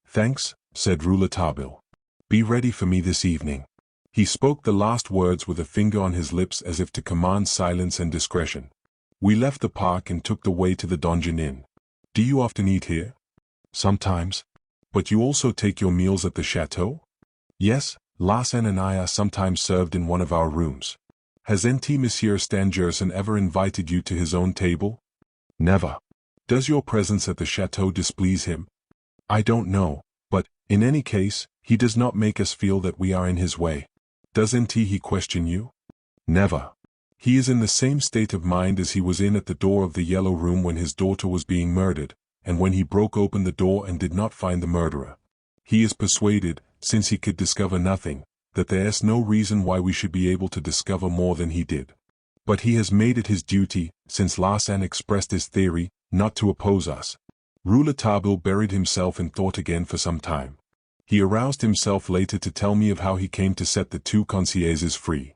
Thanks, said Rouletabille. Be ready for me this evening. He spoke the last words with a finger on his lips as if to command silence and discretion. We left the park and took the way to the Donjon Inn. Do you often eat here? Sometimes. But you also take your meals at the chateau? Yes, Larsen and I are sometimes served in one of our rooms. Hasn't Monsieur Stangerson ever invited you to his own table? Never. Does your presence at the chateau displease him? I don't know, but, in any case, he does not make us feel that we are in his way. Doesn't he question you? Never. He is in the same state of mind as he was in at the door of the Yellow Room when his daughter was being murdered, and when he broke open the door and did not find the murderer. He is persuaded, since he could discover nothing, that there is no reason why we should be able to discover more than he did. But he has made it his duty, since Larsan expressed his theory, not to oppose us. Rouletabille buried himself in thought again for some time. He aroused himself later to tell me of how he came to set the 2 concierges free.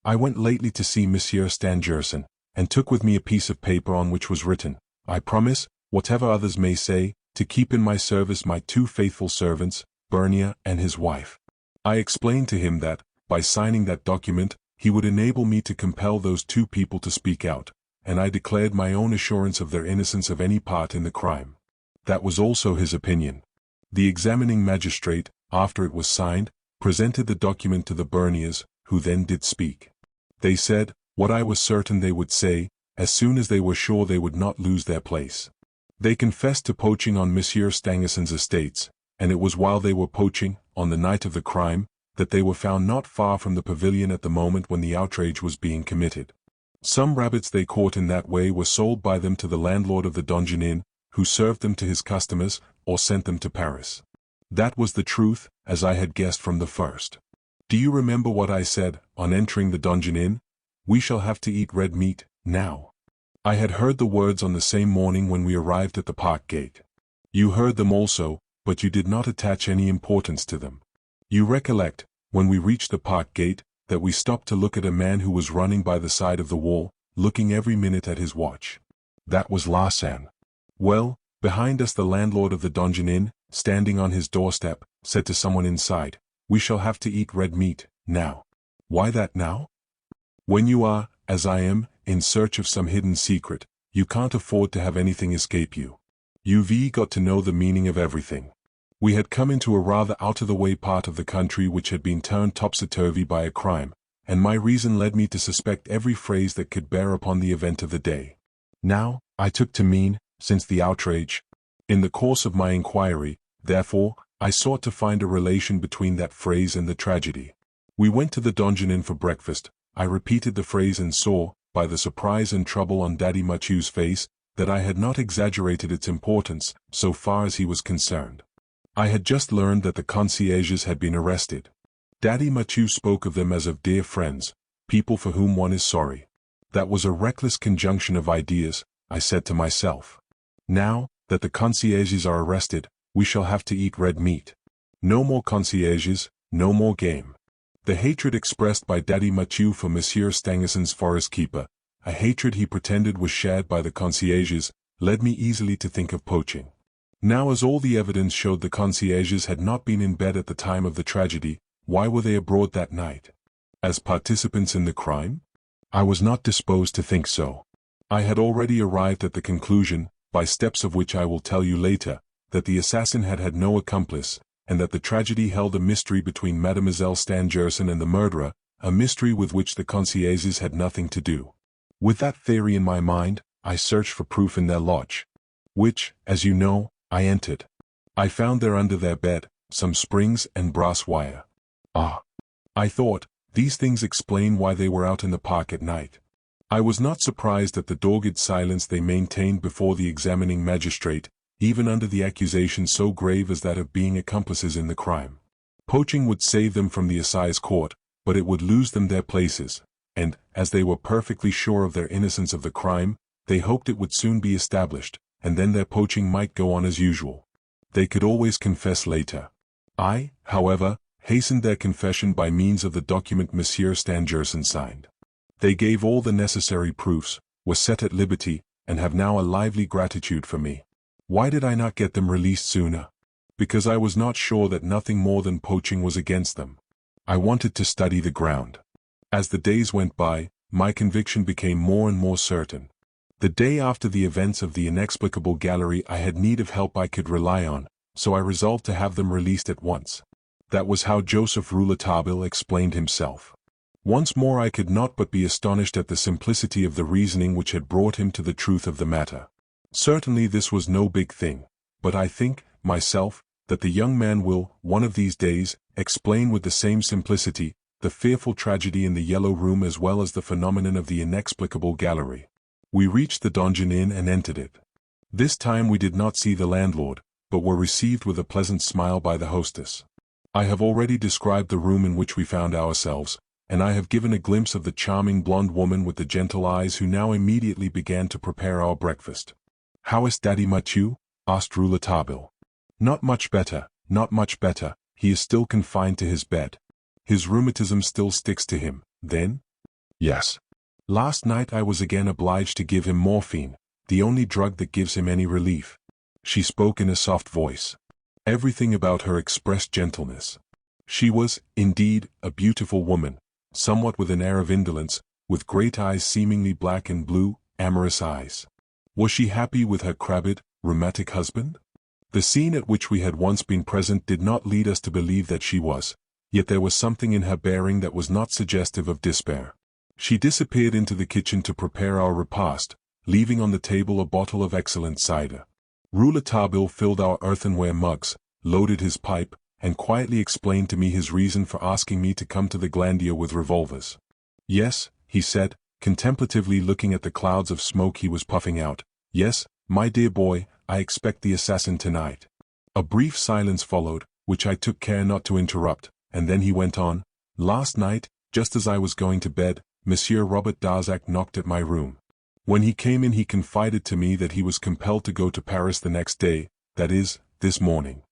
I went lately to see Monsieur Stangerson, and took with me a piece of paper on which was written, I promise, whatever others may say, to keep in my service my 2 faithful servants, Bernier and his wife. I explained to him that, by signing that document, he would enable me to compel those 2 people to speak out, and I declared my own assurance of their innocence of any part in the crime. That was also his opinion. The examining magistrate, after it was signed, presented the document to the Berniers, who then did speak. They said, what I was certain they would say, as soon as they were sure they would not lose their place. They confessed to poaching on Monsieur Stangerson's estates, and it was while they were poaching, on the night of the crime, that they were found not far from the pavilion at the moment when the outrage was being committed. Some rabbits they caught in that way were sold by them to the landlord of the Donjon Inn, who served them to his customers, or sent them to Paris. That was the truth, as I had guessed from the first. Do you remember what I said, on entering the Donjon Inn? We shall have to eat red meat, now. I had heard the words on the same morning when we arrived at the park gate. You heard them also, but you did not attach any importance to them. You recollect, when we reached the park gate, that we stopped to look at a man who was running by the side of the wall, looking every minute at his watch. That was Larsan. Well, behind us the landlord of the Donjon Inn, standing on his doorstep, said to someone inside, "We shall have to eat red meat, now." Why that now? When you are, as I am, in search of some hidden secret, you can't afford to have anything escape you. You've got to know the meaning of everything. We had come into a rather out-of-the-way part of the country which had been turned topsy-turvy by a crime, and my reason led me to suspect every phrase that could bear upon the event of the day. Now, I took to mean, since the outrage. In the course of my inquiry, therefore, I sought to find a relation between that phrase and the tragedy. We went to the Donjon Inn for breakfast. I repeated the phrase and saw, by the surprise and trouble on Daddy Mathieu's face, that I had not exaggerated its importance, so far as he was concerned. I had just learned that the concierges had been arrested. Daddy Mathieu spoke of them as of dear friends, people for whom one is sorry. That was a reckless conjunction of ideas, I said to myself. Now, that the concierges are arrested, we shall have to eat red meat. No more concierges, no more game. The hatred expressed by Daddy Mathieu for Monsieur Stangerson's forest keeper, a hatred he pretended was shared by the concierges, led me easily to think of poaching. Now, as all the evidence showed the concierges had not been in bed at the time of the tragedy, why were they abroad that night? As participants in the crime? I was not disposed to think so. I had already arrived at the conclusion, by steps of which I will tell you later, that the assassin had had no accomplice, and that the tragedy held a mystery between Mademoiselle Stangerson and the murderer, a mystery with which the concierges had nothing to do. With that theory in my mind, I searched for proof in their lodge, which, as you know, I entered. I found there under their bed, some springs and brass wire. Ah! I thought, these things explain why they were out in the park at night. I was not surprised at the dogged silence they maintained before the examining magistrate, even under the accusation so grave as that of being accomplices in the crime. Poaching would save them from the assize court, but it would lose them their places, and, as they were perfectly sure of their innocence of the crime, they hoped it would soon be established, and then their poaching might go on as usual. They could always confess later. I, however, hastened their confession by means of the document Monsieur Stangerson signed. They gave all the necessary proofs, were set at liberty, and have now a lively gratitude for me. Why did I not get them released sooner? Because I was not sure that nothing more than poaching was against them. I wanted to study the ground. As the days went by, my conviction became more and more certain. The day after the events of the inexplicable gallery I had need of help I could rely on, so I resolved to have them released at once. That was how Joseph Rouletabille explained himself. Once more I could not but be astonished at the simplicity of the reasoning which had brought him to the truth of the matter. Certainly this was no big thing, but I think, myself, that the young man will, one of these days, explain with the same simplicity, the fearful tragedy in the Yellow Room as well as the phenomenon of the inexplicable gallery. We reached the Donjon Inn and entered it. This time we did not see the landlord, but were received with a pleasant smile by the hostess. I have already described the room in which we found ourselves, and I have given a glimpse of the charming blonde woman with the gentle eyes who now immediately began to prepare our breakfast. "How is Daddy Mathieu?" asked Rouletabille. "Not much better, not much better. He is still confined to his bed." "His rheumatism still sticks to him, then?" "Yes. Last night I was again obliged to give him morphine, the only drug that gives him any relief." She spoke in a soft voice. Everything about her expressed gentleness. She was, indeed, a beautiful woman, somewhat with an air of indolence, with great eyes seemingly black and blue, amorous eyes. Was she happy with her crabbed, rheumatic husband? The scene at which we had once been present did not lead us to believe that she was, yet there was something in her bearing that was not suggestive of despair. She disappeared into the kitchen to prepare our repast, leaving on the table a bottle of excellent cider. Rouletabille filled our earthenware mugs, loaded his pipe, and quietly explained to me his reason for asking me to come to the Glandier with revolvers. "Yes," he said, contemplatively looking at the clouds of smoke he was puffing out, "yes, my dear boy, I expect the assassin tonight." A brief silence followed, which I took care not to interrupt, and then he went on, "Last night, just as I was going to bed, Monsieur Robert Darzac knocked at my room. When he came in he confided to me that he was compelled to go to Paris the next day, that is, this morning.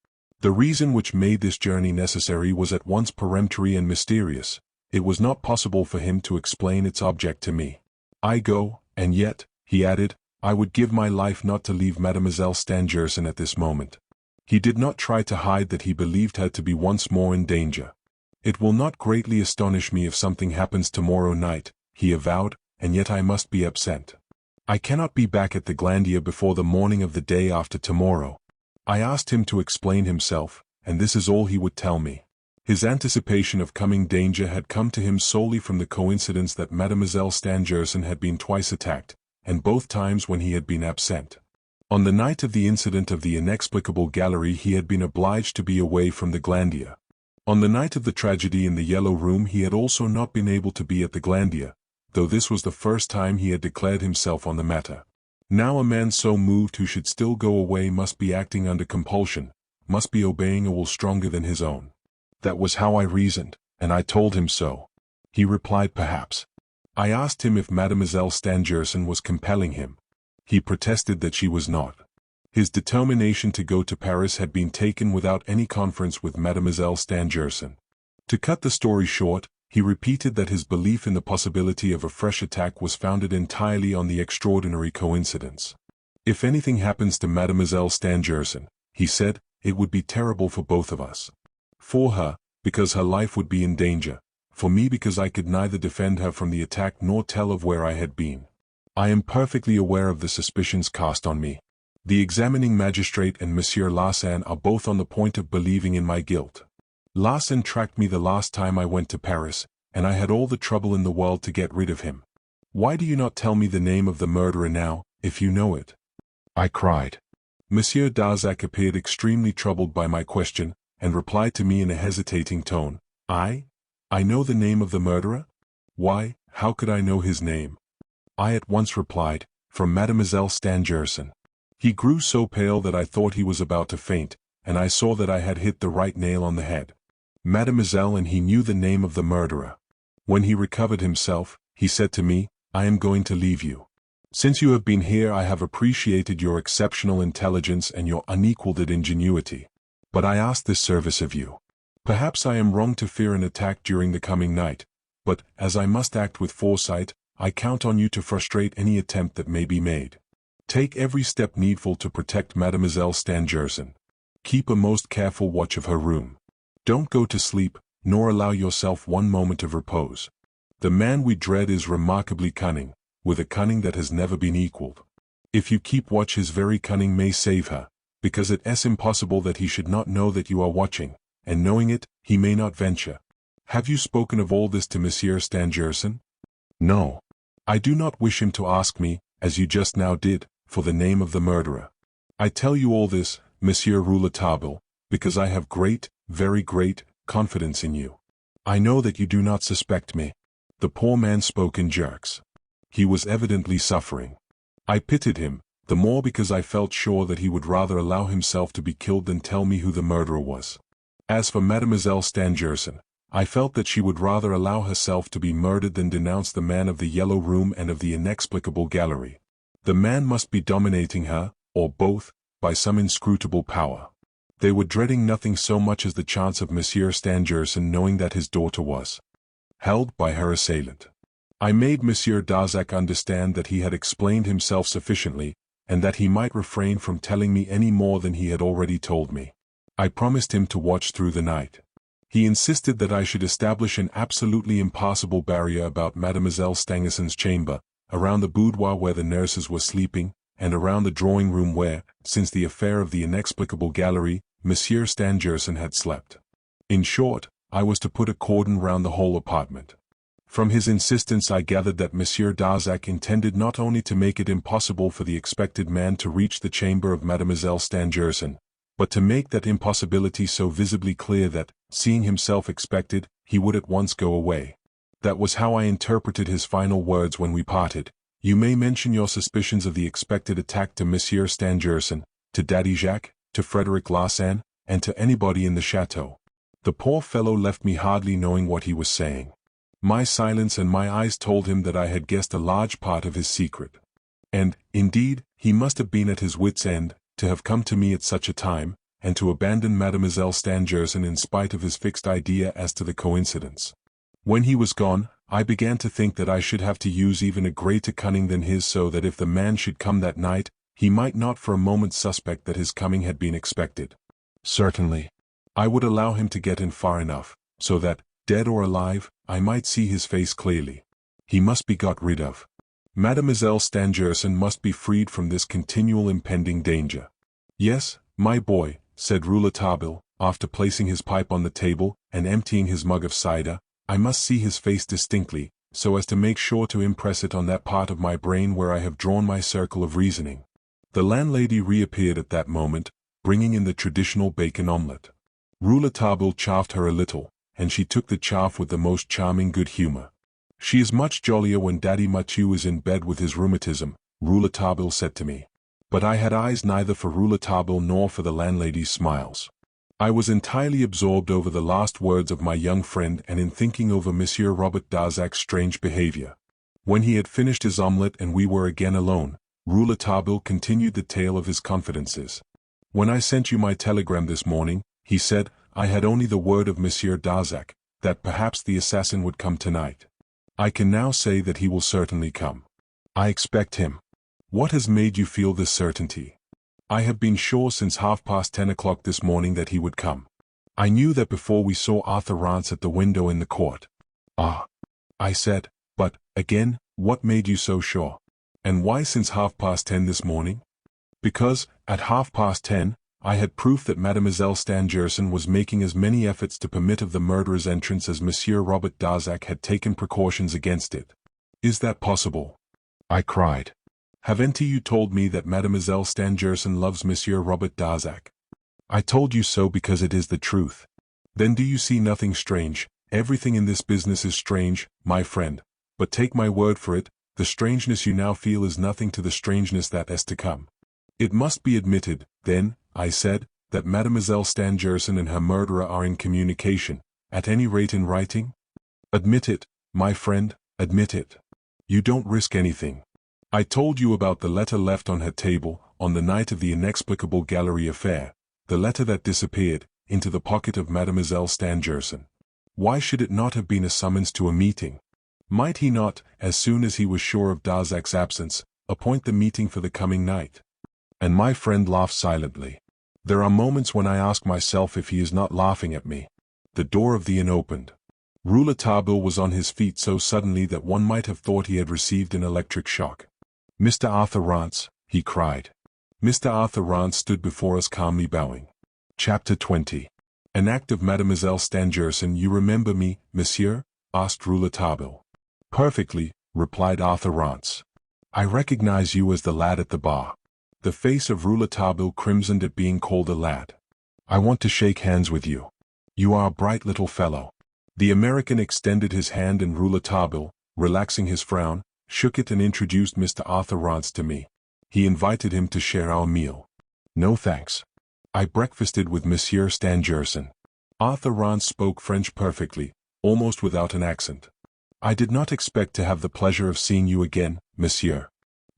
The reason which made this journey necessary was at once peremptory and mysterious. It was not possible for him to explain its object to me. I go, and yet," he added, "I would give my life not to leave Mademoiselle Stangerson at this moment." He did not try to hide that he believed her to be once more in danger. "It will not greatly astonish me if something happens tomorrow night," he avowed, "and yet I must be absent. I cannot be back at the Glandier before the morning of the day after tomorrow." I asked him to explain himself, and this is all he would tell me. His anticipation of coming danger had come to him solely from the coincidence that Mademoiselle Stangerson had been twice attacked, and both times when he had been absent. On the night of the incident of the inexplicable gallery he had been obliged to be away from the Glandier. On the night of the tragedy in the Yellow Room he had also not been able to be at the Glandier, though this was the first time he had declared himself on the matter. Now a man so moved who should still go away must be acting under compulsion, must be obeying a will stronger than his own. That was how I reasoned, and I told him so. He replied perhaps. I asked him if Mademoiselle Stangerson was compelling him. He protested that she was not. His determination to go to Paris had been taken without any conference with Mademoiselle Stangerson. To cut the story short, he repeated that his belief in the possibility of a fresh attack was founded entirely on the extraordinary coincidence. "If anything happens to Mademoiselle Stangerson," he said, "it would be terrible for both of us. For her, because her life would be in danger. For me because I could neither defend her from the attack nor tell of where I had been. I am perfectly aware of the suspicions cast on me. The examining magistrate and Monsieur Larsan are both on the point of believing in my guilt. Larsan tracked me the last time I went to Paris, and I had all the trouble in the world to get rid of him. Why do you not tell me the name of the murderer now, if you know it?" I cried. Monsieur Darzac appeared extremely troubled by my question, and replied to me in a hesitating tone, I know the name of the murderer? Why, how could I know his name?" I at once replied, "From Mademoiselle Stangerson." He grew so pale that I thought he was about to faint, and I saw that I had hit the right nail on the head. Mademoiselle, and he knew the name of the murderer. When he recovered himself, he said to me, "I am going to leave you. Since you have been here I have appreciated your exceptional intelligence and your unequaled ingenuity. But I ask this service of you. Perhaps I am wrong to fear an attack during the coming night, but, as I must act with foresight, I count on you to frustrate any attempt that may be made. Take every step needful to protect Mademoiselle Stangerson. Keep a most careful watch of her room. Don't go to sleep, nor allow yourself one moment of repose. The man we dread is remarkably cunning, with a cunning that has never been equaled. If you keep watch his very cunning may save her, because it is impossible that he should not know that you are watching, and knowing it, he may not venture. Have you spoken of all this to Monsieur Stangerson?" "No. I do not wish him to ask me, as you just now did, for the name of the murderer. I tell you all this, Monsieur Rouletabille, because I have great, very great, confidence in you. I know that you do not suspect me." The poor man spoke in jerks. He was evidently suffering. I pitied him, the more because I felt sure that he would rather allow himself to be killed than tell me who the murderer was. As for Mademoiselle Stangerson, I felt that she would rather allow herself to be murdered than denounce the man of the Yellow Room and of the inexplicable gallery. The man must be dominating her, or both, by some inscrutable power. They were dreading nothing so much as the chance of Monsieur Stangerson knowing that his daughter was held by her assailant. I made Monsieur Darzac understand that he had explained himself sufficiently, and that he might refrain from telling me any more than he had already told me. I promised him to watch through the night. He insisted that I should establish an absolutely impassable barrier about Mademoiselle Stangerson's chamber, around the boudoir where the nurses were sleeping, and around the drawing-room where, since the affair of the inexplicable gallery, Monsieur Stangerson had slept. In short, I was to put a cordon round the whole apartment. From his insistence I gathered that Monsieur Darzac intended not only to make it impossible for the expected man to reach the chamber of Mademoiselle Stangerson, but to make that impossibility so visibly clear that, seeing himself expected, he would at once go away. That was how I interpreted his final words when we parted. "You may mention your suspicions of the expected attack to Monsieur Stangerson, to Daddy Jacques, to Frederic Larsan, and to anybody in the chateau. The poor fellow left me hardly knowing what he was saying. My silence and my eyes told him that I had guessed a large part of his secret. And, indeed, he must have been at his wits' end, to have come to me at such a time, and to abandon Mademoiselle Stangerson in spite of his fixed idea as to the coincidence. When he was gone, I began to think that I should have to use even a greater cunning than his, so that if the man should come that night, he might not for a moment suspect that his coming had been expected. Certainly, I would allow him to get in far enough, so that, dead or alive, I might see his face clearly. He must be got rid of. Mademoiselle Stangerson must be freed from this continual impending danger. Yes, my boy, said Rouletabille, after placing his pipe on the table and emptying his mug of cider, I must see his face distinctly, so as to make sure to impress it on that part of my brain where I have drawn my circle of reasoning. The landlady reappeared at that moment, bringing in the traditional bacon omelette. Rouletabille chaffed her a little, and she took the chaff with the most charming good humor. She is much jollier when Daddy Mathieu is in bed with his rheumatism, Rouletabille said to me. But I had eyes neither for Rouletabille nor for the landlady's smiles. I was entirely absorbed over the last words of my young friend and in thinking over Monsieur Robert Darzac's strange behavior. When he had finished his omelette and we were again alone, Rouletabille continued the tale of his confidences. When I sent you my telegram this morning, he said, I had only the word of Monsieur Darzac, that perhaps the assassin would come tonight. I can now say that he will certainly come. I expect him. What has made you feel this certainty? I have been sure since 10:30 this morning that he would come. I knew that before we saw Arthur Rance at the window in the court. Ah, I said, but, again, what made you so sure? And why since 10:30 this morning? Because, at 10:30, I had proof that Mademoiselle Stangerson was making as many efforts to permit of the murderer's entrance as Monsieur Robert Darzac had taken precautions against it. Is that possible? I cried. Haven't you told me that Mademoiselle Stangerson loves Monsieur Robert Darzac? I told you so because it is the truth. Then do you see nothing strange? Everything in this business is strange, my friend, but take my word for it, the strangeness you now feel is nothing to the strangeness that is to come. It must be admitted, then, I said, that Mademoiselle Stangerson and her murderer are in communication, at any rate in writing? Admit it, my friend, admit it. You don't risk anything. I told you about the letter left on her table, on the night of the inexplicable gallery affair, the letter that disappeared, into the pocket of Mademoiselle Stangerson. Why should it not have been a summons to a meeting? Might he not, as soon as he was sure of Darzac's absence, appoint the meeting for the coming night? And my friend laughed silently. There are moments when I ask myself if he is not laughing at me. The door of the inn opened. Rouletabille was on his feet so suddenly that one might have thought he had received an electric shock. Mr. Arthur Rance, he cried. Mr. Arthur Rance stood before us calmly bowing. Chapter 20. An act of Mademoiselle Stangerson. You remember me, monsieur? Asked Rouletabille. Perfectly, replied Arthur Rance. I recognize you as the lad at the bar. The face of Rouletabille crimsoned at being called a lad. I want to shake hands with you. You are a bright little fellow. The American extended his hand and Rouletabille, relaxing his frown, shook it and introduced Mr. Arthur Rance to me. He invited him to share our meal. No thanks. I breakfasted with Monsieur Stangerson. Arthur Rance spoke French perfectly, almost without an accent. I did not expect to have the pleasure of seeing you again, monsieur.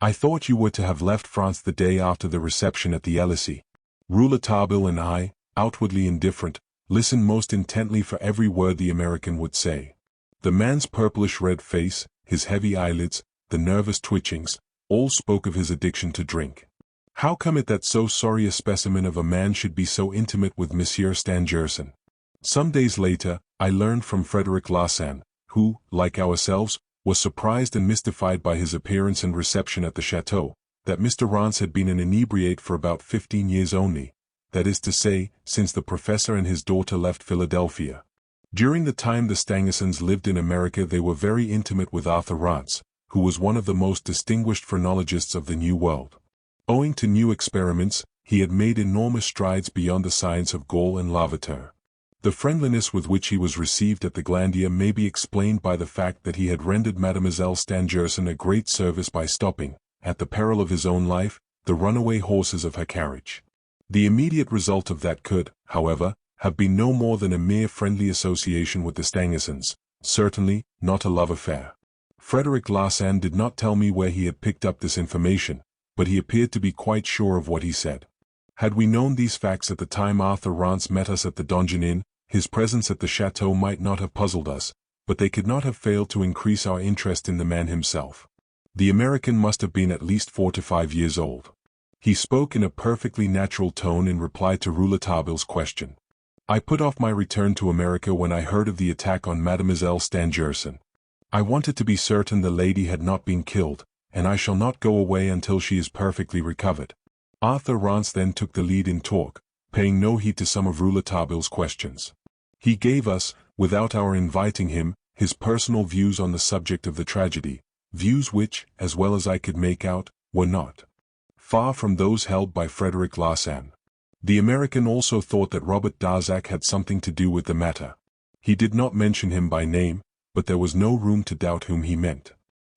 I thought you were to have left France the day after the reception at the Elysee. Rouletabille and I, outwardly indifferent, listened most intently for every word the American would say. The man's purplish-red face, his heavy eyelids, the nervous twitchings, all spoke of his addiction to drink. How come it that so sorry a specimen of a man should be so intimate with Monsieur Stangerson? Some days later, I learned from Frederic Larsan, who, like ourselves, was surprised and mystified by his appearance and reception at the chateau, that Mr. Rance had been an inebriate for about 15 years only, that is to say, since the professor and his daughter left Philadelphia. During the time the Stangersons lived in America they were very intimate with Arthur Rance, who was one of the most distinguished phrenologists of the New World. Owing to new experiments, he had made enormous strides beyond the science of Gall and Lavater. The friendliness with which he was received at the Glandier may be explained by the fact that he had rendered Mademoiselle Stangerson a great service by stopping, at the peril of his own life, the runaway horses of her carriage. The immediate result of that could, however, have been no more than a mere friendly association with the Stangersons, certainly not a love affair. Frederic Larsan did not tell me where he had picked up this information, but he appeared to be quite sure of what he said. Had we known these facts at the time Arthur Rance met us at the Donjon Inn, his presence at the chateau might not have puzzled us, but they could not have failed to increase our interest in the man himself. The American must have been at least 4 to 5 years old. He spoke in a perfectly natural tone in reply to Rouletabille's question. I put off my return to America when I heard of the attack on Mademoiselle Stangerson. I wanted to be certain the lady had not been killed, and I shall not go away until she is perfectly recovered. Arthur Rance then took the lead in talk, paying no heed to some of Rouletabille's questions. He gave us, without our inviting him, his personal views on the subject of the tragedy, views which, as well as I could make out, were not far from those held by Frederic Larsan. The American also thought that Robert Darzac had something to do with the matter. He did not mention him by name, but there was no room to doubt whom he meant.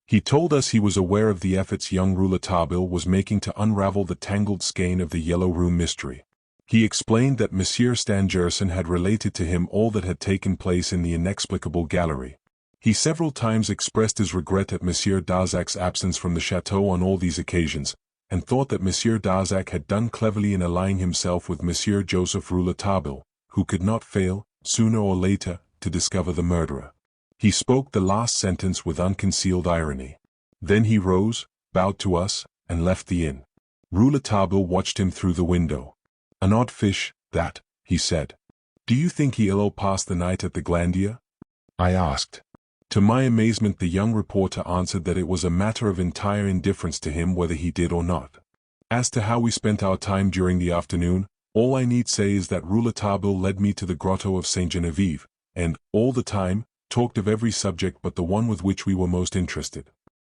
He told us he was aware of the efforts young Rouletabille was making to unravel the tangled skein of the Yellow Room mystery. He explained that Monsieur Stangerson had related to him all that had taken place in the inexplicable gallery. He several times expressed his regret at Monsieur Darzac's absence from the chateau on all these occasions, and thought that Monsieur Darzac had done cleverly in allying himself with Monsieur Joseph Rouletabille, who could not fail, sooner or later, to discover the murderer. He spoke the last sentence with unconcealed irony. Then he rose, bowed to us, and left the inn. Rouletabille watched him through the window. An odd fish, that, he said. Do you think he'll pass the night at the Glandier? I asked. To my amazement the young reporter answered that it was a matter of entire indifference to him whether he did or not. As to how we spent our time during the afternoon, all I need say is that Rouletabille led me to the grotto of Saint Genevieve, and, all the time, talked of every subject but the one with which we were most interested.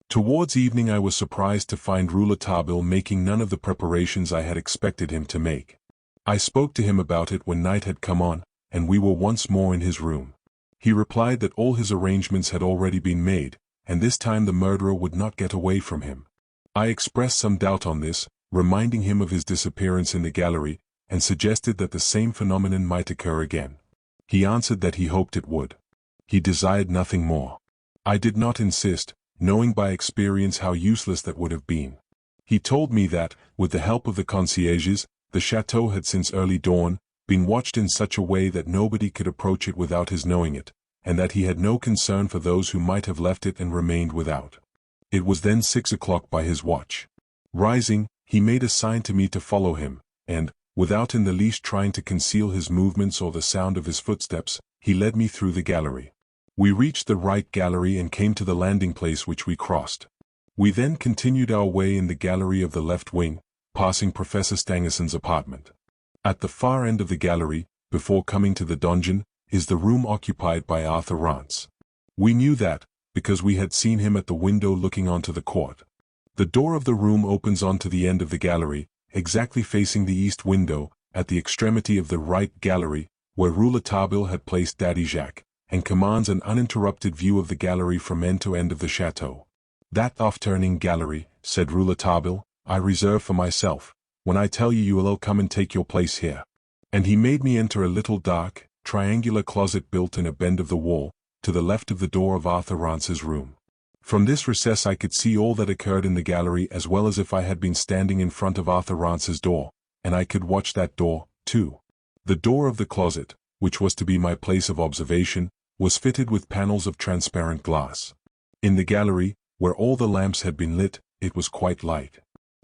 Towards evening I was surprised to find Rouletabille making none of the preparations I had expected him to make. I spoke to him about it when night had come on, and we were once more in his room. He replied that all his arrangements had already been made, and this time the murderer would not get away from him. I expressed some doubt on this, reminding him of his disappearance in the gallery, and suggested that the same phenomenon might occur again. He answered that he hoped it would. He desired nothing more. I did not insist, knowing by experience how useless that would have been. He told me that, with the help of the concierges, the chateau had since early dawn been watched in such a way that nobody could approach it without his knowing it, and that he had no concern for those who might have left it and remained without. It was then 6 o'clock by his watch. Rising, he made a sign to me to follow him, and, without in the least trying to conceal his movements or the sound of his footsteps, he led me through the gallery. We reached the right gallery and came to the landing place which we crossed. We then continued our way in the gallery of the left wing, passing Professor Stangerson's apartment. At the far end of the gallery, before coming to the donjon, is the room occupied by Arthur Rance. We knew that, because we had seen him at the window looking onto the court. The door of the room opens onto the end of the gallery, exactly facing the east window, at the extremity of the right gallery, where Rouletabille had placed Daddy Jacques, and commands an uninterrupted view of the gallery from end to end of the chateau. That off-turning gallery, said Rouletabille, I reserve for myself. When I tell you will come and take your place here. And he made me enter a little dark, triangular closet built in a bend of the wall, to the left of the door of Arthur Rance's room. From this recess I could see all that occurred in the gallery as well as if I had been standing in front of Arthur Rance's door, and I could watch that door, too. The door of the closet, which was to be my place of observation, was fitted with panels of transparent glass. In the gallery, where all the lamps had been lit, it was quite light.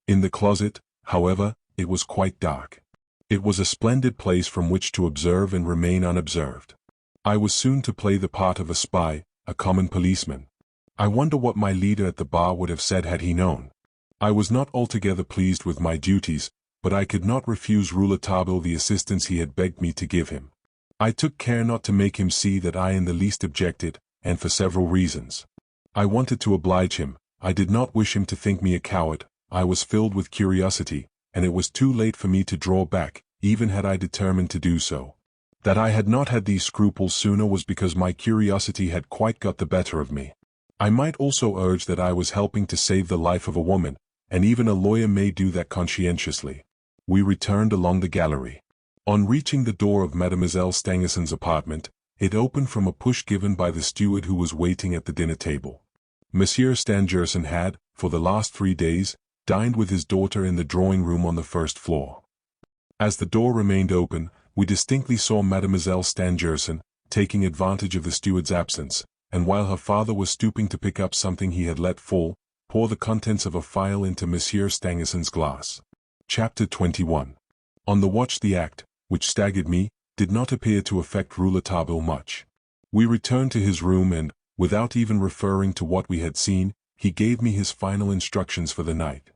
In the closet, however, it was quite dark. It was a splendid place from which to observe and remain unobserved. I was soon to play the part of a spy, a common policeman. I wonder what my leader at the bar would have said had he known. I was not altogether pleased with my duties, but I could not refuse Rouletabille the assistance he had begged me to give him. I took care not to make him see that I in the least objected, and for several reasons. I wanted to oblige him, I did not wish him to think me a coward, I was filled with curiosity, and it was too late for me to draw back, even had I determined to do so. That I had not had these scruples sooner was because my curiosity had quite got the better of me. I might also urge that I was helping to save the life of a woman, and even a lawyer may do that conscientiously. We returned along the gallery. On reaching the door of Mademoiselle Stangerson's apartment, it opened from a push given by the steward who was waiting at the dinner table. Monsieur Stangerson had, for the last 3 days, dined with his daughter in the drawing room on the first floor. As the door remained open, we distinctly saw Mademoiselle Stangerson, taking advantage of the steward's absence, and while her father was stooping to pick up something he had let fall, pour the contents of a phial into Monsieur Stangerson's glass. Chapter 21. On the watch. The act, which staggered me, did not appear to affect Rouletabille much. We returned to his room and, without even referring to what we had seen, he gave me his final instructions for the night.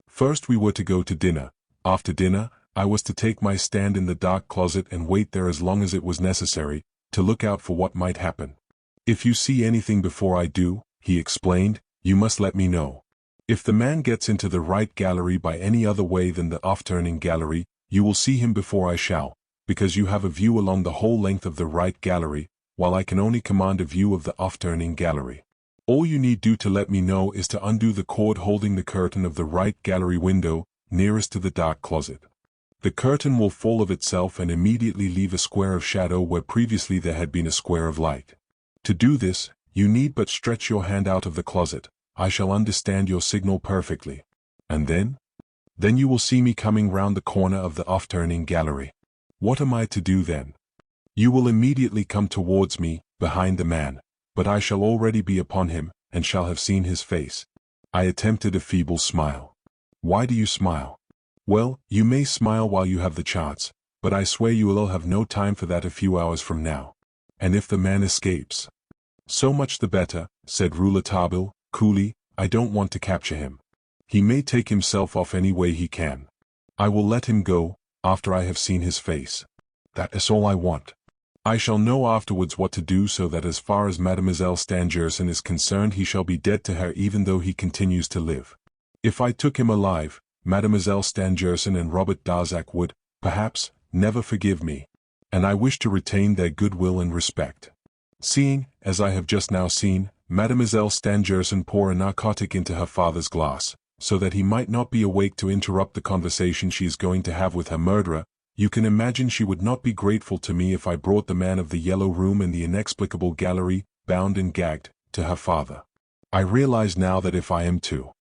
First we were to go to dinner. After dinner, I was to take my stand in the dark closet and wait there as long as it was necessary, to look out for what might happen. If you see anything before I do, he explained, you must let me know. If the man gets into the right gallery by any other way than the off-turning gallery, you will see him before I shall, because you have a view along the whole length of the right gallery, while I can only command a view of the off-turning gallery. All you need do to let me know is to undo the cord holding the curtain of the right gallery window, nearest to the dark closet. The curtain will fall of itself and immediately leave a square of shadow where previously there had been a square of light. To do this, you need but stretch your hand out of the closet. I shall understand your signal perfectly. And then? Then you will see me coming round the corner of the off-turning gallery. What am I to do then? You will immediately come towards me, behind the man, but I shall already be upon him, and shall have seen his face. I attempted a feeble smile. Why do you smile? Well, you may smile while you have the chance, but I swear you will have no time for that a few hours from now. And if the man escapes? So much the better, said Rouletabille, coolly, I don't want to capture him. He may take himself off any way he can. I will let him go, after I have seen his face. That is all I want. I shall know afterwards what to do so that as far as Mademoiselle Stangerson is concerned he shall be dead to her even though he continues to live. If I took him alive, Mademoiselle Stangerson and Robert Darzac would, perhaps, never forgive me. And I wish to retain their goodwill and respect. Seeing, as I have just now seen, Mademoiselle Stangerson pour a narcotic into her father's glass, so that he might not be awake to interrupt the conversation she is going to have with her murderer, you can imagine she would not be grateful to me if I brought the man of the yellow room and the inexplicable gallery, bound and gagged, to her father. I realize now that if I am to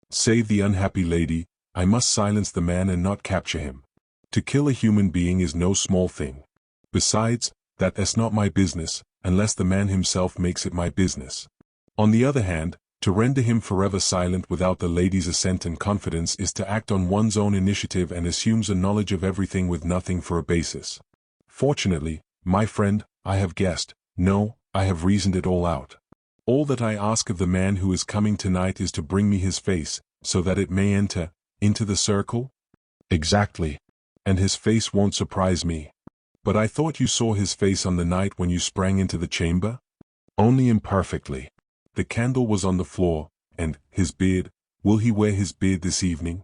save the unhappy lady, I must silence the man and not capture him. To kill a human being is no small thing. Besides, that is not my business, unless the man himself makes it my business. On the other hand, to render him forever silent without the lady's assent and confidence is to act on one's own initiative and assumes a knowledge of everything with nothing for a basis. Fortunately, my friend, I have guessed, no, I have reasoned it all out. All that I ask of the man who is coming tonight is to bring me his face, so that it may enter into the circle? Exactly. And his face won't surprise me. But I thought you saw his face on the night when you sprang into the chamber? Only imperfectly. The candle was on the floor, and his beard, will he wear his beard this evening?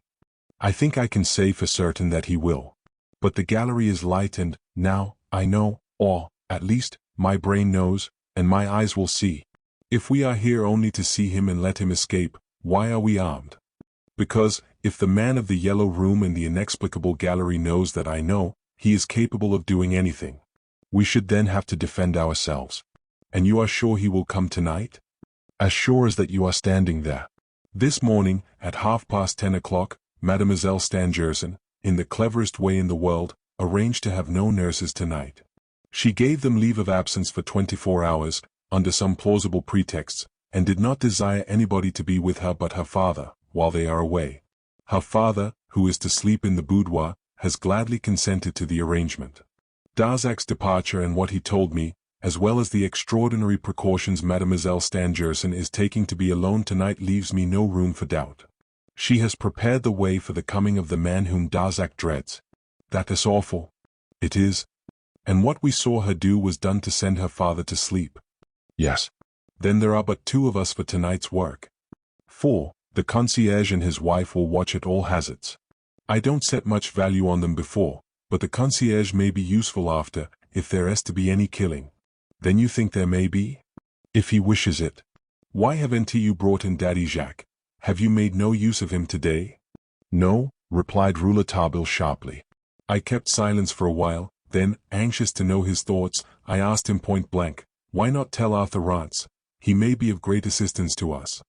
I think I can say for certain that he will. But the gallery is light and, now, I know, or, at least, my brain knows, and my eyes will see. If we are here only to see him and let him escape, why are we armed? Because, if the man of the yellow room and the inexplicable gallery knows that I know, he is capable of doing anything. We should then have to defend ourselves. And you are sure he will come tonight? As sure as that you are standing there. This morning, at 10:30, Mademoiselle Stangerson, in the cleverest way in the world, arranged to have no nurses tonight. She gave them leave of absence for 24 hours, under some plausible pretexts, and did not desire anybody to be with her but her father, while they are away. Her father, who is to sleep in the boudoir, has gladly consented to the arrangement. Darzac's departure and what he told me, as well as the extraordinary precautions Mademoiselle Stangerson is taking to be alone tonight leaves me no room for doubt. She has prepared the way for the coming of the man whom Darzac dreads. That is awful. It is. And what we saw her do was done to send her father to sleep. Yes. Then there are but 2 of us for tonight's work. 4. The concierge and his wife will watch at all hazards. I don't set much value on them before, but the concierge may be useful after, if there is to be any killing. Then you think there may be? If he wishes it. Why haven't you brought in Daddy Jacques? Have you made no use of him today? No, replied Rouletabille sharply. I kept silence for a while, then, anxious to know his thoughts, I asked him point blank, why not tell Arthur Rance? He may be of great assistance to us.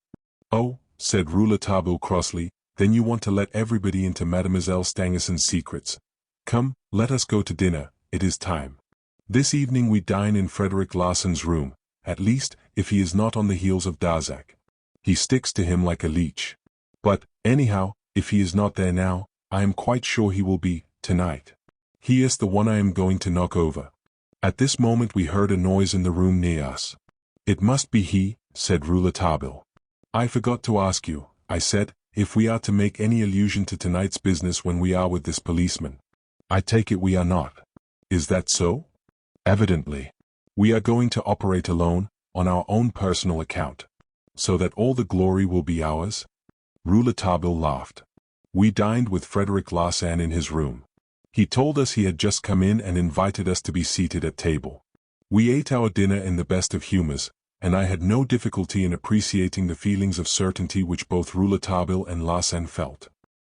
Oh, said Rouletabille crossly, then you want to let everybody into Mademoiselle Stangerson's secrets. Come, let us go to dinner, it is time. This evening we dine in Frederick Larsan's room, at least, if he is not on the heels of Darzac. He sticks to him like a leech. But, anyhow, if he is not there now, I am quite sure he will be, tonight. He is the one I am going to knock over. At this moment we heard a noise in the room near us. It must be he, said Rouletabille. I forgot to ask you, I said, if we are to make any allusion to tonight's business when we are with this policeman. I take it we are not. Is that so? Evidently. We are going to operate alone, on our own personal account. So that all the glory will be ours? Rouletabille laughed. We dined with Frederick Larsan in his room. He told us he had just come in and invited us to be seated at table. We ate our dinner in the best of humors, and I had no difficulty in appreciating the feelings of certainty which both Rouletabille and Larsan felt.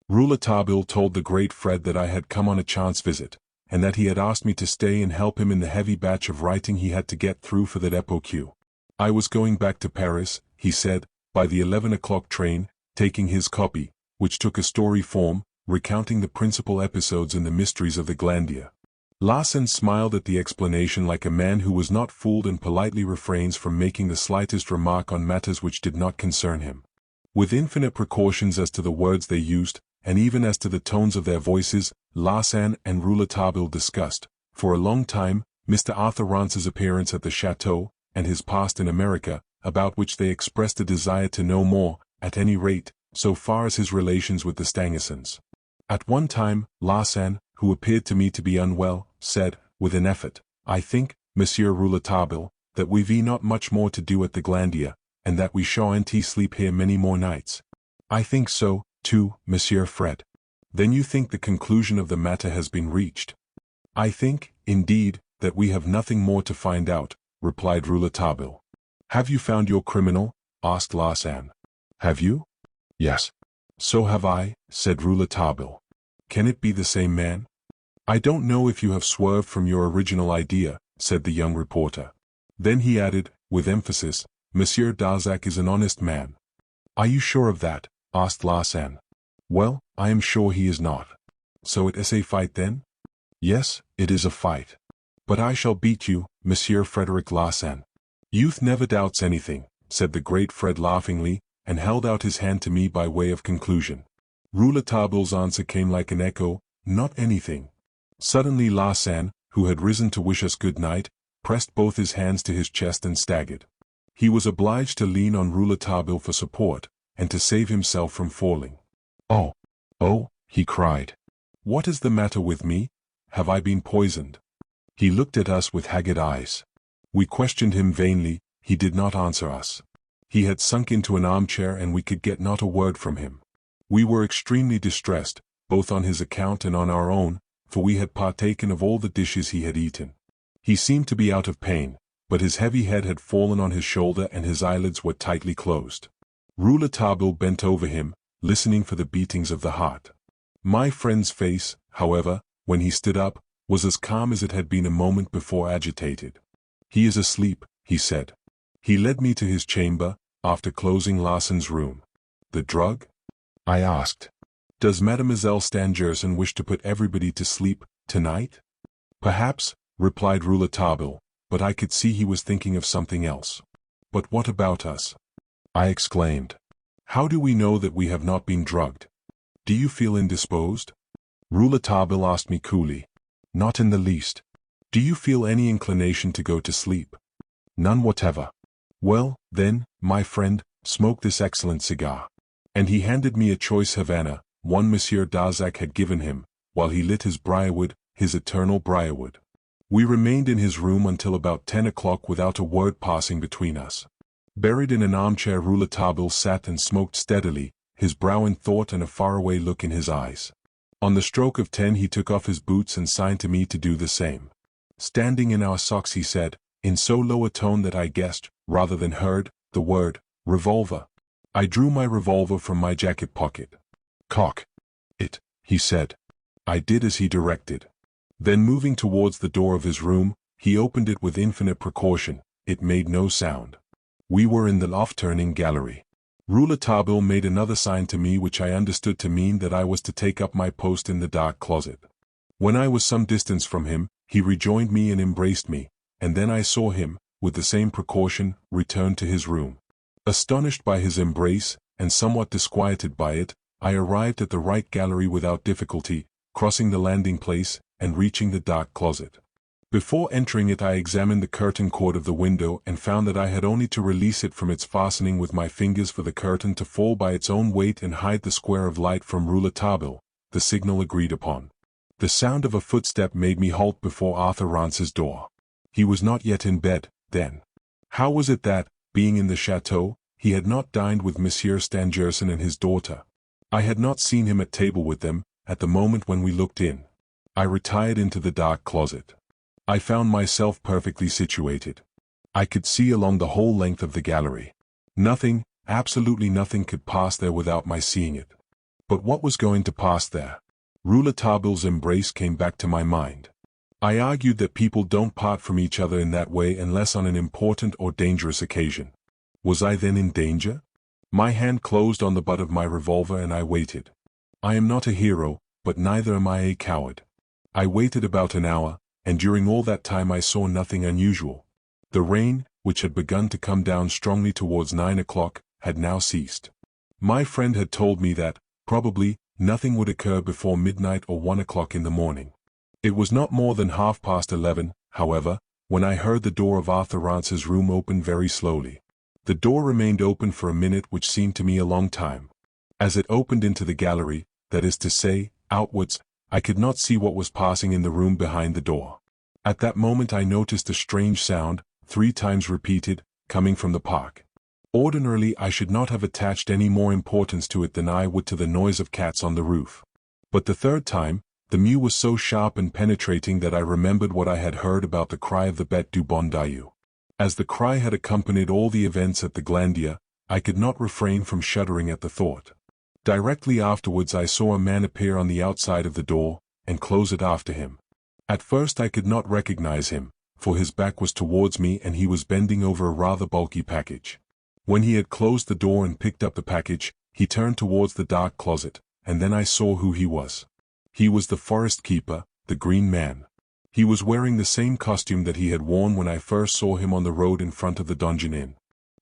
Rouletabille told the great Fred that I had come on a chance visit, and that he had asked me to stay and help him in the heavy batch of writing he had to get through for the dépôt. I was going back to Paris, he said, by the 11 o'clock train, taking his copy, which took a story form, recounting the principal episodes in the mysteries of the Glandier. Larsan smiled at the explanation like a man who was not fooled and politely refrains from making the slightest remark on matters which did not concern him. With infinite precautions as to the words they used, and even as to the tones of their voices, Larsan and Rouletabille discussed, for a long time, Mr. Arthur Rance's appearance at the chateau, and his past in America, about which they expressed a desire to know more, at any rate, so far as his relations with the Stangersons. At one time, Larsan, who appeared to me to be unwell, said, with an effort, I think, Monsieur Rouletabille, that we've not much more to do at the Glandier, and that we shan't sleep here many more nights. I think so, too, Monsieur Fred. Then you think the conclusion of the matter has been reached? I think, indeed, that we have nothing more to find out, replied Rouletabille. Have you found your criminal? Asked Larsan. Have you? Yes. So have I, said Rouletabille. Can it be the same man? I don't know if you have swerved from your original idea, said the young reporter. Then he added, with emphasis, Monsieur Darzac is an honest man. Are you sure of that? Asked Larsan. Well, I am sure he is not. So it is a fight then? Yes, it is a fight. But I shall beat you, Monsieur Frederick Larsan. Youth never doubts anything, said the great Fred laughingly, and held out his hand to me by way of conclusion. Rouletabille's answer came like an echo, not anything. Suddenly Larsan, who had risen to wish us good night, pressed both his hands to his chest and staggered. He was obliged to lean on Rouletabille for support, and to save himself from falling. Oh, he cried. What is the matter with me? Have I been poisoned? He looked at us with haggard eyes. We questioned him vainly, he did not answer us. He had sunk into an armchair and we could get not a word from him. We were extremely distressed, both on his account and on our own, for we had partaken of all the dishes he had eaten. He seemed to be out of pain, but his heavy head had fallen on his shoulder and his eyelids were tightly closed. Rouletabille bent over him, listening for the beatings of the heart. My friend's face, however, when he stood up, was as calm as it had been a moment before agitated. He is asleep, he said. He led me to his chamber, after closing Larsan's room. The drug? I asked. Does Mademoiselle Stangerson wish to put everybody to sleep, tonight? Perhaps, replied Rouletabille, but I could see he was thinking of something else. But what about us? I exclaimed. How do we know that we have not been drugged? Do you feel indisposed? Rouletabille asked me coolly. Not in the least. Do you feel any inclination to go to sleep? None whatever. Well, then, my friend, smoke this excellent cigar. And he handed me a choice Havana, one Monsieur Darzac had given him, while he lit his briarwood, his eternal briarwood. We remained in his room until about 10 o'clock without a word passing between us. Buried in an armchair, Rouletabille sat and smoked steadily, his brow in thought and a faraway look in his eyes. On the stroke of 10 he took off his boots and signed to me to do the same. Standing in our socks he said, in so low a tone that I guessed, rather than heard, the word, revolver. I drew my revolver from my jacket pocket. "Cock it," he said. I did as he directed. Then moving towards the door of his room, he opened it with infinite precaution. It made no sound. We were in the loft-turning gallery. Rouletabille made another sign to me which I understood to mean that I was to take up my post in the dark closet. When I was some distance from him, he rejoined me and embraced me, and then I saw him, with the same precaution, return to his room. Astonished by his embrace, and somewhat disquieted by it, I arrived at the right gallery without difficulty, crossing the landing place, and reaching the dark closet. Before entering it I examined the curtain cord of the window and found that I had only to release it from its fastening with my fingers for the curtain to fall by its own weight and hide the square of light from Rouletabille, the signal agreed upon. The sound of a footstep made me halt before Arthur Rance's door. He was not yet in bed, then. How was it that, being in the chateau, he had not dined with Monsieur Stangerson and his daughter? I had not seen him at table with them, at the moment when we looked in. I retired into the dark closet. I found myself perfectly situated. I could see along the whole length of the gallery. Nothing, absolutely nothing could pass there without my seeing it. But what was going to pass there? Rouletabille's embrace came back to my mind. I argued that people don't part from each other in that way unless on an important or dangerous occasion. Was I then in danger? My hand closed on the butt of my revolver and I waited. I am not a hero, but neither am I a coward. I waited about an hour, and during all that time I saw nothing unusual. The rain, which had begun to come down strongly towards 9 o'clock, had now ceased. My friend had told me that, probably, nothing would occur before midnight or 1 o'clock in the morning. It was not more than 11:30, however, when I heard the door of Arthur Rance's room open very slowly. The door remained open for a minute which seemed to me a long time. As it opened into the gallery, that is to say, outwards, I could not see what was passing in the room behind the door. At that moment I noticed a strange sound, 3 times repeated, coming from the park. Ordinarily I should not have attached any more importance to it than I would to the noise of cats on the roof. But the third time, the mew was so sharp and penetrating that I remembered what I had heard about the cry of the Bête du Bon Dieu. As the cry had accompanied all the events at the Glandier, I could not refrain from shuddering at the thought. Directly afterwards I saw a man appear on the outside of the door, and close it after him. At first I could not recognize him, for his back was towards me and he was bending over a rather bulky package. When he had closed the door and picked up the package, he turned towards the dark closet, and then I saw who he was. He was the forest keeper, the Green Man. He was wearing the same costume that he had worn when I first saw him on the road in front of the Donjon Inn.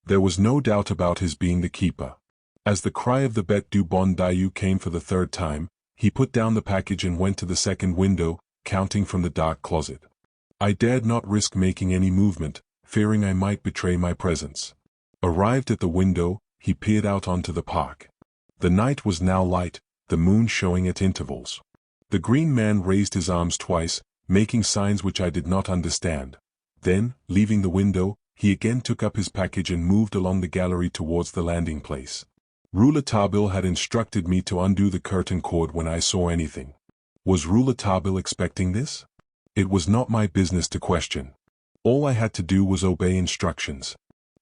There was no doubt about his being the keeper. As the cry of the Bête du Bon Dieu came for the third time, he put down the package and went to the second window, counting from the dark closet. I dared not risk making any movement, fearing I might betray my presence. Arrived at the window, he peered out onto the park. The night was now light, the moon showing at intervals. The Green Man raised his arms twice, making signs which I did not understand. Then, leaving the window, he again took up his package and moved along the gallery towards the landing place. Rouletabille had instructed me to undo the curtain cord when I saw anything. Was Rouletabille expecting this? It was not my business to question. All I had to do was obey instructions.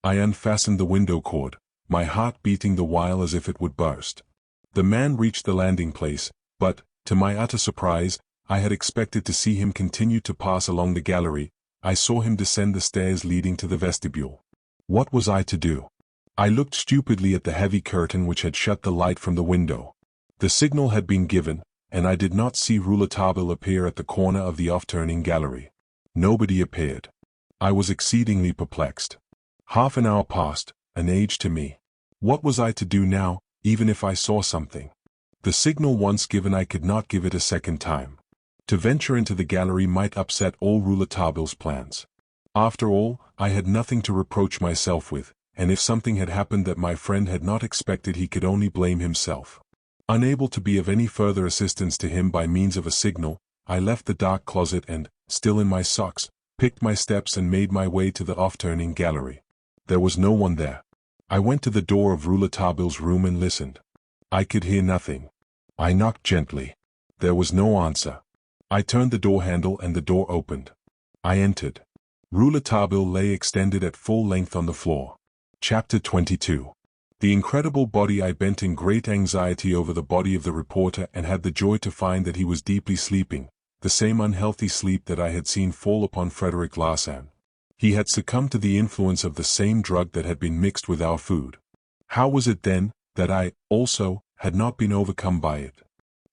I unfastened the window cord, my heart beating the while as if it would burst. The man reached the landing place, but, to my utter surprise, I had expected to see him continue to pass along the gallery. I saw him descend the stairs leading to the vestibule. What was I to do? I looked stupidly at the heavy curtain which had shut the light from the window. The signal had been given, and I did not see Rouletabille appear at the corner of the off-turning gallery. Nobody appeared. I was exceedingly perplexed. Half an hour passed, an age to me. What was I to do now, even if I saw something? The signal once given I could not give it a second time. To venture into the gallery might upset all Rouletabille's plans. After all, I had nothing to reproach myself with, and if something had happened that my friend had not expected he could only blame himself. Unable to be of any further assistance to him by means of a signal, I left the dark closet and, still in my socks, picked my steps and made my way to the off-turning gallery. There was no one there. I went to the door of Rouletabille's room and listened. I could hear nothing. I knocked gently. There was no answer. I turned the door handle and the door opened. I entered. Rouletabille lay extended at full length on the floor. Chapter 22. The incredible body. I bent in great anxiety over the body of the reporter and had the joy to find that he was deeply sleeping, the same unhealthy sleep that I had seen fall upon Frederic Larsan. He had succumbed to the influence of the same drug that had been mixed with our food. How was it then that I, also, had not been overcome by it?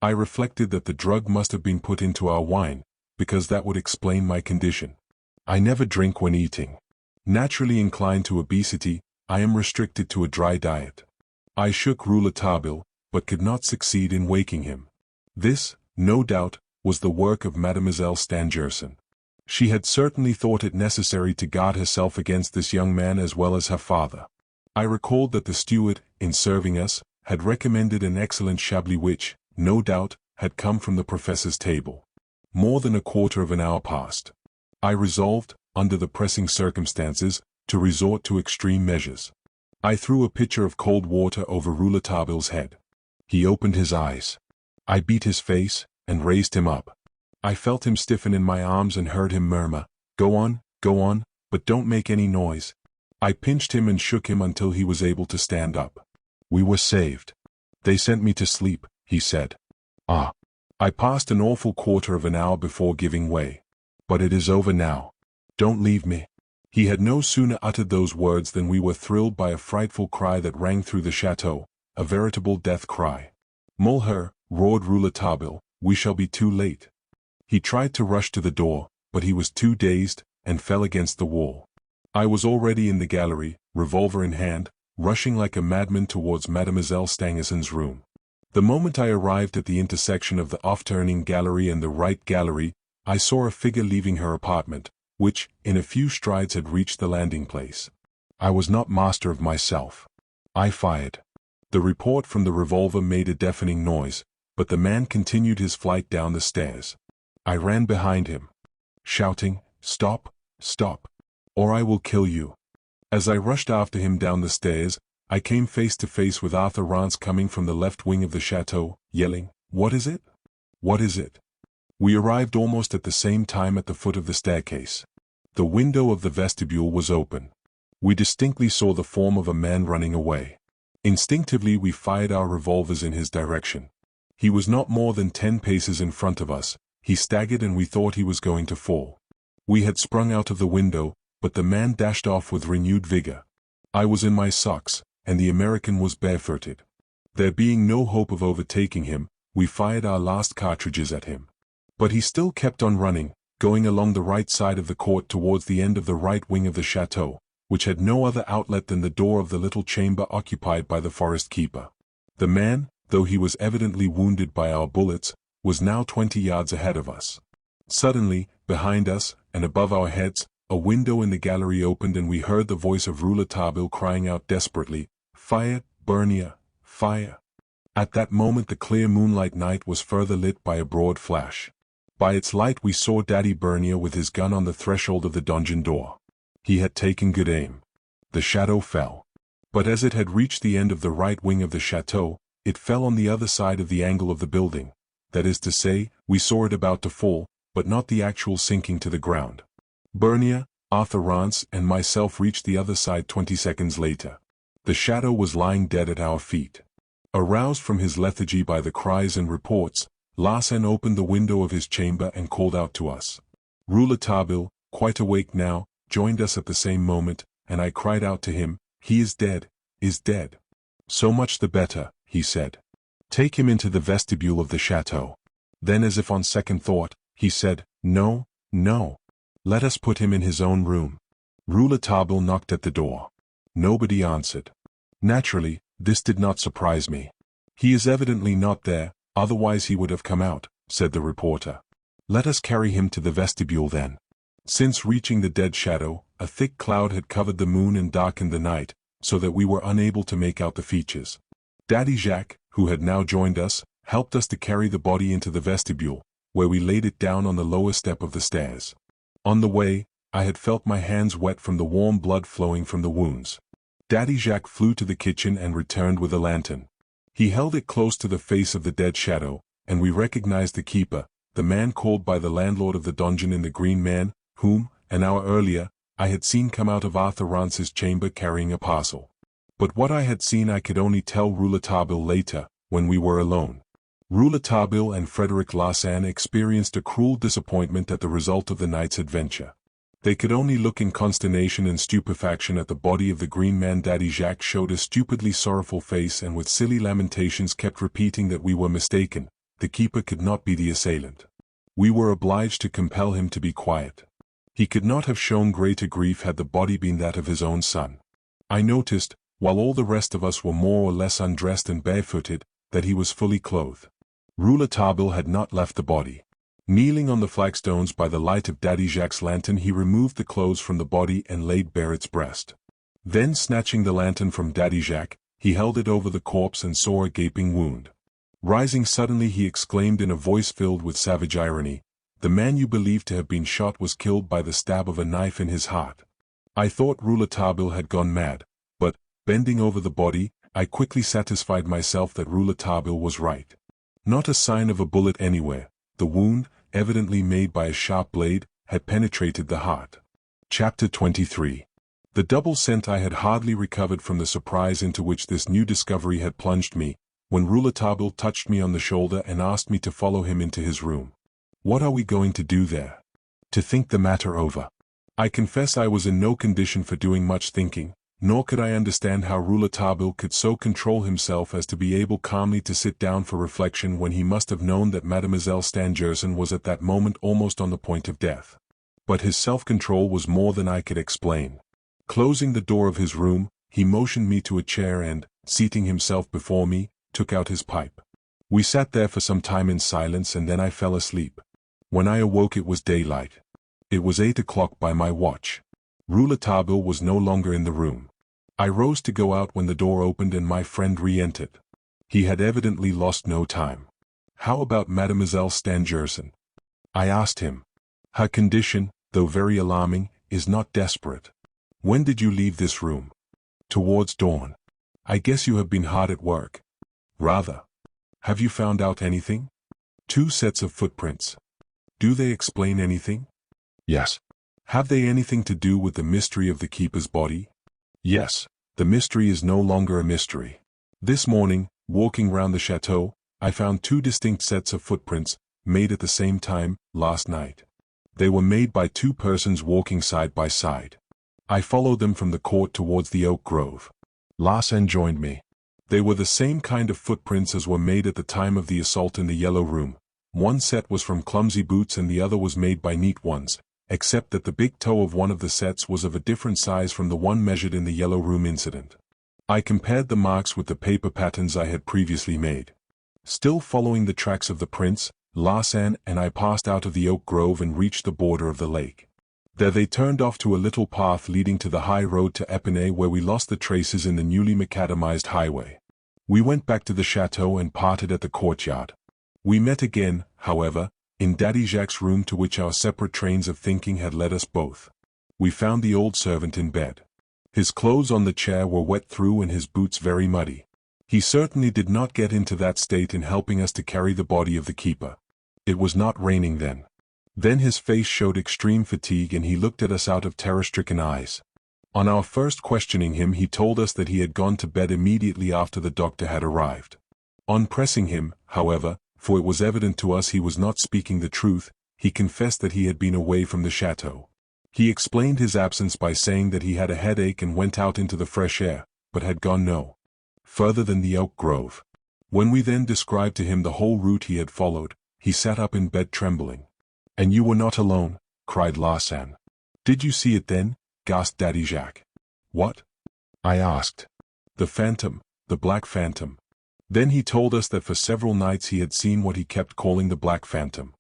I reflected that the drug must have been put into our wine, because that would explain my condition. I never drink when eating. Naturally inclined to obesity, I am restricted to a dry diet. I shook Rouletabille, but could not succeed in waking him. This, no doubt, was the work of Mademoiselle Stangerson. She had certainly thought it necessary to guard herself against this young man as well as her father. I recalled that the steward, in serving us, had recommended an excellent chablis which, no doubt, had come from the professor's table. More than a quarter of an hour passed. I resolved, under the pressing circumstances, to resort to extreme measures. I threw a pitcher of cold water over Rouletabille's head. He opened his eyes. I beat his face, and raised him up. I felt him stiffen in my arms and heard him murmur, go on, but don't make any noise." I pinched him and shook him until he was able to stand up. "We were saved. They sent me to sleep," he said. "Ah." I passed an awful quarter of an hour before giving way. "But it is over now. Don't leave me." He had no sooner uttered those words than we were thrilled by a frightful cry that rang through the chateau, a veritable death cry. "Mulher," roared Rouletabille, "we shall be too late." He tried to rush to the door, but he was too dazed, and fell against the wall. I was already in the gallery, revolver in hand, rushing like a madman towards Mademoiselle Stangerson's room. The moment I arrived at the intersection of the off-turning gallery and the right gallery, I saw a figure leaving her apartment, which, in a few strides had reached the landing place. I was not master of myself. I fired. The report from the revolver made a deafening noise, but the man continued his flight down the stairs. I ran behind him, shouting, "Stop, stop, or I will kill you." As I rushed after him down the stairs, I came face to face with Arthur Rance coming from the left wing of the chateau, yelling, "What is it? What is it?" We arrived almost at the same time at the foot of the staircase. The window of the vestibule was open. We distinctly saw the form of a man running away. Instinctively we fired our revolvers in his direction. He was not more than 10 paces in front of us. He staggered and we thought he was going to fall. We had sprung out of the window, but the man dashed off with renewed vigor. I was in my socks, and the American was barefooted. There being no hope of overtaking him, we fired our last cartridges at him. But he still kept on running, going along the right side of the court towards the end of the right wing of the chateau, which had no other outlet than the door of the little chamber occupied by the forest keeper. The man, though he was evidently wounded by our bullets, was now 20 yards ahead of us. Suddenly, behind us, and above our heads, a window in the gallery opened and we heard the voice of Rouletabille crying out desperately, "Fire, Bernier, fire!" At that moment the clear moonlight night was further lit by a broad flash. By its light we saw Daddy Bernier with his gun on the threshold of the dungeon door. He had taken good aim. The shadow fell. But as it had reached the end of the right wing of the chateau, it fell on the other side of the angle of the building. That is to say, we saw it about to fall, but not the actual sinking to the ground. Bernier, Arthur Rance, and myself reached the other side 20 seconds later. The shadow was lying dead at our feet. Aroused from his lethargy by the cries and reports, Larsan opened the window of his chamber and called out to us. Rouletabille, quite awake now, joined us at the same moment, and I cried out to him, "He is dead, is dead." "So much the better," he said. "Take him into the vestibule of the chateau." Then, as if on second thought, he said, "No, no. Let us put him in his own room." Rouletabille knocked at the door. Nobody answered. Naturally, this did not surprise me. "He is evidently not there, otherwise he would have come out," said the reporter. "Let us carry him to the vestibule then." Since reaching the dead shadow, a thick cloud had covered the moon and darkened the night, so that we were unable to make out the features. Daddy Jacques, who had now joined us, helped us to carry the body into the vestibule, where we laid it down on the lower step of the stairs. On the way, I had felt my hands wet from the warm blood flowing from the wounds. Daddy Jacques flew to the kitchen and returned with a lantern. He held it close to the face of the dead shadow, and we recognized the keeper, the man called by the landlord of the dungeon in the Green Man, whom, an hour earlier, I had seen come out of Arthur Rance's chamber carrying a parcel. But what I had seen I could only tell Rouletabille later, when we were alone. Rouletabille and Frederic Larsan experienced a cruel disappointment at the result of the night's adventure. They could only look in consternation and stupefaction at the body of the green man. Daddy Jacques showed a stupidly sorrowful face and with silly lamentations kept repeating that we were mistaken, the keeper could not be the assailant. We were obliged to compel him to be quiet. He could not have shown greater grief had the body been that of his own son. I noticed, while all the rest of us were more or less undressed and barefooted, that he was fully clothed. Rouletabille had not left the body. Kneeling on the flagstones by the light of Daddy Jacques' lantern, he removed the clothes from the body and laid bare its breast. Then snatching the lantern from Daddy Jacques, he held it over the corpse and saw a gaping wound. Rising suddenly, he exclaimed in a voice filled with savage irony, "The man you believed to have been shot was killed by the stab of a knife in his heart." I thought Rouletabille had gone mad, but, bending over the body, I quickly satisfied myself that Rouletabille was right. Not a sign of a bullet anywhere. The wound, evidently made by a sharp blade, had penetrated the heart. Chapter 23. The double scent. I had hardly recovered from the surprise into which this new discovery had plunged me, when Rouletabille touched me on the shoulder and asked me to follow him into his room. "What are we going to do there?" "To think the matter over." I confess I was in no condition for doing much thinking, nor could I understand how Rouletabille could so control himself as to be able calmly to sit down for reflection when he must have known that Mademoiselle Stangerson was at that moment almost on the point of death. But his self-control was more than I could explain. Closing the door of his room, he motioned me to a chair and, seating himself before me, took out his pipe. We sat there for some time in silence and then I fell asleep. When I awoke it was daylight. It was 8 o'clock by my watch. Rouletabille was no longer in the room. I rose to go out when the door opened and my friend re-entered. He had evidently lost no time. "How about Mademoiselle Stangerson?" I asked him. "Her condition, though very alarming, is not desperate." "When did you leave this room?" "Towards dawn." "I guess you have been hard at work." "Rather." "Have you found out anything?" "2 sets of footprints." "Do they explain anything?" "Yes." "Have they anything to do with the mystery of the keeper's body?" "Yes. The mystery is no longer a mystery. This morning, walking round the chateau, I found 2 distinct sets of footprints, made at the same time, last night. They were made by 2 persons walking side by side. I followed them from the court towards the oak grove. Larsan joined me. They were the same kind of footprints as were made at the time of the assault in the yellow room. One set was from clumsy boots and the other was made by neat ones, except that the big toe of one of the sets was of a different size from the one measured in the yellow room incident. I compared the marks with the paper patterns I had previously made. Still following the tracks of the prints, Larsan and I passed out of the oak grove and reached the border of the lake. There they turned off to a little path leading to the high road to Epinay, where we lost the traces in the newly macadamized highway. We went back to the chateau and parted at the courtyard. We met again, however, in Daddy Jacques' room, to which our separate trains of thinking had led us both. We found the old servant in bed. His clothes on the chair were wet through and his boots very muddy. He certainly did not get into that state in helping us to carry the body of the keeper. It was not raining then. Then his face showed extreme fatigue and he looked at us out of terror-stricken eyes. On our first questioning him, he told us that he had gone to bed immediately after the doctor had arrived. On pressing him, however, for it was evident to us he was not speaking the truth, he confessed that he had been away from the chateau. He explained his absence by saying that he had a headache and went out into the fresh air, but had gone no further than the oak grove. When we then described to him the whole route he had followed, he sat up in bed trembling. "And you were not alone?" cried Larsan. "Did you see it then?" gasped Daddy Jacques. "What?" I asked. "The phantom, the black phantom." Then he told us that for several nights he had seen what he kept calling the black phantom.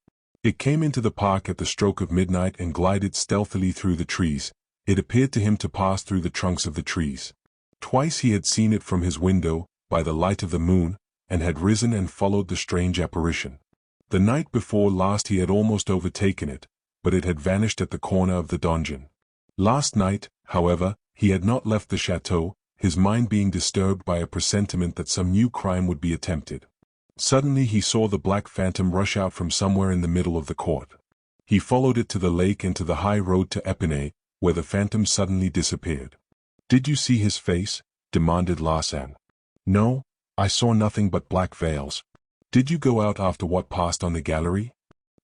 It came into the park at the stroke of midnight and glided stealthily through the trees. It appeared to him to pass through the trunks of the trees. Twice he had seen it from his window, by the light of the moon, and had risen and followed the strange apparition. The night before last he had almost overtaken it, but it had vanished at the corner of the donjon. Last night, however, he had not left the chateau, his mind being disturbed by a presentiment that some new crime would be attempted. Suddenly he saw the black phantom rush out from somewhere in the middle of the court. He followed it to the lake and to the high road to Epinay, where the phantom suddenly disappeared. "Did you see his face?" demanded Larsan. No, I saw nothing but black veils. Did you go out after what passed on the gallery?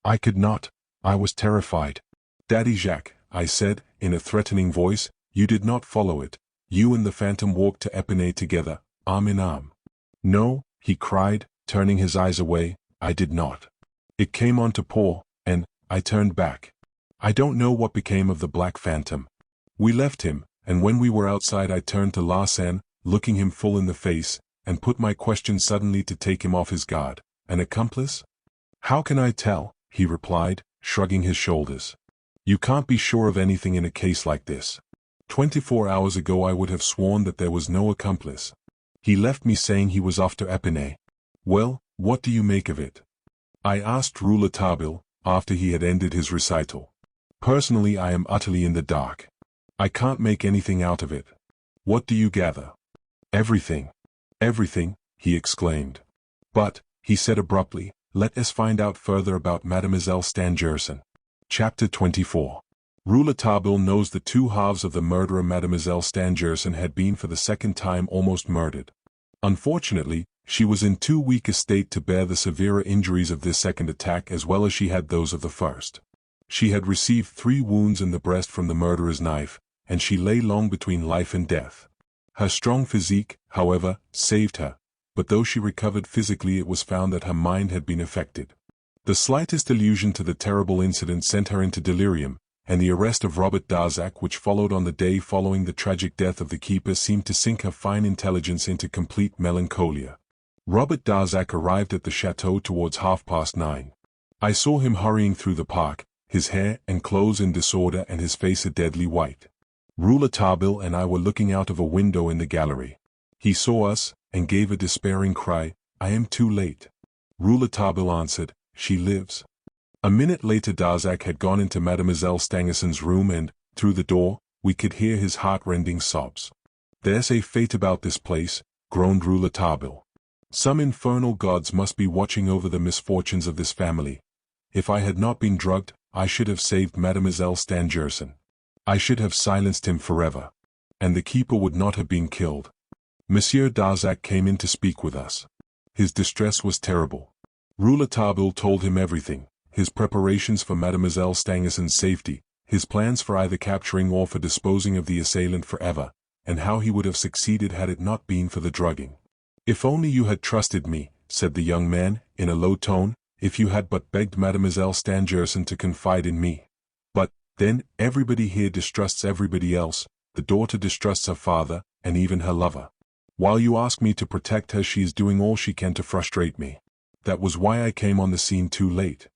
I could not. I was terrified. Daddy Jacques, I said, in a threatening voice, you did not follow it. You and the phantom walked to Epinay together, arm in arm. No, he cried, turning his eyes away, I did not. It came on to pour, and I turned back. I don't know what became of the black phantom. We left him, and when we were outside I turned to Larsan, looking him full in the face, and put my question suddenly to take him off his guard. An accomplice? How can I tell? He replied, shrugging his shoulders. You can't be sure of anything in a case like this. 24 hours ago I would have sworn that there was no accomplice. He left me saying he was off to Epinay. Well, what do you make of it? I asked Rouletabille, after he had ended his recital. Personally I am utterly in the dark. I can't make anything out of it. What do you gather? Everything. Everything, he exclaimed. But, he said abruptly, let us find out further about Mademoiselle Stangerson. Chapter 24. Rouletabille knows the two halves of the murderer. Mademoiselle Stangerson had been for the second time almost murdered. Unfortunately, she was in too weak a state to bear the severer injuries of this second attack as well as she had those of the first. She had received 3 wounds in the breast from the murderer's knife, and she lay long between life and death. Her strong physique, however, saved her, but though she recovered physically it was found that her mind had been affected. The slightest allusion to the terrible incident sent her into delirium, and the arrest of Robert Darzac which followed on the day following the tragic death of the keeper seemed to sink her fine intelligence into complete melancholia. Robert Darzac arrived at the chateau towards 9:30. I saw him hurrying through the park, his hair and clothes in disorder and his face a deadly white. Rouletabille and I were looking out of a window in the gallery. He saw us, and gave a despairing cry, I am too late. Rouletabille answered, she lives. A minute later Darzac had gone into Mademoiselle Stangerson's room and, through the door, we could hear his heart-rending sobs. There's a fate about this place, groaned Rouletabille. Some infernal gods must be watching over the misfortunes of this family. If I had not been drugged, I should have saved Mademoiselle Stangerson. I should have silenced him forever. And the keeper would not have been killed. Monsieur Darzac came in to speak with us. His distress was terrible. Rouletabille told him everything, his preparations for Mademoiselle Stangerson's safety, his plans for either capturing or for disposing of the assailant forever, and how he would have succeeded had it not been for the drugging. If only you had trusted me, said the young man, in a low tone, if you had but begged Mademoiselle Stangerson to confide in me. But, then, everybody here distrusts everybody else, the daughter distrusts her father, and even her lover. While you ask me to protect her she is doing all she can to frustrate me. That was why I came on the scene too late.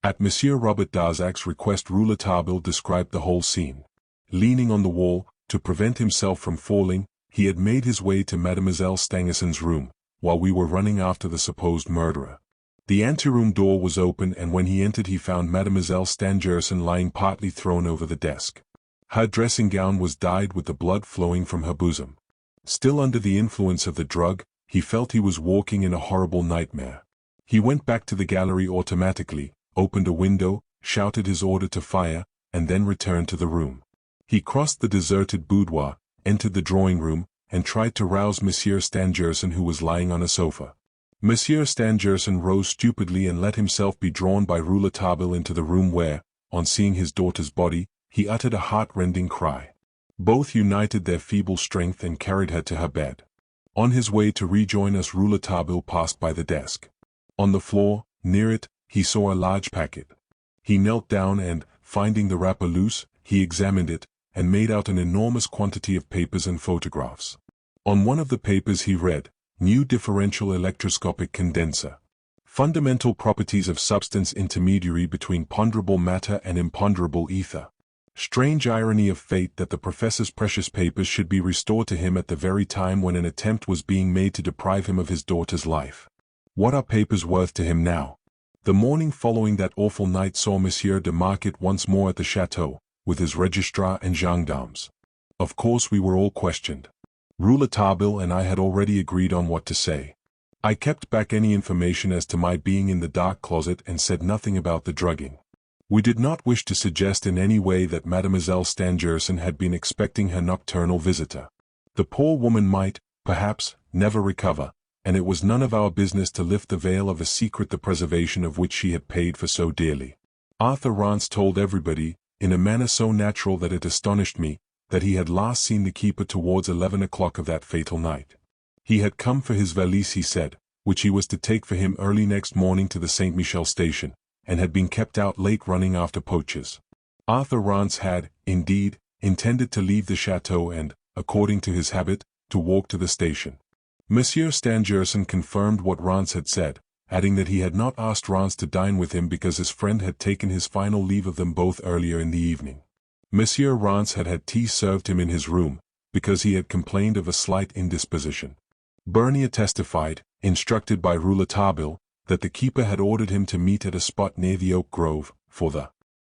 At Monsieur Robert Darzac's request Rouletabille described the whole scene. Leaning on the wall, to prevent himself from falling, he had made his way to Mademoiselle Stangerson's room, while we were running after the supposed murderer. The anteroom door was open and when he entered he found Mademoiselle Stangerson lying partly thrown over the desk. Her dressing gown was dyed with the blood flowing from her bosom. Still under the influence of the drug, he felt he was walking in a horrible nightmare. He went back to the gallery automatically, opened a window, shouted his order to fire, and then returned to the room. He crossed the deserted boudoir, entered the drawing room, and tried to rouse Monsieur Stangerson who was lying on a sofa. Monsieur Stangerson rose stupidly and let himself be drawn by Rouletabille into the room where, on seeing his daughter's body, he uttered a heart-rending cry. Both united their feeble strength and carried her to her bed. On his way to rejoin us Rouletabille passed by the desk. On the floor, near it, he saw a large packet. He knelt down and, finding the wrapper loose, he examined it, and made out an enormous quantity of papers and photographs. On one of the papers he read, New differential electroscopic condenser. Fundamental properties of substance intermediary between ponderable matter and imponderable ether. Strange irony of fate that the professor's precious papers should be restored to him at the very time when an attempt was being made to deprive him of his daughter's life. What are papers worth to him now? The morning following that awful night saw Monsieur de Marquet once more at the chateau, with his registrar and gendarmes. Of course we were all questioned. Rouletabille and I had already agreed on what to say. I kept back any information as to my being in the dark closet and said nothing about the drugging. We did not wish to suggest in any way that Mademoiselle Stangerson had been expecting her nocturnal visitor. The poor woman might, perhaps, never recover, and it was none of our business to lift the veil of a secret the preservation of which she had paid for so dearly. Arthur Rance told everybody, in a manner so natural that it astonished me, that he had last seen the keeper towards 11 o'clock of that fatal night. He had come for his valise, he said, which he was to take for him early next morning to the St. Michel station, and had been kept out late running after poachers. Arthur Rance had, indeed, intended to leave the chateau and, according to his habit, to walk to the station. Monsieur Stangerson confirmed what Rance had said, adding that he had not asked Rance to dine with him because his friend had taken his final leave of them both earlier in the evening. Monsieur Rance had had tea served him in his room, because he had complained of a slight indisposition. Bernier testified, instructed by Rouletabille, that the keeper had ordered him to meet at a spot near the oak grove, for the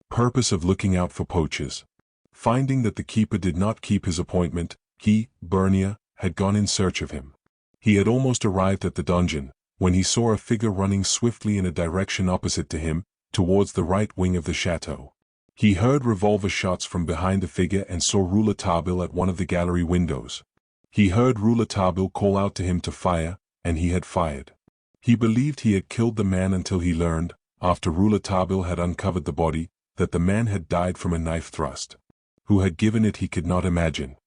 purpose of looking out for poachers. Finding that the keeper did not keep his appointment, he, Bernier, had gone in search of him. He had almost arrived at the donjon, when he saw a figure running swiftly in a direction opposite to him, towards the right wing of the chateau. He heard revolver shots from behind the figure and saw Rouletabille at one of the gallery windows. He heard Rouletabille call out to him to fire, and he had fired. He believed he had killed the man until he learned, after Rouletabille had uncovered the body, that the man had died from a knife thrust. Who had given it he could not imagine.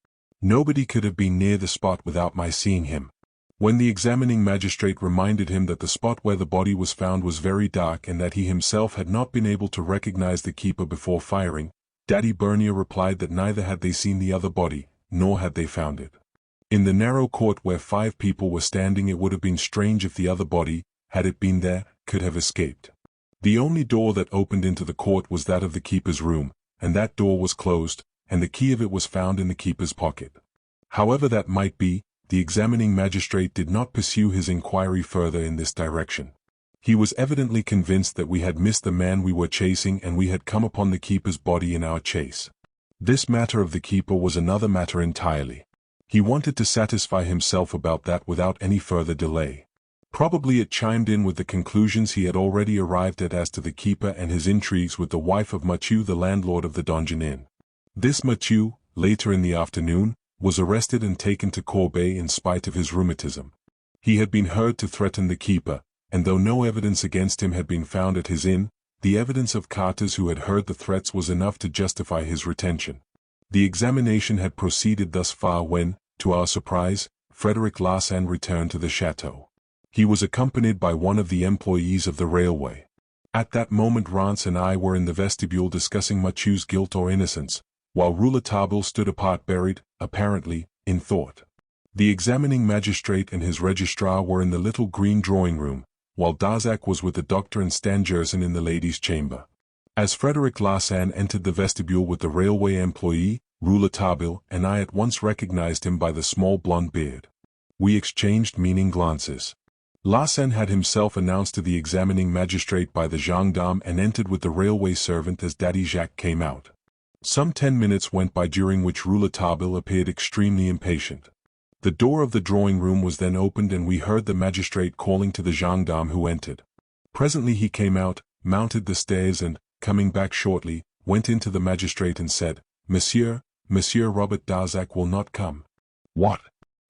Nobody could have been near the spot without my seeing him. When the examining magistrate reminded him that the spot where the body was found was very dark and that he himself had not been able to recognize the keeper before firing, Daddy Bernier replied that neither had they seen the other body, nor had they found it. In the narrow court where 5 people were standing, it would have been strange if the other body, had it been there, could have escaped. The only door that opened into the court was that of the keeper's room, and that door was closed, and the key of it was found in the keeper's pocket. However that might be, the examining magistrate did not pursue his inquiry further in this direction. He was evidently convinced that we had missed the man we were chasing and we had come upon the keeper's body in our chase. This matter of the keeper was another matter entirely. He wanted to satisfy himself about that without any further delay. Probably it chimed in with the conclusions he had already arrived at as to the keeper and his intrigues with the wife of Mathieu, the landlord of the Donjon Inn. This Mathieu, later in the afternoon, was arrested and taken to Corbeil in spite of his rheumatism. He had been heard to threaten the keeper, and though no evidence against him had been found at his inn, the evidence of carters who had heard the threats was enough to justify his retention. The examination had proceeded thus far when, to our surprise, Frederic Larsan returned to the chateau. He was accompanied by one of the employees of the railway. At that moment Rance and I were in the vestibule discussing Mathieu's guilt or innocence, while Rouletabille stood apart buried, apparently, in thought. The examining magistrate and his registrar were in the little green drawing room, while Darzac was with the doctor and Stangerson in the ladies' chamber. As Frederic Larsan entered the vestibule with the railway employee, Rouletabille and I at once recognized him by the small blond beard. We exchanged meaning glances. Larsan had himself announced to the examining magistrate by the gendarme and entered with the railway servant as Daddy Jacques came out. Some 10 minutes went by during which Rouletabille appeared extremely impatient. The door of the drawing room was then opened and we heard the magistrate calling to the gendarme who entered. Presently he came out, mounted the stairs and, coming back shortly, went into the magistrate and said, Monsieur Robert Darzac will not come." "What?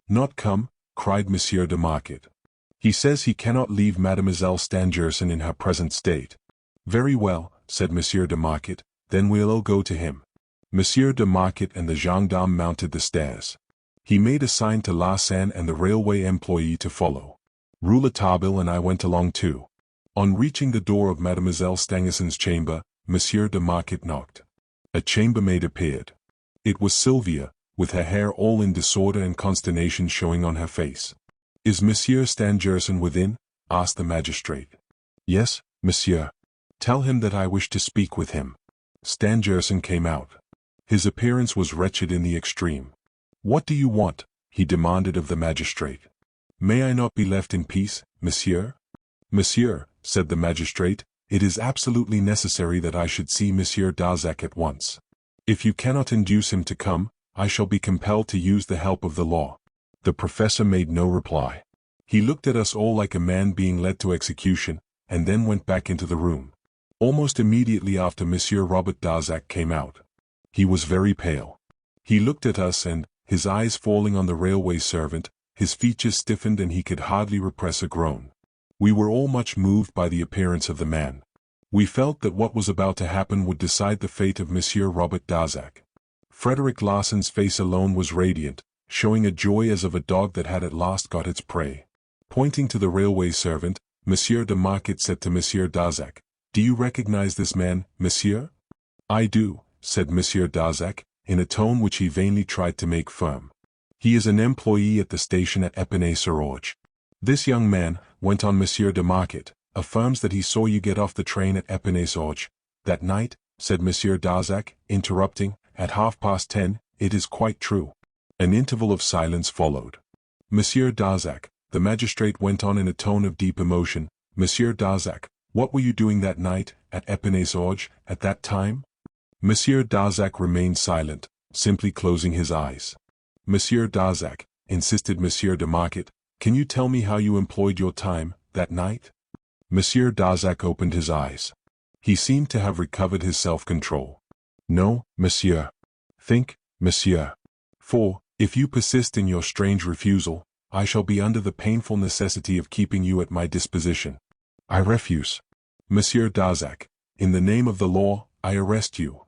Not come?" cried Monsieur de Marquet. "He says he cannot leave Mademoiselle Stangerson in her present state." "Very well," said Monsieur de Marquet, "then we'll all go to him." Monsieur de Marquet and the gendarme mounted the stairs. He made a sign to Larsan and the railway employee to follow. Rouletabille and I went along too. On reaching the door of Mademoiselle Stangerson's chamber, Monsieur de Marquet knocked. A chambermaid appeared. It was Sylvia, with her hair all in disorder and consternation showing on her face. "Is Monsieur Stangerson within?" asked the magistrate. "Yes, monsieur." "Tell him that I wish to speak with him." Stangerson came out. His appearance was wretched in the extreme. "What do you want?" he demanded of the magistrate. "May I not be left in peace, monsieur?" "Monsieur," said the magistrate, "it is absolutely necessary that I should see Monsieur Darzac at once. If you cannot induce him to come, I shall be compelled to use the help of the law." The professor made no reply. He looked at us all like a man being led to execution, and then went back into the room. Almost immediately after Monsieur Robert Darzac came out. He was very pale. He looked at us and, his eyes falling on the railway servant, his features stiffened and he could hardly repress a groan. We were all much moved by the appearance of the man. We felt that what was about to happen would decide the fate of Monsieur Robert Darzac. Frederick Larsan's face alone was radiant, showing a joy as of a dog that had at last got its prey. Pointing to the railway servant, Monsieur de Marquet said to Monsieur Darzac, "Do you recognize this man, monsieur?" "I do," said Monsieur Darzac, in a tone which he vainly tried to make firm. "He is an employee at the station at Épinay-sur-Orge." "This young man," went on Monsieur de Marquet, "affirms that he saw you get off the train at Épinay-sur-Orge." "That night," said Monsieur Darzac, interrupting, "at 10:30, it is quite true." An interval of silence followed. "Monsieur Darzac," the magistrate went on in a tone of deep emotion, "Monsieur Darzac, what were you doing that night, at Épinay-sur-Orge, at that time?" Monsieur Darzac remained silent, simply closing his eyes. "Monsieur Darzac," insisted Monsieur de Marquet, "can you tell me how you employed your time, that night?" Monsieur Darzac opened his eyes. He seemed to have recovered his self-control. "No, monsieur." "Think, monsieur. For, if you persist in your strange refusal, I shall be under the painful necessity of keeping you at my disposition." "I refuse." "Monsieur Darzac, in the name of the law, I arrest you."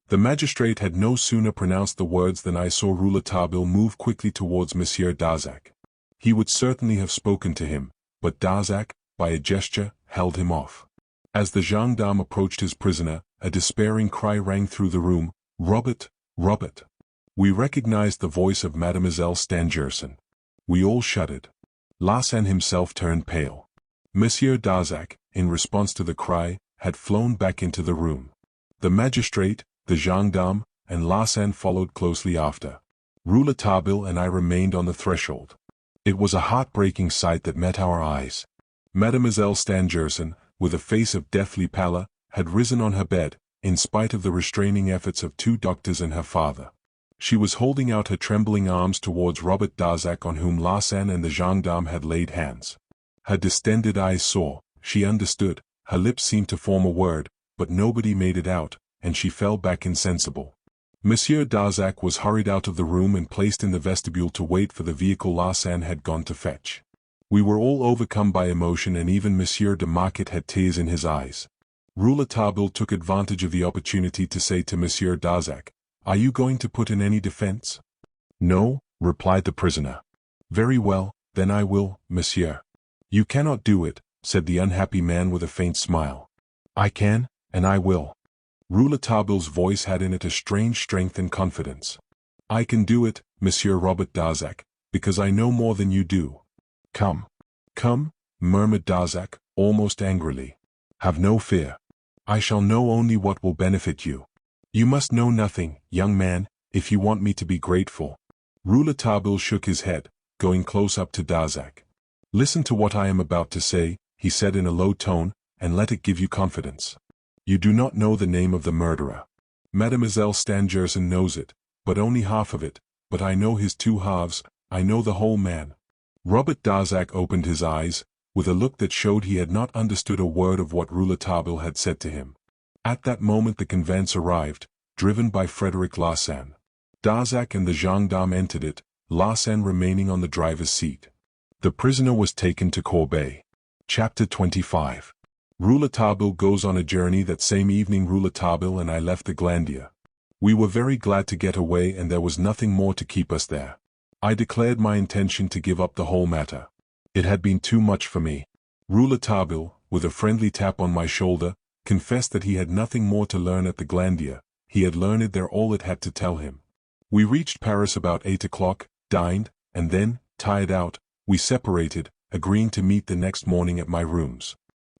The magistrate had no sooner pronounced the words than I saw Rouletabille move quickly towards Monsieur Darzac. He would certainly have spoken to him, but Darzac, by a gesture, held him off. As the gendarme approached his prisoner, a despairing cry rang through the room, "Robert, Robert!" We recognized the voice of Mademoiselle Stangerson. We all shuddered. Larsan himself turned pale. Monsieur Darzac, in response to the cry, had flown back into the room. The magistrate, the gendarme, and Larsan followed closely after. Rouletabille and I remained on the threshold. It was a heartbreaking sight that met our eyes. Mademoiselle Stangerson, with a face of deathly pallor, had risen on her bed, in spite of the restraining efforts of 2 doctors and her father. She was holding out her trembling arms towards Robert Darzac, on whom Larsan and the gendarme had laid hands. Her distended eyes saw, she understood, her lips seemed to form a word, but nobody made it out, and she fell back insensible. Monsieur Darzac was hurried out of the room and placed in the vestibule to wait for the vehicle Larsan had gone to fetch. We were all overcome by emotion, and even Monsieur de Marquet had tears in his eyes. Rouletabille took advantage of the opportunity to say to Monsieur Darzac, "Are you going to put in any defense?" "No," replied the prisoner. "Very well, then I will, monsieur." "You cannot do it," said the unhappy man with a faint smile. "I can, and I will." Rouletabille's voice had in it a strange strength and confidence. "I can do it, Monsieur Robert Darzac, because I know more than you do." "Come. Come," murmured Darzac, almost angrily. "Have no fear. I shall know only what will benefit you. You must know nothing, young man, if you want me to be grateful." Rouletabille shook his head, going close up to Darzac. "Listen to what I am about to say," he said in a low tone, "and let it give you confidence. You do not know the name of the murderer. Mademoiselle Stangerson knows it, but only half of it, but I know his 2 halves, I know the whole man." Robert Darzac opened his eyes, with a look that showed he had not understood a word of what Rouletabille had said to him. At that moment the conveyance arrived, driven by Frederick Larsan. Darzac and the gendarme entered it, Larsan remaining on the driver's seat. The prisoner was taken to Corbeil. Chapter 25. Rouletabille goes on a journey. That same evening Rouletabille and I left the Glandier. We were very glad to get away, and there was nothing more to keep us there. I declared my intention to give up the whole matter. It had been too much for me. Rouletabille, with a friendly tap on my shoulder, confessed that he had nothing more to learn at the Glandier. He had learned there all it had to tell him. We reached Paris about 8 o'clock, dined, and then, tired out, we separated, agreeing to meet the next morning at my rooms.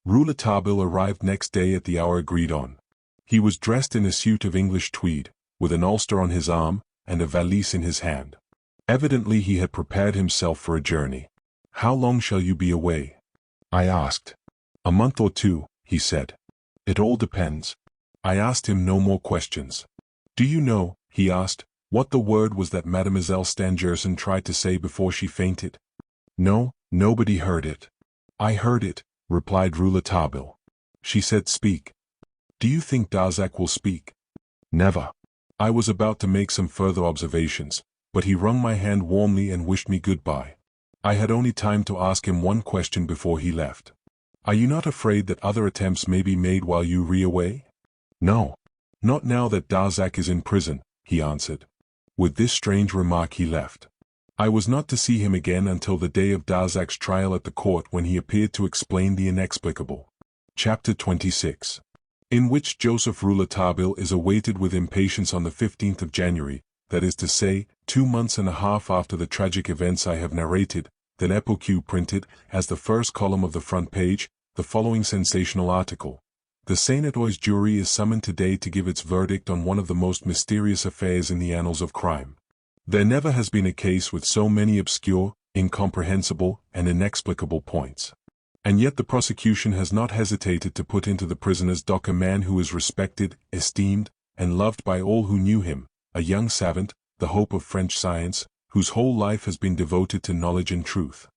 Rouletabille arrived next day at the hour agreed on. He was dressed in a suit of English tweed, with an ulster on his arm, and a valise in his hand. Evidently he had prepared himself for a journey. "How long shall you be away?" I asked. "A month or 2, he said. "It all depends." I asked him no more questions. "Do you know," he asked, "what the word was that Mademoiselle Stangerson tried to say before she fainted?" "No, nobody heard it." "I heard it," replied Rouletabille. "She said speak." "Do you think Darzac will speak?" "Never." I was about to make some further observations, but he wrung my hand warmly and wished me goodbye. I had only time to ask him one question before he left. Are you not afraid that other attempts may be made while you are away? No. Not now that Darzac is in prison, he answered. With this strange remark he left. I was not to see him again until the day of Darzac's trial at the court, when he appeared to explain the inexplicable. Chapter 26. In which Joseph Rouletabille is awaited with impatience on the 15th of January, that is to say, 2 months and a half after the tragic events I have narrated. Then Epoque printed, as the first column of the front page, the following sensational article. The Saint-Ois jury is summoned today to give its verdict on one of the most mysterious affairs in the annals of crime. There never has been a case with so many obscure, incomprehensible, and inexplicable points. And yet the prosecution has not hesitated to put into the prisoner's dock a man who is respected, esteemed, and loved by all who knew him, a young savant, the hope of French science, whose whole life has been devoted to knowledge and truth.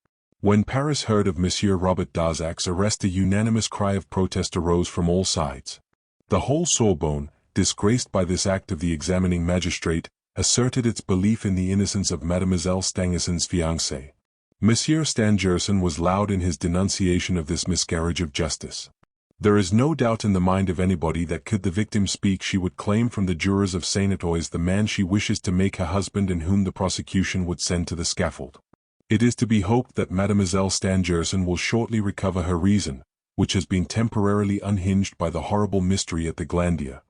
When Paris heard of Monsieur Robert Darzac's arrest, a unanimous cry of protest arose from all sides. The whole Sorbonne, disgraced by this act of the examining magistrate, asserted its belief in the innocence of Mademoiselle Stangerson's fiancé. Monsieur Stangerson was loud in his denunciation of this miscarriage of justice. There is no doubt in the mind of anybody that could the victim speak, she would claim from the jurors of Saint-Ois the man she wishes to make her husband and whom the prosecution would send to the scaffold. It is to be hoped that Mademoiselle Stangerson will shortly recover her reason, which has been temporarily unhinged by the horrible mystery at the Glandier.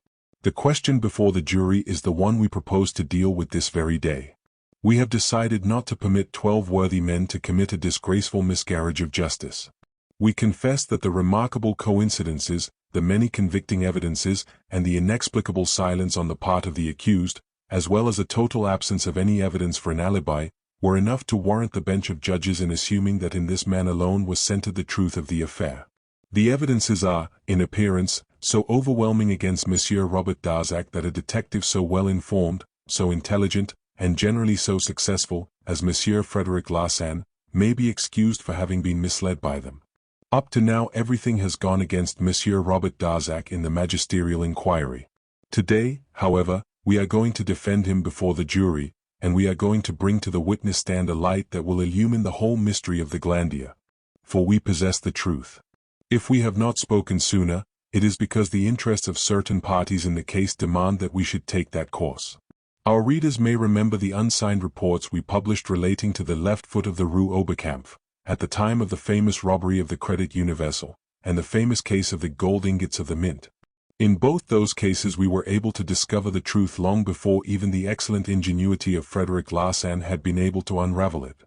The question before the jury is the one we propose to deal with this very day. We have decided not to permit 12 worthy men to commit a disgraceful miscarriage of justice. We confess that the remarkable coincidences, the many convicting evidences, and the inexplicable silence on the part of the accused, as well as a total absence of any evidence for an alibi, were enough to warrant the bench of judges in assuming that in this man alone was centered the truth of the affair. The evidences are, in appearance, so overwhelming against Monsieur Robert Darzac that a detective so well informed, so intelligent, and generally so successful, as Monsieur Frederic Larsan, may be excused for having been misled by them. Up to now everything has gone against Monsieur Robert Darzac in the magisterial inquiry. Today, however, we are going to defend him before the jury, and we are going to bring to the witness stand a light that will illumine the whole mystery of the Glandier. For we possess the truth. If we have not spoken sooner, it is because the interests of certain parties in the case demand that we should take that course. Our readers may remember the unsigned reports we published relating to the left foot of the Rue Oberkampf, at the time of the famous robbery of the Credit Universal, and the famous case of the gold ingots of the Mint. In both those cases we were able to discover the truth long before even the excellent ingenuity of Frederic Larsan had been able to unravel it.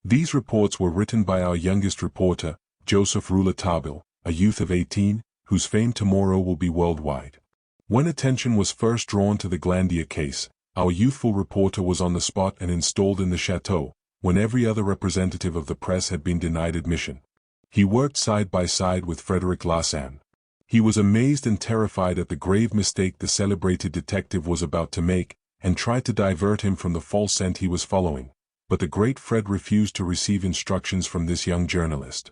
These reports were written by our youngest reporter, Joseph Rouletabille, a youth of 18, whose fame tomorrow will be worldwide. When attention was first drawn to the Glandier case, our youthful reporter was on the spot and installed in the chateau, when every other representative of the press had been denied admission. He worked side by side with Frederic Larsan. He was amazed and terrified at the grave mistake the celebrated detective was about to make, and tried to divert him from the false scent he was following. But the great Fred refused to receive instructions from this young journalist.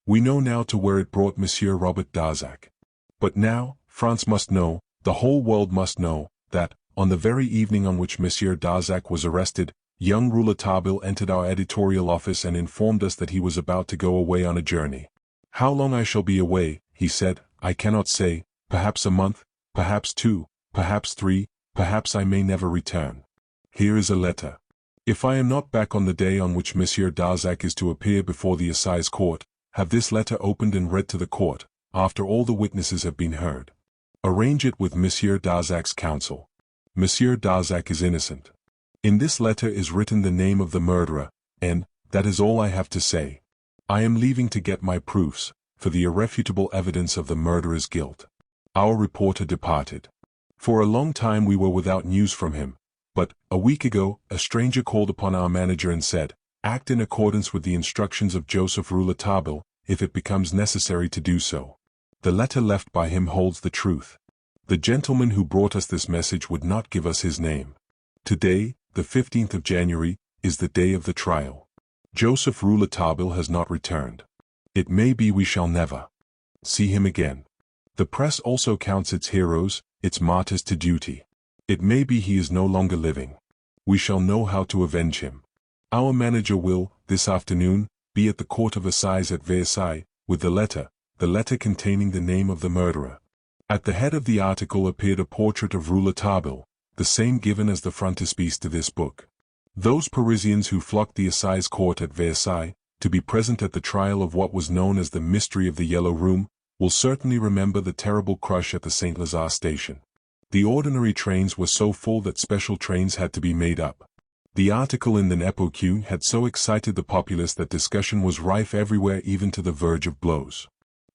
We know now to where it brought Monsieur Robert Darzac. But now, France must know, the whole world must know, that, on the very evening on which Monsieur Darzac was arrested, young Rouletabille entered our editorial office and informed us that he was about to go away on a journey. How long I shall be away, he said, I cannot say, perhaps a month, perhaps 2, perhaps 3, perhaps I may never return. Here is a letter. If I am not back on the day on which Monsieur Darzac is to appear before the assize court, have this letter opened and read to the court, after all the witnesses have been heard. Arrange it with Monsieur Darzac's counsel. Monsieur Darzac is innocent. In this letter is written the name of the murderer, and that is all I have to say. I am leaving to get my proofs, for the irrefutable evidence of the murderer's guilt. Our reporter departed. For a long time we were without news from him, but, a week ago, a stranger called upon our manager and said, act in accordance with the instructions of Joseph Rouletabille, if it becomes necessary to do so. The letter left by him holds the truth. The gentleman who brought us this message would not give us his name. Today, the 15th of January, is the day of the trial. Joseph Rouletabille has not returned. It may be we shall never see him again. The press also counts its heroes, its martyrs to duty. It may be he is no longer living. We shall know how to avenge him. Our manager will, this afternoon, be at the court of assize at Versailles, with the letter containing the name of the murderer. At the head of the article appeared a portrait of Rouletabille, the same given as the frontispiece to this book. Those Parisians who flocked the assize court at Versailles, to be present at the trial of what was known as the mystery of the Yellow Room, will certainly remember the terrible crush at the Saint Lazare station. The ordinary trains were so full that special trains had to be made up. The article in the Époque had so excited the populace that discussion was rife everywhere, even to the verge of blows.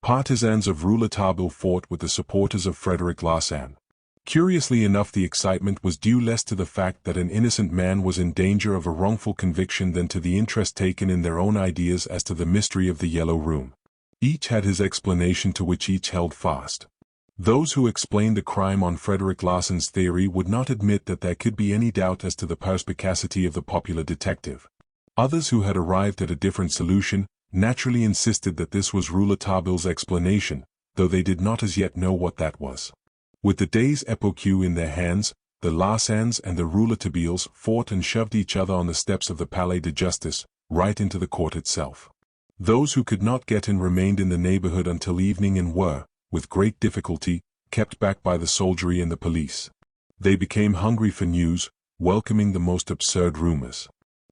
Partisans of Rouletabille fought with the supporters of Frederic Larsan. Curiously enough, the excitement was due less to the fact that an innocent man was in danger of a wrongful conviction than to the interest taken in their own ideas as to the mystery of the Yellow Room. Each had his explanation to which each held fast. Those who explained the crime on Frederic Larsan's theory would not admit that there could be any doubt as to the perspicacity of the popular detective. Others who had arrived at a different solution naturally insisted that this was Rouletabille's explanation, though they did not as yet know what that was. With the day's Époque in their hands, the Larsans and the Rouletabils fought and shoved each other on the steps of the Palais de Justice, right into the court itself. Those who could not get in remained in the neighborhood until evening and were, with great difficulty, kept back by the soldiery and the police. They became hungry for news, welcoming the most absurd rumors.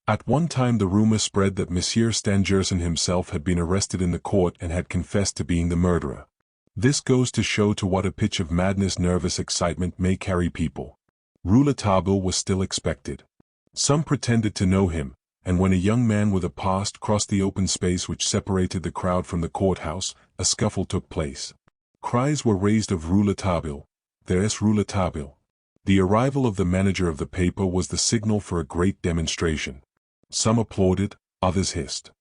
At one time the rumor spread that Monsieur Stangerson himself had been arrested in the court and had confessed to being the murderer. This goes to show to what a pitch of madness nervous excitement may carry people. Rouletabille was still expected. Some pretended to know him, and when a young man with a past crossed the open space which separated the crowd from the courthouse, a scuffle took place. Cries were raised of Rouletabille, there is Rouletabille. The arrival of the manager of the paper was the signal for a great demonstration. Some applauded, others hissed.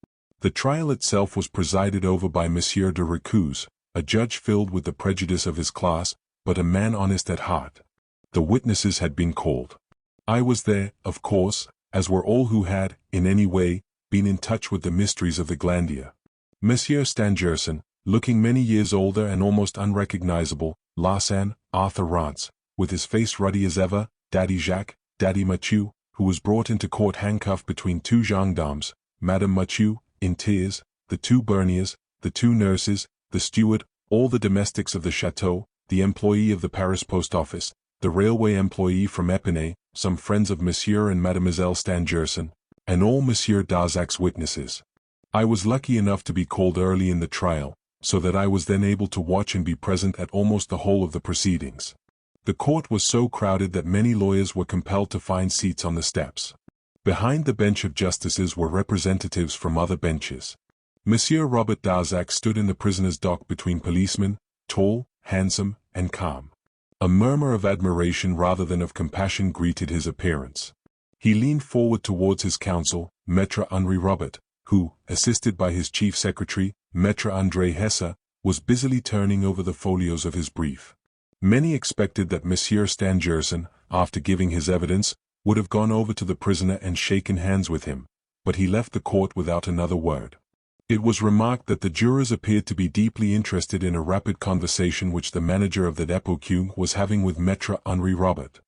The trial itself was presided over by Monsieur de Recuse, a judge filled with the prejudice of his class, but a man honest at heart. The witnesses had been called. I was there, of course, as were all who had, in any way, been in touch with the mysteries of the Glandier. Monsieur Stangerson, looking many years older and almost unrecognizable, Larsan, Arthur Rance, with his face ruddy as ever, Daddy Jacques, Daddy Mathieu, who was brought into court handcuffed between two gendarmes, Madame Mathieu, in tears, the two Berniers, the two nurses, the steward, all the domestics of the chateau, the employee of the Paris post office, the railway employee from Epinay, some friends of Monsieur and Mademoiselle Stangerson, and all Monsieur Darzac's witnesses. I was lucky enough to be called early in the trial, so that I was then able to watch and be present at almost the whole of the proceedings. The court was so crowded that many lawyers were compelled to find seats on the steps. Behind the bench of justices were representatives from other benches. Monsieur Robert Darzac stood in the prisoner's dock between policemen, tall, handsome, and calm. A murmur of admiration rather than of compassion greeted his appearance. He leaned forward towards his counsel, Maître Henri Robert, who, assisted by his chief secretary, Maître André Hesse, was busily turning over the folios of his brief. Many expected that Monsieur Stangerson, after giving his evidence, would have gone over to the prisoner and shaken hands with him, but he left the court without another word. It was remarked that the jurors appeared to be deeply interested in a rapid conversation which the manager of the Époque was having with Maître Henri Robert.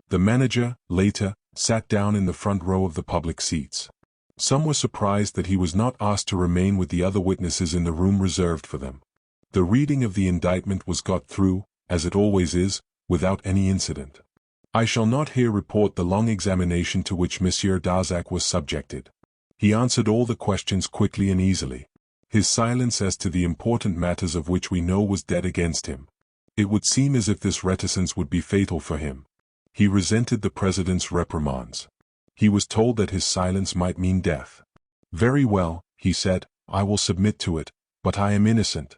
The manager, later, sat down in the front row of the public seats. Some were surprised that he was not asked to remain with the other witnesses in the room reserved for them. The reading of the indictment was got through, as it always is, without any incident. I shall not here report the long examination to which Monsieur Darzac was subjected. He answered all the questions quickly and easily. His silence as to the important matters of which we know was dead against him. It would seem as if this reticence would be fatal for him. He resented the president's reprimands. He was told that his silence might mean death. Very well, he said, I will submit to it, but I am innocent.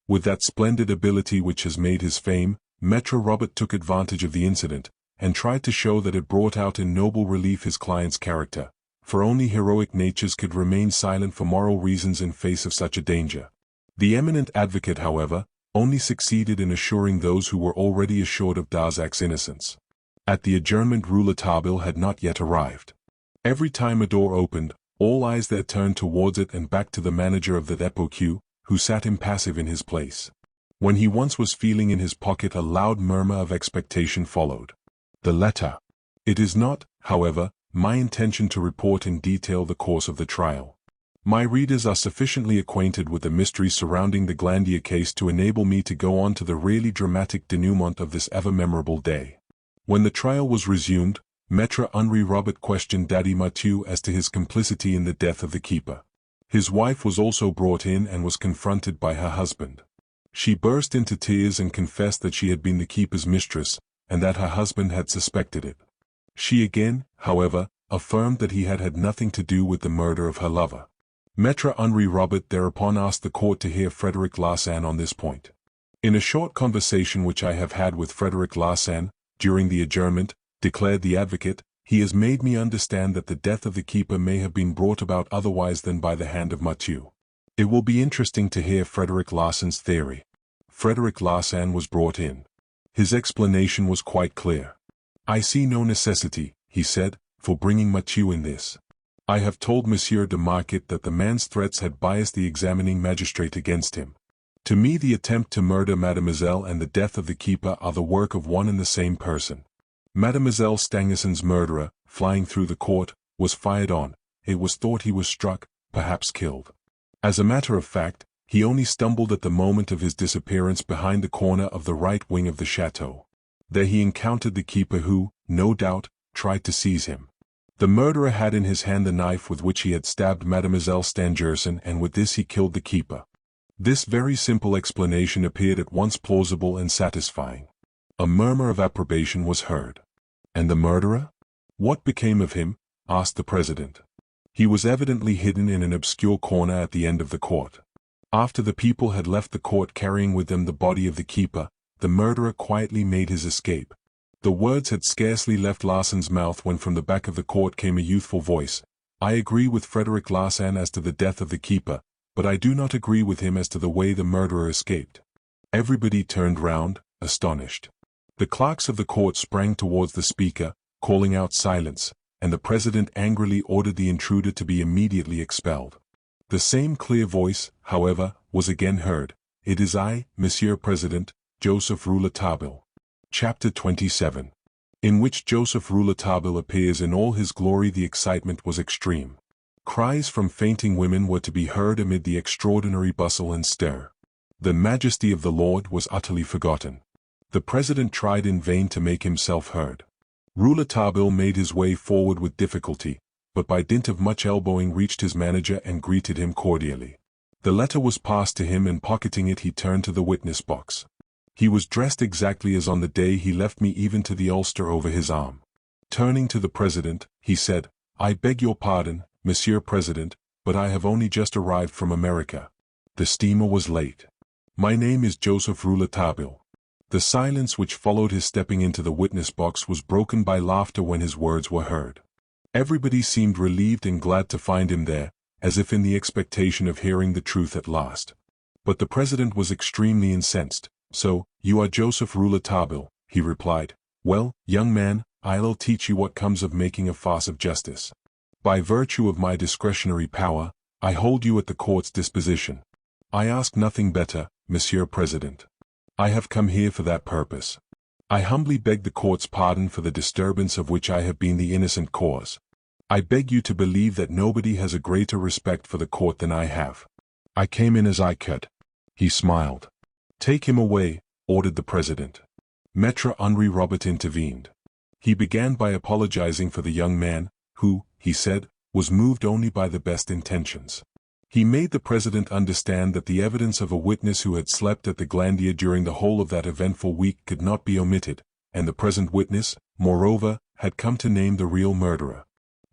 With that splendid ability which has made his fame, Maître Robert took advantage of the incident, and tried to show that it brought out in noble relief his client's character, for only heroic natures could remain silent for moral reasons in face of such a danger. The eminent advocate, however, only succeeded in assuring those who were already assured of Darzac's innocence. At the adjournment Rouletabille had not yet arrived. Every time a door opened, all eyes there turned towards it and back to the manager of the Époque, who sat impassive in his place. When he once was feeling in his pocket, a loud murmur of expectation followed. The letter. It is not, however, my intention to report in detail the course of the trial. My readers are sufficiently acquainted with the mysteries surrounding the Glandier case to enable me to go on to the really dramatic denouement of this ever-memorable day. When the trial was resumed, Maître Henri Robert questioned Daddy Mathieu as to his complicity in the death of the keeper. His wife was also brought in and was confronted by her husband. She burst into tears and confessed that she had been the keeper's mistress, and that her husband had suspected it. She again, however, affirmed that he had had nothing to do with the murder of her lover. Maître Henri Robert thereupon asked the court to hear Frederic Larsan on this point. In a short conversation which I have had with Frederic Larsan, during the adjournment, declared the advocate, he has made me understand that the death of the keeper may have been brought about otherwise than by the hand of Mathieu. It will be interesting to hear Frederic Larsan's theory. Frederic Larsan was brought in. His explanation was quite clear. I see no necessity, he said, for bringing Mathieu in this. I have told Monsieur de Marquet that the man's threats had biased the examining magistrate against him. To me the attempt to murder Mademoiselle and the death of the keeper are the work of one and the same person. Mademoiselle Stangerson's murderer, flying through the court, was fired on. It was thought he was struck, perhaps killed. As a matter of fact, he only stumbled at the moment of his disappearance behind the corner of the right wing of the chateau. There he encountered the keeper who, no doubt, tried to seize him. The murderer had in his hand the knife with which he had stabbed Mademoiselle Stangerson, and with this he killed the keeper. This very simple explanation appeared at once plausible and satisfying. A murmur of approbation was heard. And the murderer? What became of him? Asked the president. He was evidently hidden in an obscure corner at the end of the court. After the people had left the court carrying with them the body of the keeper, the murderer quietly made his escape. The words had scarcely left Larsan's mouth when from the back of the court came a youthful voice. I agree with Frederic Larsan as to the death of the keeper, but I do not agree with him as to the way the murderer escaped. Everybody turned round, astonished. The clerks of the court sprang towards the speaker, calling out silence, and the president angrily ordered the intruder to be immediately expelled. The same clear voice, however, was again heard. It is I, Monsieur President, Joseph Rouletabille. Chapter 27. In which Joseph Rouletabille appears in all his glory. The excitement was extreme. Cries from fainting women were to be heard amid the extraordinary bustle and stir. The majesty of the Lord was utterly forgotten. The president tried in vain to make himself heard. Rouletabille made his way forward with difficulty, but by dint of much elbowing reached his manager and greeted him cordially. The letter was passed to him, and pocketing it he turned to the witness box. He was dressed exactly as on the day he left me, even to the ulster over his arm. Turning to the president, he said, I beg your pardon, Monsieur President, but I have only just arrived from America. The steamer was late. My name is Joseph Rouletabille. The silence which followed his stepping into the witness box was broken by laughter when his words were heard. Everybody seemed relieved and glad to find him there, as if in the expectation of hearing the truth at last. But the president was extremely incensed. So, you are Joseph Rouletabille, he replied. Well, young man, I'll teach you what comes of making a farce of justice. By virtue of my discretionary power, I hold you at the court's disposition. I ask nothing better, Monsieur President. I have come here for that purpose. I humbly beg the court's pardon for the disturbance of which I have been the innocent cause. I beg you to believe that nobody has a greater respect for the court than I have. I came in as I could. He smiled. Take him away, ordered the president. Maître Henri Robert intervened. He began by apologizing for the young man, who, he said, was moved only by the best intentions. He made the president understand that the evidence of a witness who had slept at the Glandier during the whole of that eventful week could not be omitted, and the present witness, moreover, had come to name the real murderer.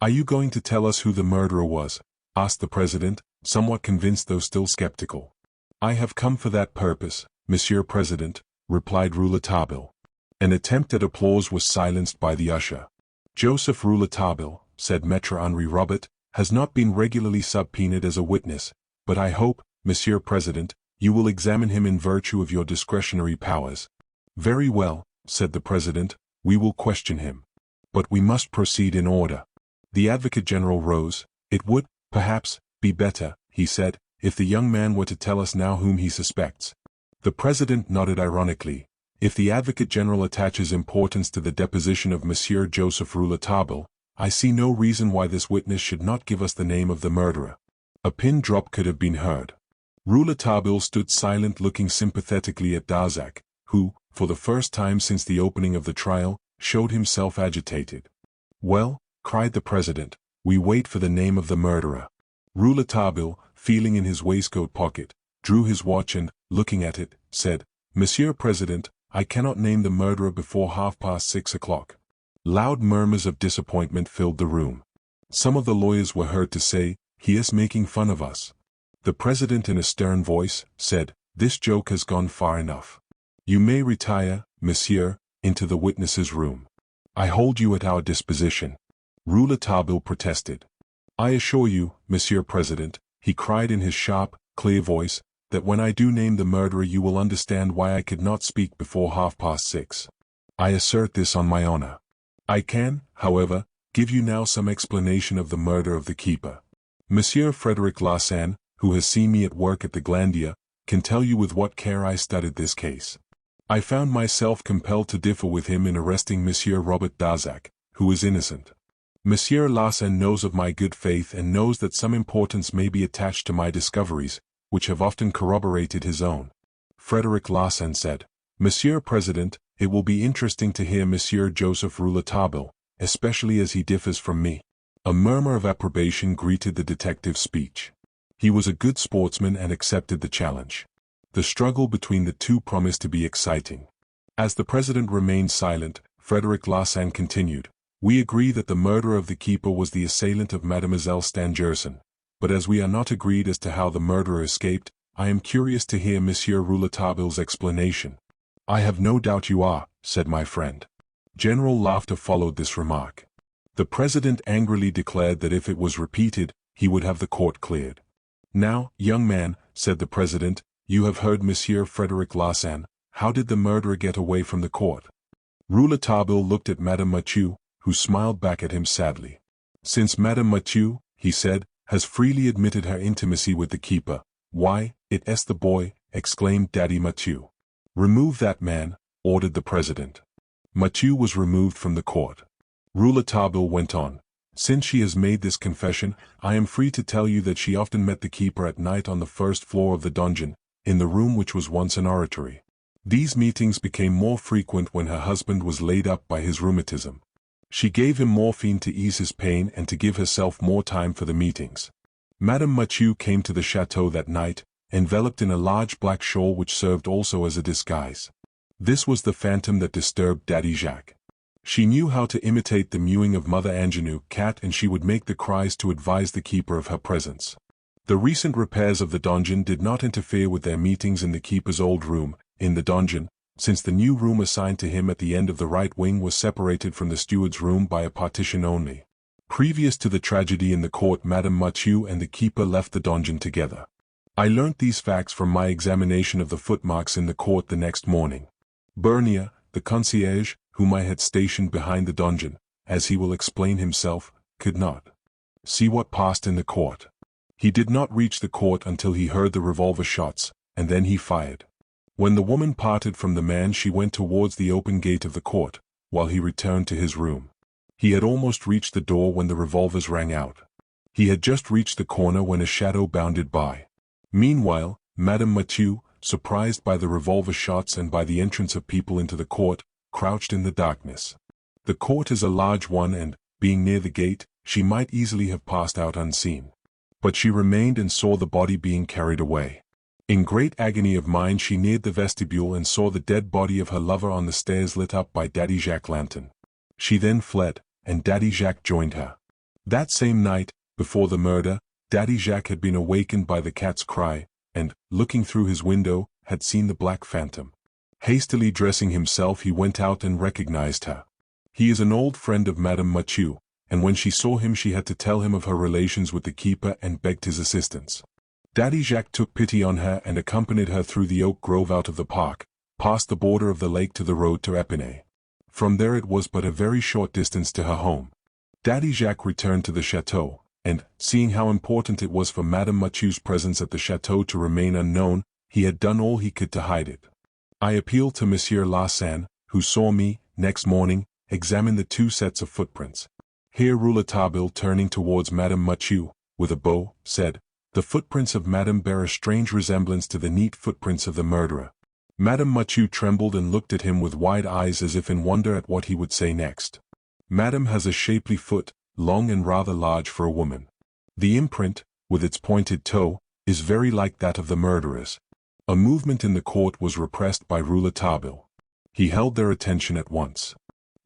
Are you going to tell us who the murderer was? Asked the president, somewhat convinced though still skeptical. I have come for that purpose, Monsieur President, replied Rouletabille. An attempt at applause was silenced by the usher. Joseph Rouletabille, said Maître Henri Robert, has not been regularly subpoenaed as a witness, but I hope, Monsieur President, you will examine him in virtue of your discretionary powers. Very well, said the president, we will question him. But we must proceed in order. The Advocate General rose. It would, perhaps, be better, he said, if the young man were to tell us now whom he suspects. The president nodded ironically. If the Advocate General attaches importance to the deposition of Monsieur Joseph Rouletabille, I see no reason why this witness should not give us the name of the murderer. A pin drop could have been heard. Rouletabille stood silent, looking sympathetically at Darzac, who, for the first time since the opening of the trial, showed himself agitated. "Well," cried the president, "we wait for the name of the murderer." Rouletabille, feeling in his waistcoat pocket, drew his watch and, looking at it, said, "Monsieur President, I cannot name the murderer before 6:30. Loud murmurs of disappointment filled the room. Some of the lawyers were heard to say, "He is making fun of us." The president, in a stern voice, said, "This joke has gone far enough. You may retire, monsieur, into the witness's room. I hold you at our disposition." Rouletabille protested. "I assure you, Monsieur President," he cried in his sharp, clear voice, "that when I do name the murderer you will understand why I could not speak before 6:30. I assert this on my honor. I can, however, give you now some explanation of the murder of the keeper. Monsieur Frederic Larsan, who has seen me at work at the Glandier, can tell you with what care I studied this case. I found myself compelled to differ with him in arresting Monsieur Robert Darzac, who is innocent. Monsieur Larsan knows of my good faith and knows that some importance may be attached to my discoveries, which have often corroborated his own." Frederic Larsan said, "Monsieur President, it will be interesting to hear Monsieur Joseph Rouletabille, especially as he differs from me." A murmur of approbation greeted the detective's speech. He was a good sportsman and accepted the challenge. The struggle between the two promised to be exciting. As the president remained silent, Frederic Larsan continued, "We agree that the murderer of the keeper was the assailant of Mademoiselle Stangerson, but as we are not agreed as to how the murderer escaped, I am curious to hear Monsieur Rouletabille's explanation." "I have no doubt you are," said my friend. General laughter followed this remark. The president angrily declared that if it was repeated, he would have the court cleared. "Now, young man," said the president, "you have heard Monsieur Frederic Larsan. How did the murderer get away from the court?" Rouletabille looked at Madame Mathieu, who smiled back at him sadly. "Since Madame Mathieu," he said, "has freely admitted her intimacy with the keeper, why, it's the boy," exclaimed Daddy Mathieu. "Remove that man," ordered the president. Mathieu was removed from the court. Rouletabille went on, "Since she has made this confession, I am free to tell you that she often met the keeper at night on the first floor of the dungeon, in the room which was once an oratory. These meetings became more frequent when her husband was laid up by his rheumatism. She gave him morphine to ease his pain and to give herself more time for the meetings. Madame Mathieu came to the chateau that night, enveloped in a large black shawl which served also as a disguise. This was the phantom that disturbed Daddy Jacques. She knew how to imitate the mewing of Mother Angenoux cat, and she would make the cries to advise the keeper of her presence. The recent repairs of the donjon did not interfere with their meetings in the keeper's old room, in the donjon, since the new room assigned to him at the end of the right wing was separated from the steward's room by a partition only. Previous to the tragedy in the court, Madame Mathieu and the keeper left the donjon together. I learnt these facts from my examination of the footmarks in the court the next morning. Bernier, the concierge, whom I had stationed behind the donjon, as he will explain himself, could not see what passed in the court. He did not reach the court until he heard the revolver shots, and then he fired. When the woman parted from the man, she went towards the open gate of the court, while he returned to his room. He had almost reached the door when the revolvers rang out. He had just reached the corner when a shadow bounded by. Meanwhile, Madame Mathieu, surprised by the revolver shots and by the entrance of people into the court, crouched in the darkness. The court is a large one and, being near the gate, she might easily have passed out unseen. But she remained and saw the body being carried away. In great agony of mind she neared the vestibule and saw the dead body of her lover on the stairs lit up by Daddy Jacques' lantern. She then fled, and Daddy Jacques joined her. That same night, before the murder, Daddy Jacques had been awakened by the cat's cry, and, looking through his window, had seen the black phantom. Hastily dressing himself, he went out and recognized her. He is an old friend of Madame Mathieu, and when she saw him she had to tell him of her relations with the keeper and begged his assistance. Daddy Jacques took pity on her and accompanied her through the oak grove out of the park, past the border of the lake to the road to Epinay. From there it was but a very short distance to her home. Daddy Jacques returned to the chateau, and, seeing how important it was for Madame Mathieu's presence at the chateau to remain unknown, he had done all he could to hide it. I appealed to Monsieur Larsan, who saw me, next morning, examine the two sets of footprints. Here Rouletabille, turning towards Madame Mathieu, with a bow, said, "The footprints of Madame bear a strange resemblance to the neat footprints of the murderer." Madame Mathieu trembled and looked at him with wide eyes as if in wonder at what he would say next. "Madame has a shapely foot, long and rather large for a woman. The imprint, with its pointed toe, is very like that of the murderer's." A movement in the court was repressed by Rouletabille. He held their attention at once.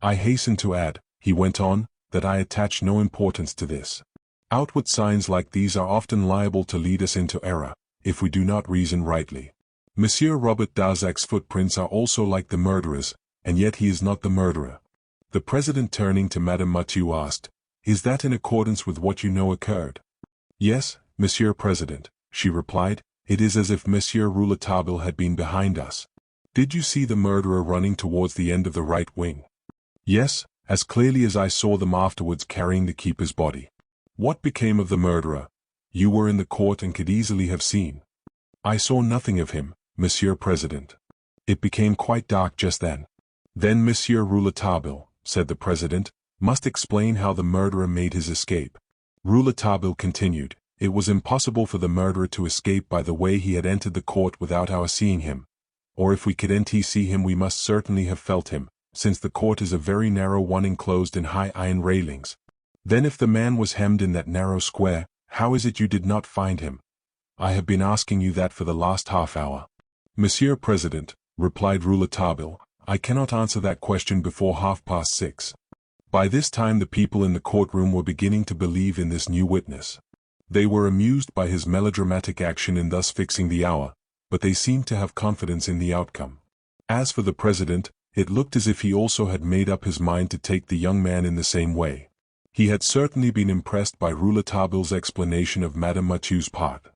"I hasten to add," he went on, "that I attach no importance to this. Outward signs like these are often liable to lead us into error, if we do not reason rightly. Monsieur Robert Darzac's footprints are also like the murderer's, and yet he is not the murderer." The president, turning to Madame Mathieu, asked, "Is that in accordance with what you know occurred?" "Yes, Monsieur President," she replied. "It is as if Monsieur Rouletabille had been behind us." "Did you see the murderer running towards the end of the right wing?" "Yes, as clearly as I saw them afterwards carrying the keeper's body." "What became of the murderer? You were in the court and could easily have seen." "I saw nothing of him, Monsieur President. It became quite dark just then." "Then Monsieur Rouletabille," said the president, "must explain how the murderer made his escape." Rouletabille continued, "It was impossible for the murderer to escape by the way he had entered the court without our seeing him. Or if we couldn't see him we must certainly have felt him, since the court is a very narrow one enclosed in high iron railings. Then if the man was hemmed in that narrow square, how is it you did not find him? I have been asking you that for the last half hour." "Monsieur President," replied Rouletabille, "I cannot answer that question before 6:30. By this time the people in the courtroom were beginning to believe in this new witness. They were amused by his melodramatic action in thus fixing the hour, but they seemed to have confidence in the outcome. As for the president, it looked as if he also had made up his mind to take the young man in the same way. He had certainly been impressed by Rouletabille's explanation of Madame Mathieu's part.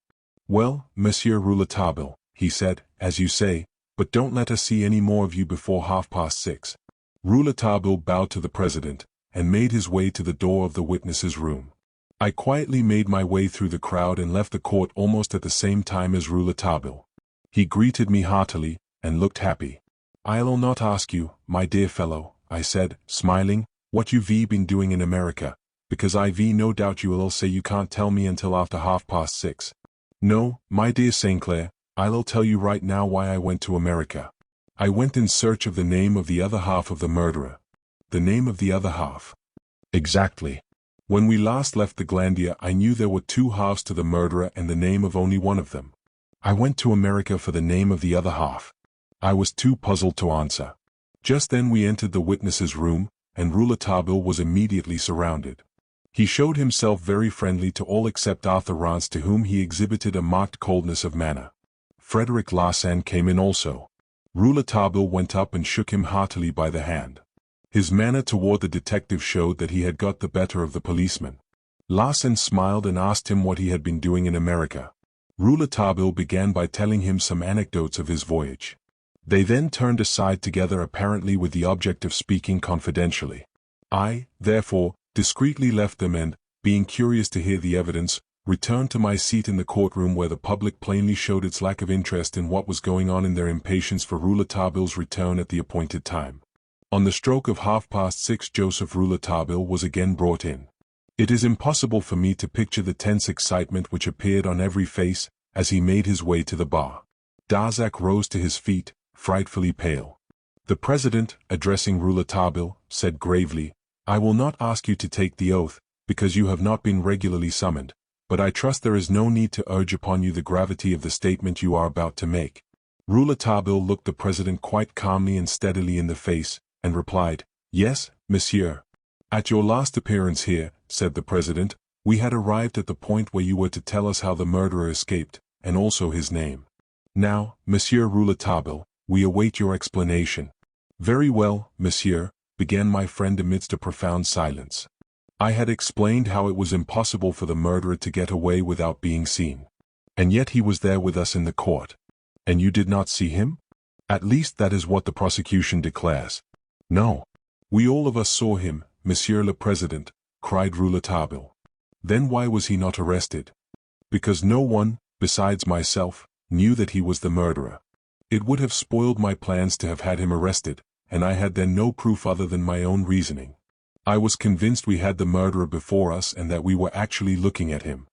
"Well, Monsieur Rouletabille," he said, "as you say, but don't let us see any more of you before 6:30. Rouletabille bowed to the president, and made his way to the door of the witness's room. I quietly made my way through the crowd and left the court almost at the same time as Rouletabille. He greeted me heartily, and looked happy. "I'll not ask you, my dear fellow," I said, smiling, "what you've been doing in America, because I've no doubt you'll say you can't tell me until after 6:30. No, my dear St. Clair, I'll tell you right now why I went to America. I went in search of the name of the other half of the murderer." "The name of the other half?" "Exactly. When we last left the Glandier I knew there were two halves to the murderer and the name of only one of them. I went to America for the name of the other half." I was too puzzled to answer. Just then we entered the witness's room, and Rouletabille was immediately surrounded. He showed himself very friendly to all except Arthur Rance, to whom he exhibited a marked coldness of manner. Frederic Larsan came in also. Rouletabille went up and shook him heartily by the hand. His manner toward the detective showed that he had got the better of the policeman. Larsan smiled and asked him what he had been doing in America. Rouletabille began by telling him some anecdotes of his voyage. They then turned aside together, apparently with the object of speaking confidentially. I, therefore, discreetly left them and, being curious to hear the evidence, returned to my seat in the courtroom, where the public plainly showed its lack of interest in what was going on in their impatience for Rouletabille's return at the appointed time. On the stroke of 6:30 Joseph Rouletabille was again brought in. It is impossible for me to picture the tense excitement which appeared on every face as he made his way to the bar. Darzac rose to his feet, frightfully pale. The president, addressing Rouletabille, said gravely, "I will not ask you to take the oath, because you have not been regularly summoned, but I trust there is no need to urge upon you the gravity of the statement you are about to make." Rouletabille looked the president quite calmly and steadily in the face, and replied, "Yes, monsieur. At your last appearance here," said the president, "we had arrived at the point where you were to tell us how the murderer escaped, and also his name. Now, Monsieur Rouletabille, we await your explanation." "Very well, monsieur," began my friend amidst a profound silence. "I had explained how it was impossible for the murderer to get away without being seen. And yet he was there with us in the court. And you did not see him? At least that is what the prosecution declares." "No. We all of us saw him, Monsieur le President," cried Rouletabille. "Then why was he not arrested?" "Because no one, besides myself, knew that he was the murderer. It would have spoiled my plans to have had him arrested, and I had then no proof other than my own reasoning. I was convinced we had the murderer before us and that we were actually looking at him.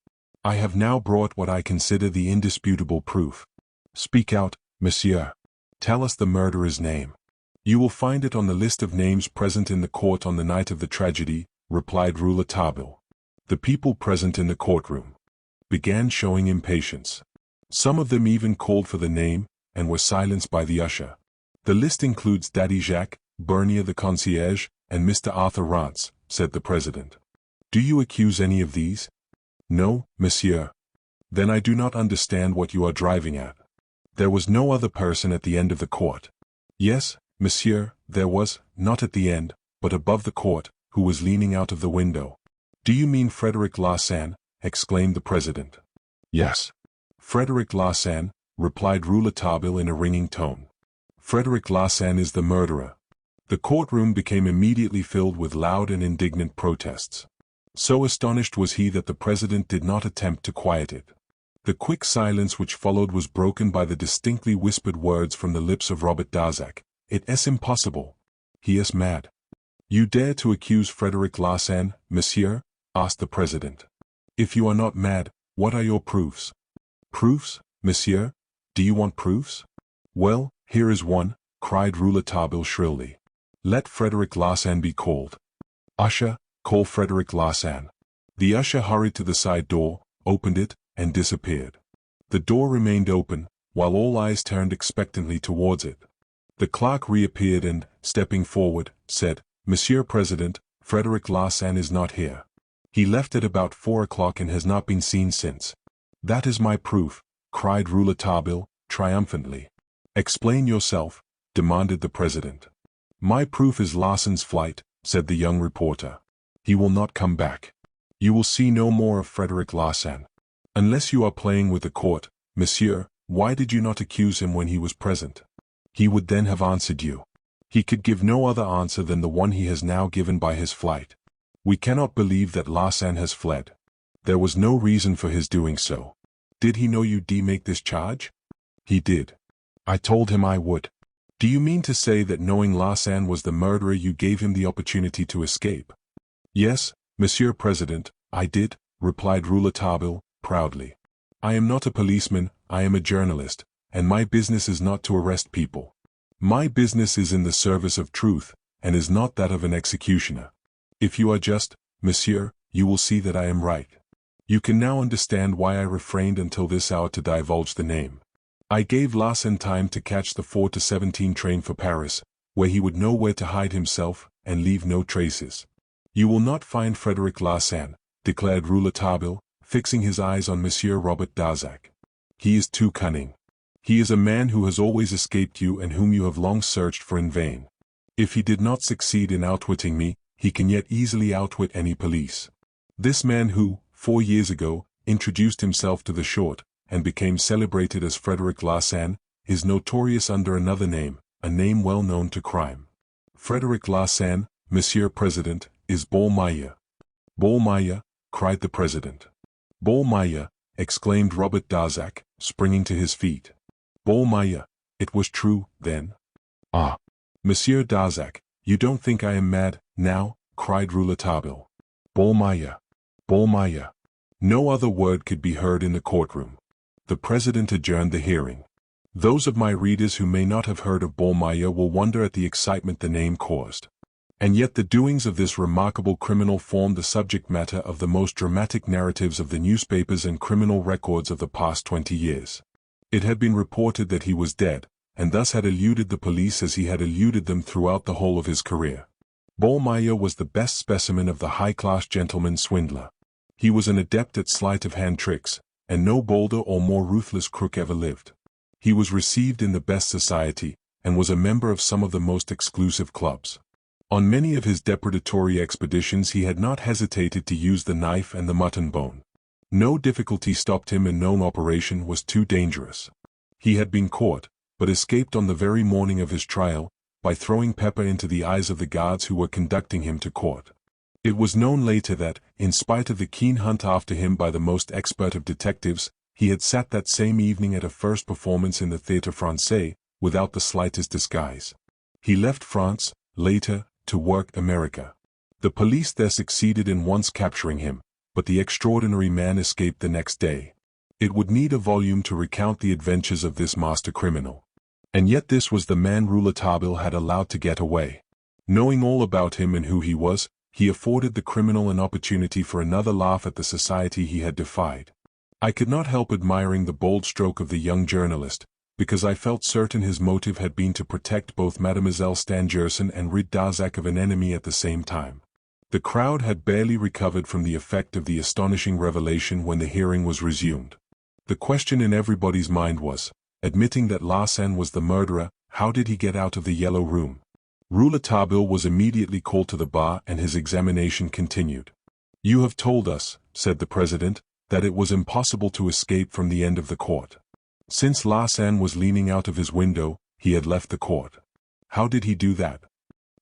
I have now brought what I consider the indisputable proof. Speak out, monsieur. Tell us the murderer's name. You will find it on the list of names present in the court on the night of the tragedy, replied Rouletabille. The people present in the courtroom began showing impatience. Some of them even called for the name, and were silenced by the usher. The list includes Daddy Jacques, Bernier the concierge, and Mr. Arthur Rance, said the president. Do you accuse any of these? No, monsieur. Then I do not understand what you are driving at. There was no other person at the end of the court. Yes, monsieur, there was, not at the end, but above the court, who was leaning out of the window. Do you mean Frederic Larsan? Exclaimed the president. Yes. Frederic Larsan, replied Rouletabille in a ringing tone. Frederic Larsan is the murderer. The courtroom became immediately filled with loud and indignant protests. So astonished was he that the president did not attempt to quiet it. The quick silence which followed was broken by the distinctly whispered words from the lips of Robert Darzac. It is impossible. He is mad. You dare to accuse Frederic Larsan, monsieur? Asked the president. If you are not mad, what are your proofs? Proofs, monsieur? Do you want proofs? Well, here is one, cried Rouletabille shrilly. Let Frederic Larsan be called. Usher, call Frederic Larsan. The usher hurried to the side door, opened it, and disappeared. The door remained open, while all eyes turned expectantly towards it. The clerk reappeared and, stepping forward, said, Monsieur President, Frederic Larsan is not here. He left at about 4 o'clock and has not been seen since. That is my proof, cried Rouletabille, triumphantly. Explain yourself, demanded the president. My proof is Larsan's flight, said the young reporter. He will not come back. You will see no more of Frederic Larsan. Unless you are playing with the court, monsieur, why did you not accuse him when he was present? He would then have answered you. He could give no other answer than the one he has now given by his flight. We cannot believe that Larsan has fled. There was no reason for his doing so. Did he know you'd make this charge? He did. I told him I would. Do you mean to say that knowing Larsan was the murderer you gave him the opportunity to escape? Yes, Monsieur President, I did, replied Rouletabille, proudly. I am not a policeman, I am a journalist, and my business is not to arrest people. My business is in the service of truth, and is not that of an executioner. If you are just, monsieur, you will see that I am right. You can now understand why I refrained until this hour to divulge the name. I gave Larsan time to catch the 4 to 17 train for Paris, where he would know where to hide himself, and leave no traces. You will not find Frederic Larsan, declared Rouletabille, fixing his eyes on Monsieur Robert Darzac. He is too cunning. He is a man who has always escaped you and whom you have long searched for in vain. If he did not succeed in outwitting me, he can yet easily outwit any police. This man who, 4 years ago, introduced himself to the short, and became celebrated as Frederic Larsan, is notorious under another name, a name well known to crime. Frederic Larsan, Monsieur President, is Ballmeyer. Ballmeyer, cried the president. Ballmeyer, exclaimed Robert Darzac, springing to his feet. Ballmeyer, it was true, then? Ah! Monsieur Darzac, you don't think I am mad, now, cried Rouletabille. Ballmeyer. Ballmeyer. No other word could be heard in the courtroom. The president adjourned the hearing. Those of my readers who may not have heard of Ballmeyer will wonder at the excitement the name caused. And yet the doings of this remarkable criminal formed the subject matter of the most dramatic narratives of the newspapers and criminal records of the past 20 years. It had been reported that he was dead, and thus had eluded the police as he had eluded them throughout the whole of his career. Ballmeyer was the best specimen of the high-class gentleman swindler. He was an adept at sleight-of-hand tricks, and no bolder or more ruthless crook ever lived. He was received in the best society, and was a member of some of the most exclusive clubs. On many of his depredatory expeditions he had not hesitated to use the knife and the mutton bone. No difficulty stopped him and no operation was too dangerous. He had been caught, but escaped on the very morning of his trial, by throwing pepper into the eyes of the guards who were conducting him to court. It was known later that, in spite of the keen hunt after him by the most expert of detectives, he had sat that same evening at a first performance in the Théâtre Français, without the slightest disguise. He left France, later, to work America. The police there succeeded in once capturing him, but the extraordinary man escaped the next day. It would need a volume to recount the adventures of this master criminal. And yet this was the man Rouletabille had allowed to get away. Knowing all about him and who he was, he afforded the criminal an opportunity for another laugh at the society he had defied. I could not help admiring the bold stroke of the young journalist, because I felt certain his motive had been to protect both Mademoiselle Stangerson and rid Darzac of an enemy at the same time. The crowd had barely recovered from the effect of the astonishing revelation when the hearing was resumed. The question in everybody's mind was, admitting that Larsan was the murderer, how did he get out of the Yellow Room? Rouletabille was immediately called to the bar and his examination continued. "You have told us," said the president, "that it was impossible to escape from the end of the court. Since Larsan was leaning out of his window, he had left the court. How did he do that?"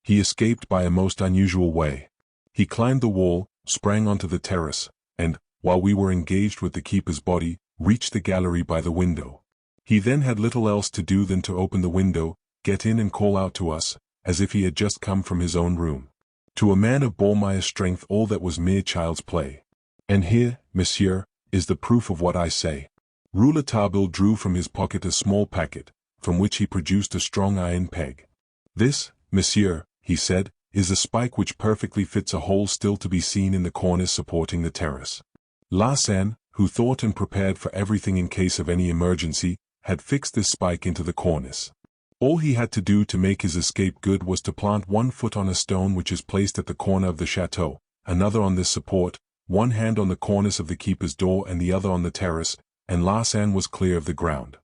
"He escaped by a most unusual way. He climbed the wall, sprang onto the terrace, and, while we were engaged with the keeper's body, reached the gallery by the window. He then had little else to do than to open the window, get in and call out to us, as if he had just come from his own room. To a man of Ballmeyer's strength all that was mere child's play. And here, monsieur, is the proof of what I say." Rouletabille drew from his pocket a small packet, from which he produced a strong iron peg. "This, monsieur," he said, "is a spike which perfectly fits a hole still to be seen in the cornice supporting the terrace." Larsan, who thought and prepared for everything in case of any emergency, had fixed this spike into the cornice. All he had to do to make his escape good was to plant one foot on a stone which is placed at the corner of the chateau, another on this support, one hand on the cornice of the keeper's door and the other on the terrace, and Larsan was clear of the ground.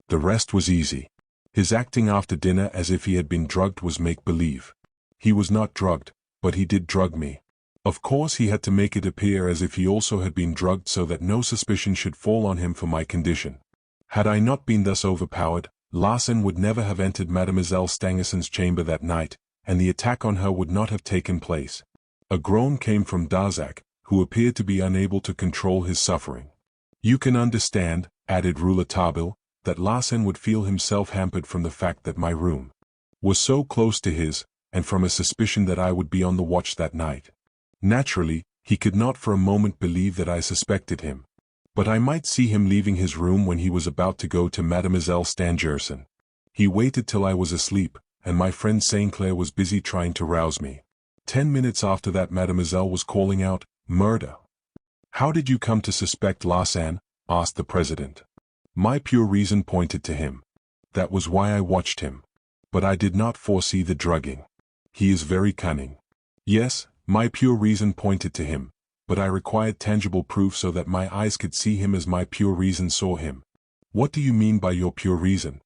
The rest was easy. His acting after dinner as if he had been drugged was make-believe. He was not drugged, but he did drug me. Of course he had to make it appear as if he also had been drugged so that no suspicion should fall on him for my condition. Had I not been thus overpowered, Larsan would never have entered Mademoiselle Stangerson's chamber that night, and the attack on her would not have taken place. A groan came from Darzac, who appeared to be unable to control his suffering. "You can understand," added Rouletabille, "that Larsan would feel himself hampered from the fact that my room was so close to his, and from a suspicion that I would be on the watch that night. Naturally, he could not for a moment believe that I suspected him. But I might see him leaving his room when he was about to go to Mademoiselle Stangerson. He waited till I was asleep, and my friend St. Clair was busy trying to rouse me. 10 minutes after that Mademoiselle was calling out, 'Murder!' How did you come to suspect Larsan?" asked the president. "My pure reason pointed to him. That was why I watched him. But I did not foresee the drugging. He is very cunning. Yes, my pure reason pointed to him, but I required tangible proof so that my eyes could see him as my pure reason saw him." "What do you mean by your pure reason?"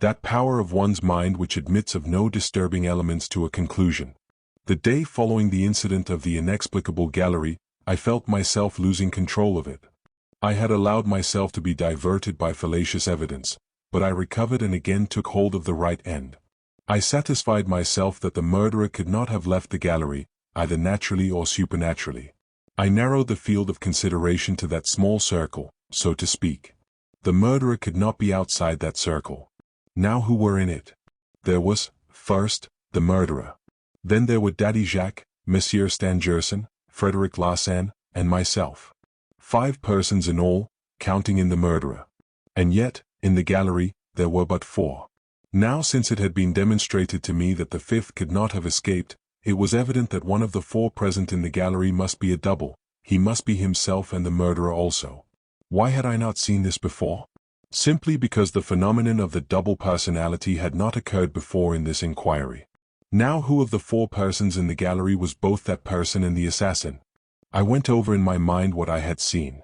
"That power of one's mind which admits of no disturbing elements to a conclusion. The day following the incident of the inexplicable gallery, I felt myself losing control of it. I had allowed myself to be diverted by fallacious evidence, but I recovered and again took hold of the right end. I satisfied myself that the murderer could not have left the gallery, either naturally or supernaturally. I narrowed the field of consideration to that small circle, so to speak. The murderer could not be outside that circle. Now who were in it? There was, first, the murderer. Then there were Daddy Jacques, Monsieur Stangerson, Frederic Larsan, and myself. 5 persons in all, counting in the murderer. And yet, in the gallery, there were but 4. Now since it had been demonstrated to me that the 5th could not have escaped, it was evident that one of the 4 present in the gallery must be a double. He must be himself and the murderer also. Why had I not seen this before? Simply because the phenomenon of the double personality had not occurred before in this inquiry. Now who of the 4 persons in the gallery was both that person and the assassin? I went over in my mind what I had seen.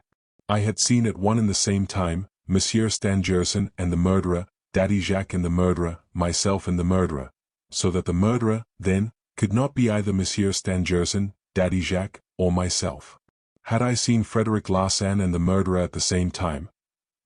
I had seen at one and the same time, Monsieur Stangerson and the murderer, Daddy Jacques and the murderer, myself and the murderer, so that the murderer, then, could not be either Monsieur Stangerson, Daddy Jacques, or myself. Had I seen Frederic Larsan and the murderer at the same time?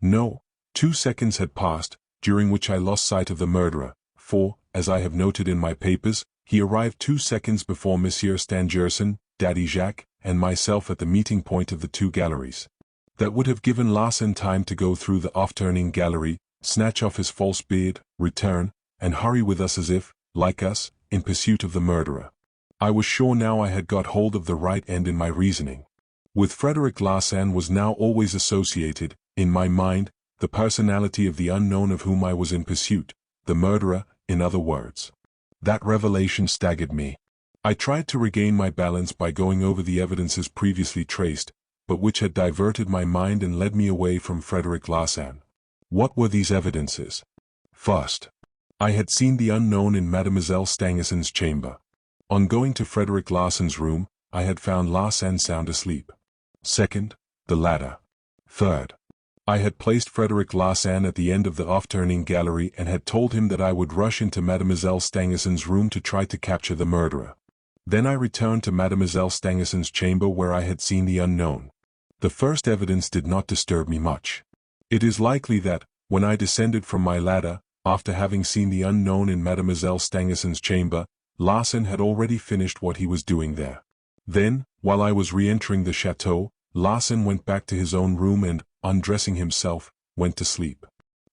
No. 2 seconds had passed, during which I lost sight of the murderer, for, as I have noted in my papers, he arrived 2 seconds before Monsieur Stangerson, Daddy Jacques, and myself at the meeting point of the 2 galleries. That would have given Larsan time to go through the off-turning gallery, snatch off his false beard, return, and hurry with us as if, like us, in pursuit of the murderer. I was sure now I had got hold of the right end in my reasoning. With Frederic Larsan was now always associated, in my mind, the personality of the unknown of whom I was in pursuit, the murderer, in other words. That revelation staggered me. I tried to regain my balance by going over the evidences previously traced, but which had diverted my mind and led me away from Frederic Larsan. What were these evidences? First, I had seen the unknown in Mademoiselle Stangerson's chamber. On going to Frederic Larsan's room, I had found Larsan sound asleep. Second, the ladder. Third, I had placed Frederic Larsan at the end of the off-turning gallery and had told him that I would rush into Mademoiselle Stangerson's room to try to capture the murderer. Then I returned to Mademoiselle Stangerson's chamber where I had seen the unknown. The first evidence did not disturb me much. It is likely that, when I descended from my ladder, after having seen the unknown in Mademoiselle Stangerson's chamber, Larsan had already finished what he was doing there. Then, while I was re-entering the chateau, Larsan went back to his own room and, undressing himself, went to sleep.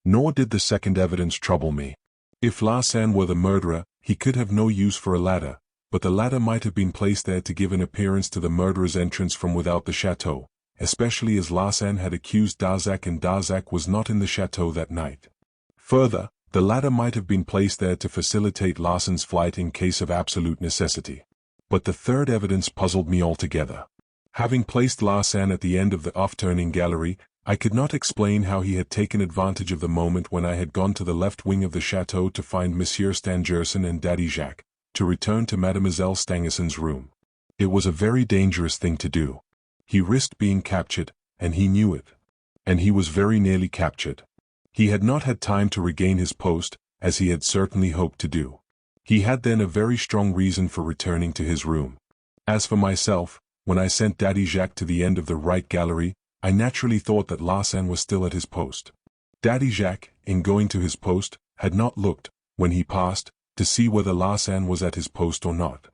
Nor did the second evidence trouble me. If Larsan were the murderer, he could have no use for a ladder, but the ladder might have been placed there to give an appearance to the murderer's entrance from without the chateau, especially as Larsan had accused Darzac and Darzac was not in the chateau that night. Further, the ladder might have been placed there to facilitate Larsan's flight in case of absolute necessity. But the third evidence puzzled me altogether. Having placed Larsan at the end of the off-turning gallery, I could not explain how he had taken advantage of the moment when I had gone to the left wing of the chateau to find Monsieur Stangerson and Daddy Jacques, to return to Mademoiselle Stangerson's room. It was a very dangerous thing to do. He risked being captured, and he knew it. And he was very nearly captured. He had not had time to regain his post, as he had certainly hoped to do. He had then a very strong reason for returning to his room. As for myself, when I sent Daddy Jacques to the end of the right gallery, I naturally thought that Larsan was still at his post. Daddy Jacques, in going to his post, had not looked, when he passed, to see whether Larsan was at his post or not.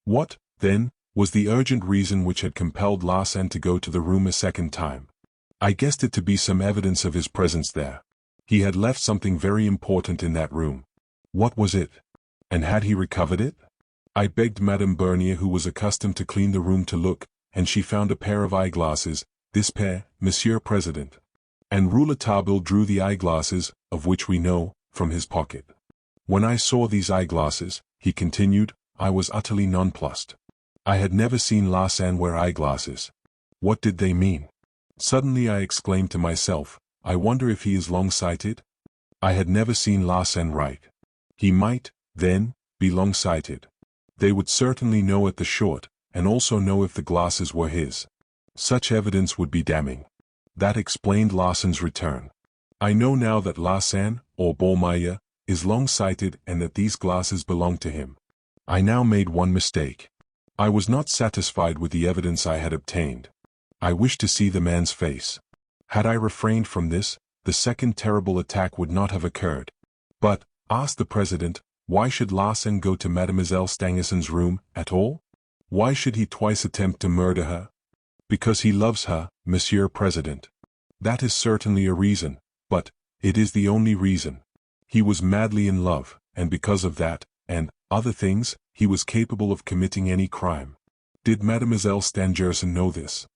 What, then, was the urgent reason which had compelled Larsan to go to the room a second time? I guessed it to be some evidence of his presence there. He had left something very important in that room. What was it? And had he recovered it? I begged Madame Bernier, who was accustomed to clean the room, to look, and she found a pair of eyeglasses, this pair, Monsieur President. And Rouletabille drew the eyeglasses, of which we know, from his pocket. When I saw these eyeglasses, he continued, I was utterly nonplussed. I had never seen Larsan wear eyeglasses. What did they mean? Suddenly I exclaimed to myself, I wonder if he is long-sighted? I had never seen Larsan write. He might, then, be long-sighted. They would certainly know at the short, and also know if the glasses were his. Such evidence would be damning. That explained Larsan's return. I know now that Larsan, or Ballmeyer, is long-sighted and that these glasses belong to him. I now made one mistake. I was not satisfied with the evidence I had obtained. I wished to see the man's face. Had I refrained from this, the second terrible attack would not have occurred. But, asked the President, why should Larsan go to Mademoiselle Stangerson's room, at all? Why should he twice attempt to murder her? Because he loves her, Monsieur President. That is certainly a reason, but, it is the only reason. He was madly in love, and because of that, and other things, he was capable of committing any crime. Did Mademoiselle Stangerson know this?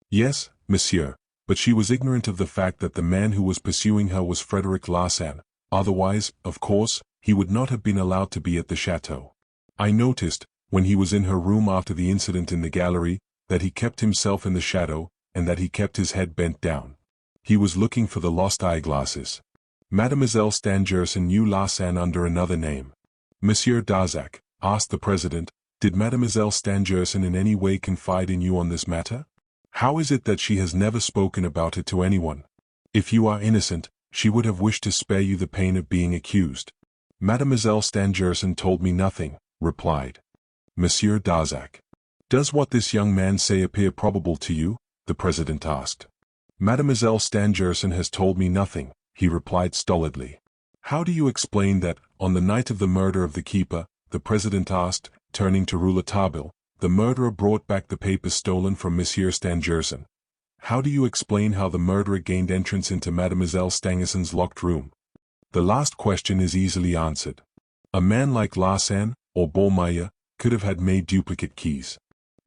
Yes, monsieur, but she was ignorant of the fact that the man who was pursuing her was Frederic Larsan. Otherwise, of course, he would not have been allowed to be at the chateau. I noticed, when he was in her room after the incident in the gallery, that he kept himself in the shadow, and that he kept his head bent down. He was looking for the lost eyeglasses. Mademoiselle Stangerson knew Larsan under another name. Monsieur Darzac, asked the President, did Mademoiselle Stangerson in any way confide in you on this matter? How is it that she has never spoken about it to anyone? If you are innocent, she would have wished to spare you the pain of being accused. Mademoiselle Stangerson told me nothing, replied Monsieur Darzac. Does what this young man say appear probable to you? The President asked. Mademoiselle Stangerson has told me nothing, he replied stolidly. How do you explain that, on the night of the murder of the keeper, the President asked, turning to Rouletabille, the murderer brought back the papers stolen from Monsieur Stangerson? How do you explain how the murderer gained entrance into Mademoiselle Stangerson's locked room? The last question is easily answered. A man like Larsan, or Ballmeyer, could have had made duplicate keys.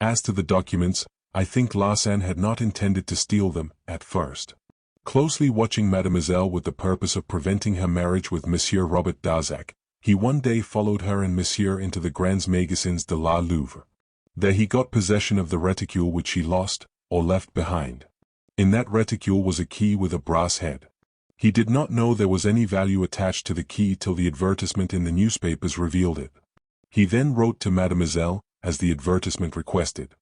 As to the documents, I think Larsan had not intended to steal them, at first. Closely watching Mademoiselle with the purpose of preventing her marriage with Monsieur Robert Darzac, he one day followed her and Monsieur into the Grands Magasins de la Louvre. There he got possession of the reticule which she lost, or left behind. In that reticule was a key with a brass head. He did not know there was any value attached to the key till the advertisement in the newspapers revealed it. He then wrote to Mademoiselle, as the advertisement requested.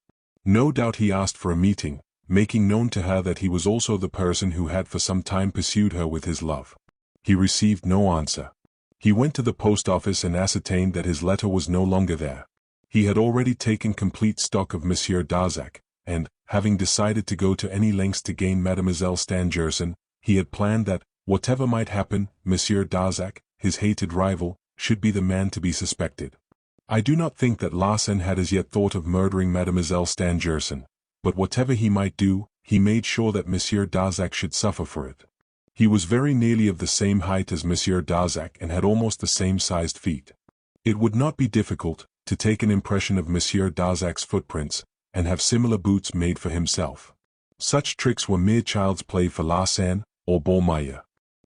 No doubt he asked for a meeting, making known to her that he was also the person who had for some time pursued her with his love. He received no answer. He went to the post office and ascertained that his letter was no longer there. He had already taken complete stock of Monsieur Darzac, and, having decided to go to any lengths to gain Mademoiselle Stangerson, he had planned that, whatever might happen, Monsieur Darzac, his hated rival, should be the man to be suspected. I do not think that Larsan had as yet thought of murdering Mademoiselle Stangerson, but whatever he might do, he made sure that Monsieur Darzac should suffer for it. He was very nearly of the same height as Monsieur Darzac and had almost the same sized feet. It would not be difficult to take an impression of Monsieur Darzac's footprints, and have similar boots made for himself. Such tricks were mere child's play for Larsan, or Ballmeyer.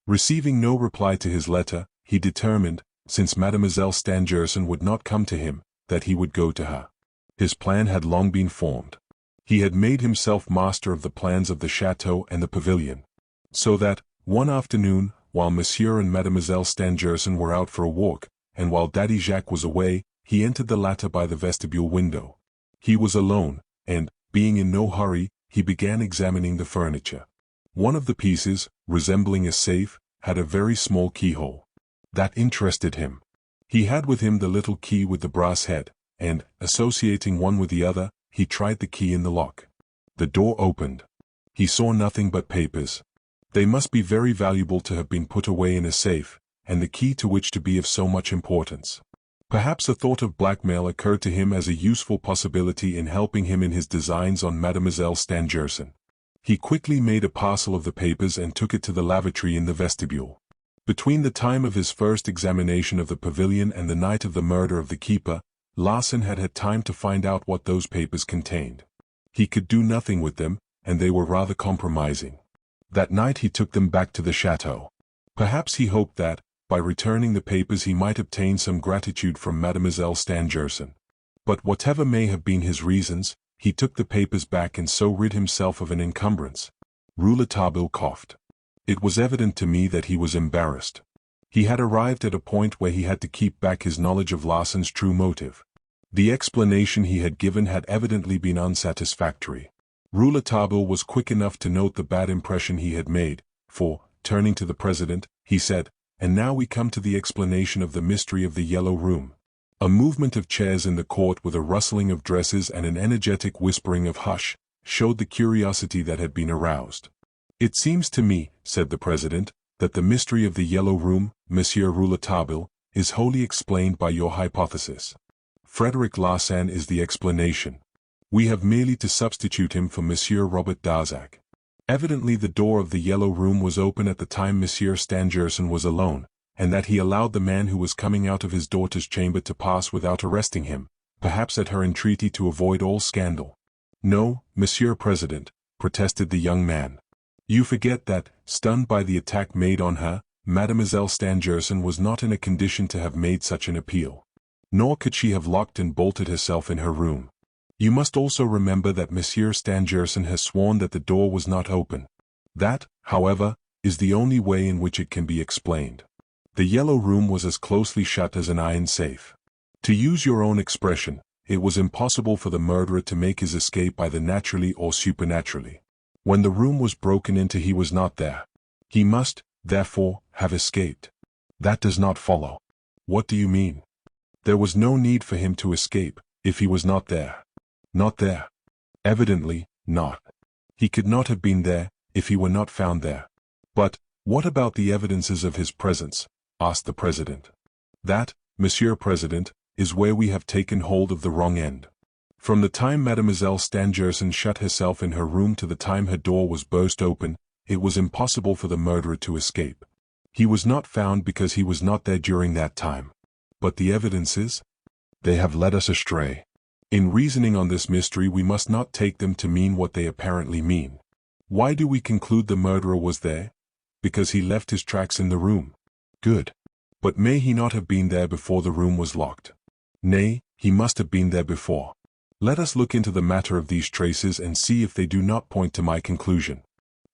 Receiving no reply to his letter, he determined, since Mademoiselle Stangerson would not come to him, that he would go to her. His plan had long been formed. He had made himself master of the plans of the chateau and the pavilion. So that, one afternoon, while Monsieur and Mademoiselle Stangerson were out for a walk, and while Daddy Jacques was away, he entered the latter by the vestibule window. He was alone, and, being in no hurry, he began examining the furniture. One of the pieces, resembling a safe, had a very small keyhole. That interested him. He had with him the little key with the brass head, and, associating one with the other, he tried the key in the lock. The door opened. He saw nothing but papers. They must be very valuable to have been put away in a safe, and the key to which to be of so much importance. Perhaps a thought of blackmail occurred to him as a useful possibility in helping him in his designs on Mademoiselle Stangerson. He quickly made a parcel of the papers and took it to the lavatory in the vestibule. Between the time of his first examination of the pavilion and the night of the murder of the keeper, Larsan had had time to find out what those papers contained. He could do nothing with them, and they were rather compromising. That night he took them back to the chateau. Perhaps he hoped that, by returning the papers he might obtain some gratitude from Mademoiselle Stangerson. But whatever may have been his reasons, he took the papers back and so rid himself of an encumbrance. Rouletabille coughed. It was evident to me that he was embarrassed. He had arrived at a point where he had to keep back his knowledge of Larsan's true motive. The explanation he had given had evidently been unsatisfactory. Rouletabille was quick enough to note the bad impression he had made, for, turning to the president, he said, "And now we come to the explanation of the mystery of the Yellow Room." A movement of chairs in the court with a rustling of dresses and an energetic whispering of "hush," showed the curiosity that had been aroused. "It seems to me," said the president, "that the mystery of the Yellow Room, Monsieur Rouletabille, is wholly explained by your hypothesis. Frederic Larsan is the explanation. We have merely to substitute him for Monsieur Robert Darzac. Evidently the door of the Yellow Room was open at the time Monsieur Stangerson was alone, and that he allowed the man who was coming out of his daughter's chamber to pass without arresting him, perhaps at her entreaty to avoid all scandal." "No, Monsieur President," protested the young man. "You forget that, stunned by the attack made on her, Mademoiselle Stangerson was not in a condition to have made such an appeal. Nor could she have locked and bolted herself in her room. You must also remember that Monsieur Stangerson has sworn that the door was not open. That, however, is the only way in which it can be explained. The Yellow Room was as closely shut as an iron safe. To use your own expression, it was impossible for the murderer to make his escape either naturally or supernaturally. When the room was broken into he was not there. He must, therefore, have escaped. That does not follow." "What do you mean?" "There was no need for him to escape, if he was not there." "Not there?" "Evidently, not. He could not have been there, if he were not found there." "But, what about the evidences of his presence?" asked the president. "That, Monsieur President, is where we have taken hold of the wrong end. From the time Mademoiselle Stangerson shut herself in her room to the time her door was burst open, it was impossible for the murderer to escape. He was not found because he was not there during that time. But the evidences? They have led us astray. In reasoning on this mystery we must not take them to mean what they apparently mean. Why do we conclude the murderer was there? Because he left his tracks in the room. Good. But may he not have been there before the room was locked? Nay, he must have been there before. Let us look into the matter of these traces and see if they do not point to my conclusion.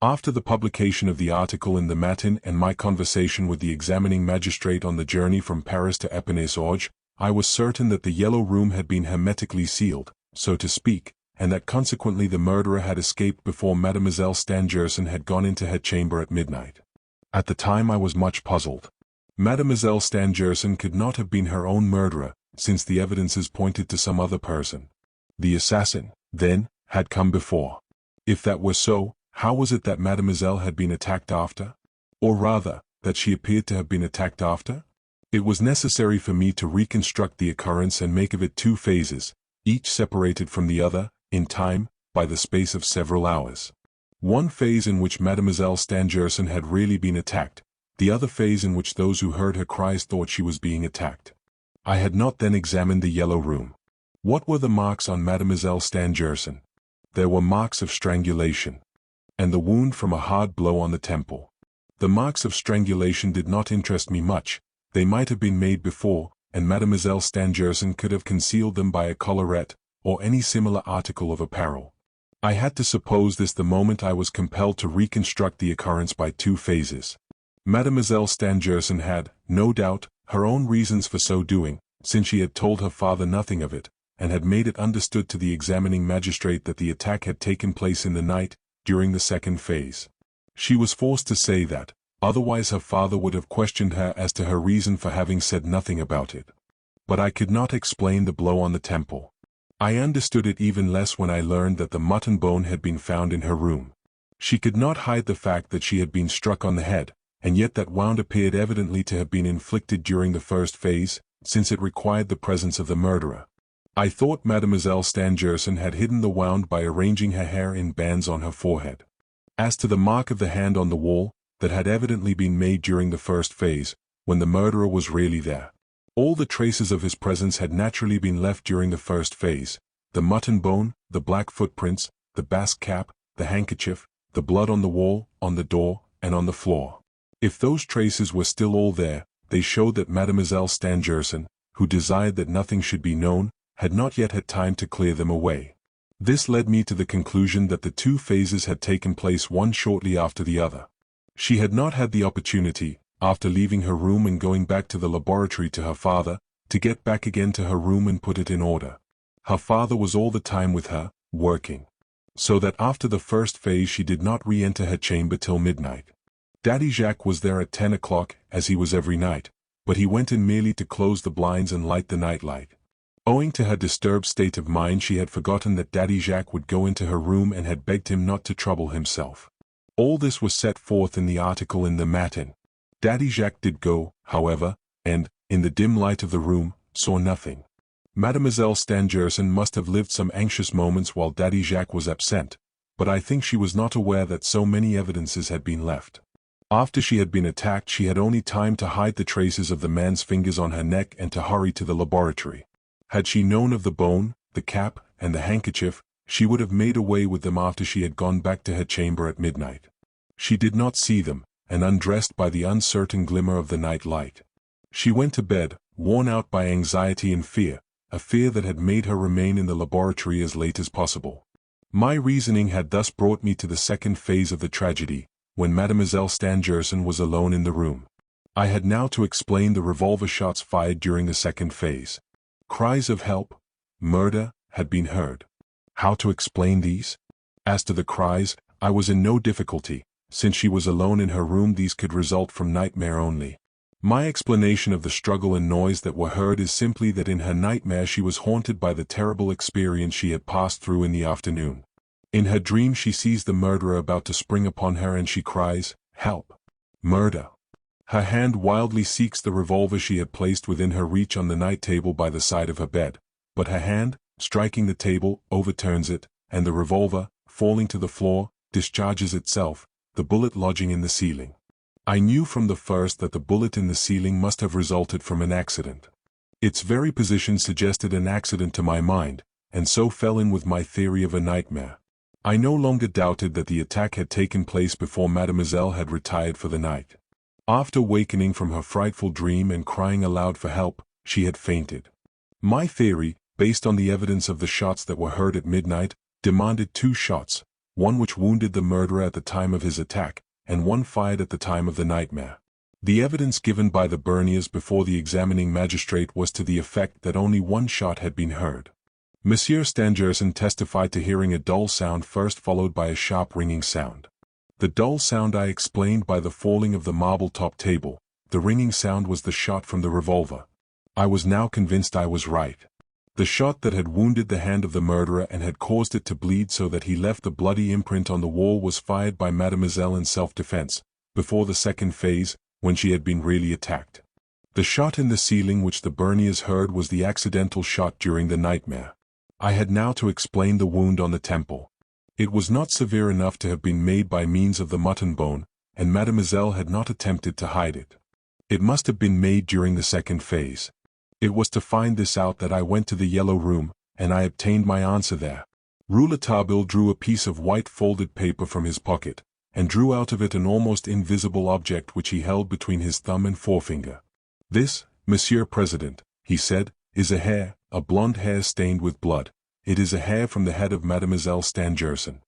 After the publication of the article in the Matin and my conversation with the examining magistrate on the journey from Paris to Épinay-Sauge, I was certain that the yellow room had been hermetically sealed, so to speak, and that consequently the murderer had escaped before Mademoiselle Stangerson had gone into her chamber at midnight. At the time I was much puzzled. Mademoiselle Stangerson could not have been her own murderer, since the evidences pointed to some other person. The assassin, then, had come before. If that were so, how was it that Mademoiselle had been attacked after? Or rather, that she appeared to have been attacked after? It was necessary for me to reconstruct the occurrence and make of it two phases, each separated from the other, in time, by the space of several hours. One phase in which Mademoiselle Stangerson had really been attacked, the other phase in which those who heard her cries thought she was being attacked. I had not then examined the yellow room. What were the marks on Mademoiselle Stangerson? There were marks of strangulation, and the wound from a hard blow on the temple. The marks of strangulation did not interest me much. They might have been made before, and Mademoiselle Stangerson could have concealed them by a collarette, or any similar article of apparel. I had to suppose this the moment I was compelled to reconstruct the occurrence by two phases. Mademoiselle Stangerson had, no doubt, her own reasons for so doing, since she had told her father nothing of it, and had made it understood to the examining magistrate that the attack had taken place in the night, during the second phase. She was forced to say that, otherwise her father would have questioned her as to her reason for having said nothing about it. But I could not explain the blow on the temple. I understood it even less when I learned that the mutton bone had been found in her room. She could not hide the fact that she had been struck on the head, and yet that wound appeared evidently to have been inflicted during the first phase, since it required the presence of the murderer. I thought Mademoiselle Stangerson had hidden the wound by arranging her hair in bands on her forehead. As to the mark of the hand on the wall, that had evidently been made during the first phase, when the murderer was really there. All the traces of his presence had naturally been left during the first phase: the mutton bone, the black footprints, the basque cap, the handkerchief, the blood on the wall, on the door, and on the floor. If those traces were still all there, they showed that Mademoiselle Stangerson, who desired that nothing should be known, had not yet had time to clear them away. This led me to the conclusion that the two phases had taken place one shortly after the other. She had not had the opportunity, after leaving her room and going back to the laboratory to her father, to get back again to her room and put it in order. Her father was all the time with her, working. So that after the first phase she did not re-enter her chamber till midnight. Daddy Jacques was there at 10 o'clock, as he was every night, but he went in merely to close the blinds and light the nightlight. Owing to her disturbed state of mind she had forgotten that Daddy Jacques would go into her room and had begged him not to trouble himself. All this was set forth in the article in the Matin. Daddy Jacques did go, however, and, in the dim light of the room, saw nothing. Mademoiselle Stangerson must have lived some anxious moments while Daddy Jacques was absent, but I think she was not aware that so many evidences had been left. After she had been attacked she had only time to hide the traces of the man's fingers on her neck and to hurry to the laboratory. Had she known of the bone, the cap, and the handkerchief, she would have made away with them after she had gone back to her chamber at midnight. She did not see them, and undressed by the uncertain glimmer of the night light. She went to bed, worn out by anxiety and fear, a fear that had made her remain in the laboratory as late as possible. My reasoning had thus brought me to the second phase of the tragedy, when Mademoiselle Stangerson was alone in the room. I had now to explain the revolver shots fired during the second phase. Cries of help, murder, had been heard. How to explain these? As to the cries, I was in no difficulty. Since she was alone in her room these could result from nightmare only. My explanation of the struggle and noise that were heard is simply that in her nightmare she was haunted by the terrible experience she had passed through in the afternoon. In her dream she sees the murderer about to spring upon her and she cries, "Help! Murder!" Her hand wildly seeks the revolver she had placed within her reach on the night table by the side of her bed, but her hand, striking the table, overturns it, and the revolver, falling to the floor, discharges itself, the bullet lodging in the ceiling. I knew from the first that the bullet in the ceiling must have resulted from an accident. Its very position suggested an accident to my mind, and so fell in with my theory of a nightmare. I no longer doubted that the attack had taken place before Mademoiselle had retired for the night. After wakening from her frightful dream and crying aloud for help, she had fainted. My theory, based on the evidence of the shots that were heard at midnight, demanded 2 shots, one which wounded the murderer at the time of his attack, and one fired at the time of the nightmare. The evidence given by the Berniers before the examining magistrate was to the effect that only 1 shot had been heard. Monsieur Stangerson testified to hearing a dull sound first followed by a sharp ringing sound. The dull sound I explained by the falling of the marble-top table, the ringing sound was the shot from the revolver. I was now convinced I was right. The shot that had wounded the hand of the murderer and had caused it to bleed so that he left the bloody imprint on the wall was fired by Mademoiselle in self-defense, before the second phase, when she had been really attacked. The shot in the ceiling which the Berniers heard was the accidental shot during the nightmare. I had now to explain the wound on the temple. It was not severe enough to have been made by means of the mutton bone, and Mademoiselle had not attempted to hide it. It must have been made during the second phase. It was to find this out that I went to the Yellow Room, and I obtained my answer there. Rouletabille drew a piece of white folded paper from his pocket, and drew out of it an almost invisible object which he held between his thumb and forefinger. "This, Monsieur President," he said, "is a hair, a blonde hair stained with blood. It is a hair from the head of Mademoiselle Stangerson.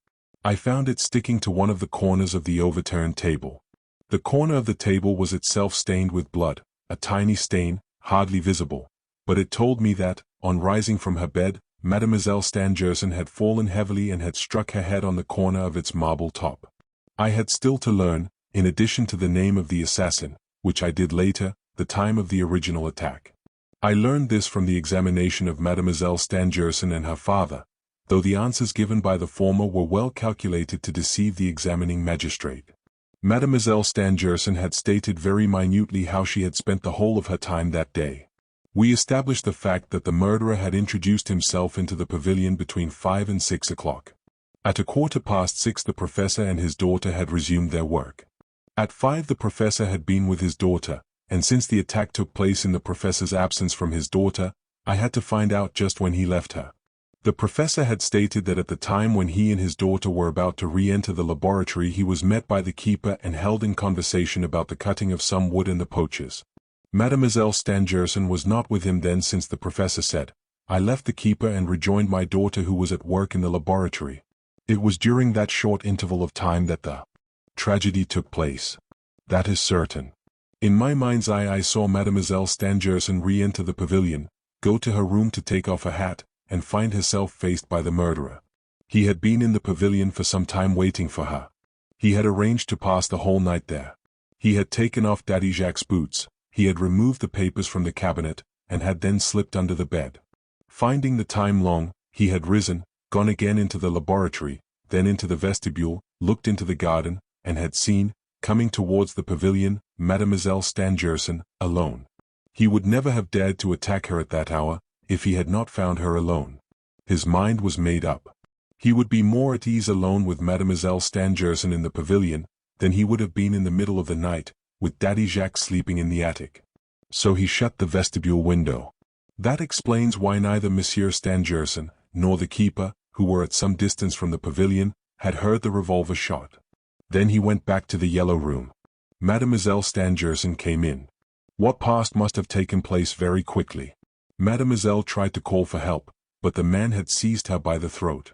I found it sticking to one of the corners of the overturned table. The corner of the table was itself stained with blood, a tiny stain, hardly visible, but it told me that, on rising from her bed, Mademoiselle Stangerson had fallen heavily and had struck her head on the corner of its marble top. I had still to learn, in addition to the name of the assassin, which I did later, the time of the original attack. I learned this from the examination of Mademoiselle Stangerson and her father, though the answers given by the former were well calculated to deceive the examining magistrate. Mademoiselle Stangerson had stated very minutely how she had spent the whole of her time that day. We established the fact that the murderer had introduced himself into the pavilion between 5 and 6 o'clock. At 6:15 the professor and his daughter had resumed their work. At 5 the professor had been with his daughter, and since the attack took place in the professor's absence from his daughter, I had to find out just when he left her. The professor had stated that at the time when he and his daughter were about to re-enter the laboratory he was met by the keeper and held in conversation about the cutting of some wood and the poachers. Mademoiselle Stangerson was not with him then since the professor said, "I left the keeper and rejoined my daughter who was at work in the laboratory." It was during that short interval of time that the tragedy took place. That is certain. In my mind's eye I saw Mademoiselle Stangerson re-enter the pavilion, go to her room to take off her hat, and find herself faced by the murderer. He had been in the pavilion for some time waiting for her. He had arranged to pass the whole night there. He had taken off Daddy Jacques' boots, he had removed the papers from the cabinet, and had then slipped under the bed. Finding the time long, he had risen, gone again into the laboratory, then into the vestibule, looked into the garden, and had seen, coming towards the pavilion, Mademoiselle Stangerson, alone. He would never have dared to attack her at that hour, if he had not found her alone. His mind was made up. He would be more at ease alone with Mademoiselle Stangerson in the pavilion, than he would have been in the middle of the night, with Daddy Jacques sleeping in the attic. So he shut the vestibule window. That explains why neither Monsieur Stangerson, nor the keeper, who were at some distance from the pavilion, had heard the revolver shot. Then he went back to the Yellow Room. Mademoiselle Stangerson came in. What passed must have taken place very quickly. Mademoiselle tried to call for help, but the man had seized her by the throat.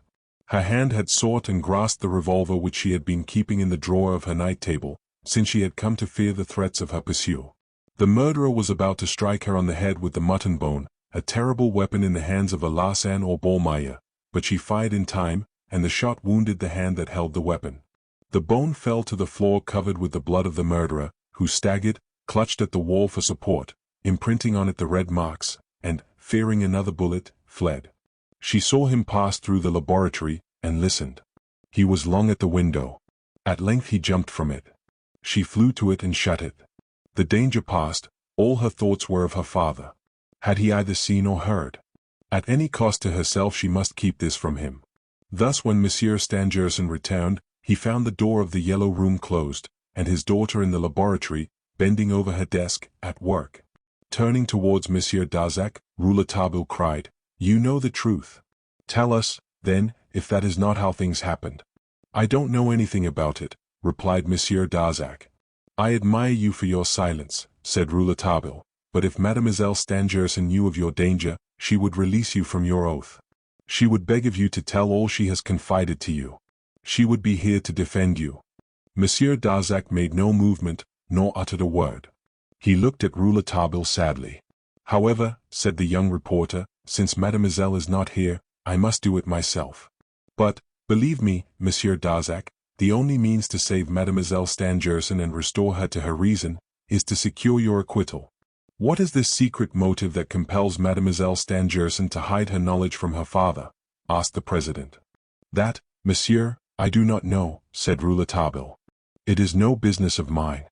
Her hand had sought and grasped the revolver which she had been keeping in the drawer of her night table, since she had come to fear the threats of her pursuer. The murderer was about to strike her on the head with the mutton bone, a terrible weapon in the hands of a Larsan or Ballmeyer, but she fired in time, and the shot wounded the hand that held the weapon. The bone fell to the floor covered with the blood of the murderer, who staggered, clutched at the wall for support, imprinting on it the red marks, and, fearing another bullet, fled. She saw him pass through the laboratory, and listened. He was long at the window. At length he jumped from it. She flew to it and shut it. The danger past, all her thoughts were of her father. Had he either seen or heard? At any cost to herself she must keep this from him. Thus when Monsieur Stangerson returned, he found the door of the Yellow Room closed, and his daughter in the laboratory, bending over her desk, at work. Turning towards Monsieur Darzac, Rouletabille cried, "You know the truth. Tell us, then, if that is not how things happened." "I don't know anything about it," replied Monsieur Darzac. "I admire you for your silence," said Rouletabille, "but if Mademoiselle Stangerson knew of your danger, she would release you from your oath. She would beg of you to tell all she has confided to you. She would be here to defend you." Monsieur Darzac made no movement, nor uttered a word. He looked at Rouletabille sadly. "However," said the young reporter, "since Mademoiselle is not here, I must do it myself. But, believe me, Monsieur Darzac, the only means to save Mademoiselle Stangerson and restore her to her reason, is to secure your acquittal." "What is this secret motive that compels Mademoiselle Stangerson to hide her knowledge from her father?" asked the president. "That, monsieur, I do not know," said Rouletabille. "It is no business of mine."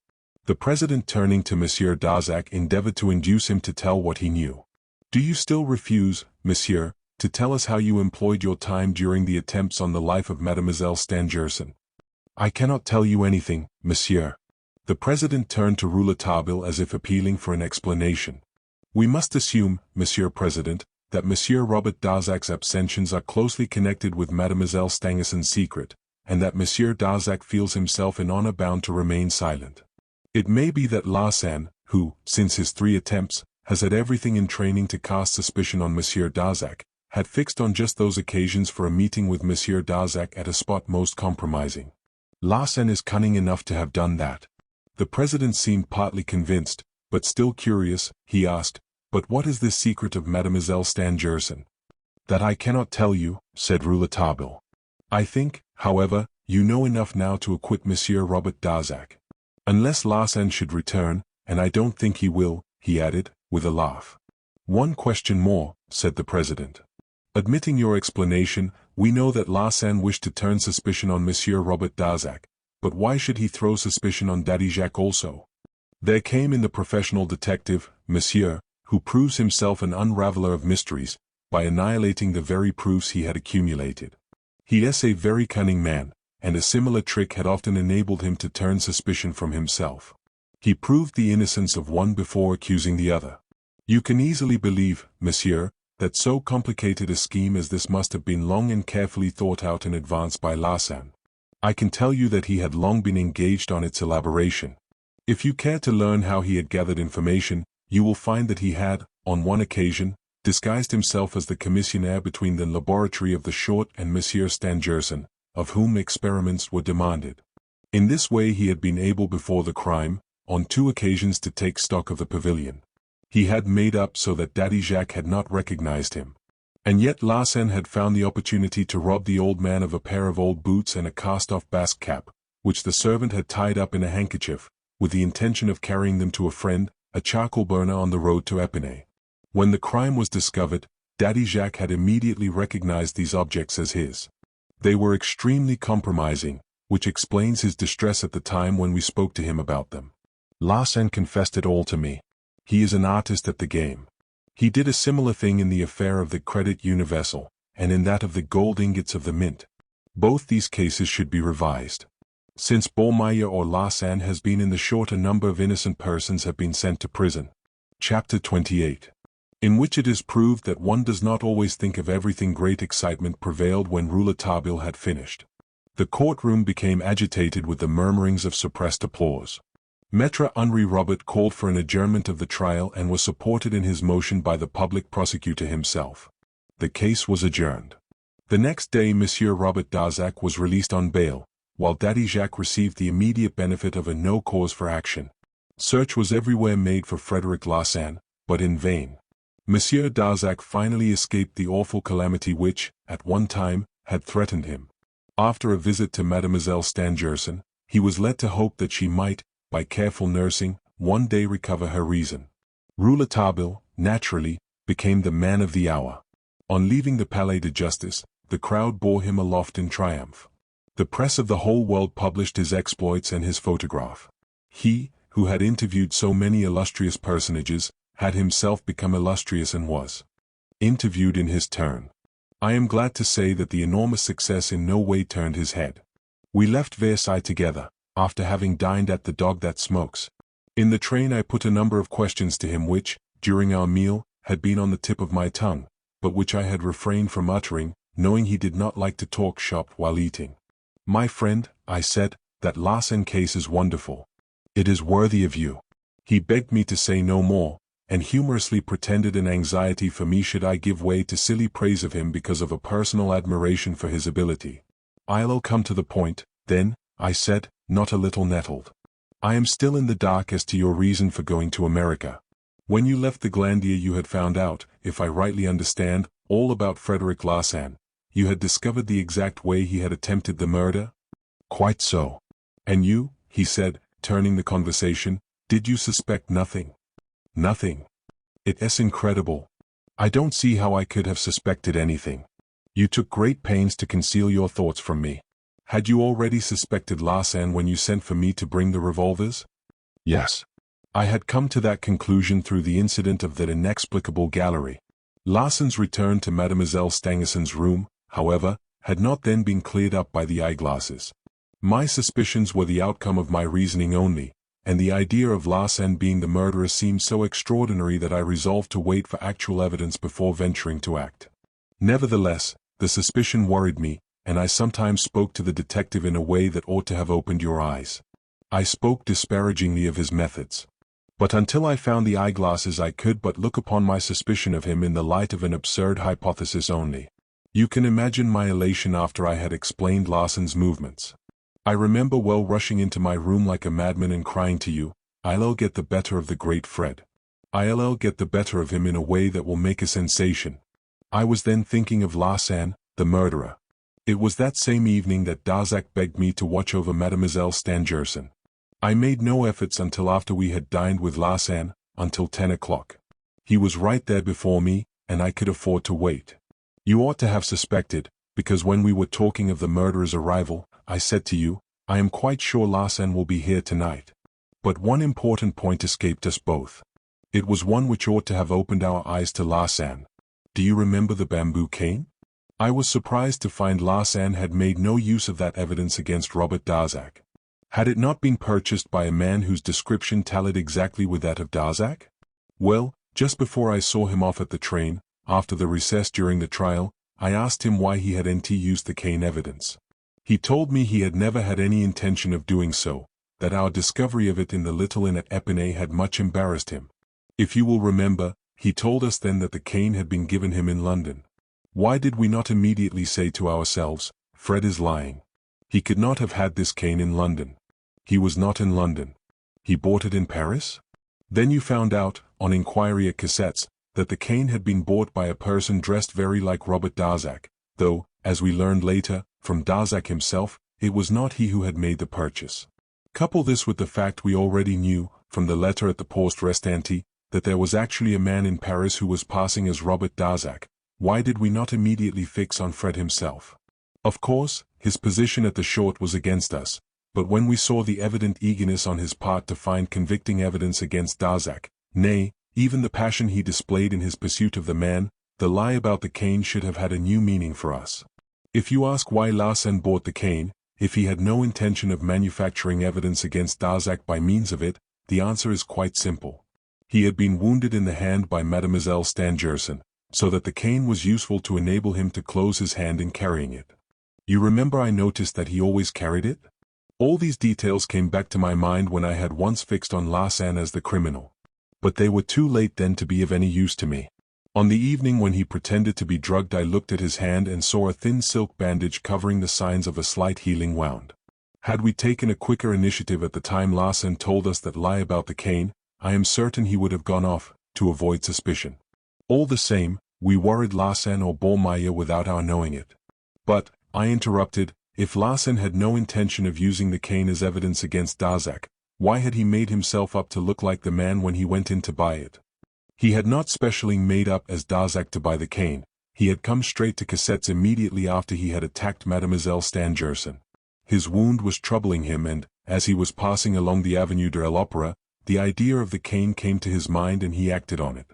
The president, turning to Monsieur Darzac, endeavored to induce him to tell what he knew. "Do you still refuse, monsieur, to tell us how you employed your time during the attempts on the life of Mademoiselle Stangerson?" "I cannot tell you anything, monsieur." The president turned to Rouletabille as if appealing for an explanation. "We must assume, Monsieur President, that Monsieur Robert Darzac's absentions are closely connected with Mademoiselle Stangerson's secret, and that Monsieur Darzac feels himself in honor bound to remain silent. It may be that Larsan, who, since his 3 attempts, has had everything in training to cast suspicion on Monsieur Darzac, had fixed on just those occasions for a meeting with Monsieur Darzac at a spot most compromising. Larsan is cunning enough to have done that." The president seemed partly convinced, but still curious. He asked, "But what is this secret of Mademoiselle Stangerson?" "That I cannot tell you," said Rouletabille. "I think, however, you know enough now to acquit Monsieur Robert Darzac. Unless Larsan should return, and I don't think he will," he added, with a laugh. "One question more," said the president. "Admitting your explanation, we know that Larsan wished to turn suspicion on Monsieur Robert Darzac, but why should he throw suspicion on Daddy Jacques also? There came in the professional detective, monsieur, who proves himself an unraveler of mysteries, by annihilating the very proofs he had accumulated. He is a very cunning man, and a similar trick had often enabled him to turn suspicion from himself. He proved the innocence of one before accusing the other. You can easily believe, monsieur, that so complicated a scheme as this must have been long and carefully thought out in advance by Larsan. I can tell you that he had long been engaged on its elaboration. If you care to learn how he had gathered information, you will find that he had, on one occasion, disguised himself as the commissionaire between the laboratory of the Short and Monsieur Stangerson, of whom experiments were demanded. In this way he had been able before the crime, on 2 occasions, to take stock of the pavilion. He had made up so that Daddy Jacques had not recognized him. And yet Larsan had found the opportunity to rob the old man of a pair of old boots and a cast-off Basque cap, which the servant had tied up in a handkerchief, with the intention of carrying them to a friend, a charcoal burner on the road to Epinay. When the crime was discovered, Daddy Jacques had immediately recognized these objects as his. They were extremely compromising, which explains his distress at the time when we spoke to him about them. Larsan confessed it all to me. He is an artist at the game. He did a similar thing in the affair of the Credit Universal, and in that of the gold ingots of the Mint. Both these cases should be revised. Since Ballmeyer or Larsan has been in the Short, a number of innocent persons have been sent to prison. Chapter 28. In which it is proved that one does not always think of everything. Great excitement prevailed when Rouletabille had finished. The courtroom became agitated with the murmurings of suppressed applause. Maître Henri Robert called for an adjournment of the trial and was supported in his motion by the public prosecutor himself. The case was adjourned. The next day Monsieur Robert Darzac was released on bail, while Daddy Jacques received the immediate benefit of a no cause for action. Search was everywhere made for Frederic Larsan, but in vain. Monsieur Darzac finally escaped the awful calamity which, at one time, had threatened him. After a visit to Mademoiselle Stangerson, he was led to hope that she might, by careful nursing, one day recover her reason. Rouletabille, naturally, became the man of the hour. On leaving the Palais de Justice, the crowd bore him aloft in triumph. The press of the whole world published his exploits and his photograph. He, who had interviewed so many illustrious personages, had himself become illustrious and was interviewed in his turn. I am glad to say that the enormous success in no way turned his head. We left Versailles together, after having dined at the Dog That Smokes. In the train I put a number of questions to him which, during our meal, had been on the tip of my tongue, but which I had refrained from uttering, knowing he did not like to talk shop while eating. "My friend," I said, "that Larsen case is wonderful. It is worthy of you." He begged me to say no more, and humorously pretended an anxiety for me should I give way to silly praise of him because of a personal admiration for his ability. "I'll come to the point, then," I said, not a little nettled. "I am still in the dark as to your reason for going to America. When you left the Glandier you had found out, if I rightly understand, all about Frederick Larsan. You had discovered the exact way he had attempted the murder?" "Quite so." "And you," he said, turning the conversation, "did you suspect nothing?" "Nothing. It's incredible. I don't see how I could have suspected anything. You took great pains to conceal your thoughts from me. Had you already suspected Larsan when you sent for me to bring the revolvers?" "Yes. I had come to that conclusion through the incident of that inexplicable gallery." Larsan's return to Mademoiselle Stangerson's room, however, had not then been cleared up by the eyeglasses. My suspicions were the outcome of my reasoning only, and the idea of Larsan being the murderer seemed so extraordinary that I resolved to wait for actual evidence before venturing to act. Nevertheless, the suspicion worried me, and I sometimes spoke to the detective in a way that ought to have opened your eyes. I spoke disparagingly of his methods. But until I found the eyeglasses I could but look upon my suspicion of him in the light of an absurd hypothesis only. You can imagine my elation after I had explained Larsan's movements. I remember well rushing into my room like a madman and crying to you, "I'll get the better of the great Fred. I'll get the better of him in a way that will make a sensation." I was then thinking of Larsan, the murderer. It was that same evening that Darzac begged me to watch over Mademoiselle Stangerson. I made no efforts until after we had dined with Larsan, until 10 o'clock. He was right there before me, and I could afford to wait. You ought to have suspected, because when we were talking of the murderer's arrival, I said to you, "I am quite sure Larsan will be here tonight." But one important point escaped us both. It was one which ought to have opened our eyes to Larsan. Do you remember the bamboo cane? I was surprised to find Larsan had made no use of that evidence against Robert Darzac. Had it not been purchased by a man whose description tallied exactly with that of Darzac? Well, just before I saw him off at the train, after the recess during the trial, I asked him why he hadn't used the cane evidence. He told me he had never had any intention of doing so, that our discovery of it in the little inn at Epinay had much embarrassed him. If you will remember, he told us then that the cane had been given him in London. Why did we not immediately say to ourselves, "Fred is lying. He could not have had this cane in London. He was not in London. He bought it in Paris?" Then you found out, on inquiry at Cassette's, that the cane had been bought by a person dressed very like Robert Darzac, though, as we learned later, from Darzac himself, it was not he who had made the purchase. Couple this with the fact we already knew, from the letter at the poste restante, that there was actually a man in Paris who was passing as Robert Darzac. Why did we not immediately fix on Fred himself? Of course, his position at the short was against us, but when we saw the evident eagerness on his part to find convicting evidence against Darzac, nay, even the passion he displayed in his pursuit of the man, the lie about the cane should have had a new meaning for us. If you ask why Larsan bought the cane, if he had no intention of manufacturing evidence against Darzac by means of it, the answer is quite simple. He had been wounded in the hand by Mademoiselle Stangerson, so that the cane was useful to enable him to close his hand in carrying it. You remember I noticed that he always carried it? All these details came back to my mind when I had once fixed on Larsan as the criminal. But they were too late then to be of any use to me. On the evening when he pretended to be drugged I looked at his hand and saw a thin silk bandage covering the signs of a slight healing wound. Had we taken a quicker initiative at the time Larsan told us that lie about the cane, I am certain he would have gone off, to avoid suspicion. All the same, we worried Larsan or Ballmeyer without our knowing it. But, I interrupted, if Larsan had no intention of using the cane as evidence against Darzac, why had he made himself up to look like the man when he went in to buy it? He had not specially made up as Darzac to buy the cane. He had come straight to Cassette's immediately after he had attacked Mademoiselle Stangerson. His wound was troubling him and, as he was passing along the Avenue de l'Opéra, the idea of the cane came to his mind and he acted on it.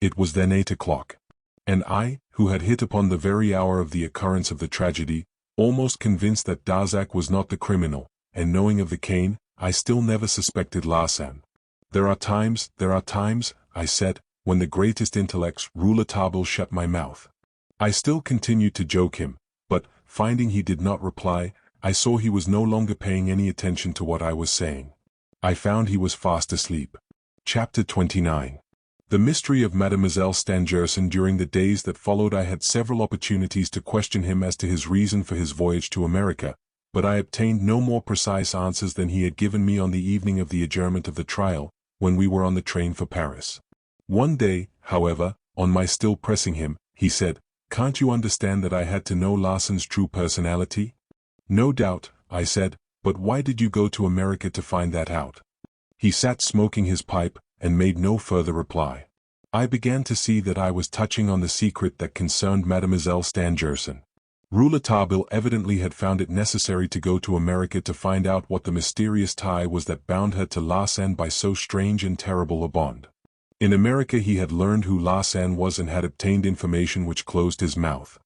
It was then 8 o'clock. And I, who had hit upon the very hour of the occurrence of the tragedy, almost convinced that Darzac was not the criminal, and knowing of the cane, I still never suspected Larsan. There are times, I said, when the greatest intellects Rouletabille shut my mouth. I still continued to joke him, but, finding he did not reply, I saw he was no longer paying any attention to what I was saying. I found he was fast asleep. Chapter 29. The mystery of Mademoiselle Stangerson. During the days that followed, I had several opportunities to question him as to his reason for his voyage to America, but I obtained no more precise answers than he had given me on the evening of the adjournment of the trial, when we were on the train for Paris. One day, however, on my still pressing him, he said, "Can't you understand that I had to know Larsan's true personality?" "No doubt," I said, "but why did you go to America to find that out?" He sat smoking his pipe, and made no further reply. I began to see that I was touching on the secret that concerned Mademoiselle Stangerson. Rouletabille evidently had found it necessary to go to America to find out what the mysterious tie was that bound her to Larsan by so strange and terrible a bond. In America he had learned who Larsan was and had obtained information which closed his mouth.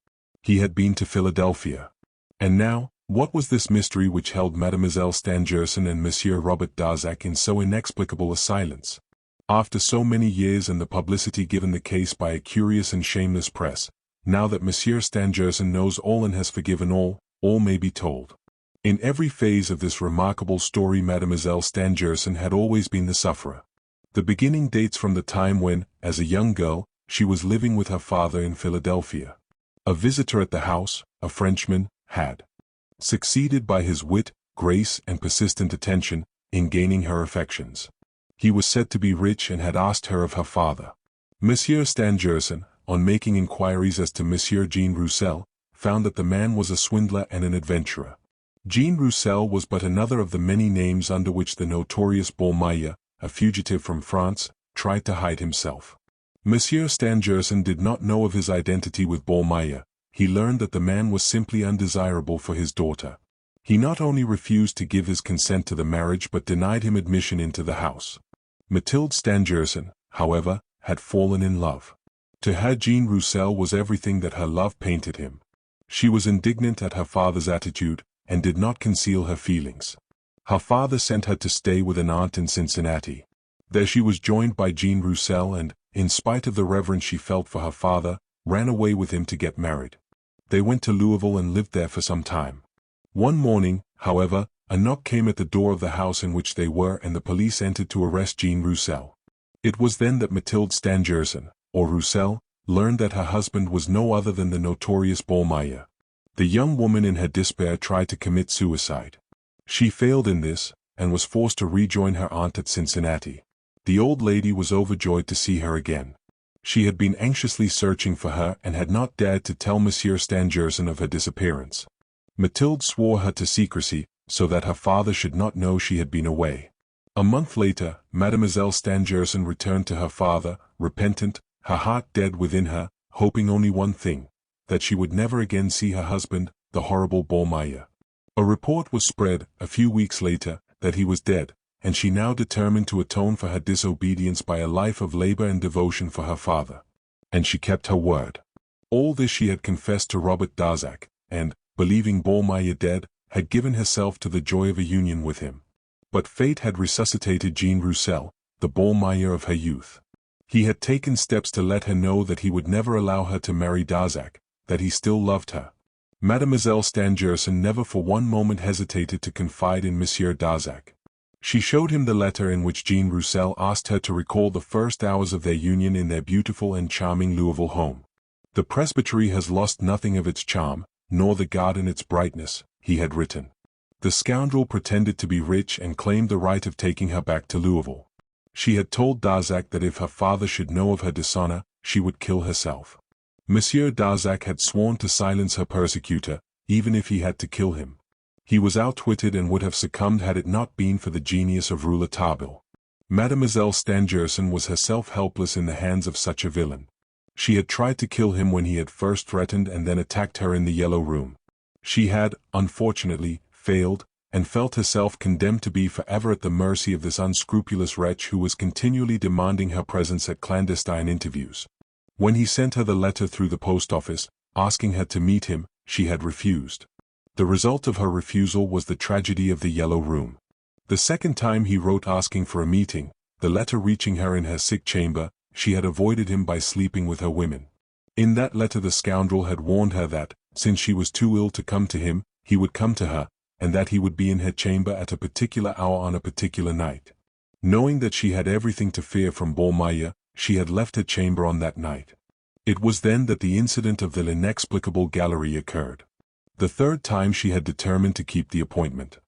He had been to Philadelphia. And now, what was this mystery which held Mademoiselle Stangerson and Monsieur Robert Darzac in so inexplicable a silence? After so many years and the publicity given the case by a curious and shameless press, now that Monsieur Stangerson knows all and has forgiven all may be told. In every phase of this remarkable story Mademoiselle Stangerson had always been the sufferer. The beginning dates from the time when, as a young girl, she was living with her father in Philadelphia. A visitor at the house, a Frenchman, had succeeded by his wit, grace, and persistent attention, in gaining her affections. He was said to be rich and had asked her of her father. Monsieur Stangerson, on making inquiries as to Monsieur Jean Roussel, found that the man was a swindler and an adventurer. Jean Roussel was but another of the many names under which the notorious Ballmeyer, a fugitive from France, tried to hide himself. Monsieur Stangerson did not know of his identity with Ballmeyer. He learned that the man was simply undesirable for his daughter. He not only refused to give his consent to the marriage but denied him admission into the house. Mathilde Stangerson, however, had fallen in love. To her Jean Roussel was everything that her love painted him. She was indignant at her father's attitude, and did not conceal her feelings. Her father sent her to stay with an aunt in Cincinnati. There she was joined by Jean Roussel and, in spite of the reverence she felt for her father, ran away with him to get married. They went to Louisville and lived there for some time. One morning, however, a knock came at the door of the house in which they were and the police entered to arrest Jean Roussel. It was then that Mathilde Stangerson, or Roussel, learned that her husband was no other than the notorious Ballmeyer. The young woman in her despair tried to commit suicide. She failed in this, and was forced to rejoin her aunt at Cincinnati. The old lady was overjoyed to see her again. She had been anxiously searching for her and had not dared to tell Monsieur Stangerson of her disappearance. Mathilde swore her to secrecy, so that her father should not know she had been away. A month later, Mademoiselle Stangerson returned to her father, repentant, her heart dead within her, hoping only one thing, that she would never again see her husband, the horrible Ballmeyer. A report was spread, a few weeks later, that he was dead, and she now determined to atone for her disobedience by a life of labor and devotion for her father. And she kept her word. All this she had confessed to Robert Darzac, and, believing Ballmeyer dead, had given herself to the joy of a union with him. But fate had resuscitated Jean Roussel, the Ballmeyer of her youth. He had taken steps to let her know that he would never allow her to marry Darzac, that he still loved her. Mademoiselle Stangerson never for one moment hesitated to confide in Monsieur Darzac. She showed him the letter in which Jean Roussel asked her to recall the first hours of their union in their beautiful and charming Louisville home. "The presbytery has lost nothing of its charm, nor the garden its brightness," he had written. The scoundrel pretended to be rich and claimed the right of taking her back to Louisville. She had told Darzac that if her father should know of her dishonor, she would kill herself. Monsieur Darzac had sworn to silence her persecutor, even if he had to kill him. He was outwitted and would have succumbed had it not been for the genius of Rouletabille. Mademoiselle Stangerson was herself helpless in the hands of such a villain. She had tried to kill him when he had first threatened and then attacked her in the Yellow Room. She had, unfortunately, failed, and felt herself condemned to be forever at the mercy of this unscrupulous wretch who was continually demanding her presence at clandestine interviews. When he sent her the letter through the post office, asking her to meet him, she had refused. The result of her refusal was the tragedy of the Yellow Room. The second time he wrote asking for a meeting, the letter reaching her in her sick chamber, she had avoided him by sleeping with her women. In that letter the scoundrel had warned her that, since she was too ill to come to him, he would come to her, and that he would be in her chamber at a particular hour on a particular night. Knowing that she had everything to fear from Ballmeyer, she had left her chamber on that night. It was then that the incident of the inexplicable gallery occurred. The third time she had determined to keep the appointment.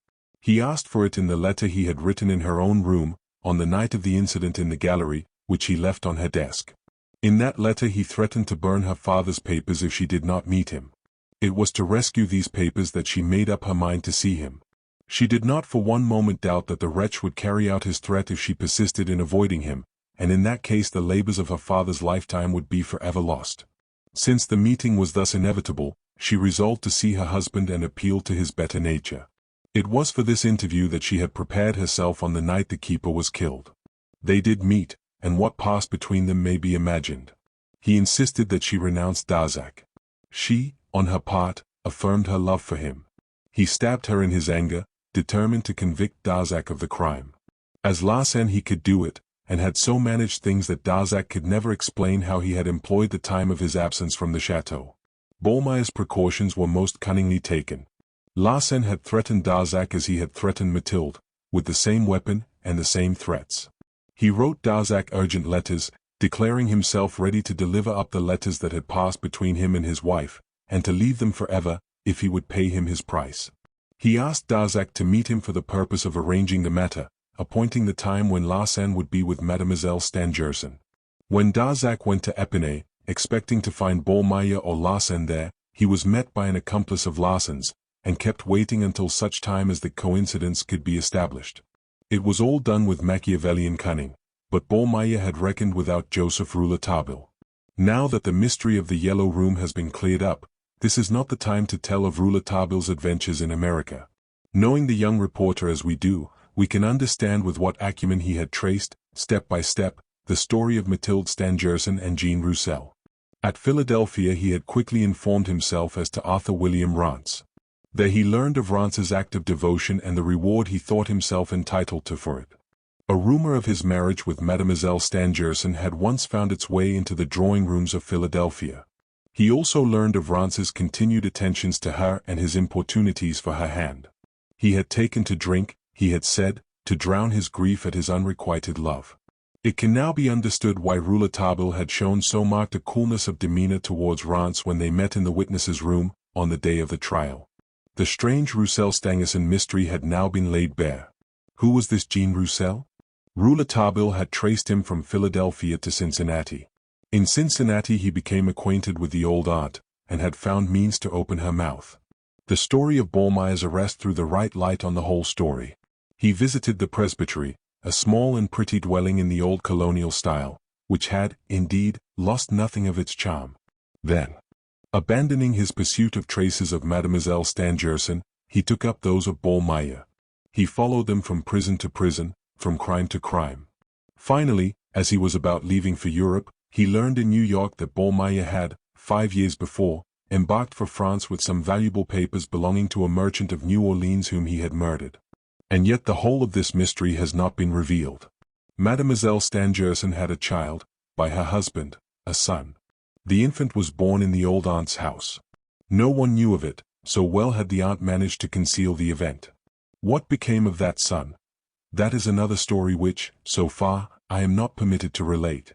He asked for it in the letter he had written in her own room, on the night of the incident in the gallery, which he left on her desk. In that letter he threatened to burn her father's papers if she did not meet him. It was to rescue these papers that she made up her mind to see him. She did not for one moment doubt that the wretch would carry out his threat if she persisted in avoiding him, and in that case the labors of her father's lifetime would be forever lost. Since the meeting was thus inevitable, she resolved to see her husband and appeal to his better nature. It was for this interview that she had prepared herself on the night the keeper was killed. They did meet, and what passed between them may be imagined. He insisted that she renounce Darzac. She, on her part, affirmed her love for him. He stabbed her in his anger, determined to convict Darzac of the crime. As Larsen he could do it, and had so managed things that Darzac could never explain how he had employed the time of his absence from the chateau. Ballmeyer's precautions were most cunningly taken. Larsen had threatened Darzac as he had threatened Mathilde, with the same weapon and the same threats. He wrote Darzac urgent letters, declaring himself ready to deliver up the letters that had passed between him and his wife, and to leave them forever, if he would pay him his price. He asked Darzac to meet him for the purpose of arranging the matter, appointing the time when Larsen would be with Mademoiselle Stangerson. When Darzac went to Epinay, expecting to find Ballmeyer or Larsen there, he was met by an accomplice of Larsen's, and kept waiting until such time as the coincidence could be established. It was all done with Machiavellian cunning, but Ballmeyer had reckoned without Joseph Rouletabille. Now that the mystery of the Yellow Room has been cleared up, this is not the time to tell of Rouletabille's adventures in America. Knowing the young reporter as we do, we can understand with what acumen he had traced, step by step, the story of Mathilde Stangerson and Jean Roussel. At Philadelphia he had quickly informed himself as to Arthur William Rance. There he learned of Rance's act of devotion and the reward he thought himself entitled to for it. A rumor of his marriage with Mademoiselle Stangerson had once found its way into the drawing rooms of Philadelphia. He also learned of Rance's continued attentions to her and his importunities for her hand. He had taken to drink, he had said, to drown his grief at his unrequited love. It can now be understood why Rouletabille had shown so marked a coolness of demeanor towards Rance when they met in the witness's room, on the day of the trial. The strange Roussel-Stangerson mystery had now been laid bare. Who was this Jean Roussel? Rouletabille had traced him from Philadelphia to Cincinnati. In Cincinnati he became acquainted with the old aunt, and had found means to open her mouth. The story of Ballmeyer's arrest threw the right light on the whole story. He visited the presbytery, a small and pretty dwelling in the old colonial style, which had, indeed, lost nothing of its charm. Then, abandoning his pursuit of traces of Mademoiselle Stangerson, he took up those of Ballmeyer. He followed them from prison to prison, from crime to crime. Finally, as he was about leaving for Europe, he learned in New York that Ballmeyer had, 5 years before, embarked for France with some valuable papers belonging to a merchant of New Orleans whom he had murdered. And yet the whole of this mystery has not been revealed. Mademoiselle Stangerson had a child, by her husband, a son. The infant was born in the old aunt's house. No one knew of it, so well had the aunt managed to conceal the event. What became of that son? That is another story which, so far, I am not permitted to relate.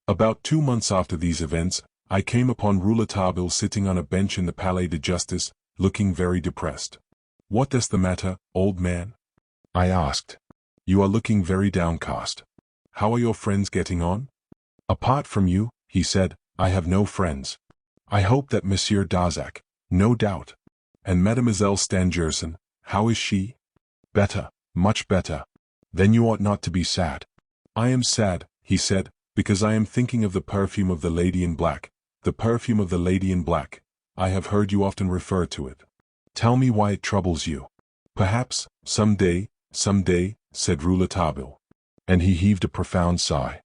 About 2 months after these events, I came upon Rouletabille sitting on a bench in the Palais de Justice, looking very depressed. "What is the matter, old man?" I asked. "You are looking very downcast. How are your friends getting on?" "Apart from you," he said, "I have no friends. I hope that Monsieur Darzac." "No doubt." "And Mademoiselle Stangerson, how is she?" "Better, much better." "Then you ought not to be sad." "I am sad," he said, "because I am thinking of the perfume of the lady in black. The perfume of the lady in black. I have heard you often refer to it. Tell me why it troubles you." "Perhaps, some day," said Rouletabille. And he heaved a profound sigh.